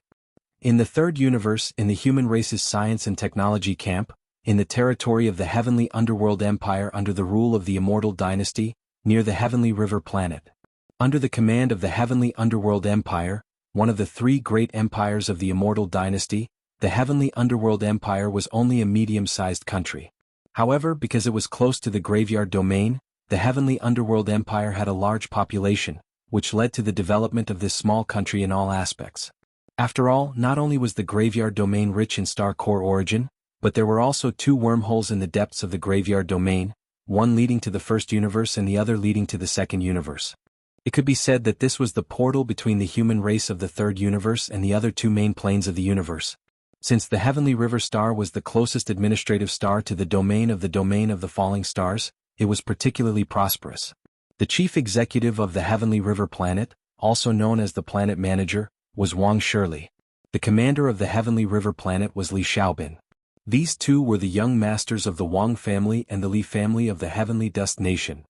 In the third universe, in the human race's science and technology camp, in the territory of the heavenly underworld empire under the rule of the Immortal Dynasty, near the Heavenly River planet. Under the command of the Heavenly Underworld Empire, one of the three great empires of the Immortal Dynasty, the Heavenly Underworld Empire was only a medium-sized country. However, because it was close to the Graveyard Domain, the Heavenly Underworld Empire had a large population, which led to the development of this small country in all aspects. After all, not only was the Graveyard Domain rich in star core origin, but there were also two wormholes in the depths of the Graveyard Domain, one leading to the first universe and the other leading to the second universe. It could be said that this was the portal between the human race of the third universe and the other two main planes of the universe. Since the Heavenly River star was the closest administrative star to the domain of the falling stars, it was particularly prosperous. The chief executive of the Heavenly River planet, also known as the planet manager, was Wang Shirley. The commander of the Heavenly River planet was Li Xiaobin. These two were the young masters of the Wang family and the Li family of the Heavenly Dust Nation.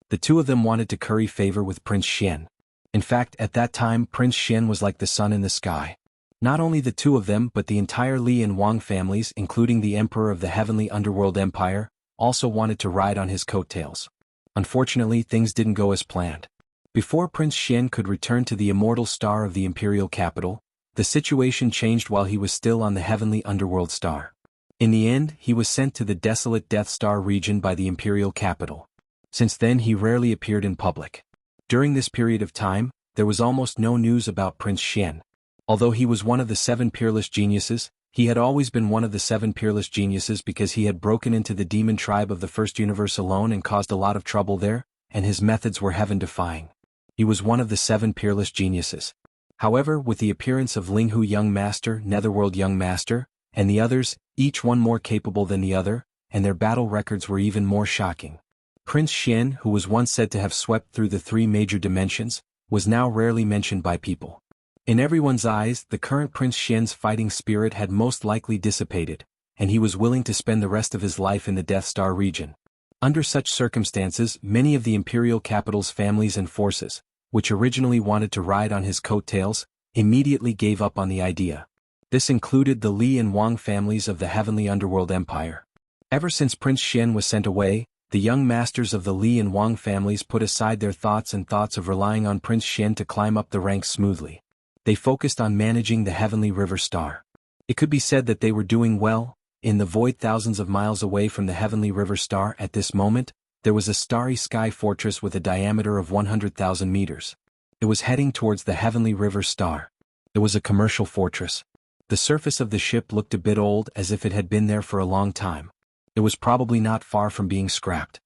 The two of them wanted to curry favor with Prince Xian. In fact, at that time Prince Xian was like the sun in the sky. Not only the two of them but the entire Li and Wang families, including the Emperor of the Heavenly Underworld Empire, also wanted to ride on his coattails. Unfortunately, things didn't go as planned. Before Prince Xian could return to the immortal star of the imperial capital, the situation changed while he was still on the Heavenly Underworld star. In the end, he was sent to the desolate Death Star region by the imperial capital. Since then he rarely appeared in public. During this period of time, there was almost no news about Prince Xian. Although he was one of the 7 peerless geniuses, he had always been one of the 7 peerless geniuses because he had broken into the demon tribe of the first universe alone and caused a lot of trouble there, and his methods were heaven-defying. He was one of the 7 peerless geniuses. However, with the appearance of Linghu Young Master, Netherworld Young Master, and the others, each one more capable than the other, and their battle records were even more shocking. Prince Xian, who was once said to have swept through the three major dimensions, was now rarely mentioned by people. In everyone's eyes, the current Prince Xian's fighting spirit had most likely dissipated, and he was willing to spend the rest of his life in the Death Star region. Under such circumstances, many of the imperial capital's families and forces, which originally wanted to ride on his coattails, immediately gave up on the idea. This included the Li and Wang families of the Heavenly Underworld Empire. Ever since Prince Xian was sent away, the young masters of the Li and Wang families put aside their thoughts of relying on Prince Xian to climb up the ranks smoothly. They focused on managing the Heavenly River Star. It could be said that they were doing well. In the void thousands of miles away from the Heavenly River Star at this moment, there was a starry sky fortress with a diameter of 100,000 meters. It was heading towards the Heavenly River Star. It was a commercial fortress. The surface of the ship looked a bit old, as if it had been there for a long time. It was probably not far from being scrapped.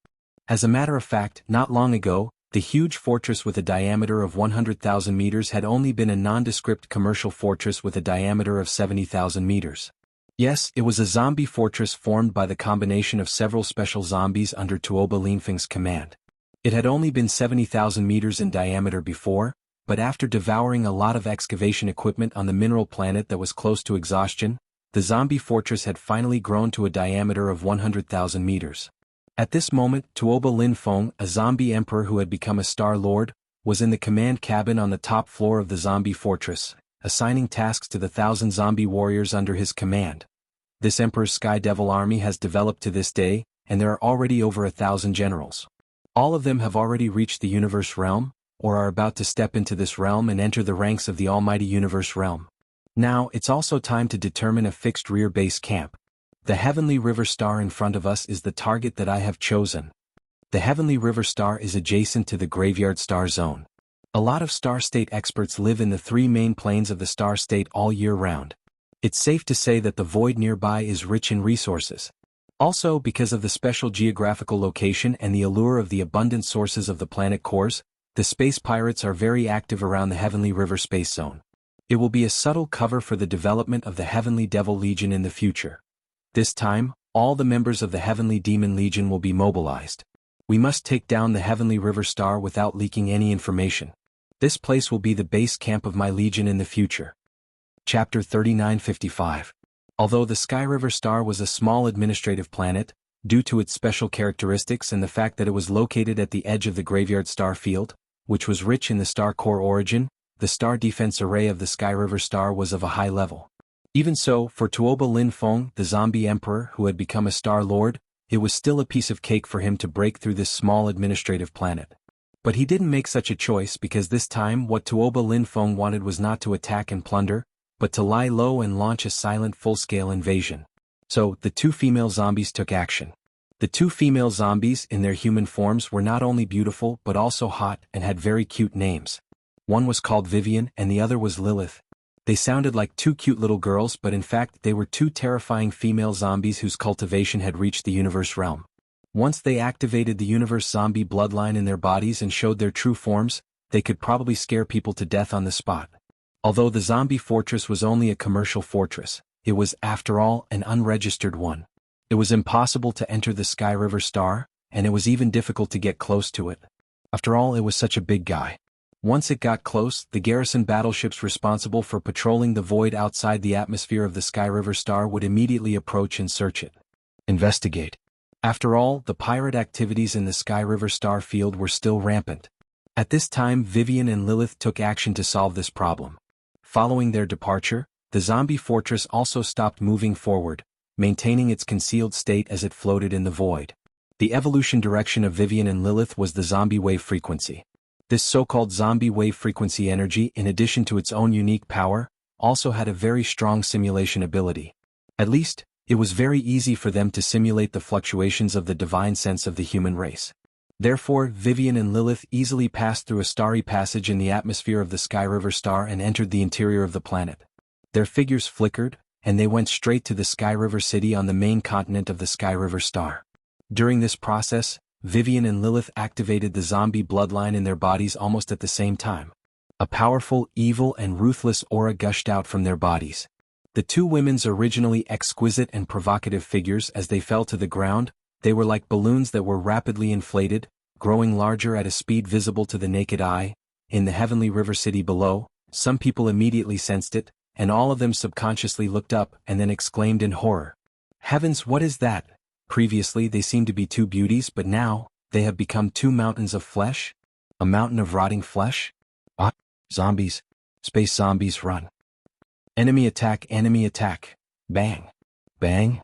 As a matter of fact, not long ago, the huge fortress with a diameter of 100,000 meters had only been a nondescript commercial fortress with a diameter of 70,000 meters. Yes, it was a zombie fortress formed by the combination of several special zombies under Tuoba Linfeng's command. It had only been 70,000 meters in diameter before, but after devouring a lot of excavation equipment on the mineral planet that was close to exhaustion, the zombie fortress had finally grown to a diameter of 100,000 meters. At this moment, Tuoba Linfeng, a zombie emperor who had become a Star Lord, was in the command cabin on the top floor of the zombie fortress, assigning tasks to the 1,000 zombie warriors under his command. This emperor's Sky Devil army has developed to this day, and there are already over 1,000 generals. All of them have already reached the universe realm, or are about to step into this realm and enter the ranks of the almighty universe realm. Now, it's also time to determine a fixed rear base camp. The Heavenly River Star in front of us is the target that I have chosen. The Heavenly River Star is adjacent to the Graveyard Star Zone. A lot of Star State experts live in the three main planes of the Star State all year round. It's safe to say that the void nearby is rich in resources. Also, because of the special geographical location and the allure of the abundant sources of the planet cores, the space pirates are very active around the Heavenly River Space Zone. It will be a subtle cover for the development of the Heavenly Devil Legion in the future. This time, all the members of the Heavenly Demon Legion will be mobilized. We must take down the Heavenly River Star without leaking any information. This place will be the base camp of my legion in the future. Chapter 3955. Although the Sky River Star was a small administrative planet, due to its special characteristics and the fact that it was located at the edge of the Graveyard Star Field, which was rich in the star core origin, the star defense array of the Sky River Star was of a high level. Even so, for Tuoba Linfeng, the zombie emperor who had become a Star Lord, it was still a piece of cake for him to break through this small administrative planet. But he didn't make such a choice because this time what Tuoba Linfeng wanted was not to attack and plunder, but to lie low and launch a silent full-scale invasion. So, the two female zombies took action. The two female zombies in their human forms were not only beautiful but also hot and had very cute names. One was called Vivian and the other was Lilith. They sounded like two cute little girls, but in fact they were two terrifying female zombies whose cultivation had reached the universe realm. Once they activated the universe zombie bloodline in their bodies and showed their true forms, they could probably scare people to death on the spot. Although the zombie fortress was only a commercial fortress, it was, after all, an unregistered one. It was impossible to enter the Sky River Star, and it was even difficult to get close to it. After all, it was such a big guy. Once it got close, the garrison battleships responsible for patrolling the void outside the atmosphere of the Sky River Star would immediately approach and search it. Investigate. After all, the pirate activities in the Sky River Star field were still rampant. At this time, Vivian and Lilith took action to solve this problem. Following their departure, the zombie fortress also stopped moving forward, maintaining its concealed state as it floated in the void. The evolution direction of Vivian and Lilith was the zombie wave frequency. This so-called zombie wave frequency energy, in addition to its own unique power, also had a very strong simulation ability. At least, it was very easy for them to simulate the fluctuations of the divine sense of the human race. Therefore, Vivian and Lilith easily passed through a starry passage in the atmosphere of the Sky River Star and entered the interior of the planet. Their figures flickered, and they went straight to the Sky River City on the main continent of the Sky River Star. During this process, Vivian and Lilith activated the zombie bloodline in their bodies almost at the same time. A powerful, evil and ruthless aura gushed out from their bodies. The two women's originally exquisite and provocative figures as they fell to the ground, They were like balloons that were rapidly inflated, growing larger at a speed visible to the naked eye. In the heavenly river city below, some people immediately sensed it, and all of them subconsciously looked up and then exclaimed in horror. Heavens, what is that? Previously they seemed to be two beauties, but now, they have become two mountains of flesh? A mountain of rotting flesh? Ah, zombies. Space zombies, run. Enemy attack, bang. Bang.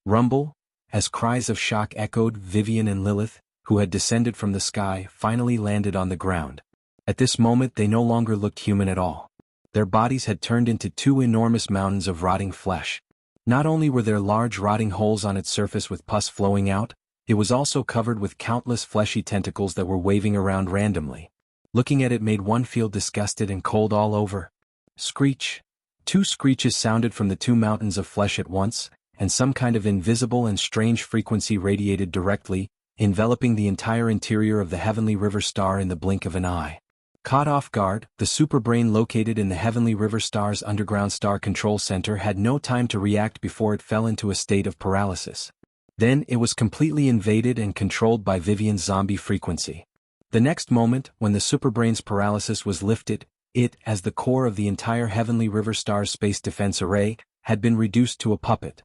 Rumble. As cries of shock echoed, Vivian and Lilith, who had descended from the sky, finally landed on the ground. At this moment they no longer looked human at all. Their bodies had turned into two enormous mountains of rotting flesh. Not only were there large rotting holes on its surface with pus flowing out, it was also covered with countless fleshy tentacles that were waving around randomly. Looking at it made one feel disgusted and cold all over. Screech. Two screeches sounded from the two mountains of flesh at once, and some kind of invisible and strange frequency radiated directly, enveloping the entire interior of the heavenly river star in the blink of an eye. Caught off guard, the superbrain located in the heavenly river star's underground star control center had no time to react before it fell into a state of paralysis. Then it was completely invaded and controlled by Vivian's zombie frequency. The next moment, when the superbrain's paralysis was lifted, it, as the core of the entire heavenly river star's space defense array, had been reduced to a puppet.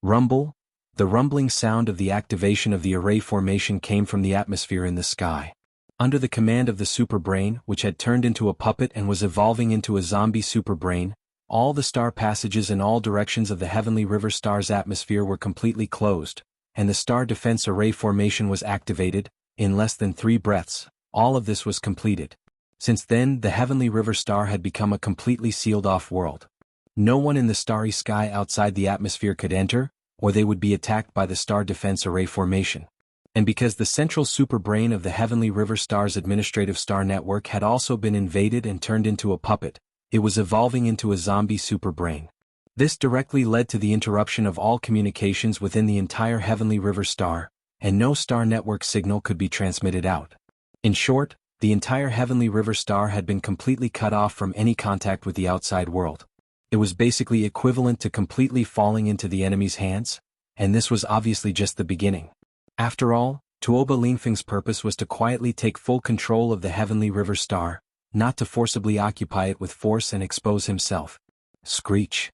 Rumble. The rumbling sound of the activation of the array formation came from the atmosphere in the sky. Under the command of the superbrain, which had turned into a puppet and was evolving into a zombie superbrain, all the star passages in all directions of the heavenly river star's atmosphere were completely closed, and the star defense array formation was activated. In less than 3 breaths, all of this was completed. Since then, the heavenly river star had become a completely sealed-off world. No one in the starry sky outside the atmosphere could enter, or they would be attacked by the star defense array formation. And because the central superbrain of the heavenly river star's administrative star network had also been invaded and turned into a puppet, it was evolving into a zombie superbrain. This directly led to the interruption of all communications within the entire heavenly river star, and no star network signal could be transmitted out. In short, the entire heavenly river star had been completely cut off from any contact with the outside world. It was basically equivalent to completely falling into the enemy's hands, and this was obviously just the beginning. After all, Tuoba Lingfeng's purpose was to quietly take full control of the heavenly river star, not to forcibly occupy it with force and expose himself. Screech.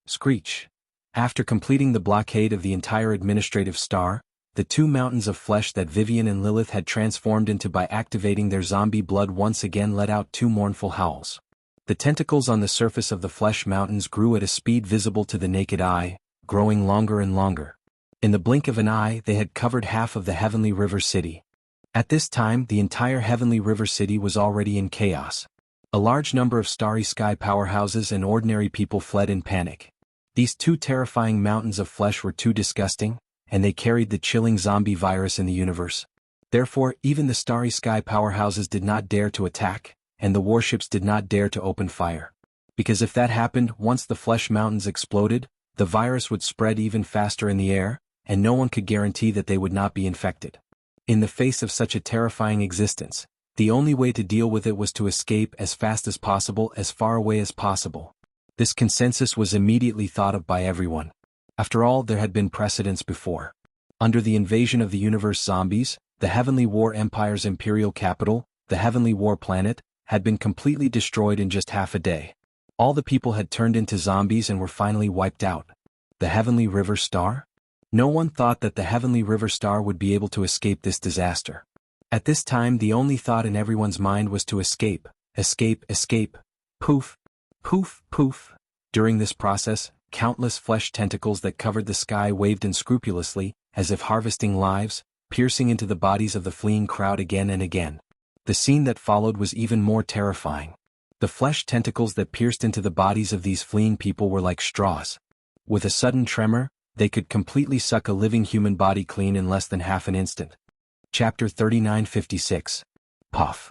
Screech. After completing the blockade of the entire administrative star, the two mountains of flesh that Vivian and Lilith had transformed into by activating their zombie blood once again let out two mournful howls. The tentacles on the surface of the flesh mountains grew at a speed visible to the naked eye, growing longer and longer. In the blink of an eye they had covered half of the heavenly river city. At this time the entire heavenly river city was already in chaos. A large number of starry sky powerhouses and ordinary people fled in panic. These two terrifying mountains of flesh were too disgusting, and they carried the chilling zombie virus in the universe. Therefore, even the starry sky powerhouses did not dare to attack, and the warships did not dare to open fire. Because if that happened, once the flesh mountains exploded, the virus would spread even faster in the air, and no one could guarantee that they would not be infected. In the face of such a terrifying existence, the only way to deal with it was to escape as fast as possible, as far away as possible. This consensus was immediately thought of by everyone. After all, there had been precedents before. Under the invasion of the universe zombies, the Heavenly War Empire's imperial capital, the Heavenly War Planet, had been completely destroyed in just half a day. All the people had turned into zombies and were finally wiped out. The Heavenly River Star? No one thought that the Heavenly River Star would be able to escape this disaster. At this time the only thought in everyone's mind was to escape, escape, escape. Poof, poof, poof. During this process, countless flesh tentacles that covered the sky waved unscrupulously, as if harvesting lives, piercing into the bodies of the fleeing crowd again and again. The scene that followed was even more terrifying. The flesh tentacles that pierced into the bodies of these fleeing people were like straws. With a sudden tremor, they could completely suck a living human body clean in less than half an instant. Chapter 3956. Puff.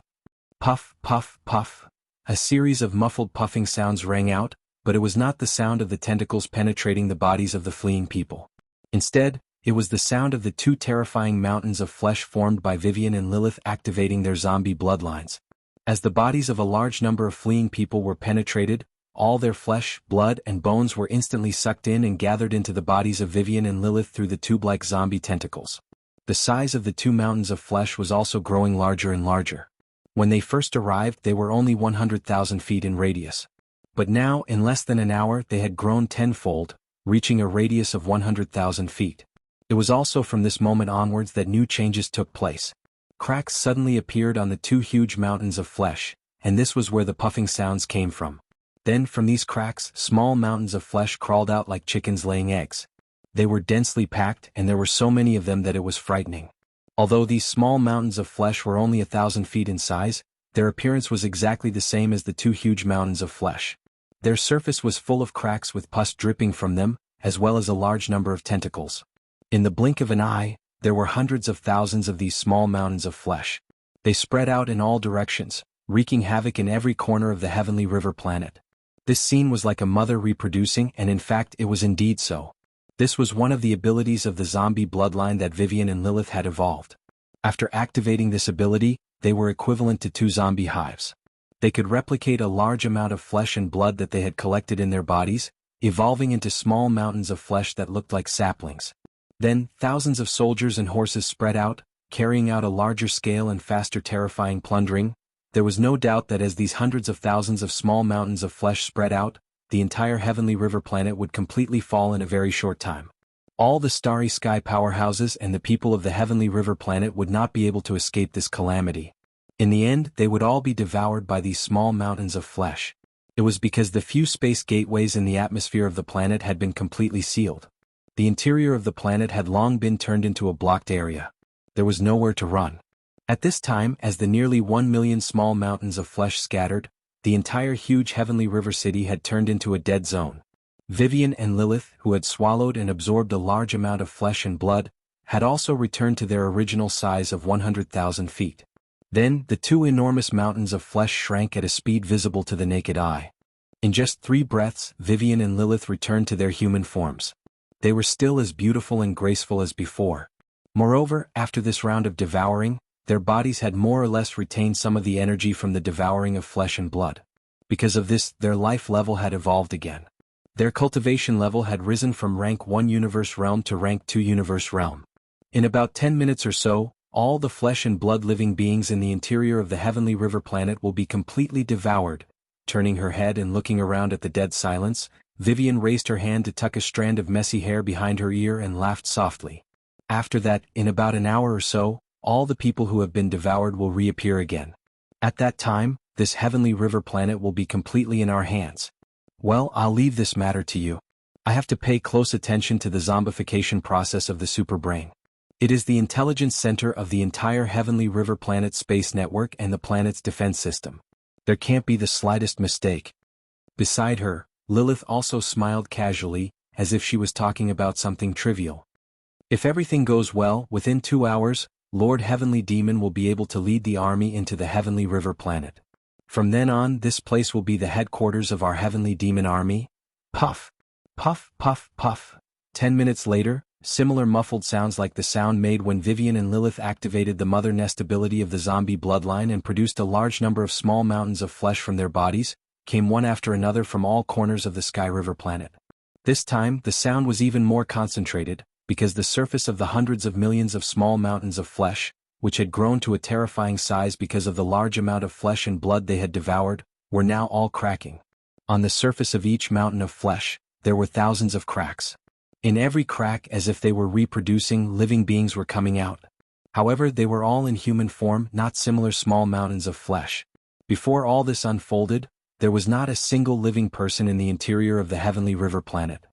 Puff, puff, puff. A series of muffled puffing sounds rang out, but it was not the sound of the tentacles penetrating the bodies of the fleeing people. Instead, it was the sound of the two terrifying mountains of flesh formed by Vivian and Lilith activating their zombie bloodlines. As the bodies of a large number of fleeing people were penetrated, all their flesh, blood, and bones were instantly sucked in and gathered into the bodies of Vivian and Lilith through the tube-like zombie tentacles. The size of the two mountains of flesh was also growing larger and larger. When they first arrived, they were only 100,000 feet in radius. But now, in less than an hour, they had grown tenfold, reaching a radius of 100,000 feet. It was also from this moment onwards that new changes took place. Cracks suddenly appeared on the two huge mountains of flesh, and this was where the puffing sounds came from. Then from these cracks, small mountains of flesh crawled out like chickens laying eggs. They were densely packed, and there were so many of them that it was frightening. Although these small mountains of flesh were only 1,000 feet in size, their appearance was exactly the same as the two huge mountains of flesh. Their surface was full of cracks with pus dripping from them, as well as a large number of tentacles. In the blink of an eye, there were hundreds of thousands of these small mountains of flesh. They spread out in all directions, wreaking havoc in every corner of the heavenly river planet. This scene was like a mother reproducing, and in fact it was indeed so. This was one of the abilities of the zombie bloodline that Vivian and Lilith had evolved. After activating this ability, they were equivalent to two zombie hives. They could replicate a large amount of flesh and blood that they had collected in their bodies, evolving into small mountains of flesh that looked like saplings. Then, thousands of soldiers and horses spread out, carrying out a larger scale and faster terrifying plundering. There was no doubt that as these hundreds of thousands of small mountains of flesh spread out, the entire heavenly river planet would completely fall in a very short time. All the starry sky powerhouses and the people of the heavenly river planet would not be able to escape this calamity. In the end, they would all be devoured by these small mountains of flesh. It was because the few space gateways in the atmosphere of the planet had been completely sealed. The interior of the planet had long been turned into a blocked area. There was nowhere to run. At this time, as the nearly 1 million small mountains of flesh scattered, the entire huge heavenly river city had turned into a dead zone. Vivian and Lilith, who had swallowed and absorbed a large amount of flesh and blood, had also returned to their original size of 100,000 feet. Then, the two enormous mountains of flesh shrank at a speed visible to the naked eye. In just 3 breaths, Vivian and Lilith returned to their human forms. They were still as beautiful and graceful as before. Moreover, after this round of devouring, their bodies had more or less retained some of the energy from the devouring of flesh and blood. Because of this, their life level had evolved again. Their cultivation level had risen from rank 1 universe realm to rank 2 universe realm. In about 10 minutes or so, all the flesh and blood living beings in the interior of the heavenly river planet will be completely devoured. Turning her head and looking around at the dead silence, Vivian raised her hand to tuck a strand of messy hair behind her ear and laughed softly. After that, in about an hour or so, all the people who have been devoured will reappear again. At that time, this heavenly river planet will be completely in our hands. Well, I'll leave this matter to you. I have to pay close attention to the zombification process of the superbrain. It is the intelligence center of the entire heavenly river planet space network and the planet's defense system. There can't be the slightest mistake. Beside her, Lilith also smiled casually, as if she was talking about something trivial. If everything goes well, within 2 hours, Lord Heavenly Demon will be able to lead the army into the Heavenly River planet. From then on, this place will be the headquarters of our Heavenly Demon army. Puff! Puff, puff, puff. 10 minutes later, similar muffled sounds like the sound made when Vivian and Lilith activated the mother nest ability of the zombie bloodline and produced a large number of small mountains of flesh from their bodies, came one after another from all corners of the Sky River planet. This time, the sound was even more concentrated, because the surface of the hundreds of millions of small mountains of flesh, which had grown to a terrifying size because of the large amount of flesh and blood they had devoured, were now all cracking. On the surface of each mountain of flesh, there were thousands of cracks. In every crack, as if they were reproducing, living beings were coming out. However, they were all in human form, not similar small mountains of flesh. Before all this unfolded, there was not a single living person in the interior of the heavenly river planet.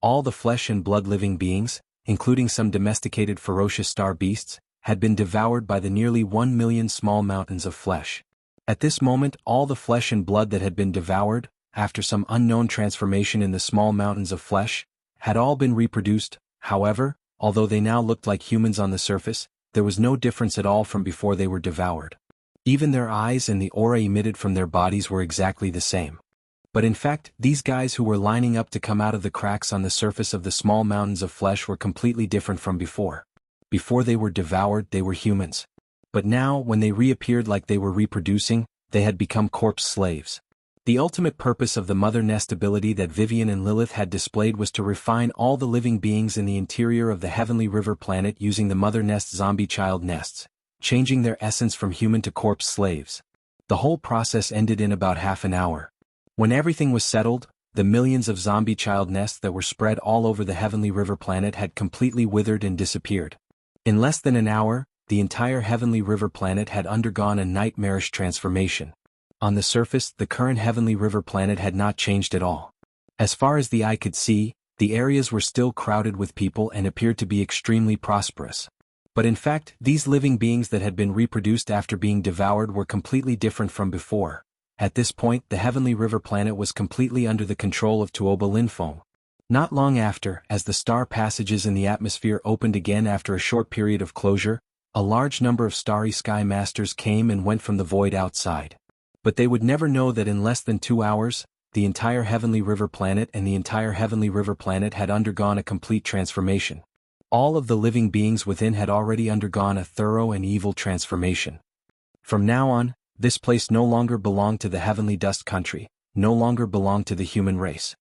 All the flesh and blood living beings, including some domesticated ferocious star beasts, had been devoured by the nearly 1 million small mountains of flesh. At this moment, all the flesh and blood that had been devoured, after some unknown transformation in the small mountains of flesh, had all been reproduced. However, although they now looked like humans on the surface, there was no difference at all from before they were devoured. Even their eyes and the aura emitted from their bodies were exactly the same. But in fact, these guys who were lining up to come out of the cracks on the surface of the small mountains of flesh were completely different from before. Before they were devoured, they were humans. But now, when they reappeared like they were reproducing, they had become corpse slaves. The ultimate purpose of the Mother Nest ability that Vivian and Lilith had displayed was to refine all the living beings in the interior of the Heavenly River planet using the Mother Nest zombie child nests, changing their essence from human to corpse slaves. The whole process ended in about half an hour. When everything was settled, the millions of zombie child nests that were spread all over the Heavenly River planet had completely withered and disappeared. In less than an hour, the entire Heavenly River planet had undergone a nightmarish transformation. On the surface, the current Heavenly River planet had not changed at all. As far as the eye could see, the areas were still crowded with people and appeared to be extremely prosperous. But in fact, these living beings that had been reproduced after being devoured were completely different from before. At this point, the Heavenly River planet was completely under the control of Tuoba Linfeng. Not long after, as the star passages in the atmosphere opened again after a short period of closure, a large number of starry sky masters came and went from the void outside. But they would never know that in less than 2 hours, the entire Heavenly River planet and the entire Heavenly River planet had undergone a complete transformation. All of the living beings within had already undergone a thorough and evil transformation. From now on, this place no longer belonged to the Heavenly Dust Country, no longer belonged to the human race.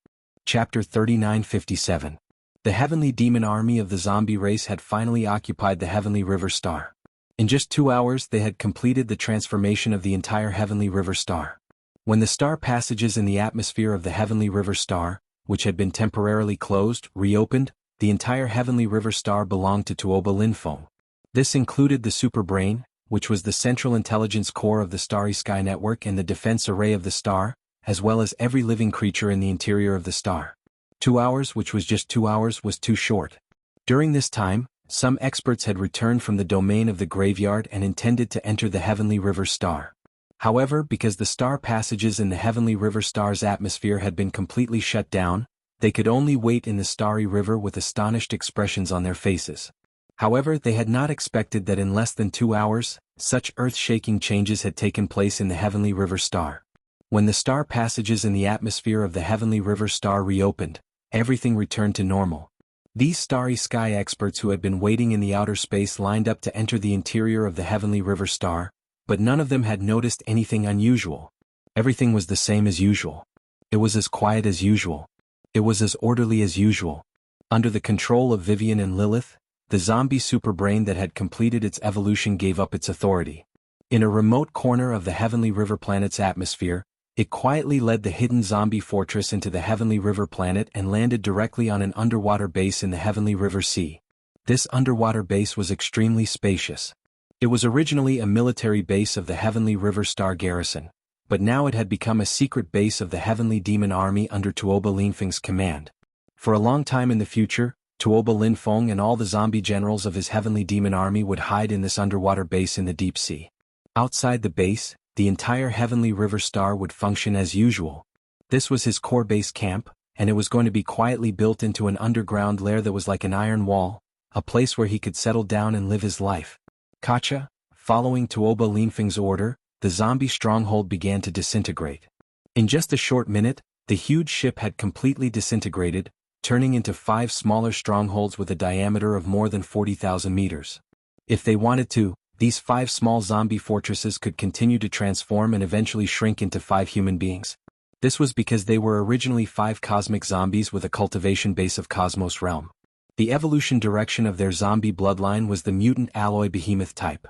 Chapter 3957. The Heavenly Demon Army of the zombie race had finally occupied the Heavenly River Star. In just 2 hours they had completed the transformation of the entire Heavenly River Star. When the star passages in the atmosphere of the Heavenly River Star, which had been temporarily closed, reopened, the entire Heavenly River Star belonged to Tuoba Linfeng. This included the Super Brain, which was the central intelligence core of the Starry Sky Network and the defense array of the star, as well as every living creature in the interior of the star. 2 hours, which was just 2 hours, was too short. During this time, some experts had returned from the domain of the graveyard and intended to enter the Heavenly River Star. However, because the star passages in the Heavenly River Star's atmosphere had been completely shut down, they could only wait in the starry river with astonished expressions on their faces. However, they had not expected that in less than 2 hours, such earth-shaking changes had taken place in the Heavenly River Star. When the star passages in the atmosphere of the Heavenly River Star reopened, everything returned to normal. These starry sky experts who had been waiting in the outer space lined up to enter the interior of the Heavenly River Star, but none of them had noticed anything unusual. Everything was the same as usual. It was as quiet as usual. It was as orderly as usual. Under the control of Vivian and Lilith, the zombie superbrain that had completed its evolution gave up its authority. In a remote corner of the Heavenly River planet's atmosphere, it quietly led the hidden zombie fortress into the Heavenly River planet and landed directly on an underwater base in the Heavenly River Sea. This underwater base was extremely spacious. It was originally a military base of the Heavenly River Star Garrison, but now it had become a secret base of the Heavenly Demon Army under Tuoba Linfeng's command. For a long time in the future, Tuoba Linfeng and all the zombie generals of his Heavenly Demon Army would hide in this underwater base in the deep sea. Outside the base, the entire Heavenly River Star would function as usual. This was his core base camp, and it was going to be quietly built into an underground lair that was like an iron wall, a place where he could settle down and live his life. Kacha, following Tuoba Linfeng's order, the zombie stronghold began to disintegrate. In just a short minute, the huge ship had completely disintegrated, turning into 5 smaller strongholds with a diameter of more than 40,000 meters. If they wanted to, these 5 small zombie fortresses could continue to transform and eventually shrink into 5 human beings. This was because they were originally 5 cosmic zombies with a cultivation base of Cosmos Realm. The evolution direction of their zombie bloodline was the mutant alloy behemoth type.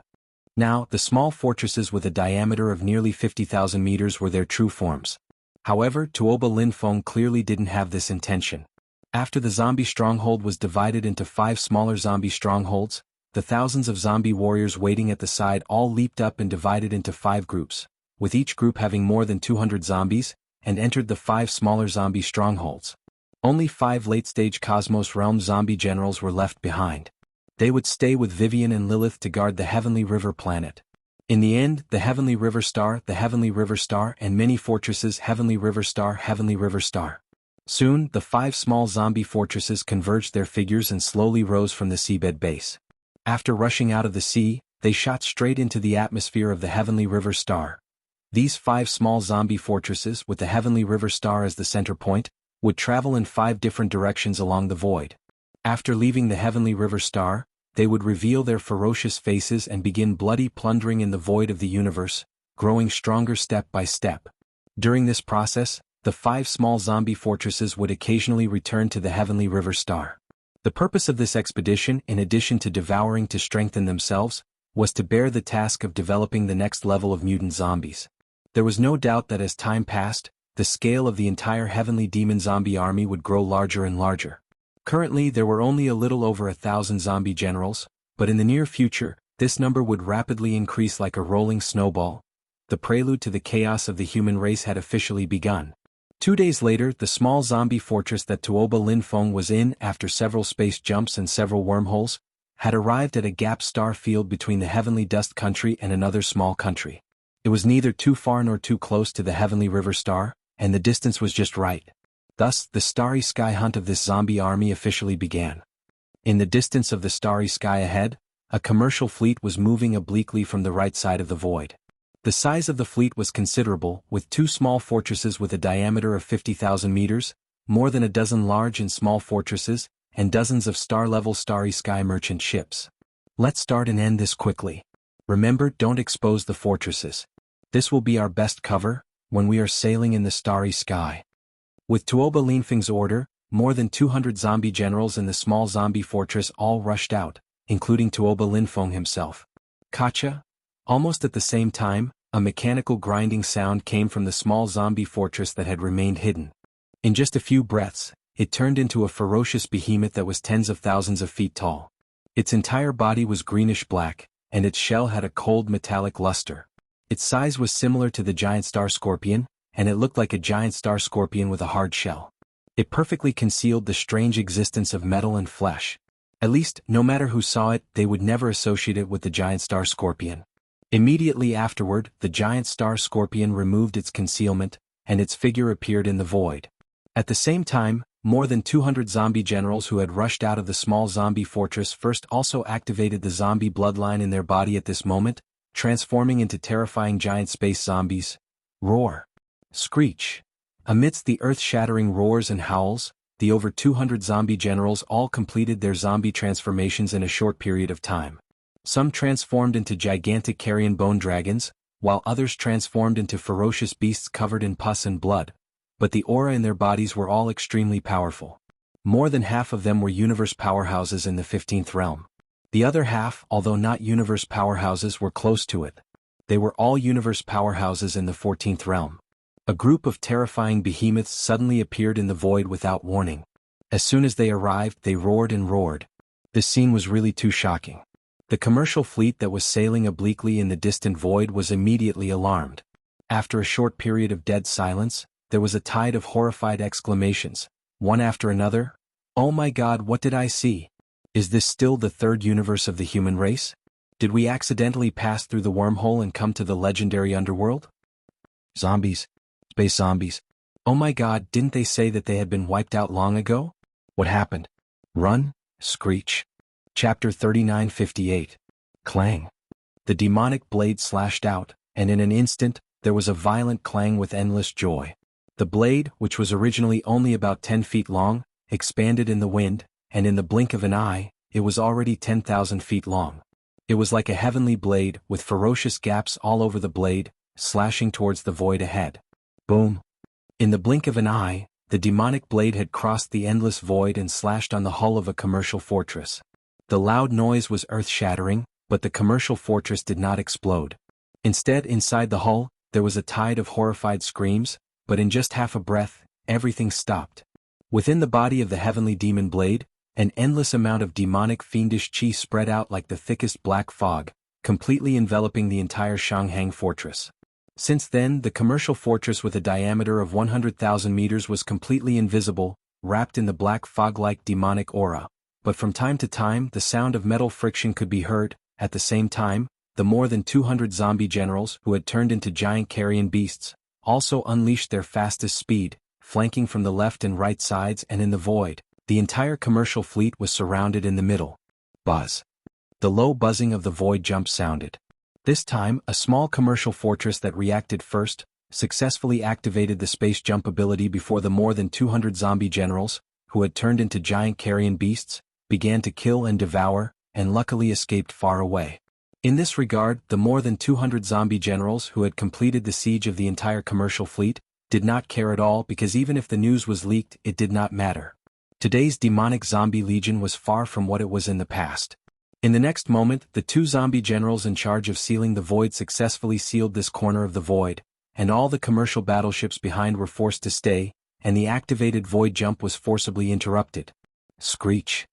Now, the small fortresses with a diameter of nearly 50,000 meters were their true forms. However, Tuoba Linfeng clearly didn't have this intention. After the zombie stronghold was divided into 5 smaller zombie strongholds, the thousands of zombie warriors waiting at the side all leaped up and divided into 5 groups, with each group having more than 200 zombies, and entered the 5 smaller zombie strongholds. Only 5 late-stage Cosmos Realm zombie generals were left behind. They would stay with Vivian and Lilith to guard the Heavenly River planet. In the end, the Heavenly River Star, and many fortresses Heavenly River Star. Soon, the 5 small zombie fortresses converged their figures and slowly rose from the seabed base. After rushing out of the sea, they shot straight into the atmosphere of the Heavenly River Star. These 5 small zombie fortresses, with the Heavenly River Star as the center point, would travel in 5 different directions along the void. After leaving the Heavenly River Star, they would reveal their ferocious faces and begin bloody plundering in the void of the universe, growing stronger step by step. During this process, the 5 small zombie fortresses would occasionally return to the Heavenly River Star. The purpose of this expedition, in addition to devouring to strengthen themselves, was to bear the task of developing the next level of mutant zombies. There was no doubt that as time passed, the scale of the entire Heavenly Demon zombie army would grow larger and larger. Currently there were only a little over 1,000 zombie generals, but in the near future, this number would rapidly increase like a rolling snowball. The prelude to the chaos of the human race had officially begun. 2 days later, the small zombie fortress that Tuoba Linfeng was in after several space jumps and several wormholes, had arrived at a gap star field between the Heavenly Dust Country and another small country. It was neither too far nor too close to the Heavenly River Star, and the distance was just right. Thus, the starry sky hunt of this zombie army officially began. In the distance of the starry sky ahead, a commercial fleet was moving obliquely from the right side of the void. The size of the fleet was considerable, with 2 small fortresses with a diameter of 50,000 meters, more than a dozen large and small fortresses, and dozens of star-level starry sky merchant ships. Let's start and end this quickly. Remember, don't expose the fortresses. This will be our best cover, when we are sailing in the starry sky. With Tuoba Linfeng's order, more than 200 zombie generals in the small zombie fortress all rushed out, including Tuoba Linfeng himself. Kacha? Almost at the same time, a mechanical grinding sound came from the small zombie fortress that had remained hidden. In just a few breaths, it turned into a ferocious behemoth that was tens of thousands of feet tall. Its entire body was greenish-black, and its shell had a cold metallic luster. Its size was similar to the giant star scorpion, and it looked like a giant star scorpion with a hard shell. It perfectly concealed the strange existence of metal and flesh. At least, no matter who saw it, they would never associate it with the giant star scorpion. Immediately afterward, the giant star scorpion removed its concealment, and its figure appeared in the void. At the same time, more than 200 zombie generals who had rushed out of the small zombie fortress first also activated the zombie bloodline in their body at this moment, transforming into terrifying giant space zombies. Roar. Screech. Amidst the earth-shattering roars and howls, the over 200 zombie generals all completed their zombie transformations in a short period of time. Some transformed into gigantic carrion bone dragons, while others transformed into ferocious beasts covered in pus and blood, but the aura in their bodies were all extremely powerful. More than half of them were universe powerhouses in the 15th realm. The other half, although not universe powerhouses, were close to it. They were all universe powerhouses in the 14th realm. A group of terrifying behemoths suddenly appeared in the void without warning. As soon as they arrived, they roared and roared. This scene was really too shocking. The commercial fleet that was sailing obliquely in the distant void was immediately alarmed. After a short period of dead silence, there was a tide of horrified exclamations, one after another. "Oh my God, what did I see? Is this still the third universe of the human race? Did we accidentally pass through the wormhole and come to the legendary underworld? Zombies. Space zombies. Oh my God, didn't they say that they had been wiped out long ago? What happened? Run, screech." Chapter 39:58. Clang. The demonic blade slashed out, and in an instant, there was a violent clang with endless joy. The blade, which was originally only about 10 feet long, expanded in the wind, and in the blink of an eye, it was already 10,000 feet long. It was like a heavenly blade, with ferocious gaps all over the blade, slashing towards the void ahead. Boom. In the blink of an eye, the demonic blade had crossed the endless void and slashed on the hull of a commercial fortress. The loud noise was earth-shattering, but the commercial fortress did not explode. Instead, inside the hull, there was a tide of horrified screams, but in just half a breath, everything stopped. Within the body of the heavenly demon blade, an endless amount of demonic fiendish chi spread out like the thickest black fog, completely enveloping the entire Shanghang fortress. Since then, the commercial fortress with a diameter of 100,000 meters was completely invisible, wrapped in the black fog-like demonic aura. But from time to time, the sound of metal friction could be heard. At the same time, the more than 200 zombie generals who had turned into giant carrion beasts also unleashed their fastest speed, flanking from the left and right sides and in the void. The entire commercial fleet was surrounded in the middle. Buzz. The low buzzing of the void jump sounded. This time, a small commercial fortress that reacted first successfully activated the space jump ability before the more than 200 zombie generals, who had turned into giant carrion beasts, began to kill and devour, and luckily escaped far away. In this regard, the more than 200 zombie generals who had completed the siege of the entire commercial fleet did not care at all, because even if the news was leaked, it did not matter. Today's demonic zombie legion was far from what it was in the past. In the next moment, the two zombie generals in charge of sealing the void successfully sealed this corner of the void, and all the commercial battleships behind were forced to stay, and the activated void jump was forcibly interrupted. Screech.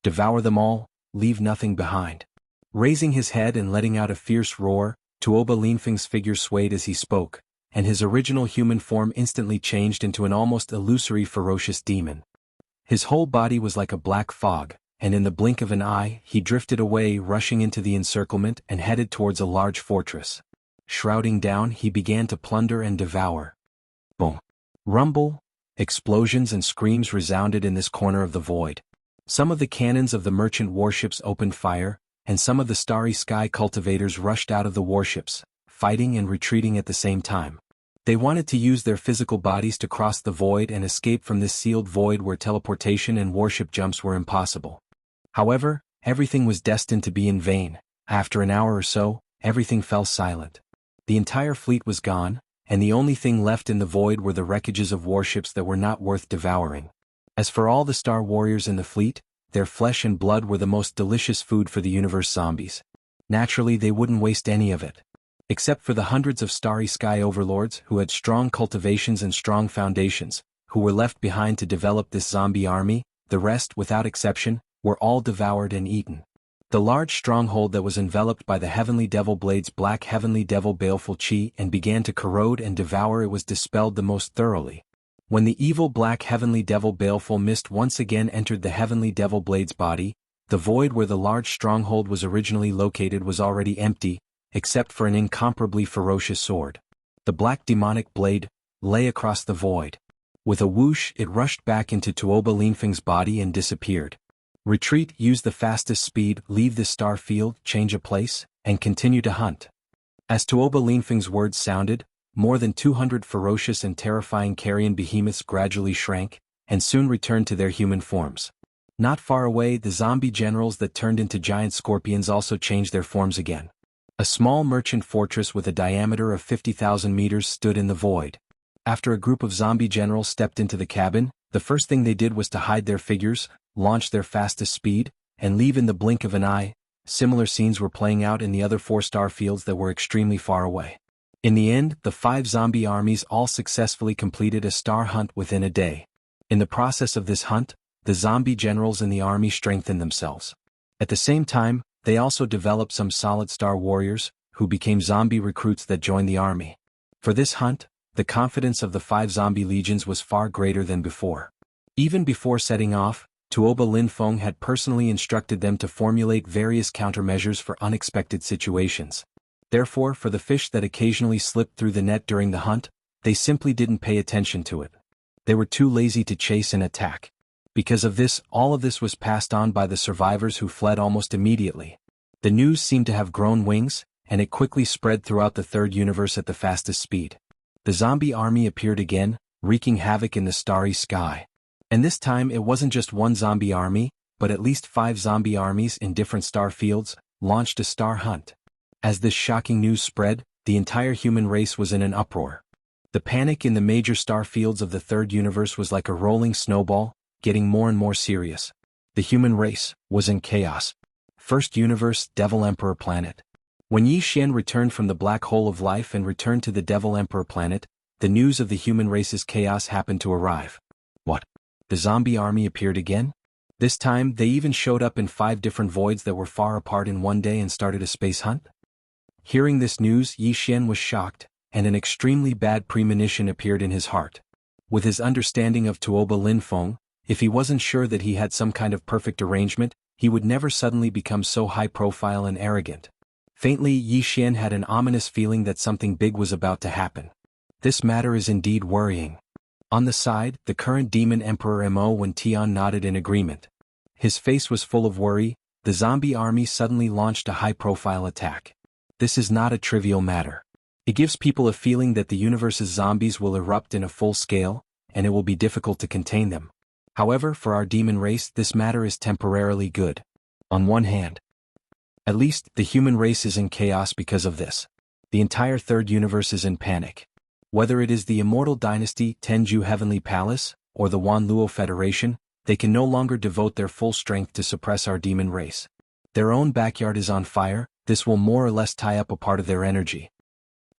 Devour them all, leave nothing behind. Raising his head and letting out a fierce roar, Tuoba Linfeng's figure swayed as he spoke, and his original human form instantly changed into an almost illusory ferocious demon. His whole body was like a black fog, and in the blink of an eye he drifted away, rushing into the encirclement and headed towards a large fortress. Shrouding down, he began to plunder and devour. Boom! Rumble! Explosions and screams resounded in this corner of the void. Some of the cannons of the merchant warships opened fire, and some of the starry sky cultivators rushed out of the warships, fighting and retreating at the same time. They wanted to use their physical bodies to cross the void and escape from this sealed void where teleportation and warship jumps were impossible. However, everything was destined to be in vain. After an hour or so, everything fell silent. The entire fleet was gone, and the only thing left in the void were the wreckages of warships that were not worth devouring. As for all the star warriors in the fleet, their flesh and blood were the most delicious food for the universe zombies. Naturally, they wouldn't waste any of it. Except for the hundreds of starry sky overlords who had strong cultivations and strong foundations, who were left behind to develop this zombie army, the rest, without exception, were all devoured and eaten. The large stronghold that was enveloped by the heavenly devil blade's black heavenly devil baleful chi and began to corrode and devour it was dispelled the most thoroughly. When the evil black heavenly devil baleful mist once again entered the heavenly devil blade's body, the void where the large stronghold was originally located was already empty, except for an incomparably ferocious sword. The black demonic blade lay across the void. With a whoosh, it rushed back into Tuoba Linfeng's body and disappeared. Retreat, use the fastest speed, leave this star field, change a place, and continue to hunt. As Tuoba Linfeng's words sounded, more than 200 ferocious and terrifying carrion behemoths gradually shrank, and soon returned to their human forms. Not far away, the zombie generals that turned into giant scorpions also changed their forms again. A small merchant fortress with a diameter of 50,000 meters stood in the void. After a group of zombie generals stepped into the cabin, the first thing they did was to hide their figures, launch their fastest speed, and leave in the blink of an eye. Similar scenes were playing out in the other 4 star fields that were extremely far away. In the end, the 5 zombie armies all successfully completed a star hunt within a day. In the process of this hunt, the zombie generals in the army strengthened themselves. At the same time, they also developed some solid star warriors, who became zombie recruits that joined the army. For this hunt, the confidence of the 5 zombie legions was far greater than before. Even before setting off, Tuoba Linfeng had personally instructed them to formulate various countermeasures for unexpected situations. Therefore, for the fish that occasionally slipped through the net during the hunt, they simply didn't pay attention to it. They were too lazy to chase and attack. Because of this, all of this was passed on by the survivors who fled almost immediately. The news seemed to have grown wings, and it quickly spread throughout the third universe at the fastest speed. The zombie army appeared again, wreaking havoc in the starry sky. And this time it wasn't just one zombie army, but at least 5 zombie armies in different star fields launched a star hunt. As this shocking news spread, the entire human race was in an uproar. The panic in the major star fields of the third universe was like a rolling snowball, getting more and more serious. The human race was in chaos. First universe, Devil Emperor planet. When Yi Xian returned from the black hole of life and returned to the Devil Emperor planet, the news of the human race's chaos happened to arrive. What? The zombie army appeared again? This time, they even showed up in 5 different voids that were far apart in one day and started a space hunt? Hearing this news, Yi Xian was shocked, and an extremely bad premonition appeared in his heart. With his understanding of Tuoba Linfeng, if he wasn't sure that he had some kind of perfect arrangement, he would never suddenly become so high-profile and arrogant. Faintly, Yi Xian had an ominous feeling that something big was about to happen. This matter is indeed worrying. On the side, the current Demon Emperor Mo Wen Tian nodded in agreement. His face was full of worry. The zombie army suddenly launched a high-profile attack. This is not a trivial matter. It gives people a feeling that the universe's zombies will erupt in a full scale, and it will be difficult to contain them. However, for our demon race, this matter is temporarily good. On one hand, At least, the human race is in chaos because of this. The entire third universe is in panic. Whether it is the Immortal Dynasty, Tenju Heavenly Palace, or the Wanluo Federation, they can no longer devote their full strength to suppress our demon race. Their own backyard is on fire. This will more or less tie up a part of their energy.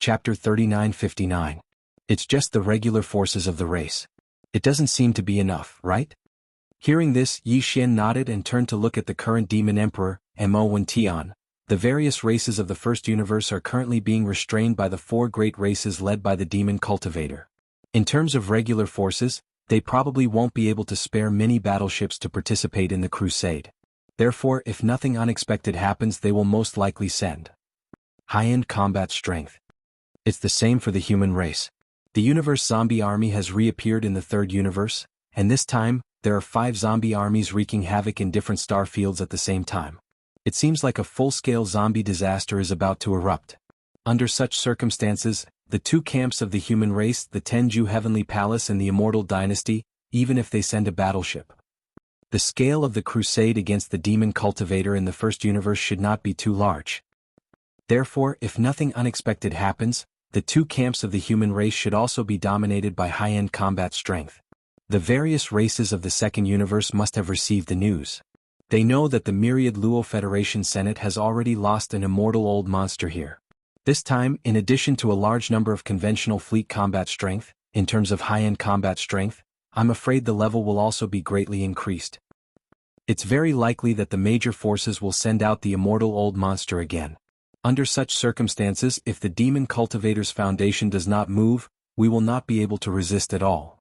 Chapter 3959. It's just the regular forces of the race. It doesn't seem to be enough, right? Hearing this, Yi Xian nodded and turned to look at the current Demon Emperor, Mo Tian. The various races of the first universe are currently being restrained by the four great races led by the Demon Cultivator. In terms of regular forces, they probably won't be able to spare many battleships to participate in the crusade. Therefore, if nothing unexpected happens, they will most likely send high-end combat strength. It's the same for the human race. The universe zombie army has reappeared in the third universe, and this time, there are 5 zombie armies wreaking havoc in different star fields at the same time. It seems like a full-scale zombie disaster is about to erupt. Under such circumstances, the two camps of the human race, the Tenju Heavenly Palace and the Immortal Dynasty, even if they send a battleship. The scale of the crusade against the Demon Cultivator in the first universe should not be too large. Therefore, if nothing unexpected happens, the two camps of the human race should also be dominated by high-end combat strength. The various races of the second universe must have received the news. They know that the Myriad Luo Federation Senate has already lost an immortal old monster here. This time, in addition to a large number of conventional fleet combat strength, in terms of high-end combat strength, I'm afraid the level will also be greatly increased. It's very likely that the major forces will send out the immortal old monster again. Under such circumstances, if the Demon Cultivator's foundation does not move, we will not be able to resist at all.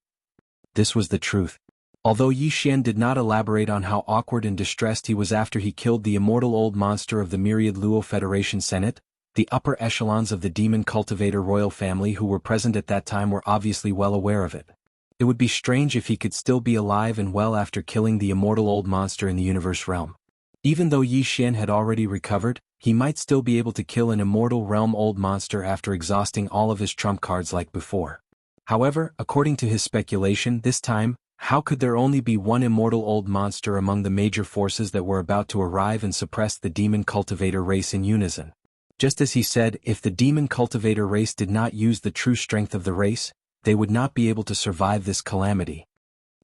This was the truth. Although Yi Xian did not elaborate on how awkward and distressed he was after he killed the immortal old monster of the Myriad Luo Federation Senate, the upper echelons of the Demon Cultivator royal family who were present at that time were obviously well aware of it. It would be strange if he could still be alive and well after killing the immortal old monster in the universe realm. Even though Yi Xian had already recovered, he might still be able to kill an immortal realm old monster after exhausting all of his trump cards like before. However, according to his speculation this time, how could there only be one immortal old monster among the major forces that were about to arrive and suppress the Demon Cultivator race in unison? Just as he said, if the Demon Cultivator race did not use the true strength of the race, they would not be able to survive this calamity.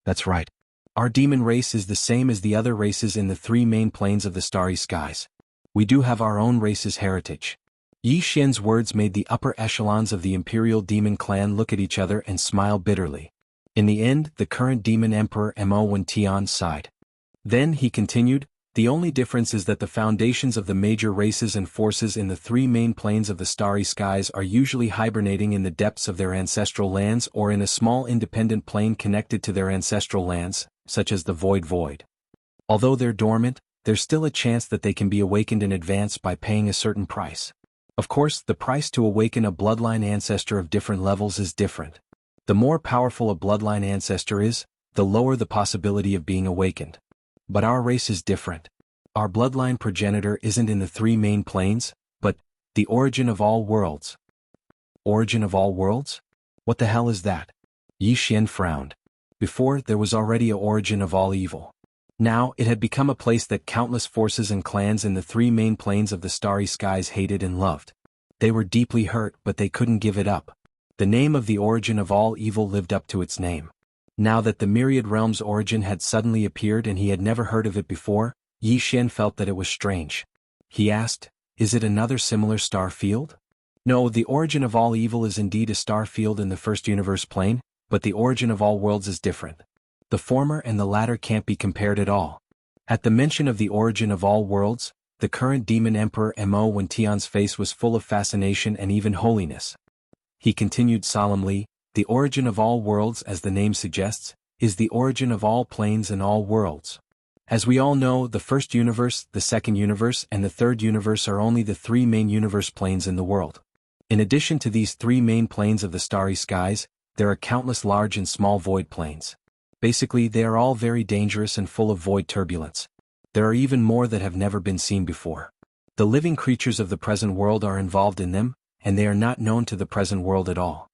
That's right. Our demon race is the same as the other races in the 3 main planes of the starry skies. We do have our own race's heritage. Yi Xian's words made the upper echelons of the Imperial Demon clan look at each other and smile bitterly. In the end, the current Demon Emperor Mo Tian sighed. Then he continued, the only difference is that the foundations of the major races and forces in the 3 main planes of the starry skies are usually hibernating in the depths of their ancestral lands or in a small independent plane connected to their ancestral lands, such as the Void. Although they're dormant, there's still a chance that they can be awakened in advance by paying a certain price. Of course, the price to awaken a bloodline ancestor of different levels is different. The more powerful a bloodline ancestor is, the lower the possibility of being awakened. But our race is different. Our bloodline progenitor isn't in the 3 main planes, but the origin of all worlds. Origin of all worlds? What the hell is that? Yi Xian frowned. Before, there was already a origin of all evil. Now, it had become a place that countless forces and clans in the 3 main planes of the starry skies hated and loved. They were deeply hurt, but they couldn't give it up. The name of the origin of all evil lived up to its name. Now that the Myriad Realm's origin had suddenly appeared and he had never heard of it before, Yi Xian felt that it was strange. He asked, is it another similar star field? No, the origin of all evil is indeed a star field in the first universe plane, but the origin of all worlds is different. The former and the latter can't be compared at all. At the mention of the origin of all worlds, the current Demon Emperor Mo Tian's face was full of fascination and even holiness. He continued solemnly, the origin of all worlds, as the name suggests, is the origin of all planes and all worlds. As we all know, the first universe, the second universe, and the third universe are only the 3 main universe planes in the world. In addition to these 3 main planes of the starry skies, there are countless large and small void planes. Basically, they are all very dangerous and full of void turbulence. There are even more that have never been seen before. The living creatures of the present world are involved in them, and they are not known to the present world at all.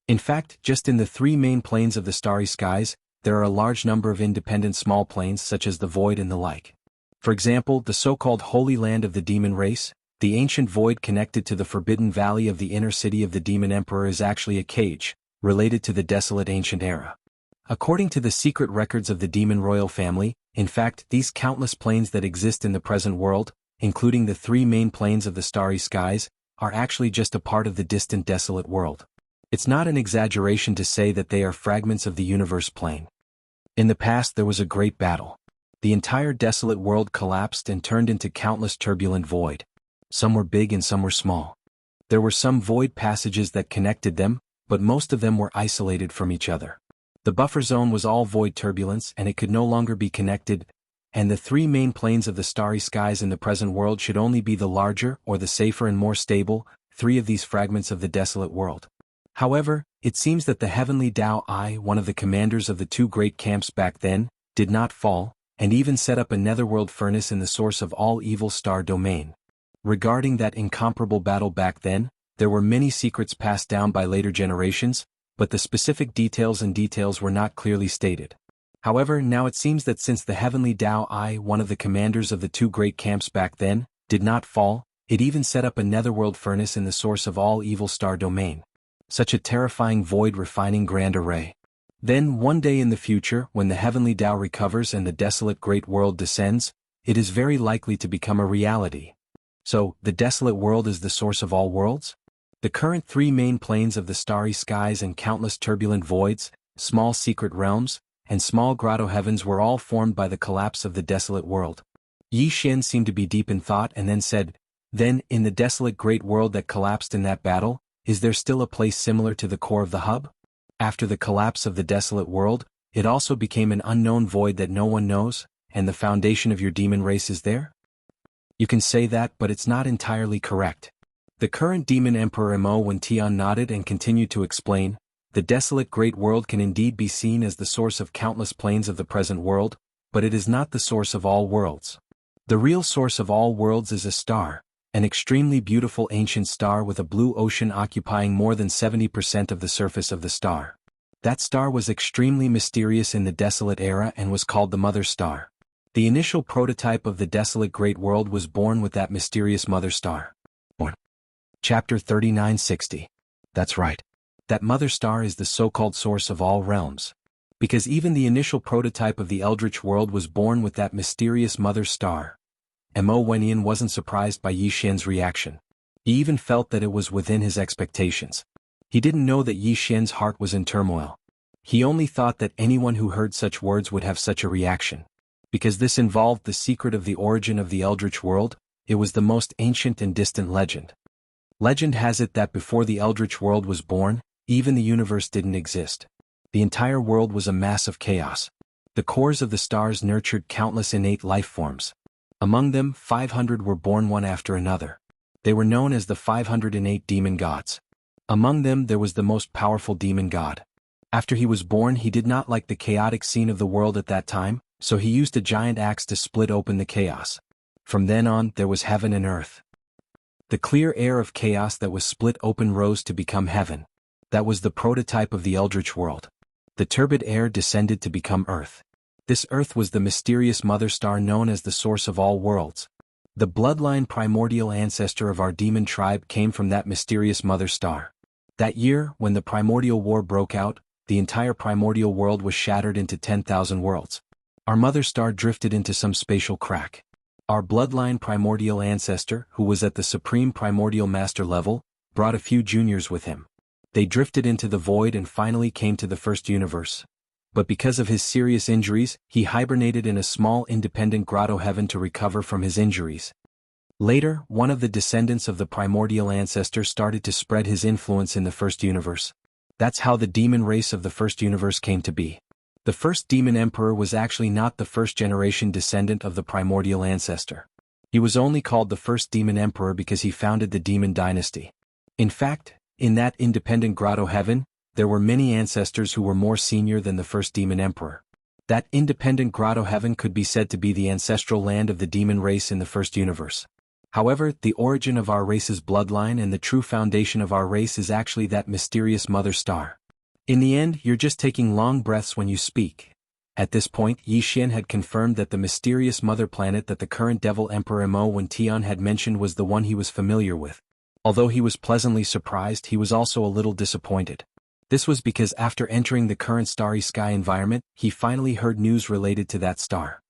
In fact, just in the 3 main planes of the starry skies, there are a large number of independent small planes such as the void and the like. For example, the so-called Holy Land of the Demon Race, the ancient void connected to the Forbidden Valley of the inner city of the Demon Emperor, is actually a cage, related to the desolate ancient era. According to the secret records of the demon royal family, in fact, these countless planes that exist in the present world, including the three main planes of the starry skies, are actually just a part of the distant desolate world. It's not an exaggeration to say that they are fragments of the universe plane. In the past there was a great battle. The entire desolate world collapsed and turned into countless turbulent void. Some were big and some were small. There were some void passages that connected them, but most of them were isolated from each other. The buffer zone was all void turbulence and it could no longer be connected, and the three main planes of the starry skies in the present world should only be the larger or the safer and more stable, three of these fragments of the desolate world. However, it seems that the heavenly Tao I, one of the commanders of the two great camps back then, did not fall, and even set up a netherworld furnace in the source of all evil star domain. Regarding that incomparable battle back then, there were many secrets passed down by later generations, but the specific details were not clearly stated. However, now it seems that since the heavenly Tao I, one of the commanders of the two great camps back then, did not fall, it even set up a netherworld furnace in the source of all evil star domain. Such a terrifying void refining grand array. Then, one day in the future, when the heavenly Tao recovers and the desolate great world descends, it is very likely to become a reality. So, the desolate world is the source of all worlds? The current three main planes of the starry skies and countless turbulent voids, small secret realms, and small grotto heavens were all formed by the collapse of the desolate world. Yi Xian seemed to be deep in thought and then said, "Then, in the desolate great world that collapsed in that battle, is there still a place similar to the core of the hub? After the collapse of the desolate world, it also became an unknown void that no one knows, and the foundation of your demon race is there?" You can say that, but it's not entirely correct. The current demon emperor Mo Wen Tian nodded and continued to explain, "The desolate great world can indeed be seen as the source of countless planes of the present world, but it is not the source of all worlds. The real source of all worlds is a star, an extremely beautiful ancient star with a blue ocean occupying more than 70% of the surface of the star. That star was extremely mysterious in the desolate era and was called the Mother Star. The initial prototype of the desolate great world was born with that mysterious Mother Star." Chapter 3960. That's right. That Mother Star is the so-called source of all realms. Because even the initial prototype of the Eldritch world was born with that mysterious Mother Star. And Mo Wenyan wasn't surprised by Yi Xian's reaction. He even felt that it was within his expectations. He didn't know that Yi Xian's heart was in turmoil. He only thought that anyone who heard such words would have such a reaction. Because this involved the secret of the origin of the Eldritch world, it was the most ancient and distant legend. Legend has it that before the Eldritch world was born, even the universe didn't exist. The entire world was a mass of chaos. The cores of the stars nurtured countless innate life forms. Among them, 500 were born one after another. They were known as the 508 demon gods. Among them there was the most powerful demon god. After he was born, he did not like the chaotic scene of the world at that time, so he used a giant axe to split open the chaos. From then on, there was heaven and earth. The clear air of chaos that was split open rose to become heaven. That was the prototype of the Eldritch world. The turbid air descended to become earth. This earth was the mysterious Mother Star known as the source of all worlds. The bloodline primordial ancestor of our demon tribe came from that mysterious Mother Star. That year, when the primordial war broke out, the entire primordial world was shattered into 10,000 worlds. Our Mother Star drifted into some spatial crack. Our bloodline primordial ancestor, who was at the supreme primordial master level, brought a few juniors with him. They drifted into the void and finally came to the first universe. But because of his serious injuries, he hibernated in a small independent grotto heaven to recover from his injuries. Later, one of the descendants of the primordial ancestor started to spread his influence in the first universe. That's how the demon race of the first universe came to be. The first demon emperor was actually not the first-generation descendant of the primordial ancestor. He was only called the first demon emperor because he founded the demon dynasty. In fact, in that independent grotto heaven, there were many ancestors who were more senior than the first demon emperor. That independent grotto heaven could be said to be the ancestral land of the demon race in the first universe. However, the origin of our race's bloodline and the true foundation of our race is actually that mysterious Mother Star. In the end, you're just taking long breaths when you speak. At this point, Yi Xian had confirmed that the mysterious mother planet that the current Devil Emperor Mo Wen Tian had mentioned was the one he was familiar with. Although he was pleasantly surprised, he was also a little disappointed. This was because after entering the current starry sky environment, he finally heard news related to that star.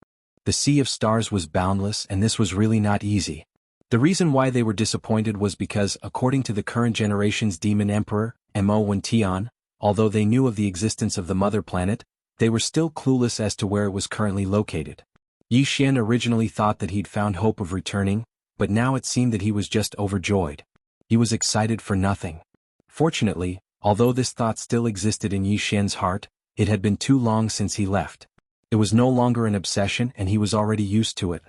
The sea of stars was boundless, and this was really not easy. The reason why they were disappointed was because, according to the current generation's Demon Emperor, Mo Wen Tian, although they knew of the existence of the mother planet, they were still clueless as to where it was currently located. Yi Xian originally thought that he'd found hope of returning, but now it seemed that he was just overjoyed. He was excited for nothing. Fortunately, although this thought still existed in Yi Xian's heart, it had been too long since he left. It was no longer an obsession, and he was already used to it.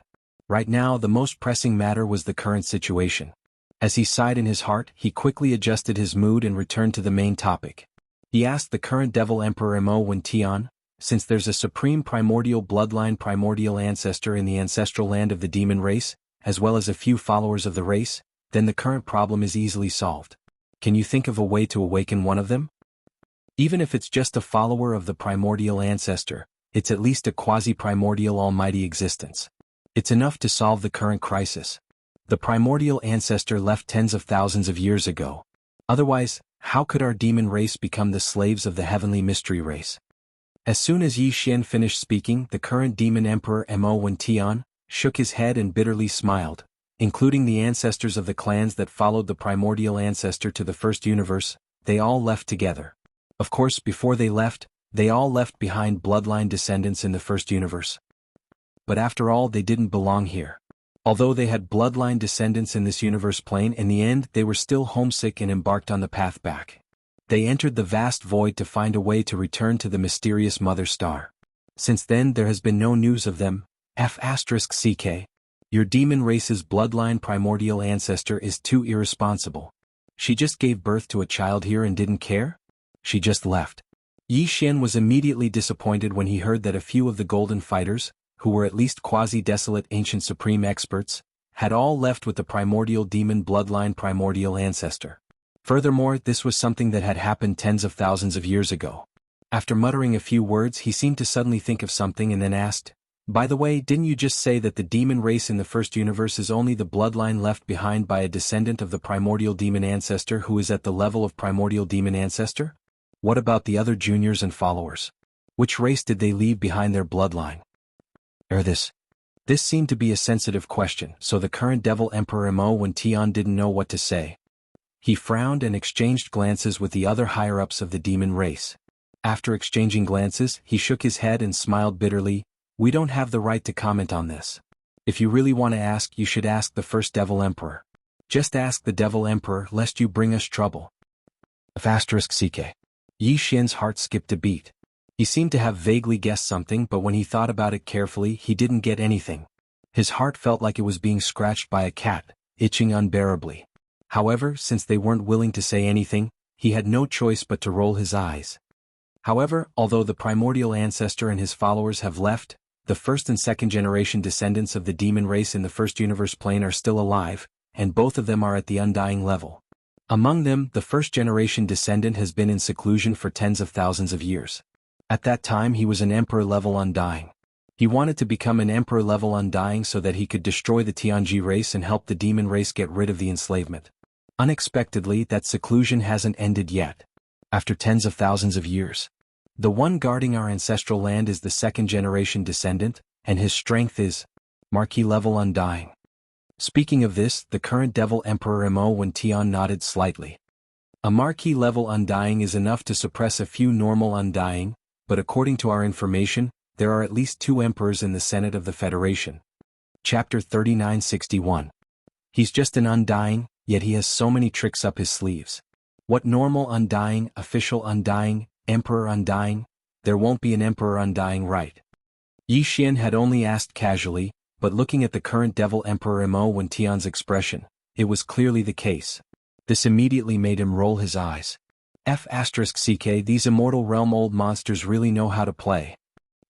Right now, the most pressing matter was the current situation. As he sighed in his heart, he quickly adjusted his mood and returned to the main topic. He asked the current Devil Emperor Mo Wen Tian, since there's a supreme primordial bloodline primordial ancestor in the ancestral land of the demon race, as well as a few followers of the race, then the current problem is easily solved. Can you think of a way to awaken one of them? Even if it's just a follower of the primordial ancestor, it's at least a quasi-primordial almighty existence. It's enough to solve the current crisis. The primordial ancestor left tens of thousands of years ago. Otherwise, how could our demon race become the slaves of the heavenly mystery race? As soon as Yi Xian finished speaking, the current demon emperor Mo Wen Tian shook his head and bitterly smiled. Including the ancestors of the clans that followed the primordial ancestor to the first universe, they all left together. Of course, before they left, they all left behind bloodline descendants in the first universe. But after all, they didn't belong here. Although they had bloodline descendants in this universe plane, in the end they were still homesick and embarked on the path back. They entered the vast void to find a way to return to the mysterious mother star. Since then there has been no news of them. F***ck. Your demon race's bloodline primordial ancestor is too irresponsible. She just gave birth to a child here and didn't care? She just left. Yi Xian was immediately disappointed when he heard that a few of the golden fighters, who were at least quasi-desolate ancient supreme experts, had all left with the primordial demon bloodline primordial ancestor. Furthermore, this was something that had happened tens of thousands of years ago. After muttering a few words, he seemed to suddenly think of something and then asked, "By the way, didn't you just say that the demon race in the first universe is only the bloodline left behind by a descendant of the primordial demon ancestor who is at the level of primordial demon ancestor? What about the other juniors and followers? Which race did they leave behind their bloodline?" This seemed to be a sensitive question, so the current Devil Emperor Mo Wen Tian didn't know what to say. He frowned and exchanged glances with the other higher-ups of the demon race. After exchanging glances, he shook his head and smiled bitterly. "We don't have the right to comment on this. If you really want to ask, you should ask the first Devil Emperor. Just ask the Devil Emperor lest you bring us trouble." **CK. Yi Xian's heart skipped a beat. He seemed to have vaguely guessed something, but when he thought about it carefully, he didn't get anything. His heart felt like it was being scratched by a cat, itching unbearably. However, since they weren't willing to say anything, he had no choice but to roll his eyes. However, although the primordial ancestor and his followers have left, the first and second generation descendants of the demon race in the first universe plane are still alive, and both of them are at the undying level. Among them, the first generation descendant has been in seclusion for tens of thousands of years. At that time he was an emperor-level undying. He wanted to become an emperor-level undying so that he could destroy the Tianji race and help the demon race get rid of the enslavement. Unexpectedly, that seclusion hasn't ended yet. After tens of thousands of years. The one guarding our ancestral land is the second-generation descendant, and his strength is Marquis-level undying. Speaking of this, the current Devil Emperor Mo Wen Tian nodded slightly. A Marquis-level undying is enough to suppress a few normal undying, but according to our information, there are at least 2 emperors in the Senate of the Federation. Chapter 3961. He's just an undying, yet he has so many tricks up his sleeves. What normal undying, official undying, emperor undying? There won't be an emperor undying, right? Yi Xian had only asked casually, but looking at the current Devil Emperor Mo Wen Tian's expression, it was clearly the case. This immediately made him roll his eyes. **CK, these immortal realm old monsters really know how to play.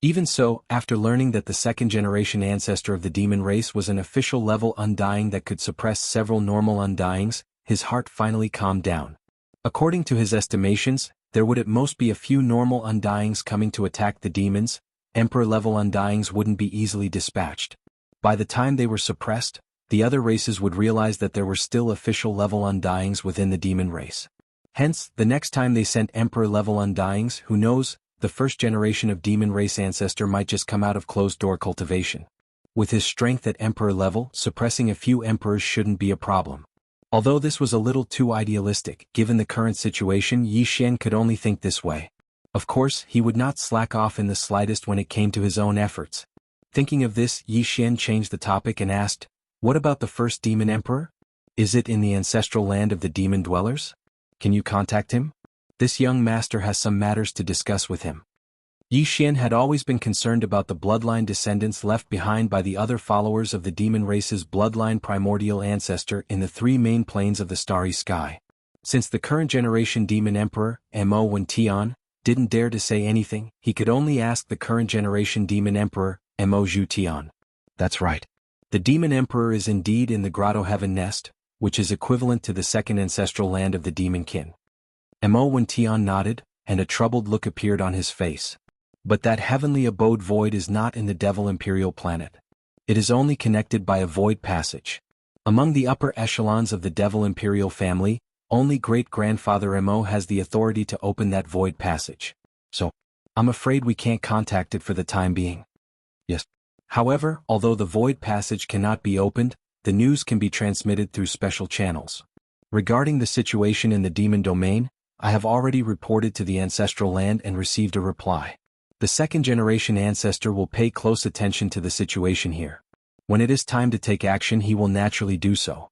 Even so, after learning that the second-generation ancestor of the demon race was an official-level undying that could suppress several normal undyings, his heart finally calmed down. According to his estimations, there would at most be a few normal undyings coming to attack the demons, Emperor-level undyings wouldn't be easily dispatched. By the time they were suppressed, the other races would realize that there were still official-level undyings within the demon race. Hence, the next time they sent Emperor-level undyings, who knows, the first generation of demon race ancestor might just come out of closed-door cultivation. With his strength at Emperor level, suppressing a few Emperors shouldn't be a problem. Although this was a little too idealistic, given the current situation, Yi Xian could only think this way. Of course, he would not slack off in the slightest when it came to his own efforts. Thinking of this, Yi Xian changed the topic and asked, "What about the first demon emperor? Is it in the ancestral land of the demon dwellers? Can you contact him? This young master has some matters to discuss with him." Yi Xian had always been concerned about the bloodline descendants left behind by the other followers of the demon race's bloodline primordial ancestor in the three main planes of the starry sky. Since the current generation demon emperor, Mo Wen Tian, didn't dare to say anything, he could only ask the current generation demon emperor, Mo Zhu Tian. That's right. The demon emperor is indeed in the grotto heaven nest, which is equivalent to the second ancestral land of the demon kin. Mo Wen Tian nodded, and a troubled look appeared on his face. But that heavenly abode void is not in the Devil Imperial planet. It is only connected by a void passage. Among the upper echelons of the Devil Imperial family, only great-grandfather Mo has the authority to open that void passage. So, I'm afraid we can't contact it for the time being. Yes. However, although the void passage cannot be opened, the news can be transmitted through special channels. Regarding the situation in the demon domain, I have already reported to the ancestral land and received a reply. The second-generation ancestor will pay close attention to the situation here. When it is time to take action, he will naturally do so.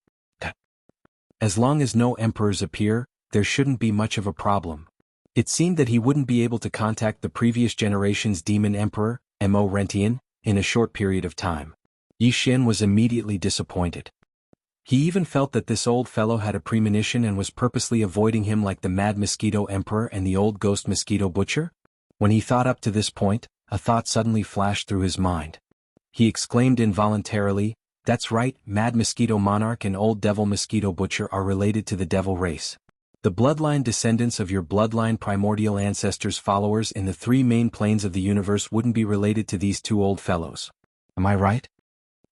As long as no emperors appear, there shouldn't be much of a problem. It seemed that he wouldn't be able to contact the previous generation's demon emperor, Mo Rentian, in a short period of time. Yi Xian was immediately disappointed. He even felt that this old fellow had a premonition and was purposely avoiding him like the mad mosquito emperor and the old ghost mosquito butcher. When he thought up to this point, a thought suddenly flashed through his mind. He exclaimed involuntarily, "That's right, Mad Mosquito Monarch and Old Devil Mosquito Butcher are related to the Devil race. The bloodline descendants of your bloodline primordial ancestors' followers in the three main planes of the universe wouldn't be related to these two old fellows. Am I right?"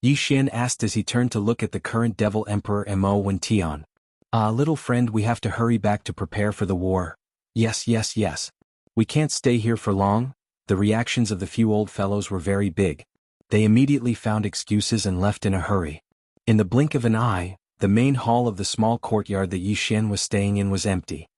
Yi Xian asked as he turned to look at the current Devil Emperor Mo Wen Tian. "Ah, little friend, we have to hurry back to prepare for the war. Yes. We can't stay here for long." The reactions of the few old fellows were very big. They immediately found excuses and left in a hurry. In the blink of an eye, the main hall of the small courtyard that Yi Xian was staying in was empty.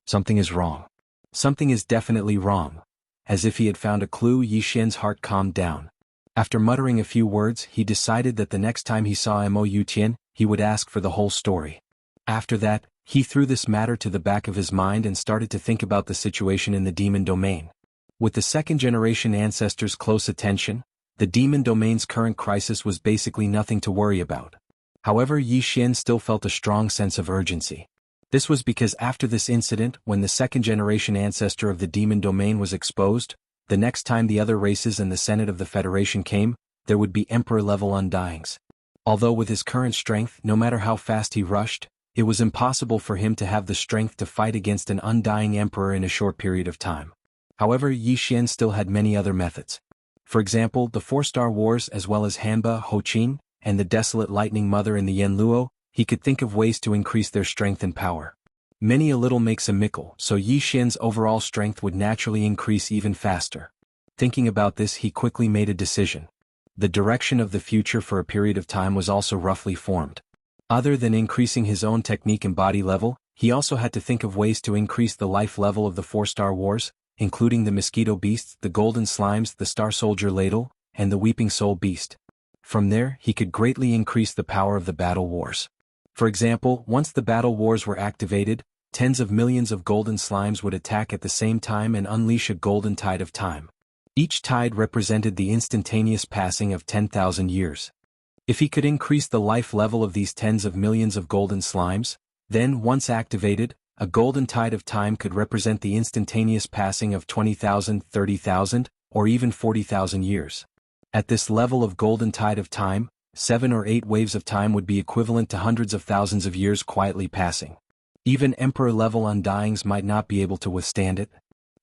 Something is wrong. Something is definitely wrong. As if he had found a clue, Yi Xian's heart calmed down. After muttering a few words, he decided that the next time he saw Mo Yutian, he would ask for the whole story. After that, he threw this matter to the back of his mind and started to think about the situation in the demon domain. With the second-generation ancestors' close attention, the demon domain's current crisis was basically nothing to worry about. However, Yi Xian still felt a strong sense of urgency. This was because after this incident, when the second-generation ancestor of the demon domain was exposed, the next time the other races and the Senate of the Federation came, there would be Emperor-level undyings. Although with his current strength, no matter how fast he rushed, it was impossible for him to have the strength to fight against an undying emperor in a short period of time. However, Yi Xian still had many other methods. For example, the Four-Star Wars as well as Hanba Hoqin, and the Desolate Lightning Mother in the Yanluo, he could think of ways to increase their strength and power. Many a little makes a mickle, so Yi Xian's overall strength would naturally increase even faster. Thinking about this, he quickly made a decision. The direction of the future for a period of time was also roughly formed. Other than increasing his own technique and body level, he also had to think of ways to increase the life level of the Four-Star Wars, including the Mosquito Beasts, the Golden Slimes, the Star Soldier Ladle, and the Weeping Soul Beast. From there, he could greatly increase the power of the Battle Wars. For example, once the Battle Wars were activated, tens of millions of Golden Slimes would attack at the same time and unleash a golden tide of time. Each tide represented the instantaneous passing of 10,000 years. If he could increase the life level of these tens of millions of Golden Slimes, then, once activated, a golden tide of time could represent the instantaneous passing of 20,000, 30,000, or even 40,000 years. At this level of golden tide of time, 7 or 8 waves of time would be equivalent to hundreds of thousands of years quietly passing. Even Emperor-level undyings might not be able to withstand it.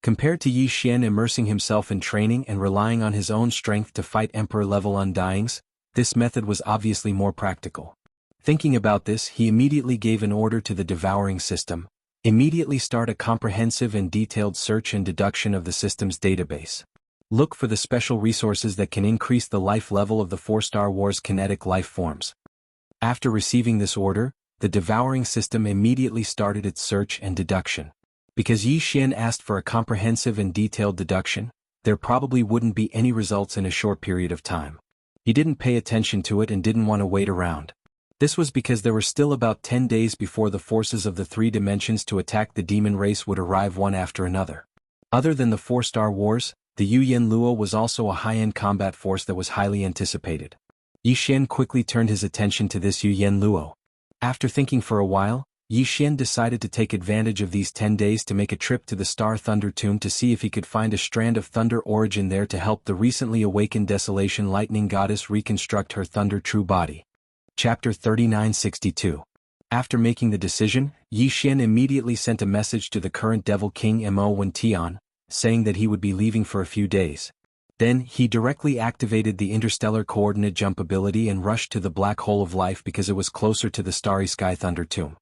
Compared to Yi Xian immersing himself in training and relying on his own strength to fight Emperor-level Undyings, this method was obviously more practical. Thinking about this, he immediately gave an order to the devouring system. Immediately start a comprehensive and detailed search and deduction of the system's database. Look for the special resources that can increase the life level of the 4-Star Wars kinetic life forms. After receiving this order, the devouring system immediately started its search and deduction. Because Yi Xian asked for a comprehensive and detailed deduction, there probably wouldn't be any results in a short period of time. He didn't pay attention to it and didn't want to wait around. This was because there were still about 10 days before the forces of the 3 dimensions to attack the demon race would arrive one after another. Other than the 4-Star Wars, the Yuyan Luo was also a high-end combat force that was highly anticipated. Yi Xian quickly turned his attention to this Yuyan Luo. After thinking for a while, Yi Xian decided to take advantage of these 10 days to make a trip to the Star Thunder Tomb to see if he could find a strand of thunder origin there to help the recently awakened Desolation Lightning Goddess reconstruct her thunder true body. Chapter 3962. After making the decision, Yi Xian immediately sent a message to the current Devil King Mo Wen Tian, saying that he would be leaving for a few days. Then, he directly activated the interstellar coordinate jump ability and rushed to the Black Hole of Life because it was closer to the Starry Sky Thunder Tomb.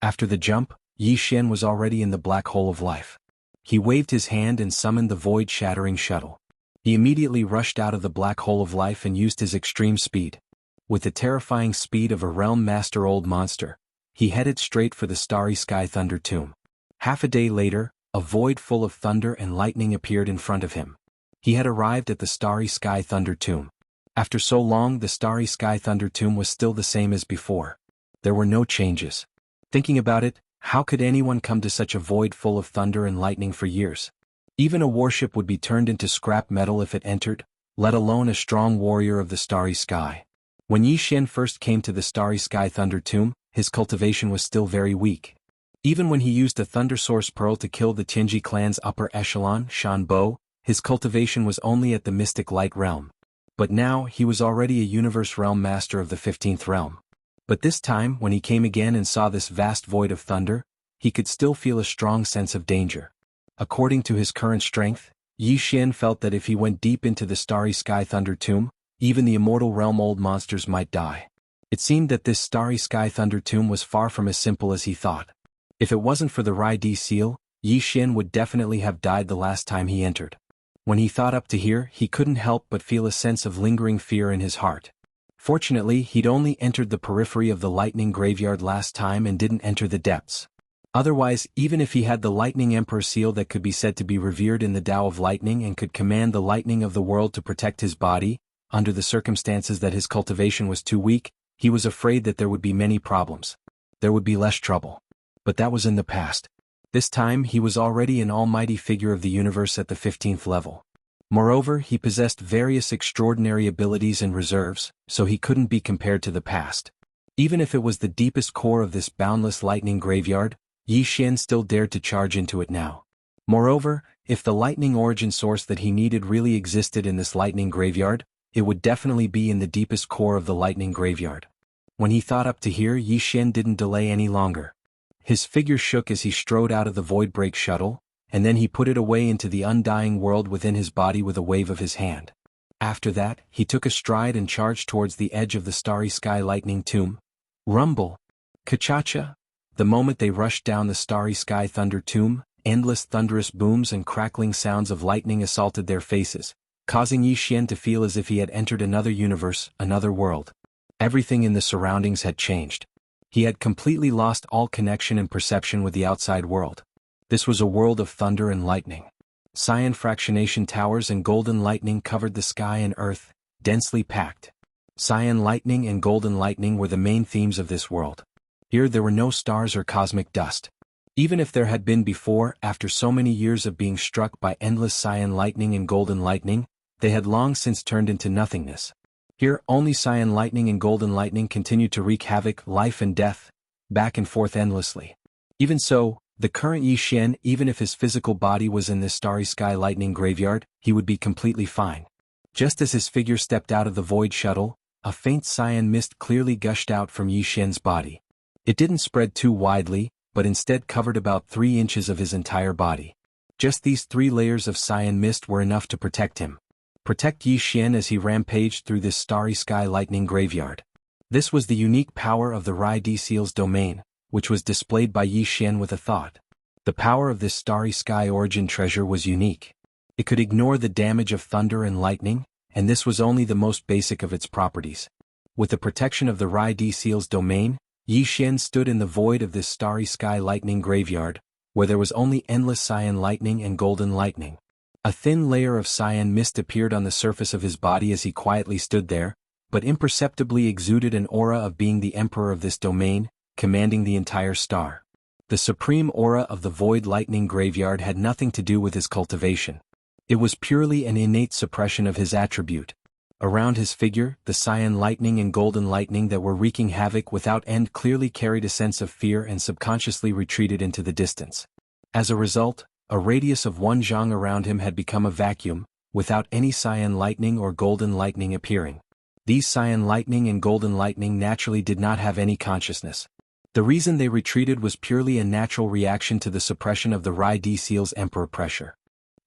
After the jump, Yi Xian was already in the Black Hole of Life. He waved his hand and summoned the void-shattering shuttle. He immediately rushed out of the Black Hole of Life and used his extreme speed. With the terrifying speed of a Realm Master old monster, he headed straight for the Starry Sky Thunder Tomb. Half a day later, a void full of thunder and lightning appeared in front of him. He had arrived at the Starry Sky Thunder Tomb. After so long, the Starry Sky Thunder Tomb was still the same as before. There were no changes. Thinking about it, how could anyone come to such a void full of thunder and lightning for years? Even a warship would be turned into scrap metal if it entered, let alone a strong warrior of the Starry Sky. When Yi Xian first came to the Starry Sky Thunder Tomb, his cultivation was still very weak. Even when he used a Thunder Source Pearl to kill the Tianji clan's upper echelon, Shan Bo, his cultivation was only at the Mystic Light Realm. But now, he was already a Universe Realm Master of the 15th Realm. But this time, when he came again and saw this vast void of thunder, he could still feel a strong sense of danger. According to his current strength, Yi Xian felt that if he went deep into the Starry Sky Thunder Tomb, even the immortal realm old monsters might die. It seemed that this Starry Sky Thunder Tomb was far from as simple as he thought. If it wasn't for the Rai Di seal, Yi Xian would definitely have died the last time he entered. When he thought up to here, he couldn't help but feel a sense of lingering fear in his heart. Fortunately, he'd only entered the periphery of the lightning graveyard last time and didn't enter the depths. Otherwise, even if he had the Lightning Emperor seal that could be said to be revered in the Tao of Lightning and could command the lightning of the world to protect his body, under the circumstances that his cultivation was too weak, he was afraid that there would be many problems. There would be less trouble. But that was in the past. This time he was already an almighty figure of the universe at the 15th level. Moreover, he possessed various extraordinary abilities and reserves, so he couldn't be compared to the past. Even if it was the deepest core of this boundless lightning graveyard, Yi Xian still dared to charge into it now. Moreover, if the lightning origin source that he needed really existed in this lightning graveyard, it would definitely be in the deepest core of the lightning graveyard. When he thought up to here, Yi Xian didn't delay any longer. His figure shook as he strode out of the void break shuttle, and then he put it away into the undying world within his body with a wave of his hand. After that, he took a stride and charged towards the edge of the Starry Sky Lightning Tomb. Rumble! Ka-cha-cha! The moment they rushed down the Starry Sky Thunder Tomb, endless thunderous booms and crackling sounds of lightning assaulted their faces, causing Yi Xian to feel as if he had entered another universe, another world. Everything in the surroundings had changed. He had completely lost all connection and perception with the outside world. This was a world of thunder and lightning. Cyan fractionation towers and golden lightning covered the sky and earth, densely packed. Cyan lightning and golden lightning were the main themes of this world. Here there were no stars or cosmic dust. Even if there had been before, after so many years of being struck by endless cyan lightning and golden lightning, they had long since turned into nothingness. Here, only cyan lightning and golden lightning continued to wreak havoc, life and death, back and forth endlessly. Even so, the current Yi Xian, even if his physical body was in this Starry Sky Lightning graveyard, he would be completely fine. Just as his figure stepped out of the void shuttle, a faint cyan mist clearly gushed out from Yi Xian's body. It didn't spread too widely, but instead covered about 3 inches of his entire body. Just these 3 layers of cyan mist were enough to protect him. Protect Yi Xian as he rampaged through this starry sky lightning graveyard. This was the unique power of the Rai D Seal's domain, which was displayed by Yi Xian with a thought. The power of this starry sky origin treasure was unique. It could ignore the damage of thunder and lightning, and this was only the most basic of its properties. With the protection of the Rai D Seal's domain, Yi Xian stood in the void of this starry sky lightning graveyard, where there was only endless cyan lightning and golden lightning. A thin layer of cyan mist appeared on the surface of his body as he quietly stood there, but imperceptibly exuded an aura of being the emperor of this domain, commanding the entire star. The supreme aura of the void lightning graveyard had nothing to do with his cultivation. It was purely an innate suppression of his attribute. Around his figure, the cyan lightning and golden lightning that were wreaking havoc without end clearly carried a sense of fear and subconsciously retreated into the distance. As a result, a radius of 1 zhang around him had become a vacuum, without any cyan lightning or golden lightning appearing. These cyan lightning and golden lightning naturally did not have any consciousness. The reason they retreated was purely a natural reaction to the suppression of the Rai D Seal's emperor pressure.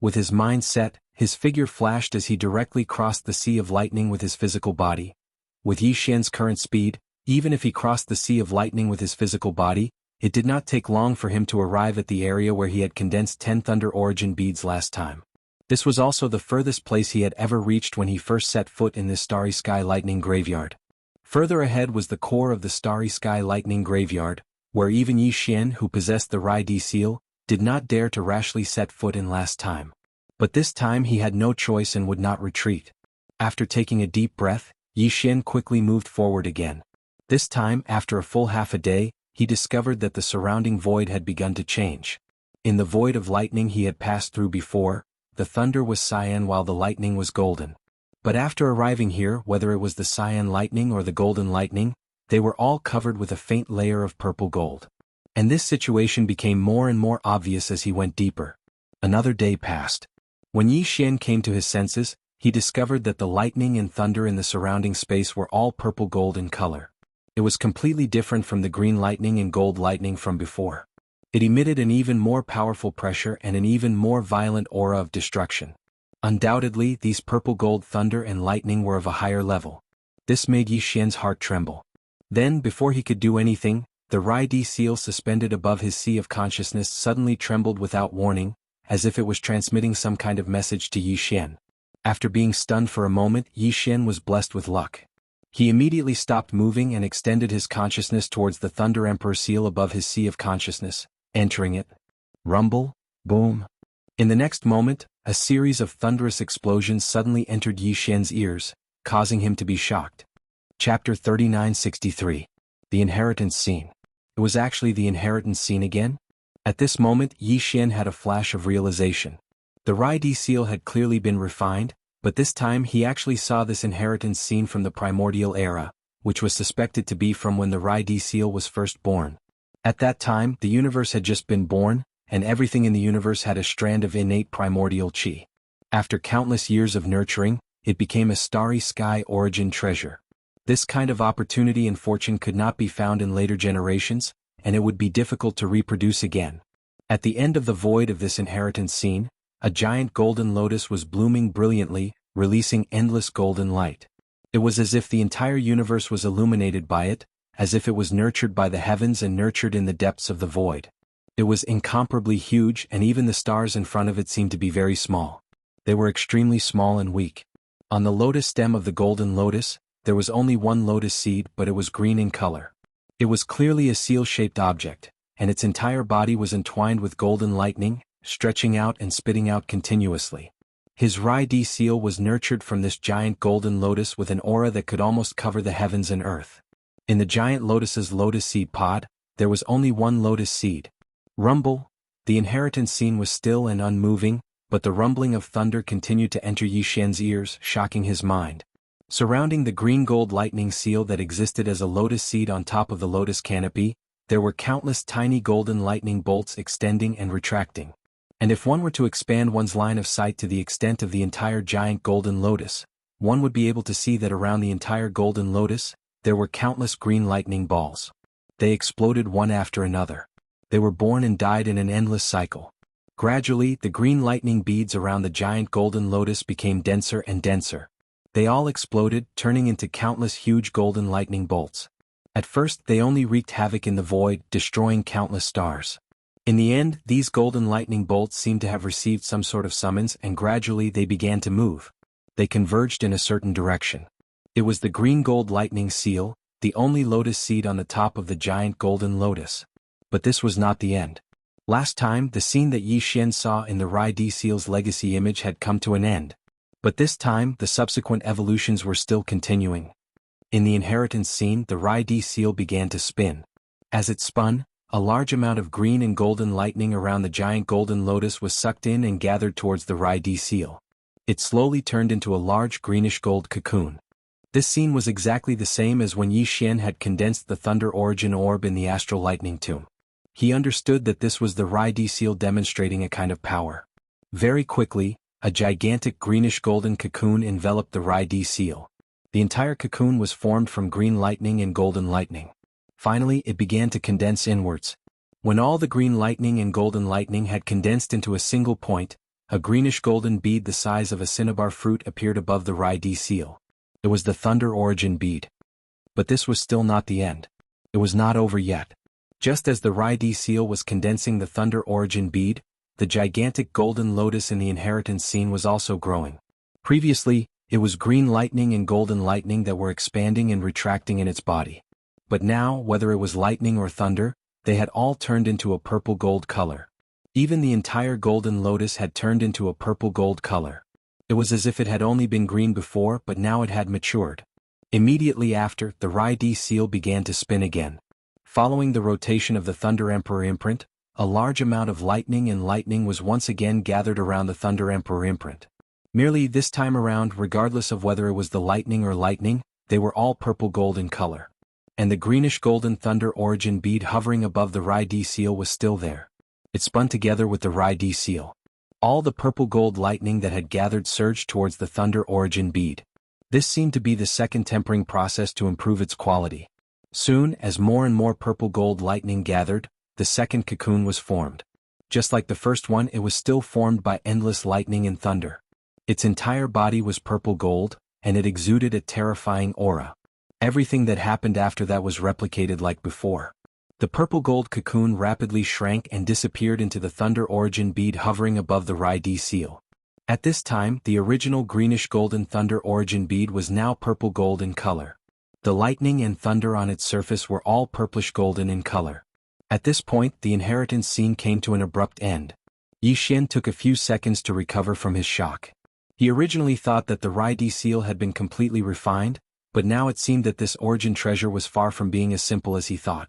With his mind set, his figure flashed as he directly crossed the sea of lightning with his physical body. With Yi Xian's current speed, even if he crossed the sea of lightning with his physical body, it did not take long for him to arrive at the area where he had condensed 10 thunder origin beads last time. This was also the furthest place he had ever reached when he first set foot in this starry sky lightning graveyard. Further ahead was the core of the starry sky lightning graveyard, where even Yi Xian, who possessed the Rai D Seal, did not dare to rashly set foot in last time. But this time he had no choice and would not retreat. After taking a deep breath, Yi Xian quickly moved forward again. This time, after a full half a day, he discovered that the surrounding void had begun to change. In the void of lightning he had passed through before, the thunder was cyan while the lightning was golden. But after arriving here, whether it was the cyan lightning or the golden lightning, they were all covered with a faint layer of purple gold. And this situation became more and more obvious as he went deeper. Another day passed. When Yi Xian came to his senses, he discovered that the lightning and thunder in the surrounding space were all purple gold in color. It was completely different from the green lightning and gold lightning from before. It emitted an even more powerful pressure and an even more violent aura of destruction. Undoubtedly, these purple gold thunder and lightning were of a higher level. This made Yi Xian's heart tremble. Then, before he could do anything, the Rai D Seal suspended above his sea of consciousness suddenly trembled without warning, as if it was transmitting some kind of message to Yi Xian. After being stunned for a moment, Yi Xian was blessed with luck. He immediately stopped moving and extended his consciousness towards the Thunder Emperor seal above his sea of consciousness, entering it. Rumble, boom. In the next moment, a series of thunderous explosions suddenly entered Yi Xian's ears, causing him to be shocked. Chapter 3963. The Inheritance Scene. It was actually the Inheritance Scene again? At this moment, Yi Xian had a flash of realization. The Rai D seal had clearly been refined, but this time he actually saw this inheritance scene from the primordial era, which was suspected to be from when the Rai D seal was first born. At that time, the universe had just been born, and everything in the universe had a strand of innate primordial chi. After countless years of nurturing, it became a starry sky origin treasure. This kind of opportunity and fortune could not be found in later generations, and it would be difficult to reproduce again. At the end of the void of this inheritance scene, a giant golden lotus was blooming brilliantly, releasing endless golden light. It was as if the entire universe was illuminated by it, as if it was nurtured by the heavens and nurtured in the depths of the void. It was incomparably huge, and even the stars in front of it seemed to be very small. They were extremely small and weak. On the lotus stem of the golden lotus, there was only one lotus seed, but it was green in color. It was clearly a seal-shaped object, and its entire body was entwined with golden lightning, stretching out and spitting out continuously. His Rai D seal was nurtured from this giant golden lotus with an aura that could almost cover the heavens and earth. In the giant lotus's lotus seed pod, there was only one lotus seed. Rumble. The inheritance scene was still and unmoving, but the rumbling of thunder continued to enter Yi Xian's ears, shocking his mind. Surrounding the green-gold lightning seal that existed as a lotus seed on top of the lotus canopy, there were countless tiny golden lightning bolts extending and retracting. And if one were to expand one's line of sight to the extent of the entire giant golden lotus, one would be able to see that around the entire golden lotus, there were countless green lightning balls. They exploded one after another. They were born and died in an endless cycle. Gradually, the green lightning beads around the giant golden lotus became denser and denser. They all exploded, turning into countless huge golden lightning bolts. At first, they only wreaked havoc in the void, destroying countless stars. In the end, these golden lightning bolts seemed to have received some sort of summons, and gradually they began to move. They converged in a certain direction. It was the green gold lightning seal, the only lotus seed on the top of the giant golden lotus. But this was not the end. Last time, the scene that Yi Xian saw in the Rai-D seal's legacy image had come to an end. But this time, the subsequent evolutions were still continuing. In the inheritance scene, the Rai-D seal began to spin. As it spun, a large amount of green and golden lightning around the giant golden lotus was sucked in and gathered towards the Rai-D seal. It slowly turned into a large greenish-gold cocoon. This scene was exactly the same as when Yi Xian had condensed the Thunder Origin Orb in the Astral Lightning Tomb. He understood that this was the Rai-D seal demonstrating a kind of power. Very quickly, a gigantic greenish-golden cocoon enveloped the Rai-D seal. The entire cocoon was formed from green lightning and golden lightning. Finally, it began to condense inwards. When all the green lightning and golden lightning had condensed into a single point, a greenish-golden bead the size of a cinnabar fruit appeared above the Rai-D seal. It was the Thunder Origin bead. But this was still not the end. It was not over yet. Just as the Rai-D seal was condensing the Thunder Origin bead, the gigantic golden lotus in the inheritance scene was also growing. Previously, it was green lightning and golden lightning that were expanding and retracting in its body. But now, whether it was lightning or thunder, they had all turned into a purple-gold color. Even the entire golden lotus had turned into a purple-gold color. It was as if it had only been green before, but now it had matured. Immediately after, the Rai-D seal began to spin again. Following the rotation of the Thunder Emperor imprint, a large amount of lightning was once again gathered around the Thunder Emperor imprint. Merely this time around, regardless of whether it was the lightning, they were all purple-gold in color. And the greenish-golden Thunder Origin bead hovering above the Rai-D seal was still there. It spun together with the Rai-D seal. All the purple-gold lightning that had gathered surged towards the Thunder Origin bead. This seemed to be the second tempering process to improve its quality. Soon, as more and more purple-gold lightning gathered, the second cocoon was formed. Just like the first one, it was still formed by endless lightning and thunder. Its entire body was purple gold, and it exuded a terrifying aura. Everything that happened after that was replicated like before. The purple gold cocoon rapidly shrank and disappeared into the Thunder Origin bead hovering above the Rai-D seal. At this time, the original greenish-golden Thunder Origin bead was now purple gold in color. The lightning and thunder on its surface were all purplish-golden in color. At this point, the inheritance scene came to an abrupt end. Yi Xian took a few seconds to recover from his shock. He originally thought that the Rai-D seal had been completely refined, but now it seemed that this origin treasure was far from being as simple as he thought.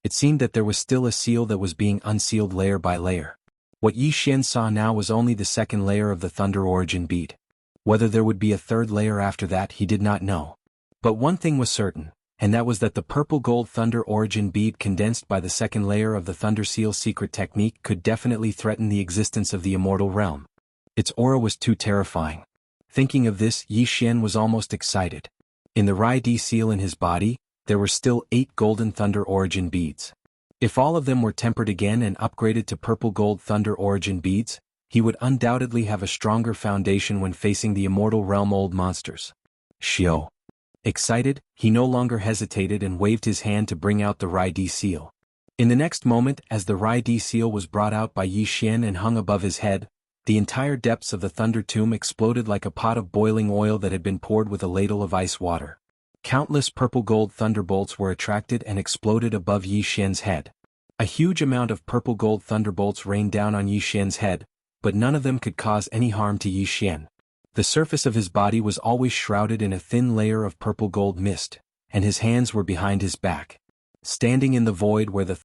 It seemed that there was still a seal that was being unsealed layer by layer. What Yi Xian saw now was only the second layer of the Thunder Origin bead. Whether there would be a third layer after that, he did not know. But one thing was certain, and that was that the purple gold Thunder Origin bead condensed by the second layer of the Thunder Seal secret technique could definitely threaten the existence of the immortal realm. Its aura was too terrifying. Thinking of this, Yi Xian was almost excited. In the Rai-D seal in his body, there were still 8 golden Thunder Origin beads. If all of them were tempered again and upgraded to purple gold Thunder Origin beads, he would undoubtedly have a stronger foundation when facing the immortal realm old monsters. Xiao. Excited, he no longer hesitated and waved his hand to bring out the Rai-D seal. In the next moment, as the Rai-D seal was brought out by Yi Xian and hung above his head, the entire depths of the Thunder Tomb exploded like a pot of boiling oil that had been poured with a ladle of ice water. Countless purple gold thunderbolts were attracted and exploded above Yi Xian's head. A huge amount of purple gold thunderbolts rained down on Yi Xian's head, but none of them could cause any harm to Yi Xian. The surface of his body was always shrouded in a thin layer of purple gold mist, and his hands were behind his back. Standing in the void where the